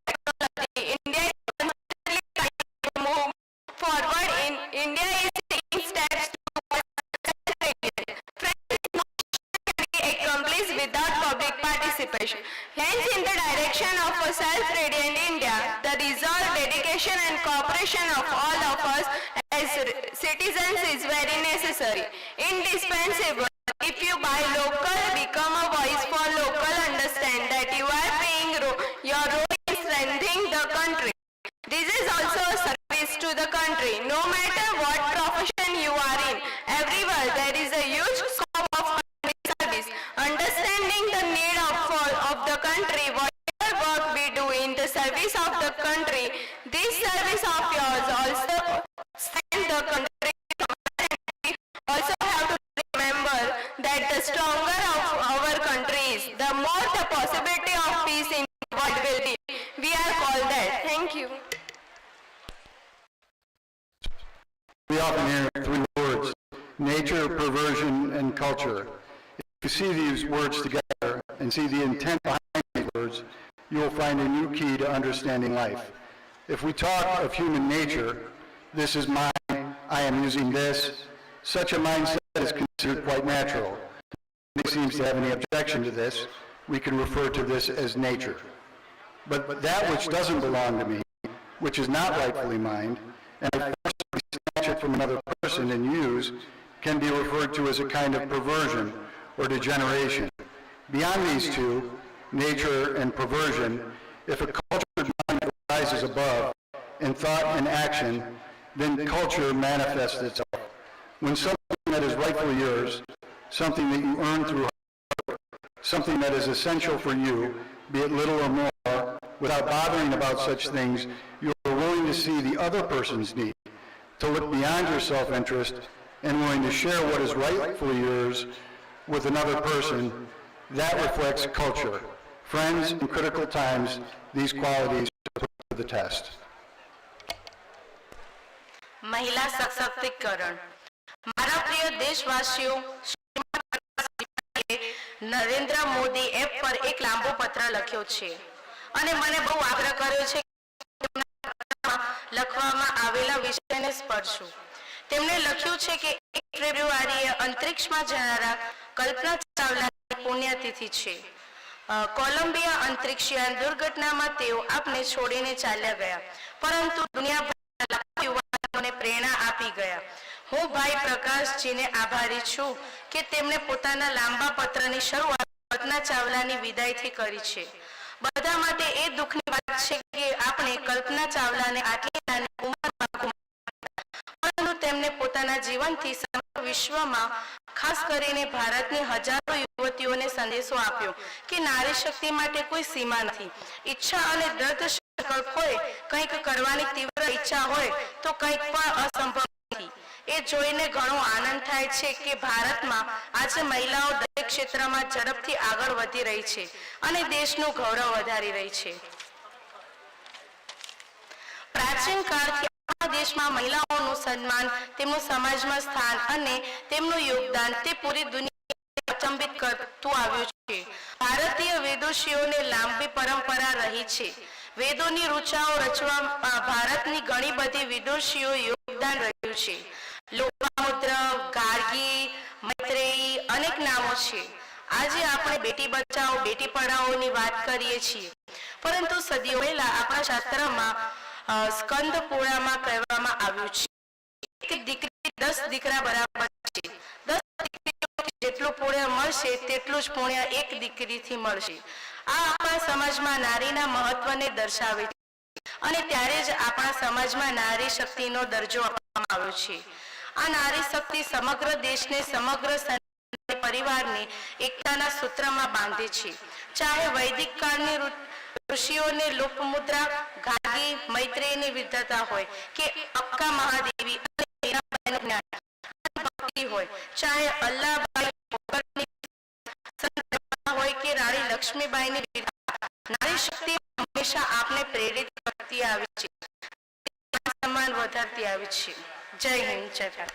technology, India is constantly trying to move forward. India is taking steps towards self-reliance. Can be accomplished without public participation. Hence, in the direction of a self-reliant India, the resolve, dedication and cooperation of all of us as citizens is very necessary, indispensable. If you buy local, become a voice for local, understand that you are playing your role in strengthening the country. This is also a service to the country. No matter what profession you are in, everywhere there is a huge scope of service. Understanding the need of the country, whatever work we do in the service of the country, this service of yours also stand the country. Also have to remember that the stronger of our country is, the more the possibility of peace in the world will be. We are called that. Thank you. We often hear three words: nature, perversion, and culture. If you see these words together and see the intent behind these words, you will find a new key to understanding life. If we talk of human nature, this is mine, I am using this, such a mindset is considered quite natural. Nobody seems to have any objection to this. We can refer to this as nature. But that which doesn't belong to me, which is not rightfully mine, and I forcibly snatch it from another person and use, can be referred to as a kind of perversion or degeneration. Beyond these two, nature and perversion, if a cultured mind rises above in thought and action, then culture manifests itself. When something that is rightfully yours, something that you earn through hard work, something that is essential for you, be it little or more, without bothering about such things, you are willing to see the other person's need, to look beyond your self-interest, and willing to share what is rightfully yours with another person, that reflects culture. Friends, in critical times, these qualities are put to the test. મહિલા સશક્તિકરણ. મારા પ્રિય દેશવાસીઓ, Narendra Modi app પર એક લાંબો પત્ર લખ્યો છે અને મને બહુ આગ્રહ કર્યો છે કે લખવામાં આવેલા વિષયને સ્પર્શું. તેમણે લખ્યું છે કે 1 ફેબ્રુઆરીએ અંતરિક્ષમાં જનારા કલ્પના ચાવલાની પુણ્યતિથિ છે. કોલંબિયા અંતરિક્ષયાન દુર્ઘટનામાં તેઓ આપને છોડીને ચાલ્યા ગયા, પરંતુ દુનિયાભરના લાખો યુવાનોને પ્રેરણા આપી ગયા. હું ભાઈ પ્રકાશજીને આભારી છું કે તેમણે પોતાના લાંબા પત્રની શરૂઆત કલ્પના ચાવલાની વિદાયથી કરી છે. બધા માટે એ દુઃખની વાત છે કે આપણે કલ્પના ચાવલાને આટલી નાની ઉંમરમાં ગુમાવ્યા, પરંતુ તેમને પોતાના જીવનથી સમગ્ર વિશ્વમાં, ખાસ કરીને ભારતની હજારો યુવતીઓને સંદેશો આપ્યો કે નારી શક્તિ માટે કોઈ સીમા નથી. ઈચ્છા અને દૃઢ સંકલ્પ હોય, કંઈક કરવાની તીવ્ર ઈચ્છા હોય તો કંઈક પણ અસંભવ નથી. એ જોઈને ઘણો આનંદ થાય છે કે ભારતમાં આજે મહિલાઓ દરેક ક્ષેત્રમાં ઝડપથી આગળ વધી રહી છે અને દેશનું ગૌરવ વધારી રહી છે. પ્રાચીન કાળથી આપણા દેશમાં મહિલાઓનું સન્માન, તેમનું સમાજમાં સ્થાન અને તેમનું યોગદાન તે પૂરી દુનિયાને અચંબિત કરતું આવ્યું છે. ભારતીય વિદુષીઓને લાંબી પરંપરા રહી છે. વેદોની ઋચાઓ રચવામાં ભારતની ઘણી બધી વિદુષીઓ યોગદાન રહ્યું છે. લોપામુદ્ર, ગાર્ગી, મૈત્રેયી અનેક નામો છે. આજે આપણે બેટી બચાવો બેટી પઢાઓની વાત કરીએ છીએ, પરંતુ સદીઓ પહેલા આપણા શાસ્ત્રમાં સ્કંદ પુરાણમાં કહેવામાં આવ્યું છે કે દીકરી 10 દીકરા બરાબર છે. 10 દીકરીઓ જેટલું પુણ્ય મળશે તેટલું જ પુણ્ય એક દીકરીથી મળશે. આ આપણા સમાજમાં નારીના મહત્વને દર્શાવે છે અને ત્યારે જ આપણા સમાજમાં નારી શક્તિનો દરજ્જો આપવામાં આવ્યો છે. આ નારી શક્તિ સમગ્ર દેશને, સમગ્ર પરિવારને એકતાના સૂત્રમાં બાંધે છે. ચાહે વૈદિક કાળની ઋષિઓને લોપમુદ્રા, ગાર્ગી, મૈત્રેયની વિદ્વતા હોય કે અક્કા મહાદેવી અને મીરાબાઈનું જ્ઞાન ભક્તિ હોય, ચાહે અલ્લાહભાઈ કે રાણી લક્ષ્મીબાઈની વીરતા, નારી શક્તિ હંમેશા આપને પ્રેરિત કરતી આવી છે, સન્માન વધારતી આવી છે. જય હિન્દ, જય ભારત.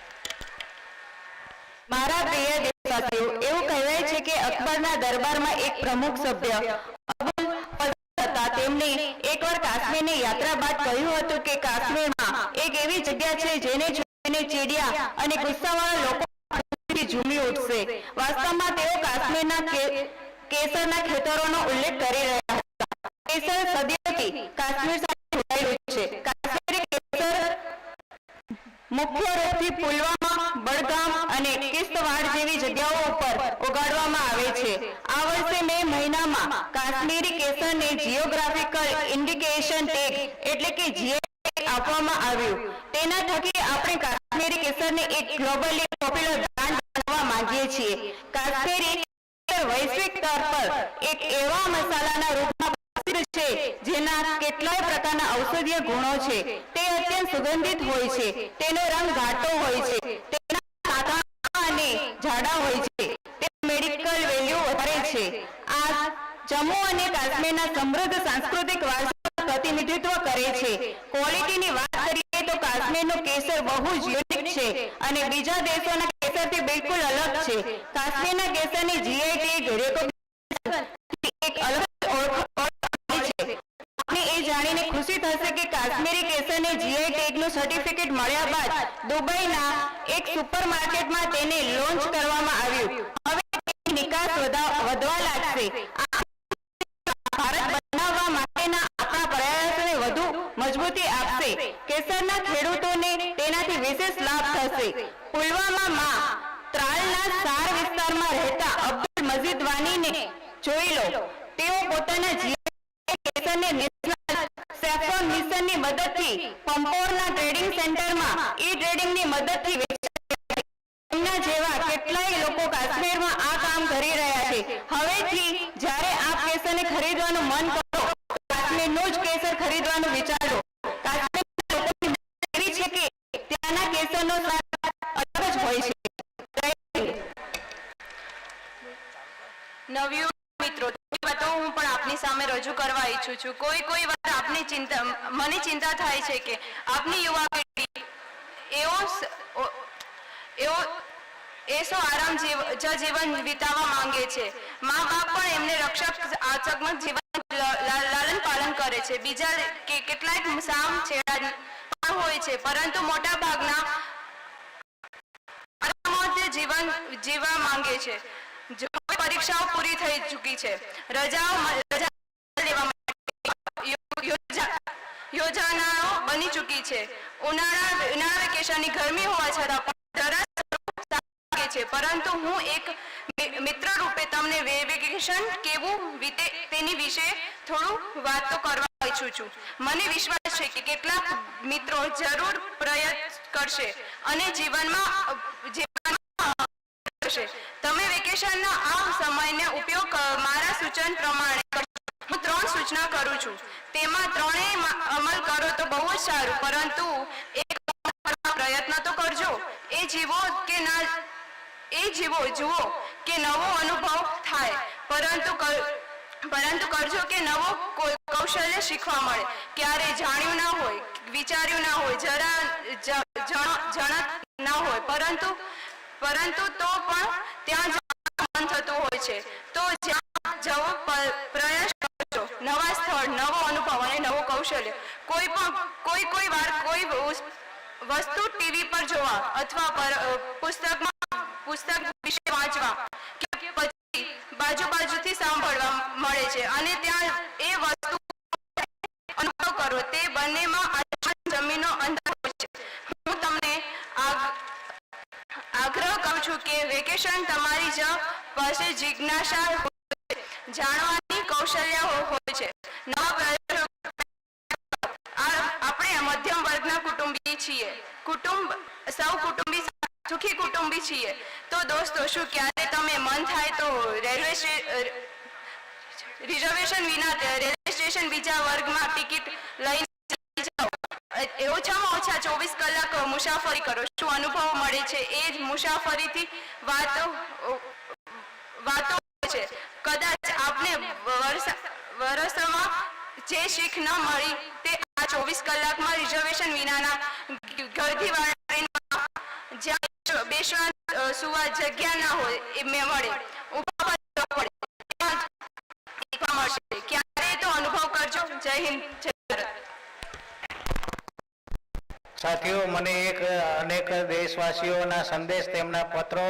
મારા પ્રિય દેશવાસીઓ, એવું કહેવાય છે કે અકબરના દરબારમાં એક પ્રમુખ સભ્ય અબુલ ફઝલ હતા. તેમણે એકવાર કાશ્મીરની યાત્રા બાદ કહ્યું હતું કે કાશ્મીરમાં એક એવી જગ્યા છે જેને જોઈને ચીડિયા અને ગુસ્સાવાળા લોકો ઝૂમી ઉઠશે. વાસ્તવમાં તેઓ કાશ્મીરના કેસરના ખેતરોનો ઉલ્લેખ કરી રહ્યા હતા. કેસર સદીઓથી કાશ્મીર સાથે જોડાયેલું છે. કાશ્મીરી કેસર મુખ્ય રૂપથી પુલવામા, બડગામ અને કિશ્તવાડ જેવી જગ્યાઓ ઉપર ઉગાડવામાં આવે છે. આ વર્ષે મે મહિનામાં કાશ્મીરી કેસરને જિયોગ્રાફિકલ ઇન્ડિકેશન ટેગ એટલે કે જીઆઈ આપવામાં આવ્યું. તેના થકી આપણે કાશ્મીરી કેસરને એક ગ્લોબલી પોપ્યુલર બ્રાન્ડ બનાવવા માંગીએ છીએ. કાશ્મીરી કેસર વૈશ્વિક સ્તર પર એક એવા મસાલાના રૂપમાં છે જેના કેટલાય પ્રકારના ઔષધીય ગુણો છે. તે અત્યંત સુગંધિત હોય છે, તેનો રંગ ઘાટો હોય છે, તેના શાખા અને જાડા હોય છે, તે મેડિકલ વેલ્યુ વધારે છે. આ જમ્મુ અને કાશ્મીરના સમૃદ્ધ સાંસ્કૃતિક વારસાનું પ્રતિનિધિત્વ કરે છે. ક્વોલિટીની વાત કરીએ તો કાશ્મીરનું કેસર બહુ જ યુનિક છે અને બીજા દેશોના કેસરથી બિલકુલ અલગ છે. કાશ્મીરના કેસરની જીઆઈ ટેગ રેકોગ્નિશન એક અલગ જાણીને ખુશી થશે કે કાશ્મીરી કેસરને જીઆઈ ટેગનું સર્ટિફિકેટ મળ્યા બાદ દુબઈના એક સુપરમાર્કેટમાં તેને લોન્ચ કરવામાં આવ્યું. હવે તેની નિકાસ વધવા લાગશે. ભારત બનાવવા માટેના આપણા પ્રયાસોને વધુ મજબૂતી આપશે. કેસરના ખેડૂતોને તેનાથી વિશેષ લાભ થશે. પુલવામામાં ત્રાલના સાર વિસ્તારમાં રહેતા અબ્દુલ મજીદ વાનીને જોઈ લો. તેઓ પોતાના કેસરને સેફ્રોન મિશનની મદદથી પંપોરના ટ્રેડિંગ સેન્ટરમાં ટ્રેડિંગની મદદથી વેચે છે. તેમના જેવા કેટલાય લોકો કાશ્મીરમાં આ કામ કરી રહ્યા છે. હવેથી જ્યારે આપ કેસરને ખરીદવાનું મન કરો, કાશ્મીરનું જ કેસર ખરીદવાનું વિચારો. કાશ્મીરના લોકોની એવી છે કે ત્યાંના કેસરનો સ્વાદ અલગ જ હોય છે. નવયુગ મિત્રો, વાતો હું પણ આપની સામે રજૂ કરવા ઈચ્છું છું. કોઈ વાર આપની ચિંતા, મને ચિંતા થાય છે કે આપની યુવા પેઢી એસો આરામ જીવન વિતાવવા માંગે છે. મા બાપ પણ એમને રક્ષક આચકમક જીવન લાલન પાલન કરે છે. બીજા કેટલાક સામ છેડા પણ હોય છે, પરંતુ મોટા ભાગના જીવન જીવવા માંગે છે. પરીક્ષાઓ પૂરી થઈ ચૂકી છે, રજાઓ લેવા યોજનાઓ બની ચૂકી છે. ઉનાળા વેકેશનની ગરમી હોવા છતાં પણ છે, પરંતુ હું એક મિત્ર રૂપે તમને વેકેશન કેવું વીતે તેની વિશે થોડું વાત તો કરવા ઈચ્છું છું. મને વિશ્વાસ છે કે કેટલાક મિત્રો જરૂર પ્રયત્ન કરશે અને જીવનમાં તમે વેકેશનના આ સમયનો ઉપયોગ મારા સૂચન પ્રમાણે હું 3 સૂચના કરું છું. તેમાં ત્રણેય અમલ કરો તો બહુ જ સારું, પરંતુ એક પ્રયત્ન તો કરજો. જુઓ કે નવો અનુભવ થાય, પરંતુ કરજો કે નવો કૌશલ્ય શીખવા મળે. ક્યારે જાણ્યું ના હોય, વિચાર્યું ના હોય, જરા ના હોય, પરંતુ તો પણ ત્યાં મન થતું હોય છે. તો જ્યાં જવો પ્રયાસ કરજો. નવા સ્થળ, નવો અનુભવ અને નવો કૌશલ્ય. કોઈ વાર કોઈ વસ્તુ ટીવી પર જોવા અથવા પુસ્તક વિશે વાંચવા કે પછી બાજુથી સાંભળવા મળે છે અને ત્યાં એ વસ્તુ અનુભવ કરો. તે બંનેમાં જમીનનો અંતર હોય છે. હું તમને આગ્રહ કરું છું કે વેકેશન તમારી જ પાસે જિજ્ઞાસા જાણવાની કૌશલ્ય હોય છે. આપણે મધ્યમ વર્ગના કુટુંબી છીએ. સૌ કુટુંબી સુખી કુટુંબી છીએ. તો દોસ્તો, શું ક્યારે તમે મન થાય તો રિઝર્વેશન વિના રેલવે સ્ટેશન બીજા વર્ગમાં ટિકિટ લઈને જાઓ? ઓછામાં ઓછા 24 કલાક મુસાફરી કરો. શું અનુભવ મળે છે? એ જ મુસાફરીથી વાતો છે. કદાચ વર્ષોમાં જે શીખ ન મળી તે આ 24 કલાકમાં રિઝર્વેશન વિનાના ઘરથી વાળા જ્યાં બેસવા સુવા જગ્યા ના હોય એ મળે ઊભા પડે શીખવા મળશે. ક્યારે તો અનુભવ કરજો. જય હિન્દ, જય ભારત. સાથીઓ, મને અનેક દેશવાસીઓના સંદેશ તેમના પત્રો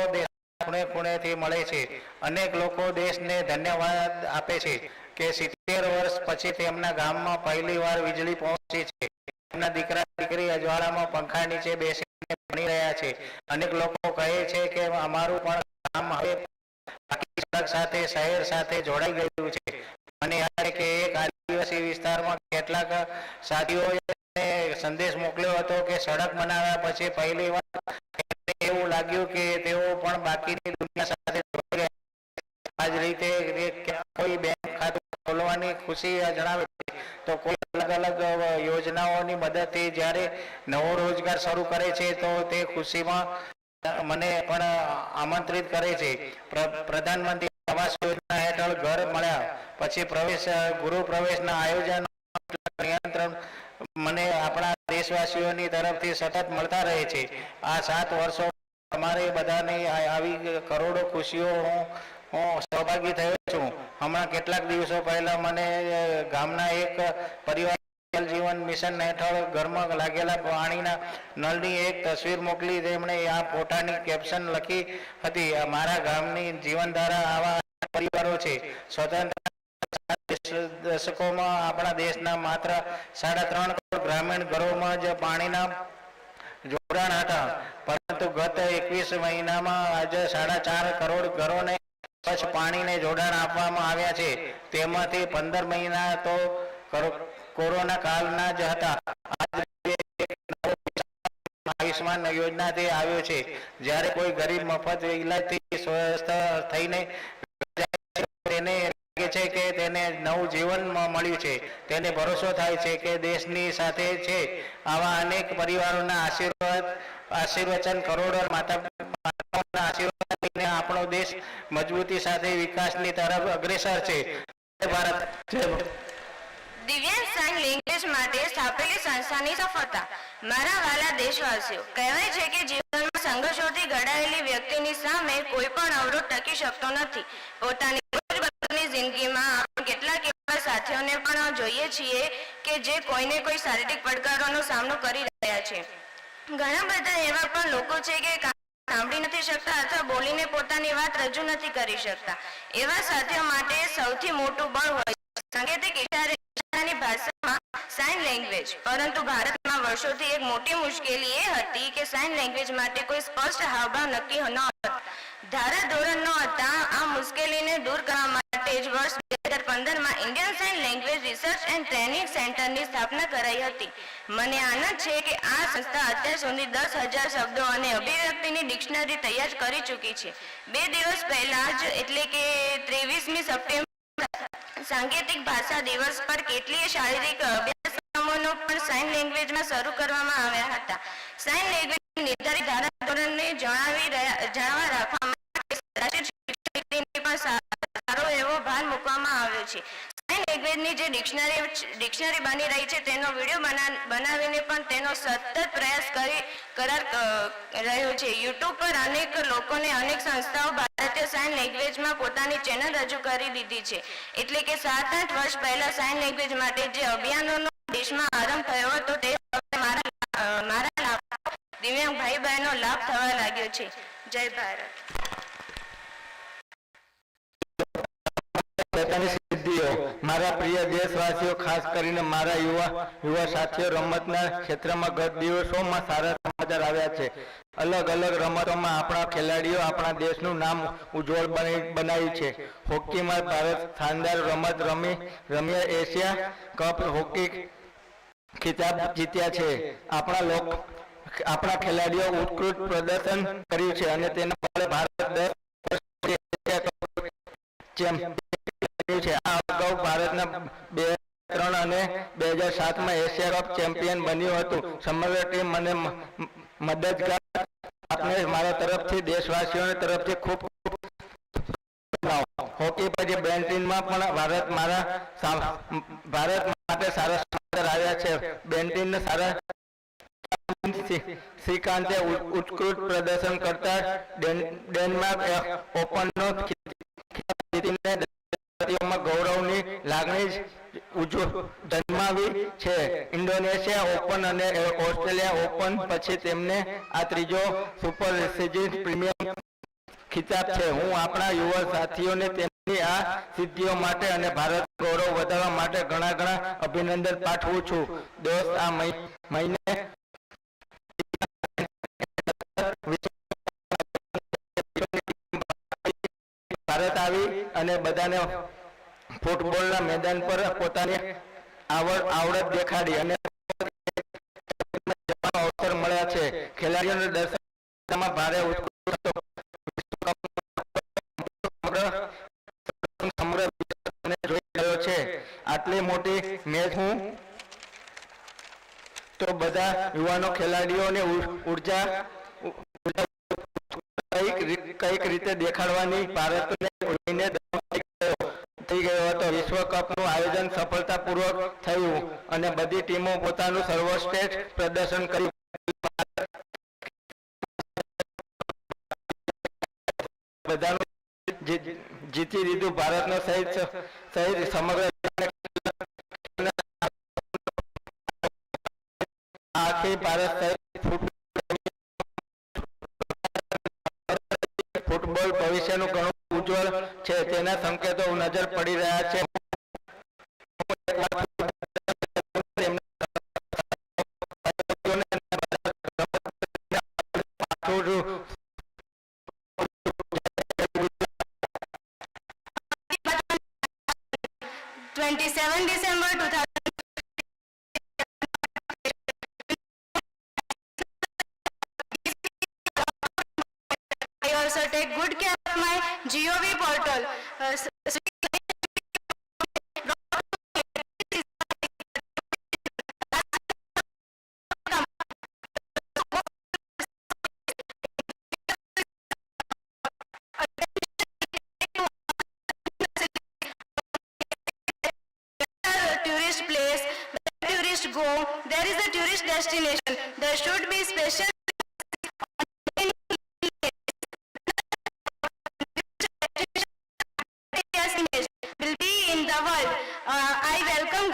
ખૂણે ખૂણેથી મળે છે. અનેક લોકો દેશને ધન્યવાદ આપે છે કે 70 વર્ષ પછી તેમના ગામમાં પહેલી વાર વીજળી પહોંચી છે. તેમના દીકરા દીકરી અજવાળામાં પંખા નીચે બેસીને ભણી રહ્યા છે. અનેક લોકો કહે છે કે અમારું પણ ગામ હવે બાકી સડક સાથે શહેર સાથે જોડાઈ ગયું છે. મને યાદ છે કે એક આદિવાસી વિસ્તારમાં કેટલાક સાથીઓએ સંદેશ મોકલ્યો હતો કે સડક બનાવ્યા પછી પહેલી વાર એવું લાગ્યું કે તેઓ પણ બાકીની દુનિયા સાથે જોડાઈ ગયા. આ જ રીતે કોઈ બેંક ખાતું ખોલવાની ખુશી જણાવે છે તો કોઈ અલગ અલગ યોજનાઓની મદદથી જ્યારે નવો રોજગાર શરૂ કરે છે તો તે ખુશીમાં મને પણ આમંત્રિત કરે છે. પ્રધાનમંત્રી આવાસ યોજના હેઠળ ઘર મળ્યા પછી ગૃહ પ્રવેશના આયોજન નિયંત્રણ મને આપણા દેશવાસીઓની તરફથી સતત મળતા રહે છે. આ 7 વર્ષો તમારે બધાની આવી કરોડો ખુશીઓ હું સહભાગી થયો છું. હમણાં કેટલાક દિવસો પહેલા મને ગામના એક પરિવાર જલ જીવન મિશન હેઠળ ઘરમાં લાગેલા પાણીના નળની એક તસવીર મોકલી. તેમણે આ ફોટાની કેપ્શન લખી હતી, મારા ગામની જીવનધારા આવા પરિવારો છે. સ્વતંત્ર દશકોમાં આપણા દેશના માત્ર 3.5 કરોડ ગ્રામીણ ઘરોમાં જ પાણીના જોડાણ હતા, પરંતુ ગત 21 મહિનામાં આજે 4.5 કરોડ ઘરોને સ્વચ્છ પાણીને જોડાણ આપવામાં આવ્યા છે. તેમાંથી 15 મહિના તો કોરોના કાળના જ હતા. આયુષ્માન યોજનાથી આવ્યો છે. જ્યારે કોઈ ગરીબ મફત ઈલાજથી સ્વસ્થ થઈને તેને છે કે તેને નવું જીવન મળ્યું છે. તેને ભરોસો થાય છે કે દેશની સાથે છે. આવા અનેક પરિવારોના આશીર્વચન કરોડો માતાઓના આશીર્વાદ લઈને આપણો દેશ મજબૂતી સાથે વિકાસની તરફ અગ્રેસર છે. જય ભારત, જય દિવ્યાંગ સાઇન લેંગ્વેજ માટે સ્થાપેલી સંસ્થાની સફળતા. મારા વાલા દેશવાસીઓ, કહેવાય છે કે જીવનમાં સંઘર્ષોથી ઘડાયેલી વ્યક્તિની સામે કોઈ પણ અવરોધ ટકી શકતો નથી. પોતાની રોજબરોજની જિંદગીમાં આપણે કેટલાક એવા સાથીઓને પણ જોઈએ છીએ કે જે કોઈને કોઈ શારીરિક પડકારોનો સામનો કરી રહ્યા છે. ઘણા બધા એવા પણ લોકો છે કે સાંભળી નથી શકતા અથવા બોલીને પોતાની વાત રજૂ નથી કરી શકતા. એવા સાથીઓ માટે સૌથી મોટું બળ હોય સાંકેતિક ઇશારાની ભાષામાં સાઇન લેંગ્વેજ. પરંતુ ભારતમાં વર્ષોથી એક મોટી મુશ્કેલી એ હતી કે સાઇન લેંગ્વેજ માટે કોઈ સ્પષ્ટ હાવભાવ નક્કી ન હતા. ધારાધોરણ ન હતા. આ મુશ્કેલીને દૂર કરવા માટે જ વર્ષ 2015માં Indian sign language research and training સેન્ટરની સ્થાપના કરાઈ હતી. મને આનંદ છે કે આ સંસ્થા અત્યાર સુધી 10,000 શબ્દો અને અભિવ્યક્તિની ડિક્શનરી તૈયાર કરી ચૂકી છે. 2 દિવસ પહેલા જ એટલે કે 23મી સપ્ટેમ્બર સાંકેતિક ભાષા દિવસ પર કેટલીય શારીરિક અભ્યાસક્રમોનો પણ સાઇન લેંગ્વેજમાં શરૂ કરવામાં આવ્યા હતા. સાઇન લેંગ્વેજ નિર્ધારિત ધારાધોરણને જાળવવા રાખવા માટે રાષ્ટ્રીય શિક્ષણ નીતિને પણ સારો એવો ભાર મૂકવામાં આવ્યો છે. સાઇન લેંગ્વેજની જે ડિક્શનરી બની રહી છે તેનો વિડીયો બનાવીને પણ તેનો સતત પ્રયાસ રહ્યો છે. યુટ્યુબ પર અનેક લોકોને અનેક સંસ્થાઓ ભારતીય સાઇન લેંગ્વેજમાં પોતાની ચેનલ રજૂ કરી દીધી છે. એટલે કે 7-8 વર્ષ પહેલા સાઇન લેંગ્વેજ માટે જે અભિયાનોનો દેશમાં આરંભ થયો હતો તે મારા દિવ્યાંગ ભાઈ બહેનો લાભ થવા લાગ્યો છે. જય ભારત. મારા પ્રિય દેશવાસીઓ, ખાસ કરીને મારા યુવા સાથીઓ, રમતના ક્ષેત્રમાં ગત દિવસોમાં સારા સમાચાર આવ્યા છે. અલગ અલગ રમતોમાં આપણા ખેલાડીઓ આપણા દેશનું નામ ઉજ્જવળ બનાવ્યું છે. હોકીમાં ભારત શાનદાર રમત રમી એશિયા કપ હોકી ખિતાબ જીત્યા છે. આપણા ખેલાડીઓ ઉત્કૃષ્ટ પ્રદર્શન કર્યું છે અને તેના બદલે ભારત 10 વર્ષ છે. આ અગાઉ ભારતના 2003 અને 2007માં એશિયા કપ ચેમ્પિયન બન્યું હતું. સમગ્ર ટીમ મને મદદગાર આપને મારા તરફથી દેશવાસીઓની તરફથી ખૂબ હોકી પછી બેન્ટિનમાં પણ ભારત માટે સારા સમાચાર આવ્યા છે. બેન્ટિનને સારા શ્રીકાંતે ઉત્કૃષ્ટ પ્રદર્શન કરતા ડેનમાર્ક ઓપનનો ખિતાબ જીતીને ગૌરવની લાગણી જન્માવી છે. ઇન્ડોનેશિયા ઓપન અને ઓસ્ટ્રેલિયા ઓપન પછી તેમને આ ત્રીજો સુપર સિરીઝ પ્રીમિયર ખિતાબ છે. હું આપણા યુવા સાથીઓને તેમની આ સિદ્ધિઓ માટે અને ભારત ગૌરવ વધારવા માટે ઘણા અભિનંદન પાઠવું છું. દોસ્ત, આ મહિને ભારત આવી અને બધાને ફૂટબોલના મેદાન પર પોતાની આવડત દેખાડી અને અવસર મળ્યા છે. ખેલાડીઓને દર્શનમાં ભારે જોઈ રહ્યો છે. આટલી મોટી મેચ હું તો બધા યુવાનો ખેલાડીઓને ઉર્જા કઈક રીતે દેખાડવાની ભારતને લઈને થઈ ગયો હતો. વિશ્વકપનું આયોજન સફળતાપૂર્વક થયું અને બધી ટીમો પોતાનું સર્વશ્રેષ્ઠ પ્રદર્શન કર્યું. બધાનું જીતી લીધું. ભારતનો સહિત સમગ્ર આખી ભારત સહિત ફૂટબોલ ભવિષ્યનું ઘણું ઉજ્જવળ છે. તેના સંકેતો નજર પડી રહ્યા છે. December 2000 I also take good care of my GOV portal. Tourist place, where tourists go, there is a tourist destination. There should be special will be in the world. I welcome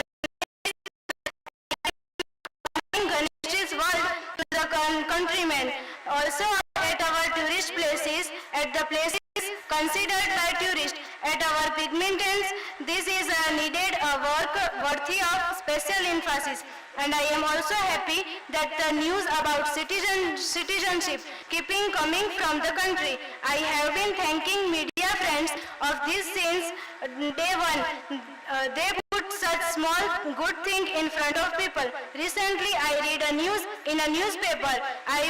Ganesh's world to the countrymen. Also at our tourist places, at the places considered by tourists, at our pigmentants, this is needed a work worthy of special emphasis. And I am also happy that the news about citizenship keeping coming from the country. I have been thanking media friends of this since day one. They put such small good thing in front of people. Recently I read a news in a newspaper. I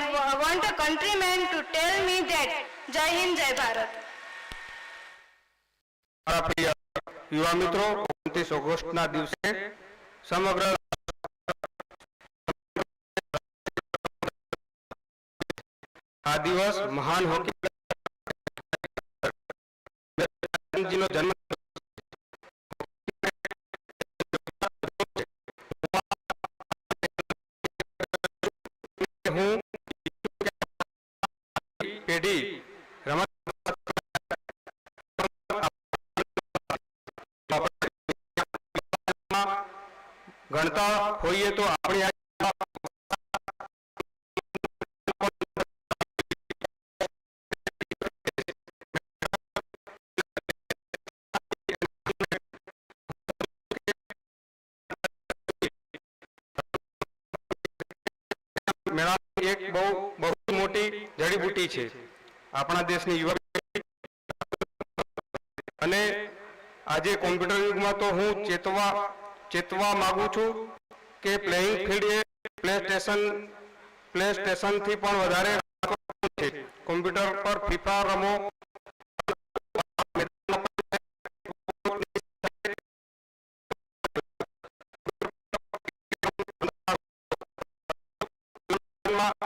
want a countryman to tell me that. Jai Hind, Jai Bharat. યુવા મિત્રો, 29 ઓગસ્ટના દિવસે સમગ્ર આ દિવસ મહાન hockey જન્મ હું પેઢી રમત ગણતા હોઈએ તો આપણી મેળાની એક બહુ મોટી જડીબુટી છે આપણા દેશની યુવા. અને આજે કોમ્પ્યુટર યુગમાં તો હું ચેતવા માંગુ છું કે પ્લેઇંગ ફિલ્ડ એ પ્લે સ્ટેશનથી પણ વધારે છે. કોમ્પ્યુટર પર ફીફા રમો,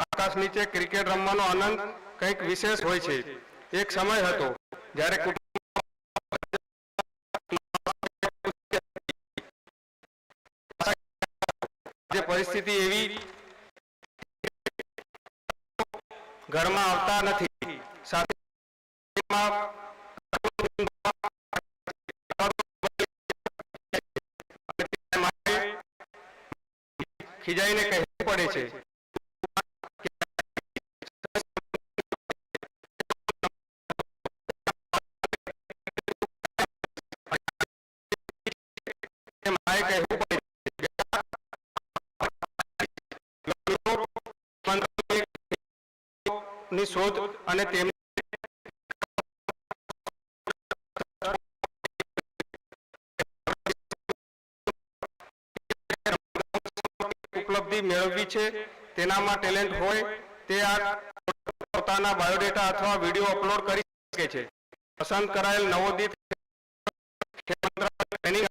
આકાશ નીચે ક્રિકેટ રમવાનો આનંદ કંઈક વિશેષ હોય છે. એક સમય હતો જ્યારે આજે પરિસ્થિતિ એવી ઘરમાં આવતા નથી, સાથે ખીજાઈને કહેવું પડે છે ની શોધ અને તેમને ઉપલબ્ધિ મેળવવી છે, તેનામાં ટેલેન્ટ હોય તે આ પોતાના બાયોડેટા અથવા વિડીયો અપલોડ કરી શકે છે. પસંદ કરાયેલ નવોદિત ટ્રેનિંગ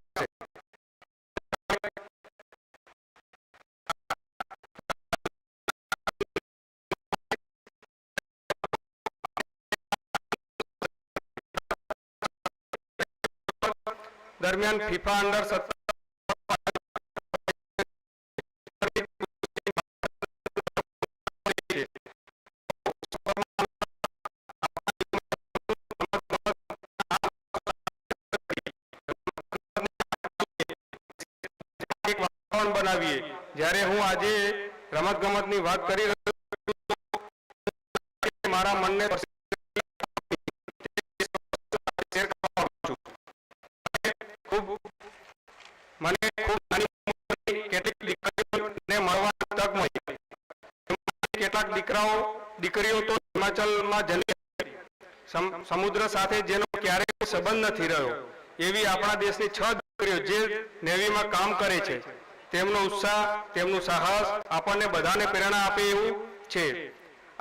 દરમિયાન ફીફા અંડર 17 બનાવીએ. જ્યારે હું આજે રમત ગમતની વાત કરી રહ્યો છું, મારા મનને મને ખૂબ નાની કેટલીક દીકરીઓને મળવાની તક મળી. કેટલાક દીકરીઓ તો હિમાચલમાં જન્મી સમુદ્ર સાથે જેનો ક્યારેય સંબંધ નથી રહ્યો એવી આપણા દેશની 6 દીકરીઓ જે નેવીમાં કામ કરે છે. તેમનો ઉત્સાહ, તેમનું સાહસ આપણને બધાને પ્રેરણા આપે એવું છે.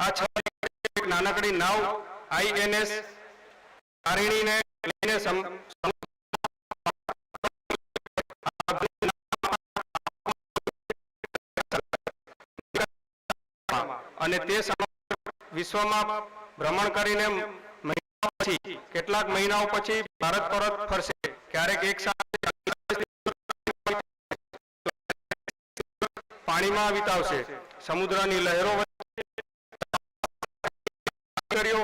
આ 6 દીકરીઓ નાનકડી નાવ INS તારિણીને લઈને અને તે વિશ્વમાં ભ્રમણ કરીને કેટલાક મહિનાઓ પછી ભારત પરત ફરશે. ક્યારેક એક સાથે પાણીમાં વિતાવશે. સમુદ્રની લહેરો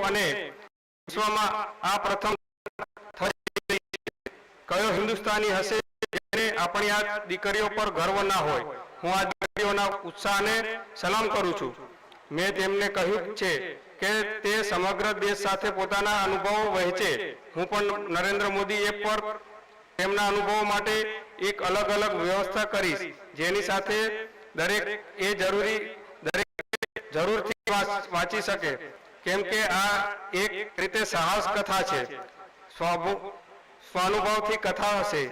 અને વિશ્વમાં આ પ્રથમ કયો હિન્દુસ્તાની હશે જેને આપણી આ દીકરીઓ પર ગર્વ ના હોય. હું આ દીકરીઓના ઉત્સાહને સલામ કરું છું. મેં તેમને કહ્યું છે કે તે સમગ્ર દેશ સાથે પોતાના અનુભવો વહેંચે. હું પણ નરેન્દ્ર મોદી એપ પર તેમના અનુભવો માટે એક અલગ અલગ વ્યવસ્થા કરીશ, જેની સાથે દરેક જરૂરથી વાંચી શકે, કેમ કે આ એક રીતે સાહસ કથા છે, સ્વાનુભવથી કથા હશે.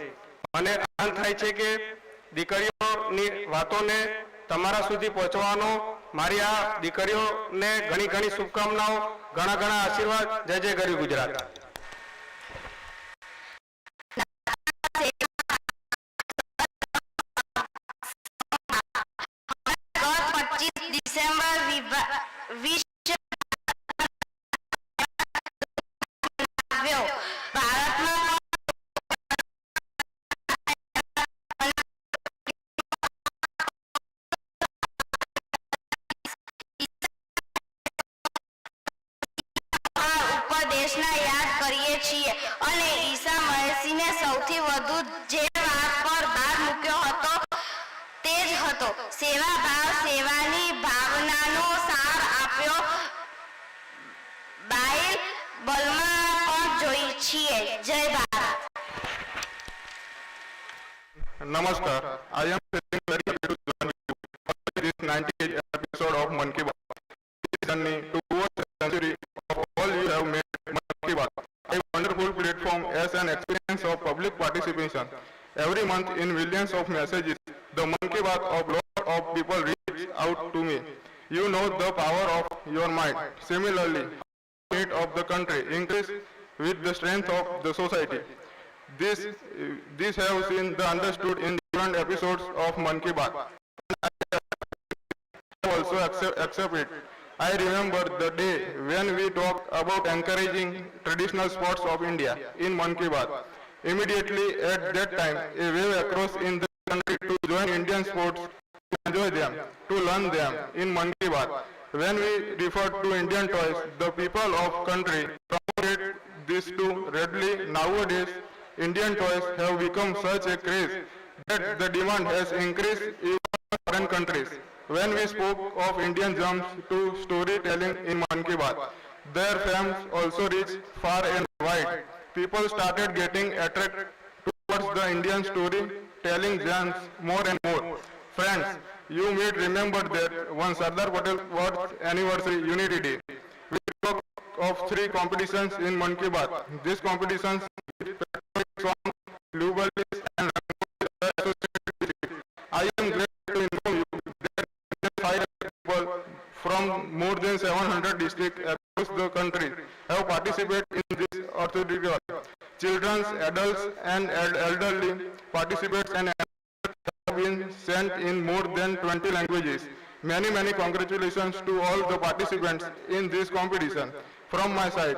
મને આનંદ થાય છે કે દીકરીઓની વાતોને તમારા સુધી પહોંચવાનો. મારી આ દીકરીઓને ઘણી ઘણી શુભકામનાઓ, ઘણા ઘણા આશીર્વાદ. જય જય ગરવી ગુજરાત. 25 ડિસેમ્બર વિશ્વ ભારતમાં દેશના યાદ કરીએ છીએ અને ઈસા મસીહને સૌથી વધુ જે વાત પર ભાર મૂક્યો હતો તે જ હતો સેવા ભાવ. સેવાની ભાવનાનો સાર આપ્યો બાઇબલમાં પણ જોઈએ છીએ. જય Bharat. Namaskar. I am feeling very happy to join you for this 98th episode of Mann Ki Baat. This journey towards the century of all you have made Mann Ki Baat a wonderful platform as an experience of public participation. Every month in millions of messages, the Mann Ki Baat of lot of people reach out to me. You know the power of your mind. Similarly, the need of the country increase with the strength of the society. This have been understood in different episodes of Mann Ki Baat. I also accept it. I remember the day when we talked about encouraging traditional sports of India in Mann Ki Baat. Immediately at that time, a wave across in the country to join Indian sports enjoy them, to learn them in Mann Ki Baat. When we refer to Indian toys, the people of country promoted this too readily. Nowadays, Indian toys have become such a craze that the demand has increased even in foreign countries. When we spoke of Indian jumps to storytelling in Mann Ki Baat, their fame also reached far and wide. People started getting attracted towards the Indian storytelling gems more and more. Friends, you may remember that one Sardar Patel's birth anniversary Unity Day. We spoke of 3 competitions in Mann Ki Baat. These competitions with patriotic songs, Lubalis and I am glad to inform you that 5 people from more than 700 districts across the country have participated in this orthodox. Children, adults and elderly participants and have been sent in more than 20 languages. Many congratulations to all the participants in this competition. From my side,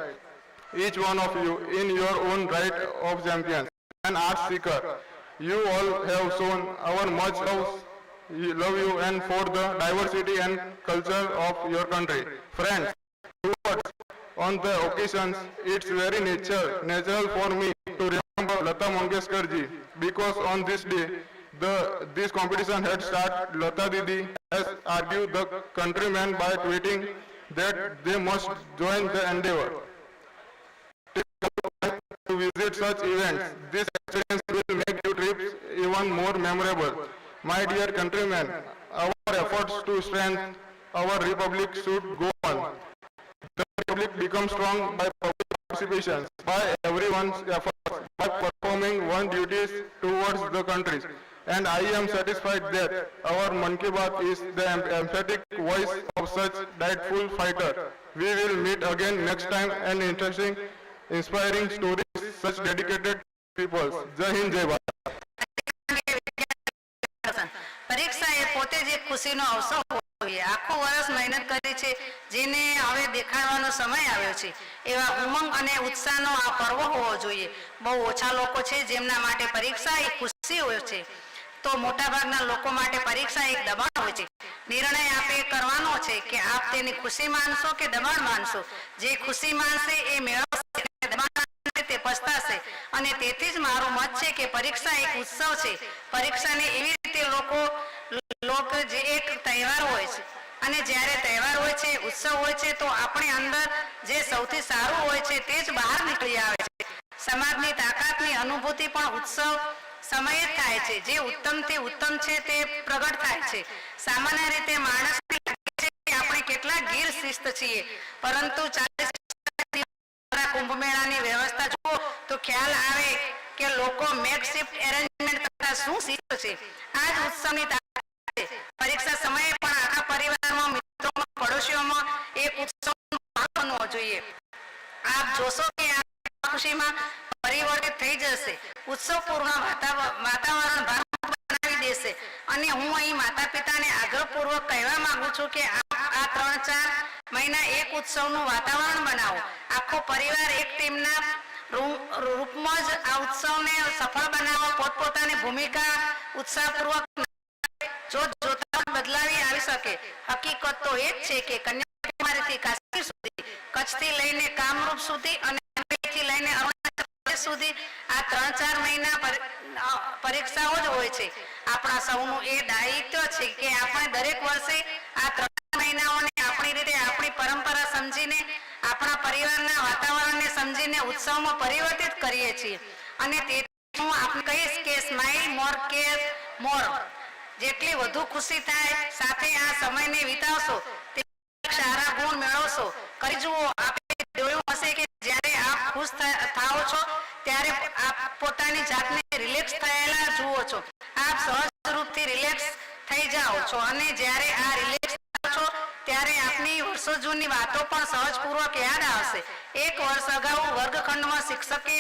each one of you in your own right of champions and art seeker, you all have shown our much love you and for the diversity and culture of your country. Friends, on the occasions, it's very natural for me to remember Lata Mangeshkar ji, because on this day, this competition had started. Lata Didi has argued the countrymen by tweeting that they must join the endeavor to visit such events. This experience will make your trips even more memorable. My dear countrymen, our efforts to strengthen our republic should go on. The republic becomes strong by public participation, by everyone's efforts, by performing one's duties towards the country. And I am satisfied that our Mann Ki Baat is the emphatic voice of such delightful fighter. We will meet again next time and interesting, inspiring stories, such dedicated people. Jai Hind, Jai Bharat. પરીક્ષા એ પોતે જ એક ખુશીનો અવસર હોય. આખું વર્ષ મહેનત કરી છે, જેને હવે દેખાડવાનો સમય આવ્યો છે. એવા ઉમંગ અને ઉત્સાહનો આ પર્વ હોવો જોઈએ. બહુ ઓછા લોકો છે જેમના માટે પરીક્ષા એક ખુશી હોય છે, તો મોટાભાગના લોકો માટે પરીક્ષા એક દબાણ હોય છે. નિર્ણય આપે કરવાનો છે કે આપ તેની ખુશી માનશો કે દબાણ માનશો. જે ખુશી માનશે એ મેળવશે, દબાણ તે પસ્તાશે. અને તેથી જ મારું મત છે કે પરીક્ષા એક ઉત્સવ છે. પરીક્ષાને એવી રીતે લોકો જે એક તહેવાર હોય છે, અને જ્યારે તહેવાર હોય છે, ઉત્સવ હોય છે, તો આપણે અંદર જે સૌથી સારું હોય છે તે જ બહાર નીકળી આવે છે. સમાજની તાકાતની અનુભૂતિ પણ ઉત્સવ સમયે થાય છે. જે ઉત્તમથી ઉત્તમ છે તે પ્રગટ થાય છે. સામાન્ય રીતે માણસને લાગે છે કે આપણે કેટલા ગીર શિસ્ત છીએ, પરંતુ 40 કુંભ મેળાની વ્યવસ્થા જુઓ તો ખ્યાલ આવે કે લોકો મેકશિફ્ટ એરેન્જમેન્ટ કરતા શું શીખે છે. આ જ ઉત્સવની તાકાત છે. પરીક્ષા સમયે પણ આખા પરિવારમાં, મિત્રોમાં, પડોશીઓમાં એક ઉત્સવનો ભાગ બનવો જોઈએ. આપ જોશો કે આ ખુશીમાં પરિવર્તિત થઈ જશે. ઉત્સવપૂર્ણ વાતાવરણ બનાવી દેશે. અને હું અહીં માતા પિતાને આગ્રહપૂર્વક કહેવા માંગુ છું કે આ 3-4 મહિના એક ઉત્સવનું વાતાવરણ બનાવો. આખો પરિવાર એક ટીમના રૂપમાં જ આ ઉત્સવને સફળ બનાવો. પોતપોતાની ભૂમિકા ઉત્સાહપૂર્વક જોતા બદલાવી આવી શકે. હકીકત તો એ જ છે કે કન્યાકુમારીથી કાશ્મીર સુધી, કચ્છથી લઈને કામરૂપ સુધી અને મુંબઈથી લઈને અરુણાચલ પ્રદેશ સુધી આ 3-4 મહિના પરીક્ષાઓ જ હોય છે. આપણા સૌનું એ દાયિત્વ છે કે આપણે દરેક વર્ષે આ 3 મહિનાઓને આપણી રીતે, આપણી પરંપરા સમજીને, આપણા પરિવારના વાતાવરણને સમજીને ઉત્સવમાં પરિવર્તિત કરીએ છીએ. અને તેથી હું આપને કહીશ કે સ્માઇલ મોર કેર મોર. જેટલી વધુ ખુશી થાય સાથે આ સમયને વિતાવશો, તે સારા ગુણ મેળવશો. કરી જુઓ, આપણે જોયું હશે કે જ્યારે આપ ખુશ થાઓ છો ત્યારે આપ પોતાની જાતને રિલેક્સ થયેલા જુઓ છો. આપ સહજ રૂપથી રિલેક્સ થઈ જાઓ છો. અને જ્યારે આ રિલેક્સ થાઓ છો ત્યારે આપની વર્ષો જૂની વાતો પણ સહજપૂર્વક યાદ આવશે. 1 વર્ષ અગાઉ વર્ગખંડમાં શિક્ષકે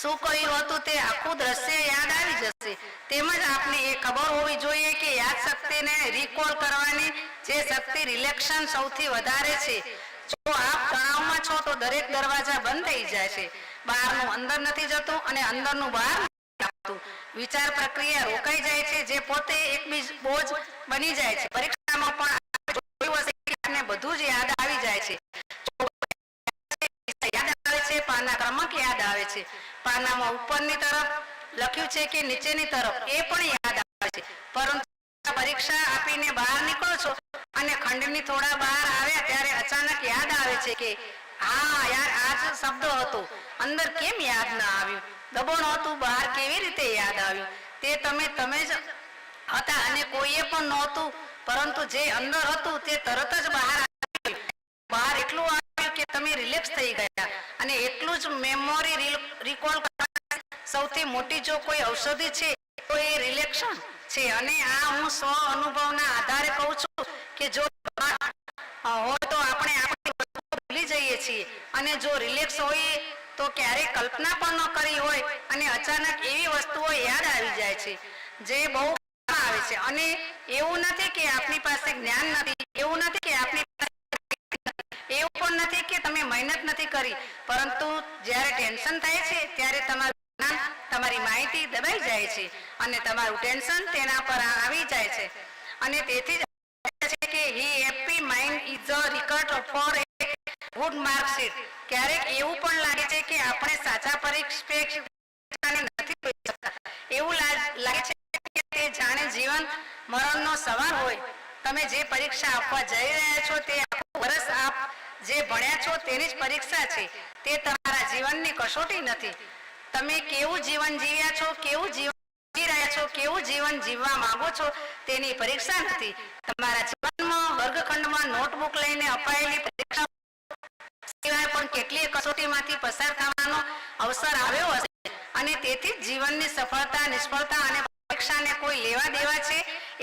શું કહ્યું હતું તે આખું દ્રશ્ય યાદ આવી જશે. તેમજ આપને એ ખબર હોવી જોઈએ કે યાદશક્તિને રિકોલ કરવાની જે શક્તિ રિલેક્શન સૌથી વધારે છે. જો આપ તણાવમાં છો તો દરેક દરવાજા બંધ થઈ જાય છે. બહારનું અંદર નથી જતું અને અંદરનું બહાર. આવતું. વિચાર પ્રક્રિયા રોકાઈ જાય છે, જે પોતે એક બોજ બની જાય છે. પરીક્ષામાં પણ જોયું હશે કે આપણને બધું જ યાદ આવી જાય છે. યાદ આવે છે, પાના ક્રમાંક યાદ આવે છે, પાનામાં ઉપરની તરફ લખ્યું છે કે નીચેની તરફ એ પણ યાદ આવે છે. પરંતુ પરીક્ષા આપીને બહાર નીકળો છો અને ખંડની થોડા બહાર આવ્યા ત્યારે અચાનક યાદ આવે છે કે હા યાર આ જ શબ્દ હતો, અંદર કેમ યાદ ના આવ્યું, દબોણ હતું બહાર કેવી રીતે યાદ આવ્યું. તે તમે જ હતા અને કોઈએ પણ નહોતું, પરંતુ જે અંદર હતું તે તરત જ બહાર આવ્યું. બહાર એટલું આવ્યું કે તમે રિલેક્સ થઈ ગયા. અને એટલું જ મેમોરી રિકોલ સૌથી મોટી જો કોઈ ઔષધિ છે તો એ રિલેક્શન છે. અને આ હું સ્વ અનુભવના આધારે કહું છું કે જો હોય તો આપણે આપણી વસ્તુઓ ભૂલી જઈએ છીએ, અને જો રિલેક્સ હોઈએ તો ક્યારેય કલ્પના પણ ન કરી હોય અને અચાનક એવી વસ્તુઓ યાદ આવી જાય છે જે બહુ આવે છે. અને એવું નથી કે આપણી પાસે જ્ઞાન નથી, એવું નથી કે આપણી એવું પણ નથી કે તમે મહેનત નથી કરી, પરંતુ જ્યારે ટેન્શન થાય છે ત્યારે તમારું જ્ઞાન, તમારી માહિતી દબાઈ જાય છે અને તમારું ટેન્શન તેના પર આવી જાય છે. અને તેથી જ છે કે he happy mind is a record for a good marksheet. ક્યારેક એવું પણ લાગે છે કે આપણે સાચા પરીક્ષાને નથી જોઈ શકતા. એવું લાગે છે કે તે જાણે જીવન મરણનો સવાલ હોય. તમે જે પરીક્ષા આપવા જઈ રહ્યા છો તે આખું વર્ષ આપ જે ભણ્યા છો તેની જ પરીક્ષા છે. તે તમારા જીવનની કસોટી નથી. તમે કેવું જીવન જીવ્યા છો, કેવું જીવન જીવી રહ્યા છો, કેવું જીવન જીવવા માંગો છો તેની પરીક્ષા નથી. તમારા જીવનમાં વર્ગખંડમાં નોટબુક લઈને અપાયેલી પરીક્ષા સિવાય પણ કેટલીય કસોટીમાંથી પસાર થવાનો અવસર આવ્યો હશે. અને તેથી જ જીવનની સફળતા, નિષ્ફળતા અને પરીક્ષાને કોઈ લેવા દેવા છે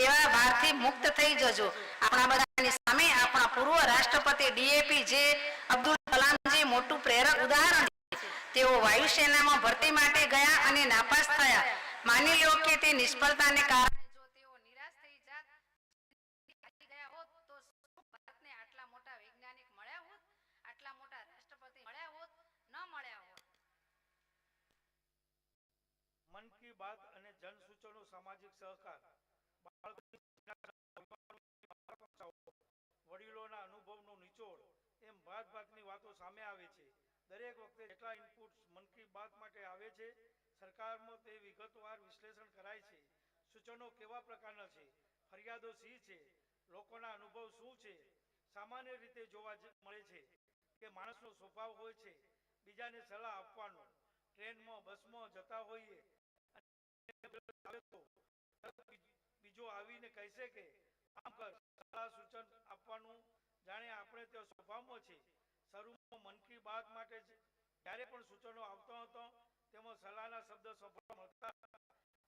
એવા ભારથી મુક્ત થઈ જજો. આપણા બધાની સામે આપણા પૂર્વ રાષ્ટ્રપતિ ડીએપી જે અબ્દુલ કલામજી મોટું પ્રેરક ઉદાહરણ છે. તેઓ વાયુસેનામાં ભરતી માટે ગયા અને નાપાસ થયા. માની લો કે તે નિષ્ફળતાને કારણે જો તેઓ નિરાશ થઈ જાત ગયા હોત તો શું ભારતને આટલા મોટા વૈજ્ઞાનિક મળ્યા હોત, આટલા મોટા રાષ્ટ્રપતિ મળ્યા હોત, ન મળ્યા હોત. મન કી બાત અને જન સૂચનો સામાજિક સહકાર, વડીલોના અનુભવનો નિચોડ, એમ ભાતની વાતો સામે આવે છે. દરેક વખતે જેટલા ઇનપુટ્સ મન કી બાત માટે આવે છે, સરકારમાં તે વિગતવાર વિશ્લેષણ કરાય છે. સૂચનો કેવા પ્રકારના છે, ફરિયાદો શી છે, લોકોના અનુભવ શું છે. સામાન્ય રીતે જોવા મળે છે કે માણસનો સ્વભાવ હોય છે બીજાને સલાહ આપવાનો. ટ્રેનમાં, બસમાં જતા હોઈએ બીજો આવીને કહેશે કે આમ કર, સલાહ સૂચન આપવાનું જાણે આપણે તે સ્વભાવમાં છે. શરૂમાં મન કી બાત માટે જ્યારે પણ સૂચનો આવતા હતા તેમાં સલાહના શબ્દ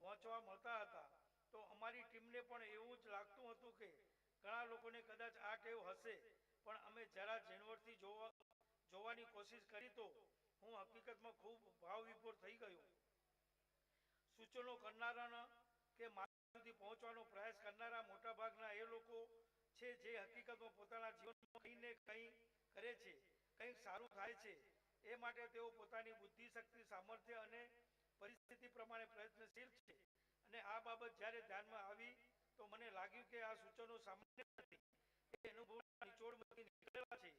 વાંચવા મળતા હતા, તો અમારી ટીમને પણ એવું જ લાગતું હતું કે ઘણા લોકોને કદાચ આ ટેવ હશે, પણ અમે જરા ઝીણવટથી જોવાની કોશિશ કરી તો હું હકીકતમાં ખૂબ ભાવવિભોર થઈ ગયો. સૂચનો કરનારાના કે મારા સુધી પહોંચવાનો પ્રયાસ કરનારા મોટાભાગના એ લોકો છે જે હકીકતમાં પોતાના જીવનમાં કંઈ ને કંઈ કરે છે, કંઈક સારું થાય છે. એ માટે તેઓ પોતાની બુદ્ધિ, શક્તિ, સામર્થ્ય અને પરિસ્થિતિ પ્રમાણે પ્રયત્નશીલ છે. અને આ બાબત જ્યારે ધ્યાનમાં આવી તો મને લાગ્યું કે આ સૂચનો સામાન્ય નથી, એ અનુભવના નિચોડમાંથી નીકળેલા છે.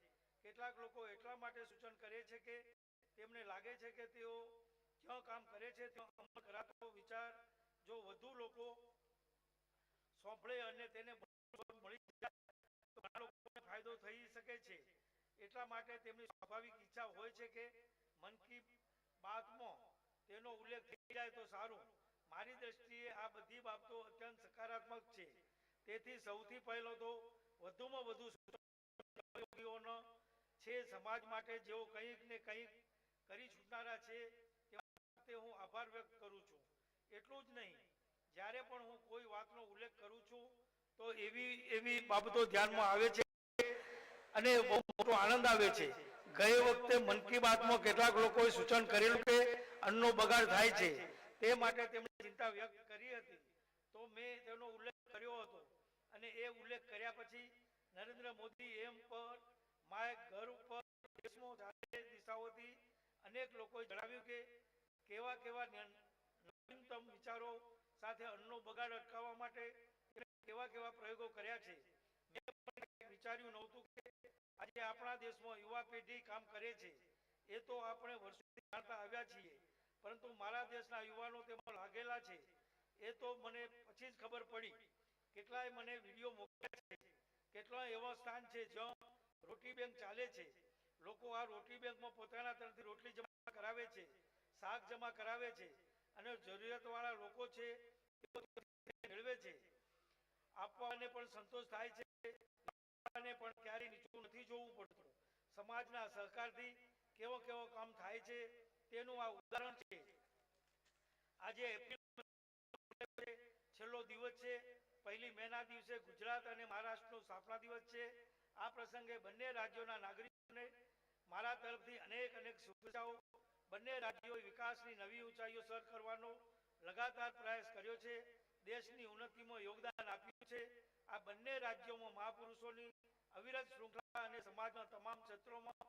કેટલાક લોકો એટલા માટે સૂચન કરે છે કે તેમને લાગે છે કે તેઓ જ્યાં કામ કરે છે ત્યાં અમલ કરાતો વિચાર જો વધુ લોકો સોંપડે અને તેને મળી જાય તો ઘણા લોકોને ફાયદો થઈ શકે છે. એટલા માટે તેમની સ્વાભાવિક ઈચ્છા હોય છે કે મન કી બાતમાં તેનો ઉલ્લેખ થઈ જાય તો સારું. મારી દ્રષ્ટિએ આ બધી બાબતો અત્યંત સકારાત્મક છે. તેથી સૌથી પહેલો તો વધુમાં વધુ સહયોગીઓનો છે સમાજ માટે જેઓ કંઈક ને કંઈક કરી છૂટનારા છે તે હું આભાર વ્યક્ત કરું છું. એટલું જ નહીં, જ્યારે પણ હું કોઈ વાતનો ઉલ્લેખ કરું છું તો એવી બાબતો ધ્યાનમાં આવે છે અને બહુ મોટો આનંદ આવે છે. ગઈ વખતે મન કી બાતમાં કેટલાક લોકોએ સૂચન કરેલું કે અન્નનો બગાડ થાય છે, તે માટે તેમણે ચિંતા વ્યક્ત કરી હતી, તો મેં તેનો ઉલ્લેખ કર્યો હતો. અને એ ઉલ્લેખ કર્યા પછી નરેન્દ્ર મોદી એમ પર માય ઘર ઉપર દેશમાં ચારે દિશાઓથી અનેક લોકોએ જણાવ્યું કે કેવા નવીનતમ વિચારો સાથે અન્નનો બગાડ અટકાવવા માટે કેવા કેવા પ્રયોગો કર્યા છે. મેં પણ વિચાર્યું નહોતું કે આજે આપણા દેશમાં યુવા પેઢી કામ કરે છે. એ તો આપણે વર્ષોથી જાણતા આવ્યા છીએ, પરંતુ મારા દેશના યુવાનો તેમાં લાગેલા છે એ તો મને પછી જ ખબર પડી. કેટલાય મને વિડીયો મોકલ્યા છે. કેટલાય એવા સ્થાન છે જ્યાં રોટી બેંક ચાલે છે. લોકો આ રોટી બેંકમાં પોતાના તરફથી રોટલી જમા કરાવે છે, શાક જમા કરાવે છે અને જરૂરિયાતવાળા લોકો છે મેળવે છે. આપવાને પણ સંતોષ થાય છે, આપવાને પણ ક્યારેય નીચું નથી જોવું પડતું. સમાજના સહકારથી કેવો કેવો કામ થાય છે તેનું આ ઉદાહરણ છે. આજે એપ્રિલ છેલ્લો દિવસ છે. 1 મેના દિવસે ગુજરાત અને મહારાષ્ટ્રનો સ્થાપના દિવસ છે. આ પ્રસંગે બંને રાજ્યોના નાગરિકોને મારા તરફથી અનેક અનેક શુભેચ્છાઓ. બંને રાજ્યોએ વિકાસની નવી ઊંચાઈઓ સર કરવાનો લગાતાર પ્રયાસ કર્યો છે. દેશની ઉન્નતિમાં યોગદાન આપ્યું છે. આ બંને રાજ્યોમાં મહાપુરુષોની અવિરત શૃંખલા અને સમાજના તમામ ક્ષેત્રોમાં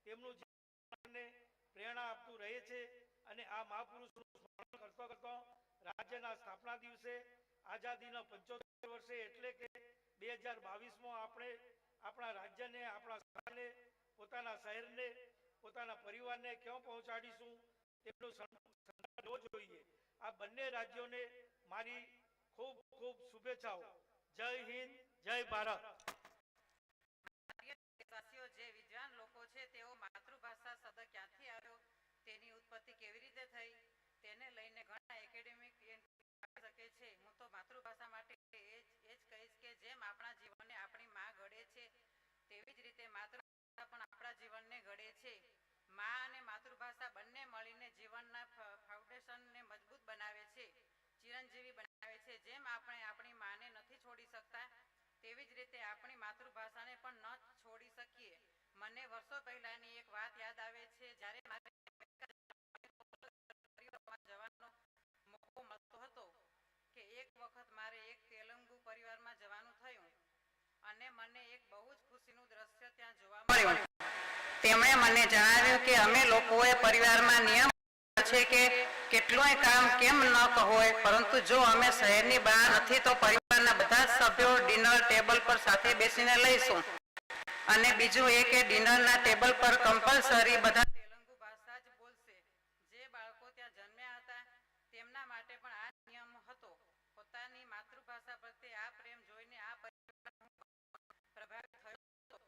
તેમનું જીવનને પ્રેરણા આપતું રહે છે. અને આ મહાપુરુષોનું સ્મરણ કરતો કરતો રાજ્યના સ્થાપના દિવસે આઝાદીના 75 વર્ષે એટલે કે 2022માં આપણે આપણા રાજ્યને, આપણા સમાજને, પોતાના શહેરને, પોતાના પરિવારને ક્યાં પહોંચાડીશું તેનું સંકલ્પ લેવો જોઈએ. આ બંને રાજ્યોને મારી ખૂબ ખૂબ શુભેચ્છાઓ. જય હિન્દ, જય ભારત. દેશવાસીઓ, જે વિદ્વાન લોકો છે તેઓ માતૃભાષા શબ્દ ક્યાંથી આવ્યો, તેની ઉત્પત્તિ કેવી રીતે થઈ, તેને લઈને ઘણા એકેડેમિક શકે છે. હું તો માતૃભાષા માટે એ જ કહીશ કે જેમ આપણા જીવનને આપણી માં ઘડે છે, તેવી જ રીતે માતૃભાષા પણ આપણા જીવનને ઘડે છે. માં અને માતૃભાષા બંને મળીને જીવનના ફાઉન્ડેશનને મજબૂત બનાવે છે, ચિરંજીવી બનાવે છે. જેમ આપણે આપણી માને નથી છોડી શકતા, તેવી જ રીતે આપણી માતૃભાષાને પણ ન છોડી શકીએ. મને વર્ષો પહેલાની એક વાત યાદ આવે છે. જ્યારે મારે જવાનો મોકો મળતો હતો કે એક વખત મારે એક તેલુગુ પરિવારમાં જવાનું થયું અને મને એક બહુ જ ખુશીનું દ્રશ્ય ત્યાં જોવા મળ્યું. તેમણે મને જણાવ્યું કે અમે લોકોએ પરિવારમાં નિયમ છે કે કેટલુંય કામ કેમ ન હોય, પરંતુ જો અમે શહેરની બહાર નથી તો પરિવારના બધા જ સભ્યો ડિનર ટેબલ પર સાથે બેસીને લઈશું. અને બીજું એ કે ડિનરના ટેબલ પર કમ્પલસરી બધા તેલુગુ ભાષા જ બોલશે. જે બાળકો ત્યાં જન્મ્યા હતા તેમના માટે પણ આ નિયમ હતો. પોતાની માતૃભાષા પ્રત્યે આ પ્રેમ જોઈને આ પ્રભાવિત થયો હતો.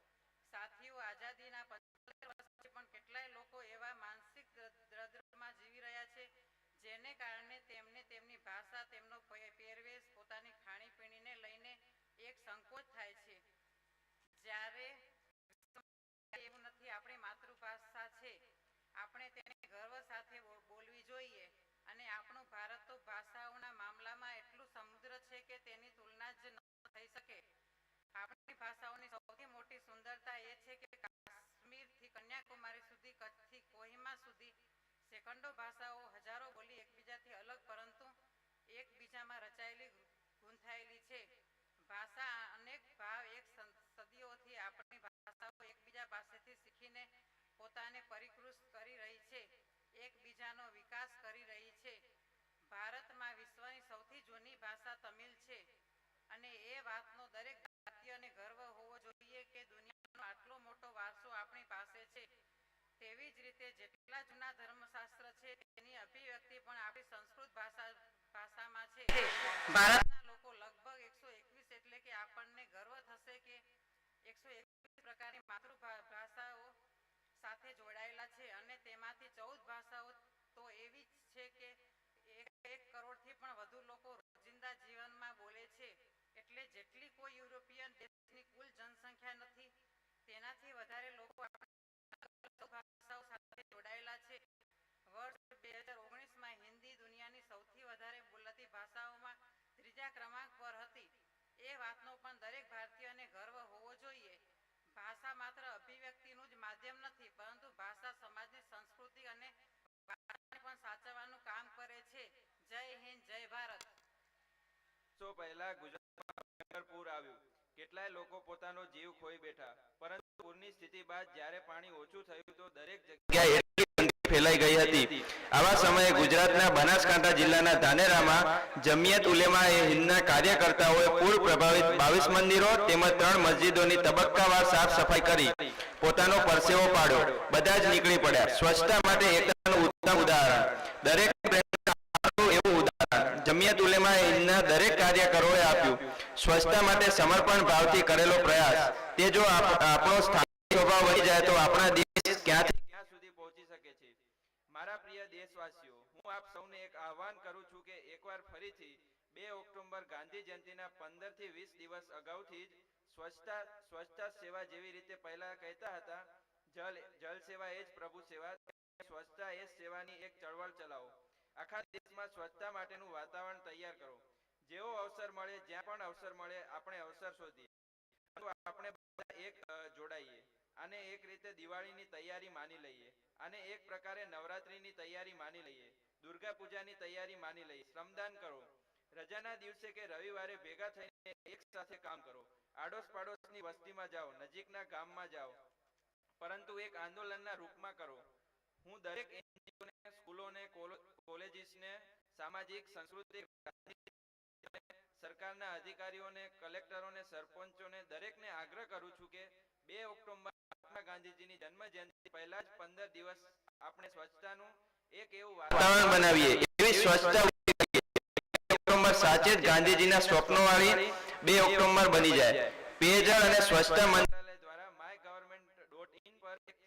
સાથીઓ, આઝાદીના 75 વર્ષ પછી પણ કેટલાય લોકો એવા માનસિક દ્રદ્રમાં જીવી રહ્યા છે જેને કારણે તેમને તેમની ભાષા, તેમનો પહેરવેશ, પોતાની ખાણીપીણીને લઈને એક સંકોચ થાય છે. જ્યારે એવું નથી, આપણી માતૃભાષા છે, આપણે તેને ગર્વ સાથે બોલવી જોઈએ. અને આપણું ભારત તો ભાષાઓના મામલામાં એટલું સમૃદ્ધ છે કે તેની તુલના જ ન થઈ શકે. આપણી ભાષાઓની સૌથી મોટી સુંદરતા એ છે કે કાશ્મીરથી કન્યાકુમારી સુધી, કચ્છથી કોહિમા સુધી સેંકડો ભાષાઓ, હજારો બોલી એકબીજાથી અલગ પરંતુ એકબીજામાં રચાયેલી, ગૂંથાયેલી છે. ભાષા અનેક ભાવ એક સદીઓથી આપણી ભાષાઓ એકબીજા પાસેથી શીખીને પોતાને પરિષ્કૃત કરી રહી છે, એકબીજાનો વિકાસ કરી રહી છે. ભારતમાં વિશ્વની સૌથી જૂની ભાષા તમિલ છે અને એ વાતનો દરેક ભારતીયને ગર્વ હોવો જોઈએ કે દુનિયાનો આટલો મોટો વારસો આપણી પાસે છે. તેવી જ રીતે જેટલા જૂના ધર્મશાસ્ત્ર છે તેની અભિવ્યક્તિ પણ આપણી સંસ્કૃત ભાષામાં છે. ભારતના લોકો લગભગ 121 એટલે કે આપણને ગર્વ થશે કે 121 પ્રકારની માતૃભાષાઓ સાથે જોડાયેલા છે અને તેમાંથી 14 ભાષાઓ તો એવી છે કે 1 કરોડથી પણ વધુ લોકો રોજિંદા જીવનમાં બોલે છે. એટલે જેટલી કોઈ યુરોપિયન દેશની કુલ જનસંખ્યા નથી, તેનાથી વધારે લોકો ભાષાઓ સાથે જોડાયેલા છે. વર્ષ 2019માં હિન્દી દુનિયાની સૌથી વધારે બોલાતી ભાષાઓમાં 3જા ક્રમાંક પર હતી. એ વાતનો પણ દરેક ભારતીયને ગર્વ હોવો જોઈએ. ભાષા માત્ર અભિવ્યક્તિનું જ માધ્યમ નથી, પરંતુ ભાષા સમાજની સંસ્કૃતિ અને વારસાને પણ સાચવવાનું કામ કરે છે. જય હિન્દ, જય ભારત. વર્ષો પહેલા ગુજરાતમાં પૂર આવ્યું. કેટલાય લોકો પોતાનો જીવ ખોઈ બેઠા, પરંતુ પૂરની સ્થિતિ બાદ જ્યારે પાણી ઓછું થયું તો દરેક જગ્યાએ ફેલાઈ ગઈ હતી. આવા સમયે ગુજરાતના બનાસકાંઠા જિલ્લાના ધાનેરામાં જમિયત ઉલેમા એ હિંદના કાર્યકર્તાઓએ પૂર પ્રભાવિત 22 મંદિરો તેમજ 3 મસ્જિદોની તબક્કાવાર સાફ સફાઈ કરી પોતાનો પરસેવો પાડ્યો. બધા જ નીકળી પડ્યા. સ્વચ્છતા માટે એકતાનું ઉત્તમ ઉદાહરણ. દરેક એવું ઉદાહરણ જમિયત ઉલેમા એ હિંદના દરેક કાર્યકરોએ આપ્યું. સ્વચ્છતા માટે સમર્પણ ભાવથી કરેલો પ્રયાસ. તે જો આપણો સ્થાનિક સ્વભાવ વધી જાય તો આપણા દેશ ક્યાંથી ક્યાં સુધી પહોંચી શકે છે. મારા પ્રિય દેશવાસીઓ, હું આપ સૌને એક આહવાન કરું છું કે એકવાર ફરીથી 2 ઓક્ટોબર ગાંધી જયંતિના 15 થી 20 દિવસ અગાઉથી જ સ્વચ્છતા સેવા જેવી રીતે પહેલા કહેતા હતા, જલ સેવા એ જ પ્રભુ સેવા, સ્વચ્છતા એ જ સેવાની એક ચળવળ ચલાવો. આખા દેશમાં સ્વચ્છતા માટેનું વાતાવરણ તૈયાર કરો. જેવો અવસર મળે, જ્યાં પણ અવસર મળે, આપણે અવસર શોધીએ. આપણે બધા એક જોડાઈએ. આને એક રીતે દિવાળીની તૈયારી માની લઈએ. આને એક પ્રકારે નવરાત્રીની તૈયારી માની લઈએ. દુર્ગા પૂજાની તૈયારી માની લઈએ. શ્રમદાન કરો. રજાના દિવસે કે રવિવારે ભેગા થઈને એક સાથે કામ કરો. આડોશ પાડોશની વસ્તીમાં જાઓ, નજીકના ગામમાં જાઓ, પરંતુ એક આંદોલનના રૂપમાં કરો. હું દરેક એનજીઓને, સ્કૂલોને, કોલેજીસને, સામાજિક, સાંસ્કૃતિક, સરકારના અધિકારીઓને, કલેક્ટરોને, સરપંચોને દરેકને આગ્રહ કરું છું કે 2 ઓક્ટોબર મહાત્મા ગાંધીજીની જન્મ જયંતિ પહેલા જ 15 દિવસ આપણે સ્વચ્છતાનું એક એવું વાતાવરણ બનાવીએ. એવી સ્વચ્છતા ઓક્ટોબર સાચે જ ગાંધીજીના સ્વપ્નોવાળી 2 ઓક્ટોબર બની જાય. પેયજળ અને સ્વચ્છતા મંત્રાલય દ્વારા mygovernment.in પર એક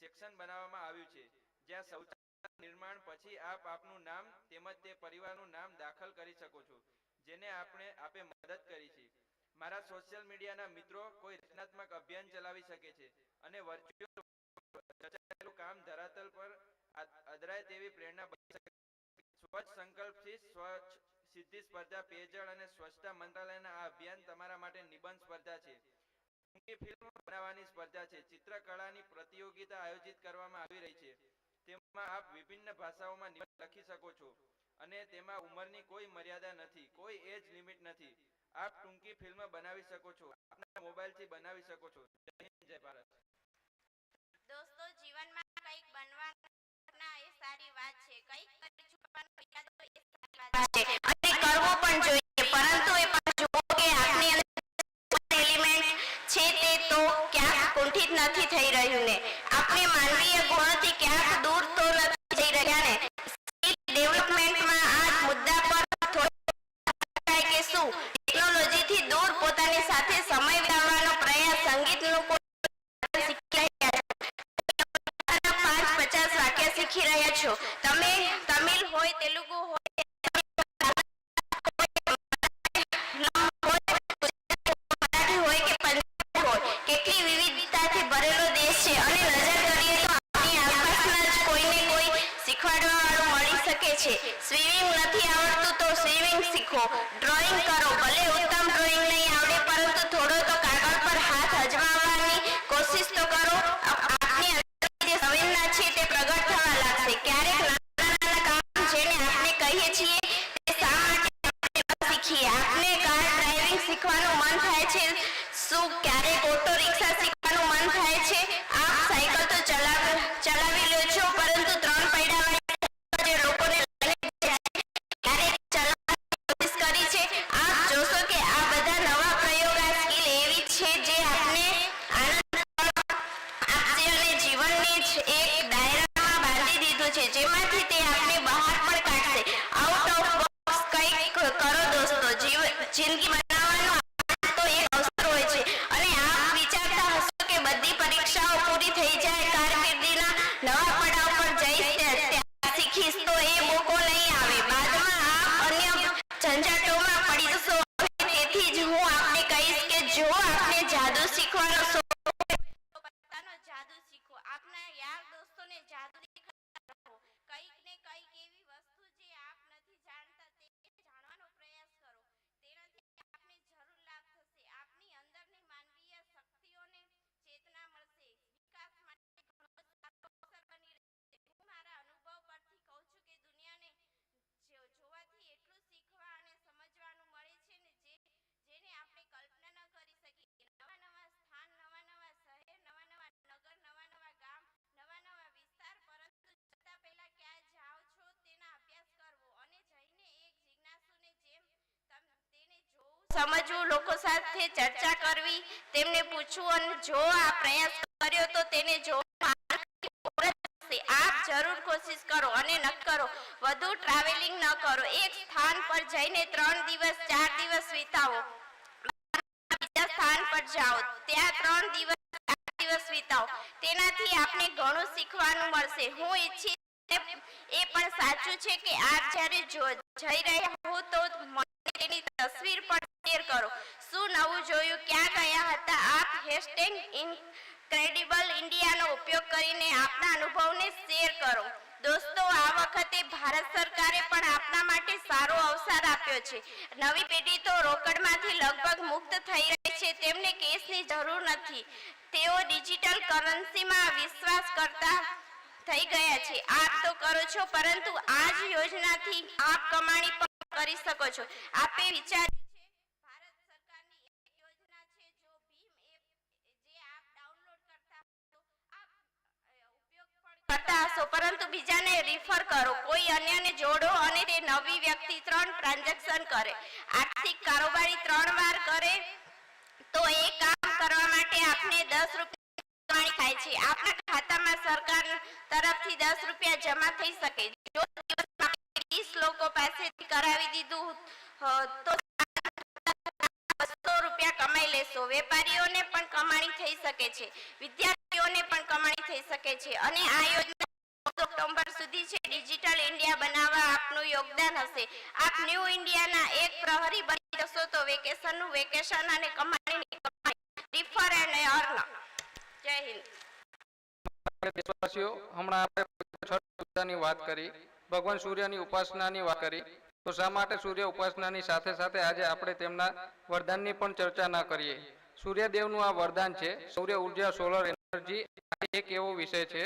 સેક્શન બનાવવામાં આવ્યું છે, જ્યાં શૌચાલય નિર્માણ પછી આપ આપનું નામ તેમજ તે પરિવારનું નામ દાખલ કરી શકો છો, જેને આપે મદદ કરી છે. મારા સોશિયલ મીડિયાના મિત્રો કોઈ રચનાત્મક અભિયાન ચલાવી શકે છે અને વર્ચ્યુઅલ રચાયેલું કામ ધરાતલ પર અદરાય તેવી પ્રેરણા બની શકે. સ્વચ્છ સંકલ્પથી સ્વચ્છ સિદ્ધિ સ્પર્ધા પેયજળ અને સ્વચ્છતા મંત્રાલયના આ અભિયાન તમારા માટે નિબંધ સ્પર્ધા છે, ટૂંકી ફિલ્મ બનાવવાની સ્પર્ધા છે, ચિત્રકળાની પ્રતિયોગિતા આયોજિત કરવામાં આવી રહી છે. તેમાં આપ વિભિન્ન ભાષાઓમાં નિબંધ લખી શકો છો અને તેમાં ઉંમરની કોઈ મર્યાદા નથી, કોઈ એજ લિમિટ નથી. આપ ટૂંકી ફિલ્મ બનાવી શકો છો, આપના મોબાઈલથી બનાવી શકો છો. જય હિન્દ, જય ભારત. દોસ્તો, જીવનમાં કંઈક બનવાના એ સારી વાત છે, કંઈક કરી છુપાવવાનો ઈરાદો એ સારી વાત છે અને કરવો પણ જોઈએ, પરંતુ એ પણ જુઓ કે આપની અંદર એલિમેન્ટ છે તે તો ક્યાંક કુંઠિત નથી થઈ રહ્યું ને, આપણે માનવીય ગુણોથી ક્યાંક દૂર તો નથી જઈ રહ્યા ને. સ્કિલ ડેવલપમેન્ટમાં આ મુદ્દા પર થોડું કે શું ટેકનોલોજીથી દૂર પોતાની સાથે સમય વિતાવવાનો પ્રયાસ સંગીતનું શીખી રહ્યા છો. તમે તમિલ હોય, તેલુગુ હોય, હોય કે પંજાબી હોય, કેટલી વિવિધતાથી ભરેલો દેશ છે અને નજર કરીએ તો આપણી આસપાસના જ કોઈને કોઈ શીખવાડવા વાળું મળી શકે છે. સ્વિમિંગ નથી આવડતું તો સ્વિમિંગ શીખો. ડ્રોઈંગ કરો, ભલે ઉત્તમ ડ્રોઈંગ નહીં આવડે પરંતુ થોડો તો કાગળ પર હાથ અજમાવવાની કોશિશ તો કરો. આપની અંદર જે સંવેદના છે તે પ્રગટ થવા લાગશે. ક્યારેક નાના કામ જેને આપણે કહીએ છીએ તે શા માટે આપણે શીખીએ. આપને કાર ડ્રાઇવિંગ શીખવાનું મન થાય છે, શું ક્યારેક ઓટો રિક્ષા શીખવાનું મન થાય છે? આપ સાયકલ તો ચલાવી લો છો, પરંતુ 3 પૈડાવાળી જે લોકોને ક્યારેક ચલાવવાની કોશિશ કરી છે? આપ જોશો કે આ બધા નવા પ્રયોગ, આ સ્કિલ એવી છે જે આપને આનંદ આપશે અને જીવનને જ એક દાયરામાં બાંધી દીધું છે, જેમાંથી તે આપને બહાર પણ કાઢશે. આઉટ ઓફ બોક્સ કંઈક કરો દોસ્તો. જિંદગી બનાવવાનો તો એક અવસર હોય છે અને આપ વિચારતા હશો કે બધી પરીક્ષાઓ પૂરી થઈ જાય, કારકિર્દીના નવા પડાવ પર જઈશ, ત્યાં શીખીશ તો એ મોકો નહીં આવે. બાદમાં આપ અન્ય ઝંઝાટોમાં પડી જશો. તેથી જ હું આપને કહીશ કે જો આપને જાદુ શીખવાનો શોખ હોય તો પોતાનો જાદુ શીખો. આપના યાર દોસ્તોને જાદુ દેખાડો. કંઈક ને કંઈક એવી વસ્તુ જે આપ નથી જાણતા તે જાણવાનો પ્રયાસ કરો. તેનાથી સમજવું, લોકો સાથે ચર્ચા કરવી, તેમને પૂછવું અને જો આ પ્રયાસ કર્યો તો તેને જો આપ જરૂર કોશિશ કરો અને ન કરો વધુ ટ્રાવેલિંગ ન કરો. એક સ્થાન પર જઈને 3 દિવસ 4 દિવસ વિતાવો, બીજા સ્થાન પર જાઓ, ત્યાં 3 દિવસ 4 દિવસ વિતાવો. તેનાથી આપને ઘણું શીખવાનું મળશે. હું ઈચ્છીશ એ પણ સાચું છે કે આપ જ્યારે જઈ રહ્યા હો તો મને તેની તસવીર પણ શેર કરો. શું નવું જોયું, ક્યાં ગયા હતા? આપ #ઇનક્રેડિબલ ઇન્ડિયાનો ઉપયોગ કરીને આપના અનુભવને શેર કરો. દોસ્તો, આ વખતે ભારત સરકારે પણ આપના માટે સારો અવસર આપ્યો છે. નવી પેઢી તો રોકડમાંથી લગભગ મુક્ત થઈ રહી છે. તેમને કેશની જરૂર નથી. તેઓ ડિજિટલ કરન્સીમાં વિશ્વાસ કરતા થઈ ગયા છે. આપ તો કરો છો, પરંતુ આ જ યોજનાથી આપ કમાણી પણ કરી શકો છો. આપે વિચાર્યું છે ભારત સરકારની એક યોજના છે જો ભીમ એપ જે આપ ડાઉનલોડ કરતા હશો, પરંતુ બીજાને રિફર કરો, કોઈ અન્યને જોડો અને તે નવી વ્યક્તિ 3 ટ્રાન્ઝેક્શન કરે, આર્થિક કારોબારી 3 વાર કરે તો એ કામ કરવા માટે આપને 10 રૂપિયા થાય છે. આપના ખાતામાં સરકાર તરફથી 10 રૂપિયા જમા થઈ શકે. જો દિવસમાં 20 લોકો પાસેથી કરાવી દીધું તો 200 રૂપિયા કમાઈ લેશો. વેપારીઓને પણ કમાણી થઈ શકે છે, વિદ્યાર્થીઓને પણ કમાણી થઈ શકે છે અને આ યોજના ઓક્ટોબર સુધી છે. ડિજિટલ ઇન્ડિયા બનાવવા આપનું યોગદાન હશે. આપ ન્યૂ ઇન્ડિયાના એક પ્રહરી બની જશો તો વેકેશનનું વેકેશન અને કમાણીની કમાણી. Refer and earn. જય હિન્દ. દેશવાસીઓ, હમણાં આપણે છઠ પૂજાની વાત કરી, ભગવાન સૂર્યની ઉપાસનાની વાત કરી, તો શા માટે સૂર્ય ઉપાસનાની સાથે સાથે આજે આપણે તેમના વરદાનની પણ ચર્ચા ન કરીએ? સૂર્યદેવનું આ વરદાન છે. સૌર ઉર્જા, સોલર એનર્જી એક એવો વિષય છે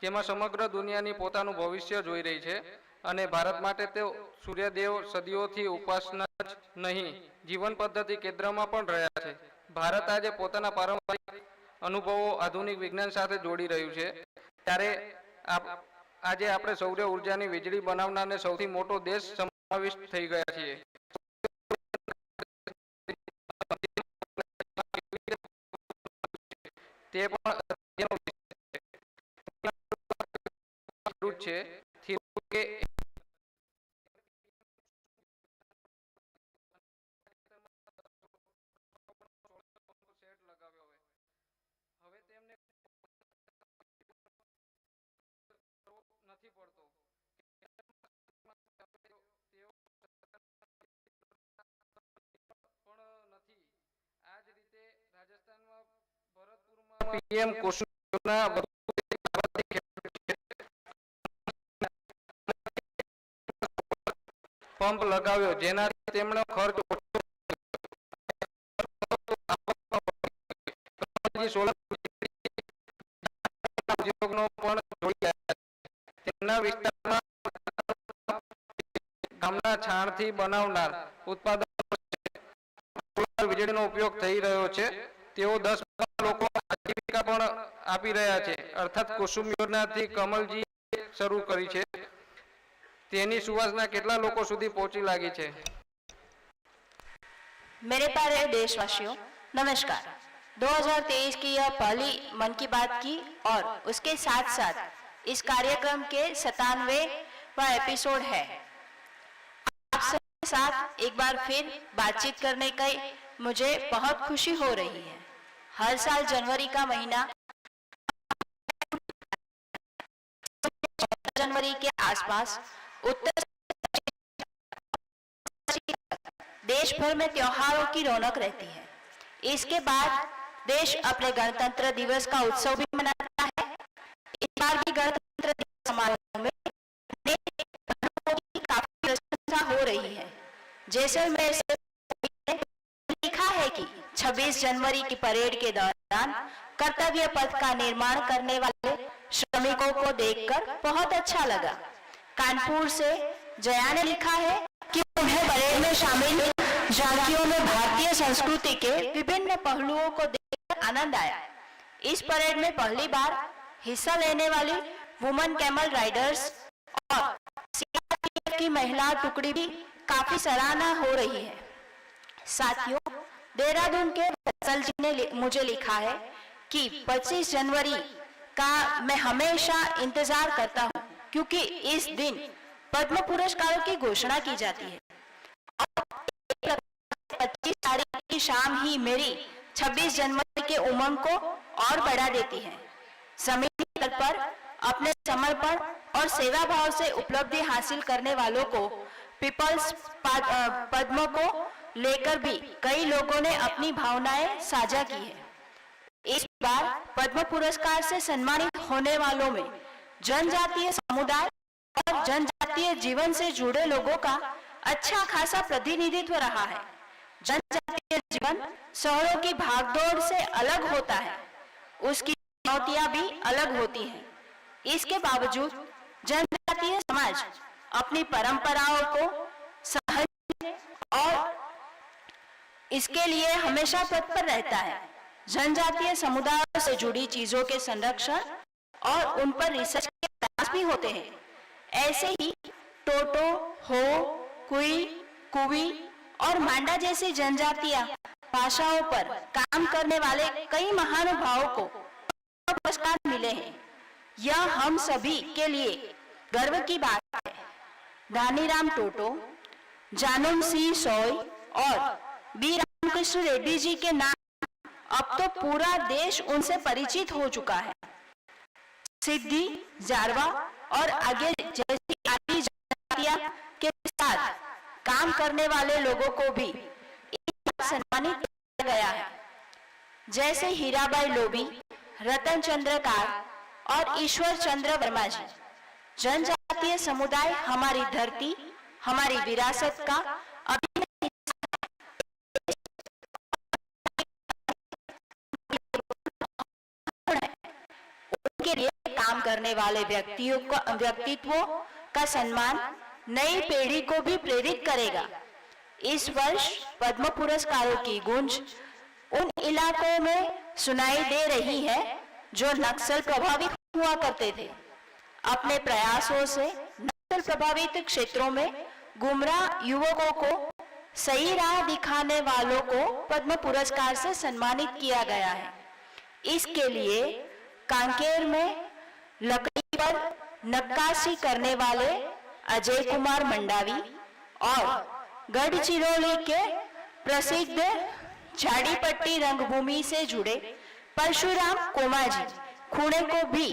જેમાં સમગ્ર દુનિયાની પોતાનું ભવિષ્ય જોઈ રહી છે અને ભારત માટે તે સૂર્યદેવ સદીઓથી ઉપાસના જ નહીં, જીવન પદ્ધતિ કેન્દ્રમાં પણ રહ્યા છે. ભારત આજે પોતાના પારંપરિક અનુભવો આધુનિક વિજ્ઞાન સાથે જોડી રહ્યું છે. ત્યારે આજે આપણે સૌર ઉર્જાની વીજળી બનાવનારને સૌથી મોટો દેશ સમાવિષ્ટ થઈ ગયા છીએ. તે પણ છે કે હવે તેમને નથી પડતો. પણ નથી. આ જ રીતે રાજસ્થાનમાં ભરતપુરમાં પીએમ કુસુમ યોજના પંપ લગાવ્યો, જેનાથી તેમનો ખર્ચ ઉદ્યોગનો પણ તેમના વિસ્તારમાં ગામના છાણથી બનાવનાર ઉત્પાદન વીજળીનો ઉપયોગ થઈ રહ્યો છે. તેઓ 10 લોકો આજીવિકા પણ આપી રહ્યા છે. અર્થાત કુસુમ યોજનાથી કમલજી શરૂ કરી છે, તેની સુવાસના કેટલા લોકો સુધી પહોંચી લાગી છે? मेरे प्यारे देशवासियों, नमस्कार। 2023 की यह पहली मन की बात की और उसके साथ साथ इस कार्यक्रम के 97वां एपिसोड है। आप सबके साथ एक बार फिर बातचीत करने की मुझे बहुत खुशी हो रही है। हर साल जनवरी का महीना जनवरी के आसपास उत्तर देश भर में त्योहारों की रौनक रहती है। इसके बाद देश अपने गणतंत्र दिवस का उत्सव भी मनाता है। इस बार भी गणतंत्र दिवस समारोह में काफी प्रशंसा हो रही है। जैसलमेर से लिखा है कि 26 जनवरी की परेड के दौरान कर्तव्य पथ का निर्माण करने वाले श्रमिकों को देखकर बहुत अच्छा लगा। कानपुर से जया ने लिखा है कि उन्हें परेड में शामिल झांकियों में भारतीय संस्कृति के विभिन्न पहलुओं को देखकर आनंद आया। इस परेड में पहली बार हिस्सा लेने वाली वुमेन कैमल राइडर्स और सीआरपीएफ की महिला टुकड़ी भी काफी सराहना हो रही है। साथियों, देहरादून के वत्सल जी ने मुझे लिखा है कि 25 जनवरी का मैं हमेशा इंतजार करता हूं, क्योंकि इस दिन पद्म पुरस्कारों की घोषणा की जाती है। और 25 तारीख की शाम ही मेरी 26 जनवरी के उमंग को और बढ़ा देती है। जमीनी स्तर पर अपने समर्पण और सेवा भाव से उपलब्धि हासिल करने वालों को पीपल्स पद्म को लेकर भी कई लोगों ने अपनी भावनाएं साझा की है। इस बार पद्म पुरस्कार से सम्मानित होने वालों में जनजातीय समुदाय और जनजातीय जीवन से जुड़े लोगों का अच्छा खासा प्रतिनिधित्व रहा है। जनजातीय जीवन शहरों की भागदौड़ से अलग होता है, उसकी चुनौतियां भी अलग होती हैं। इसके बावजूद जनजातीय समाज अपनी परंपराओं को सहन और इसके लिए हमेशा तत्पर रहता है। जनजातीय समुदायों से जुड़ी चीजों के संरक्षण और उन पर रिसर्च के प्रयास भी होते हैं। ऐसे ही टोटो, हो, कुई, कुवी और मांडा जैसी जनजातीय भाषाओं पर काम करने वाले कई महानुभावों को पुरस्कार मिले हैं। यह हम सभी के लिए गर्व की बात है। धानीराम टोटो, जानम सिंह सोय और बी रामकृष्ण रेड्डी जी के नाम अब तो पूरा देश उनसे परिचित हो चुका है। सिद्धि, जारवा और आगे जैसी आदि जनजातियां के साथ काम करने वाले लोगों को भी सम्मानित किया गया है, जैसे हीराबाई लोबी, रतन चंद्र कार और ईश्वर चंद्र वर्मा जी। जनजातीय समुदाय हमारी धरती, हमारी विरासत का उनके लिए काम करने वाले व्यक्तित्वों का सम्मान नई पीढ़ी को भी प्रेरित करेगा। इस वर्ष पद्म पुरस्कारों की गूंज उन इलाकों में सुनाई दे रही है जो नक्सल प्रभावित हुआ करते थे। अपने प्रयासों से नक्सल प्रभावित क्षेत्रों में गुमराह युवकों को सही राह दिखाने वालों को पद्म पुरस्कार से सम्मानित किया गया है। इसके लिए कांकेर में लकड़ी पर नक्काशी करने वाले अजय कुमार मंडावी और गढ़चिरौली के प्रसिद्ध झाड़ीपट्टी रंगभूमि से जुड़े परशुराम कोमाजी खूणे को भी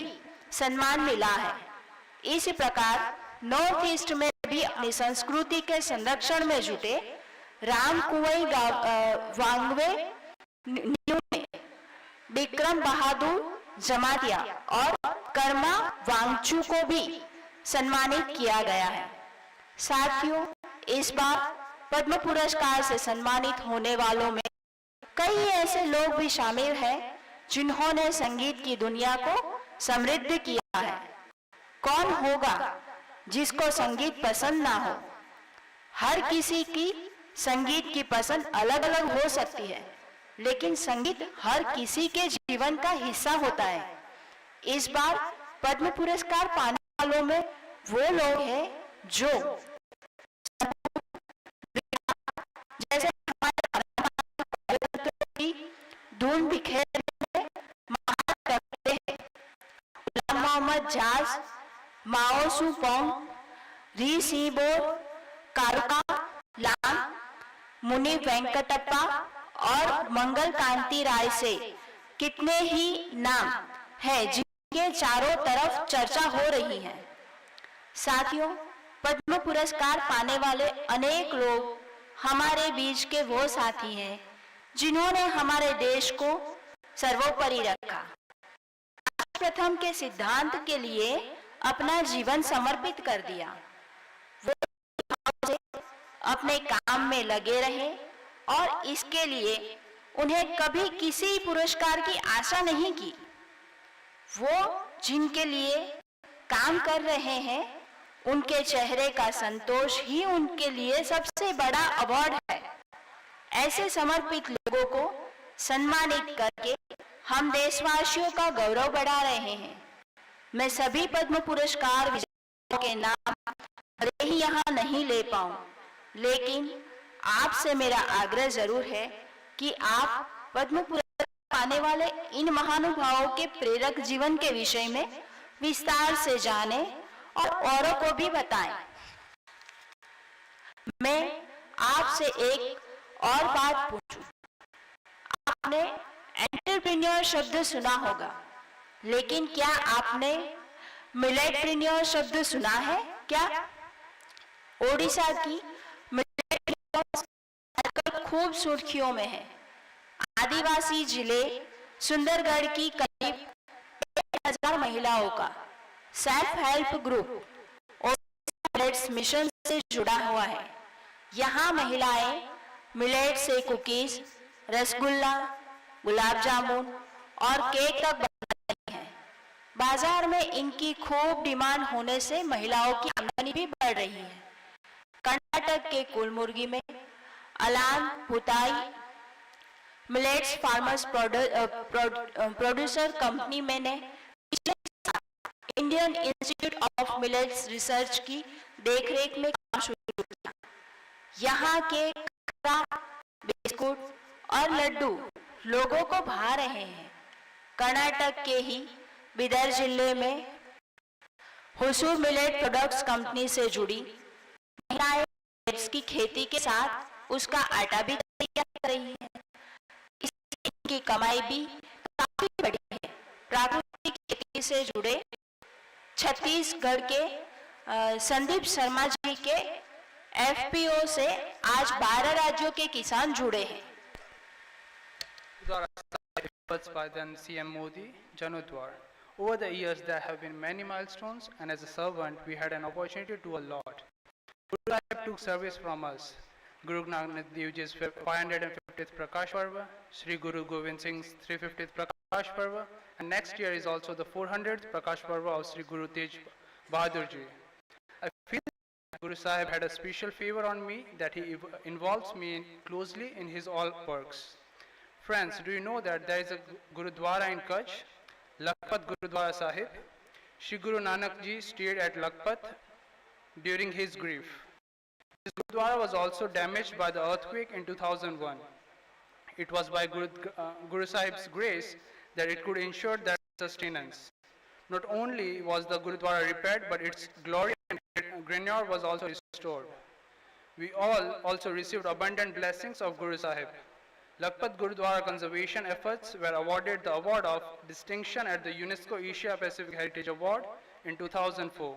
सम्मान मिला है। इस प्रकार नॉर्थ ईस्ट में भी अपनी संस्कृति के संरक्षण में जुटे राम कुंवई वांगवे न्यू में विक्रम बहादुर जमातिया और कर्मा वांगचू को भी सम्मानित किया गया है। साथियों, इस बार पद्म पुरस्कार से सम्मानित होने वालों में कई ऐसे लोग भी शामिल हैं जिन्होंने संगीत की दुनिया को समृद्ध किया है। कौन होगा जिसको संगीत पसंद ना हो? हर किसी की संगीत की पसंद अलग अलग हो सकती है, लेकिन संगीत हर किसी के जीवन का हिस्सा होता है। इस बार पद्म पुरस्कार पाने वालों में वो लोग हैं जो जैसे हमारे धूम बिखेरने में महारत करते हैं। गुलाम मोहम्मद जाज, माओ सुपोंग, री सीबोर, कारुका लाम, मुनि वेंकटप्पा और मंगल कांति राय से कितने ही नाम हैं जिनके चारों तरफ चर्चा हो रही है। साथियों, पद्म पुरस्कार पाने वाले अनेक लोग हमारे बीच के वो साथी हैं जिन्होंने हमारे देश को सर्वोपरि रखा, प्रथम के सिद्धांत के लिए अपना जीवन समर्पित कर दिया। वो अपने काम में लगे रहे और इसके लिए उन्हें कभी किसी पुरस्कार की आशा नहीं की। वो जिनके लिए काम कर रहे हैं उनके चेहरे का संतोष ही उनके लिए सबसे बड़ा अवार्ड है। ऐसे समर्पित लोगों को सम्मानित करके हम देशवासियों का गौरव बढ़ा रहे हैं। मैं सभी पद्म पुरस्कार विजेताओं के नाम भले ही यहाँ नहीं ले पाऊं, लेकिन आपसे मेरा आग्रह जरूर है कि आप पद्म पुरस्कार पाने वाले इन महानुभावों के प्रेरक जीवन के विषय में विस्तार से जानें और औरों को भी बताएं। मैं आपसे एक और बात पूछूं। आपने एंटरप्रेन्योर शब्द सुना होगा, लेकिन क्या आपने मिलेटप्रेन्योर शब्द सुना है क्या? ओडिशा की मिलेट आजकल खूब सुर्खियों में है। आदिवासी जिले सुंदरगढ़ की करीब 1000 महिलाओं का self help group millets mission से जुड़ा हुआ है। यहाँ महिलाएं मिलेट से कुकीज, रसगुल्ला, गुलाब जामुन और केक तक बना रही हैं। बाजार में इनकी खूब डिमांड होने से महिलाओं की आमदनी भी बढ़ रही है। कर्नाटक के कुलमुर्गी में अलान पुताई मिलेट्स फार्मर्स प्रोड्यूसर कंपनी में ने Indian institute of millets research की देखरेख में काम शुरू किया। यहाँ के बिस्कुट और लड्डू लोगों को भा रहे हैं। कर्नाटक के ही बिदर जिले में हुसूर मिलेट प्रोडक्ट्स कंपनी से जुड़ी महिलाएं मिलेट्स की खेती के साथ उसका आटा भी तैयार कर रही हैं। इससे इनकी कमाई भी काफी बड़ी है। प्राकृतिक खेती से जुड़े छत्तीसगढ़ के संदीप शर्मा जी के एफपीओ से आज 12 राज्यों के किसान जुड़े हैं। By then CM Modi, Janudwar. Over the years, there have been many milestones, and as a servant, we had an opportunity to do a lot. Guru Sahib took service from us. Guru Nanak Dev Ji's 550th Prakash Parva, Sri Guru Gobind Singh's 350th Prakash Parva, and next year is also the 400th Prakash Parva of Sri Guru Tej Bahadur Ji. I feel that Guru Sahib had a special favor on me, that he involves me closely in his all works. Friends, do you know that there is a Gurudwara in Kutch, Lakhpat Gurudwara Sahib? Shri Guru Nanak Ji stayed at Lakhpat during his grief. This Gurudwara was also damaged by the earthquake in 2001. It was by Guru Sahib's grace that it could ensure that sustenance. Not only was the Gurudwara repaired, but its glory and grandeur was also restored. We all also received abundant blessings of Guru Sahib. Lakhpat Gurudwara conservation efforts were awarded the award of distinction at the UNESCO Asia Pacific Heritage Award in 2004.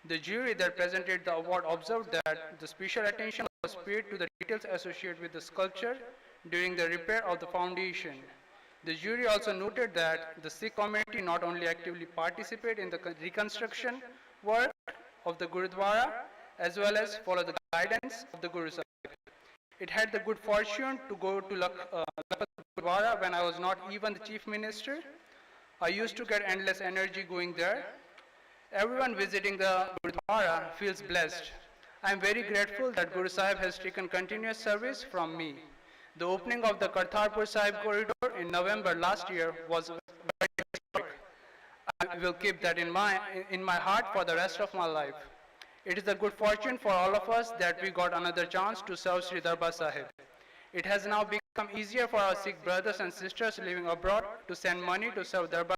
The jury that presented the award observed that the special attention was paid to the details associated with the sculpture during the repair of the foundation. The jury also noted that the Sikh community not only actively participated in the reconstruction work of the Gurudwara as well as follow the guidance of the Guru Sahib. It had the good fortune to go to Lakhpat Gurudwara when I was not even the chief minister. I used to get endless energy going there. Everyone visiting the Gurudwara feels blessed. I am very grateful that Guru Sahib has taken continuous service from me. The opening of the Kartarpur Sahib corridor in November last year was very historic. I will keep that in my heart for the rest of my life. It is a good fortune for all of us that we got another chance to serve Sri Darbar Sahib. It has now become easier for our Sikh brothers and sisters living abroad to send money to serve Darbar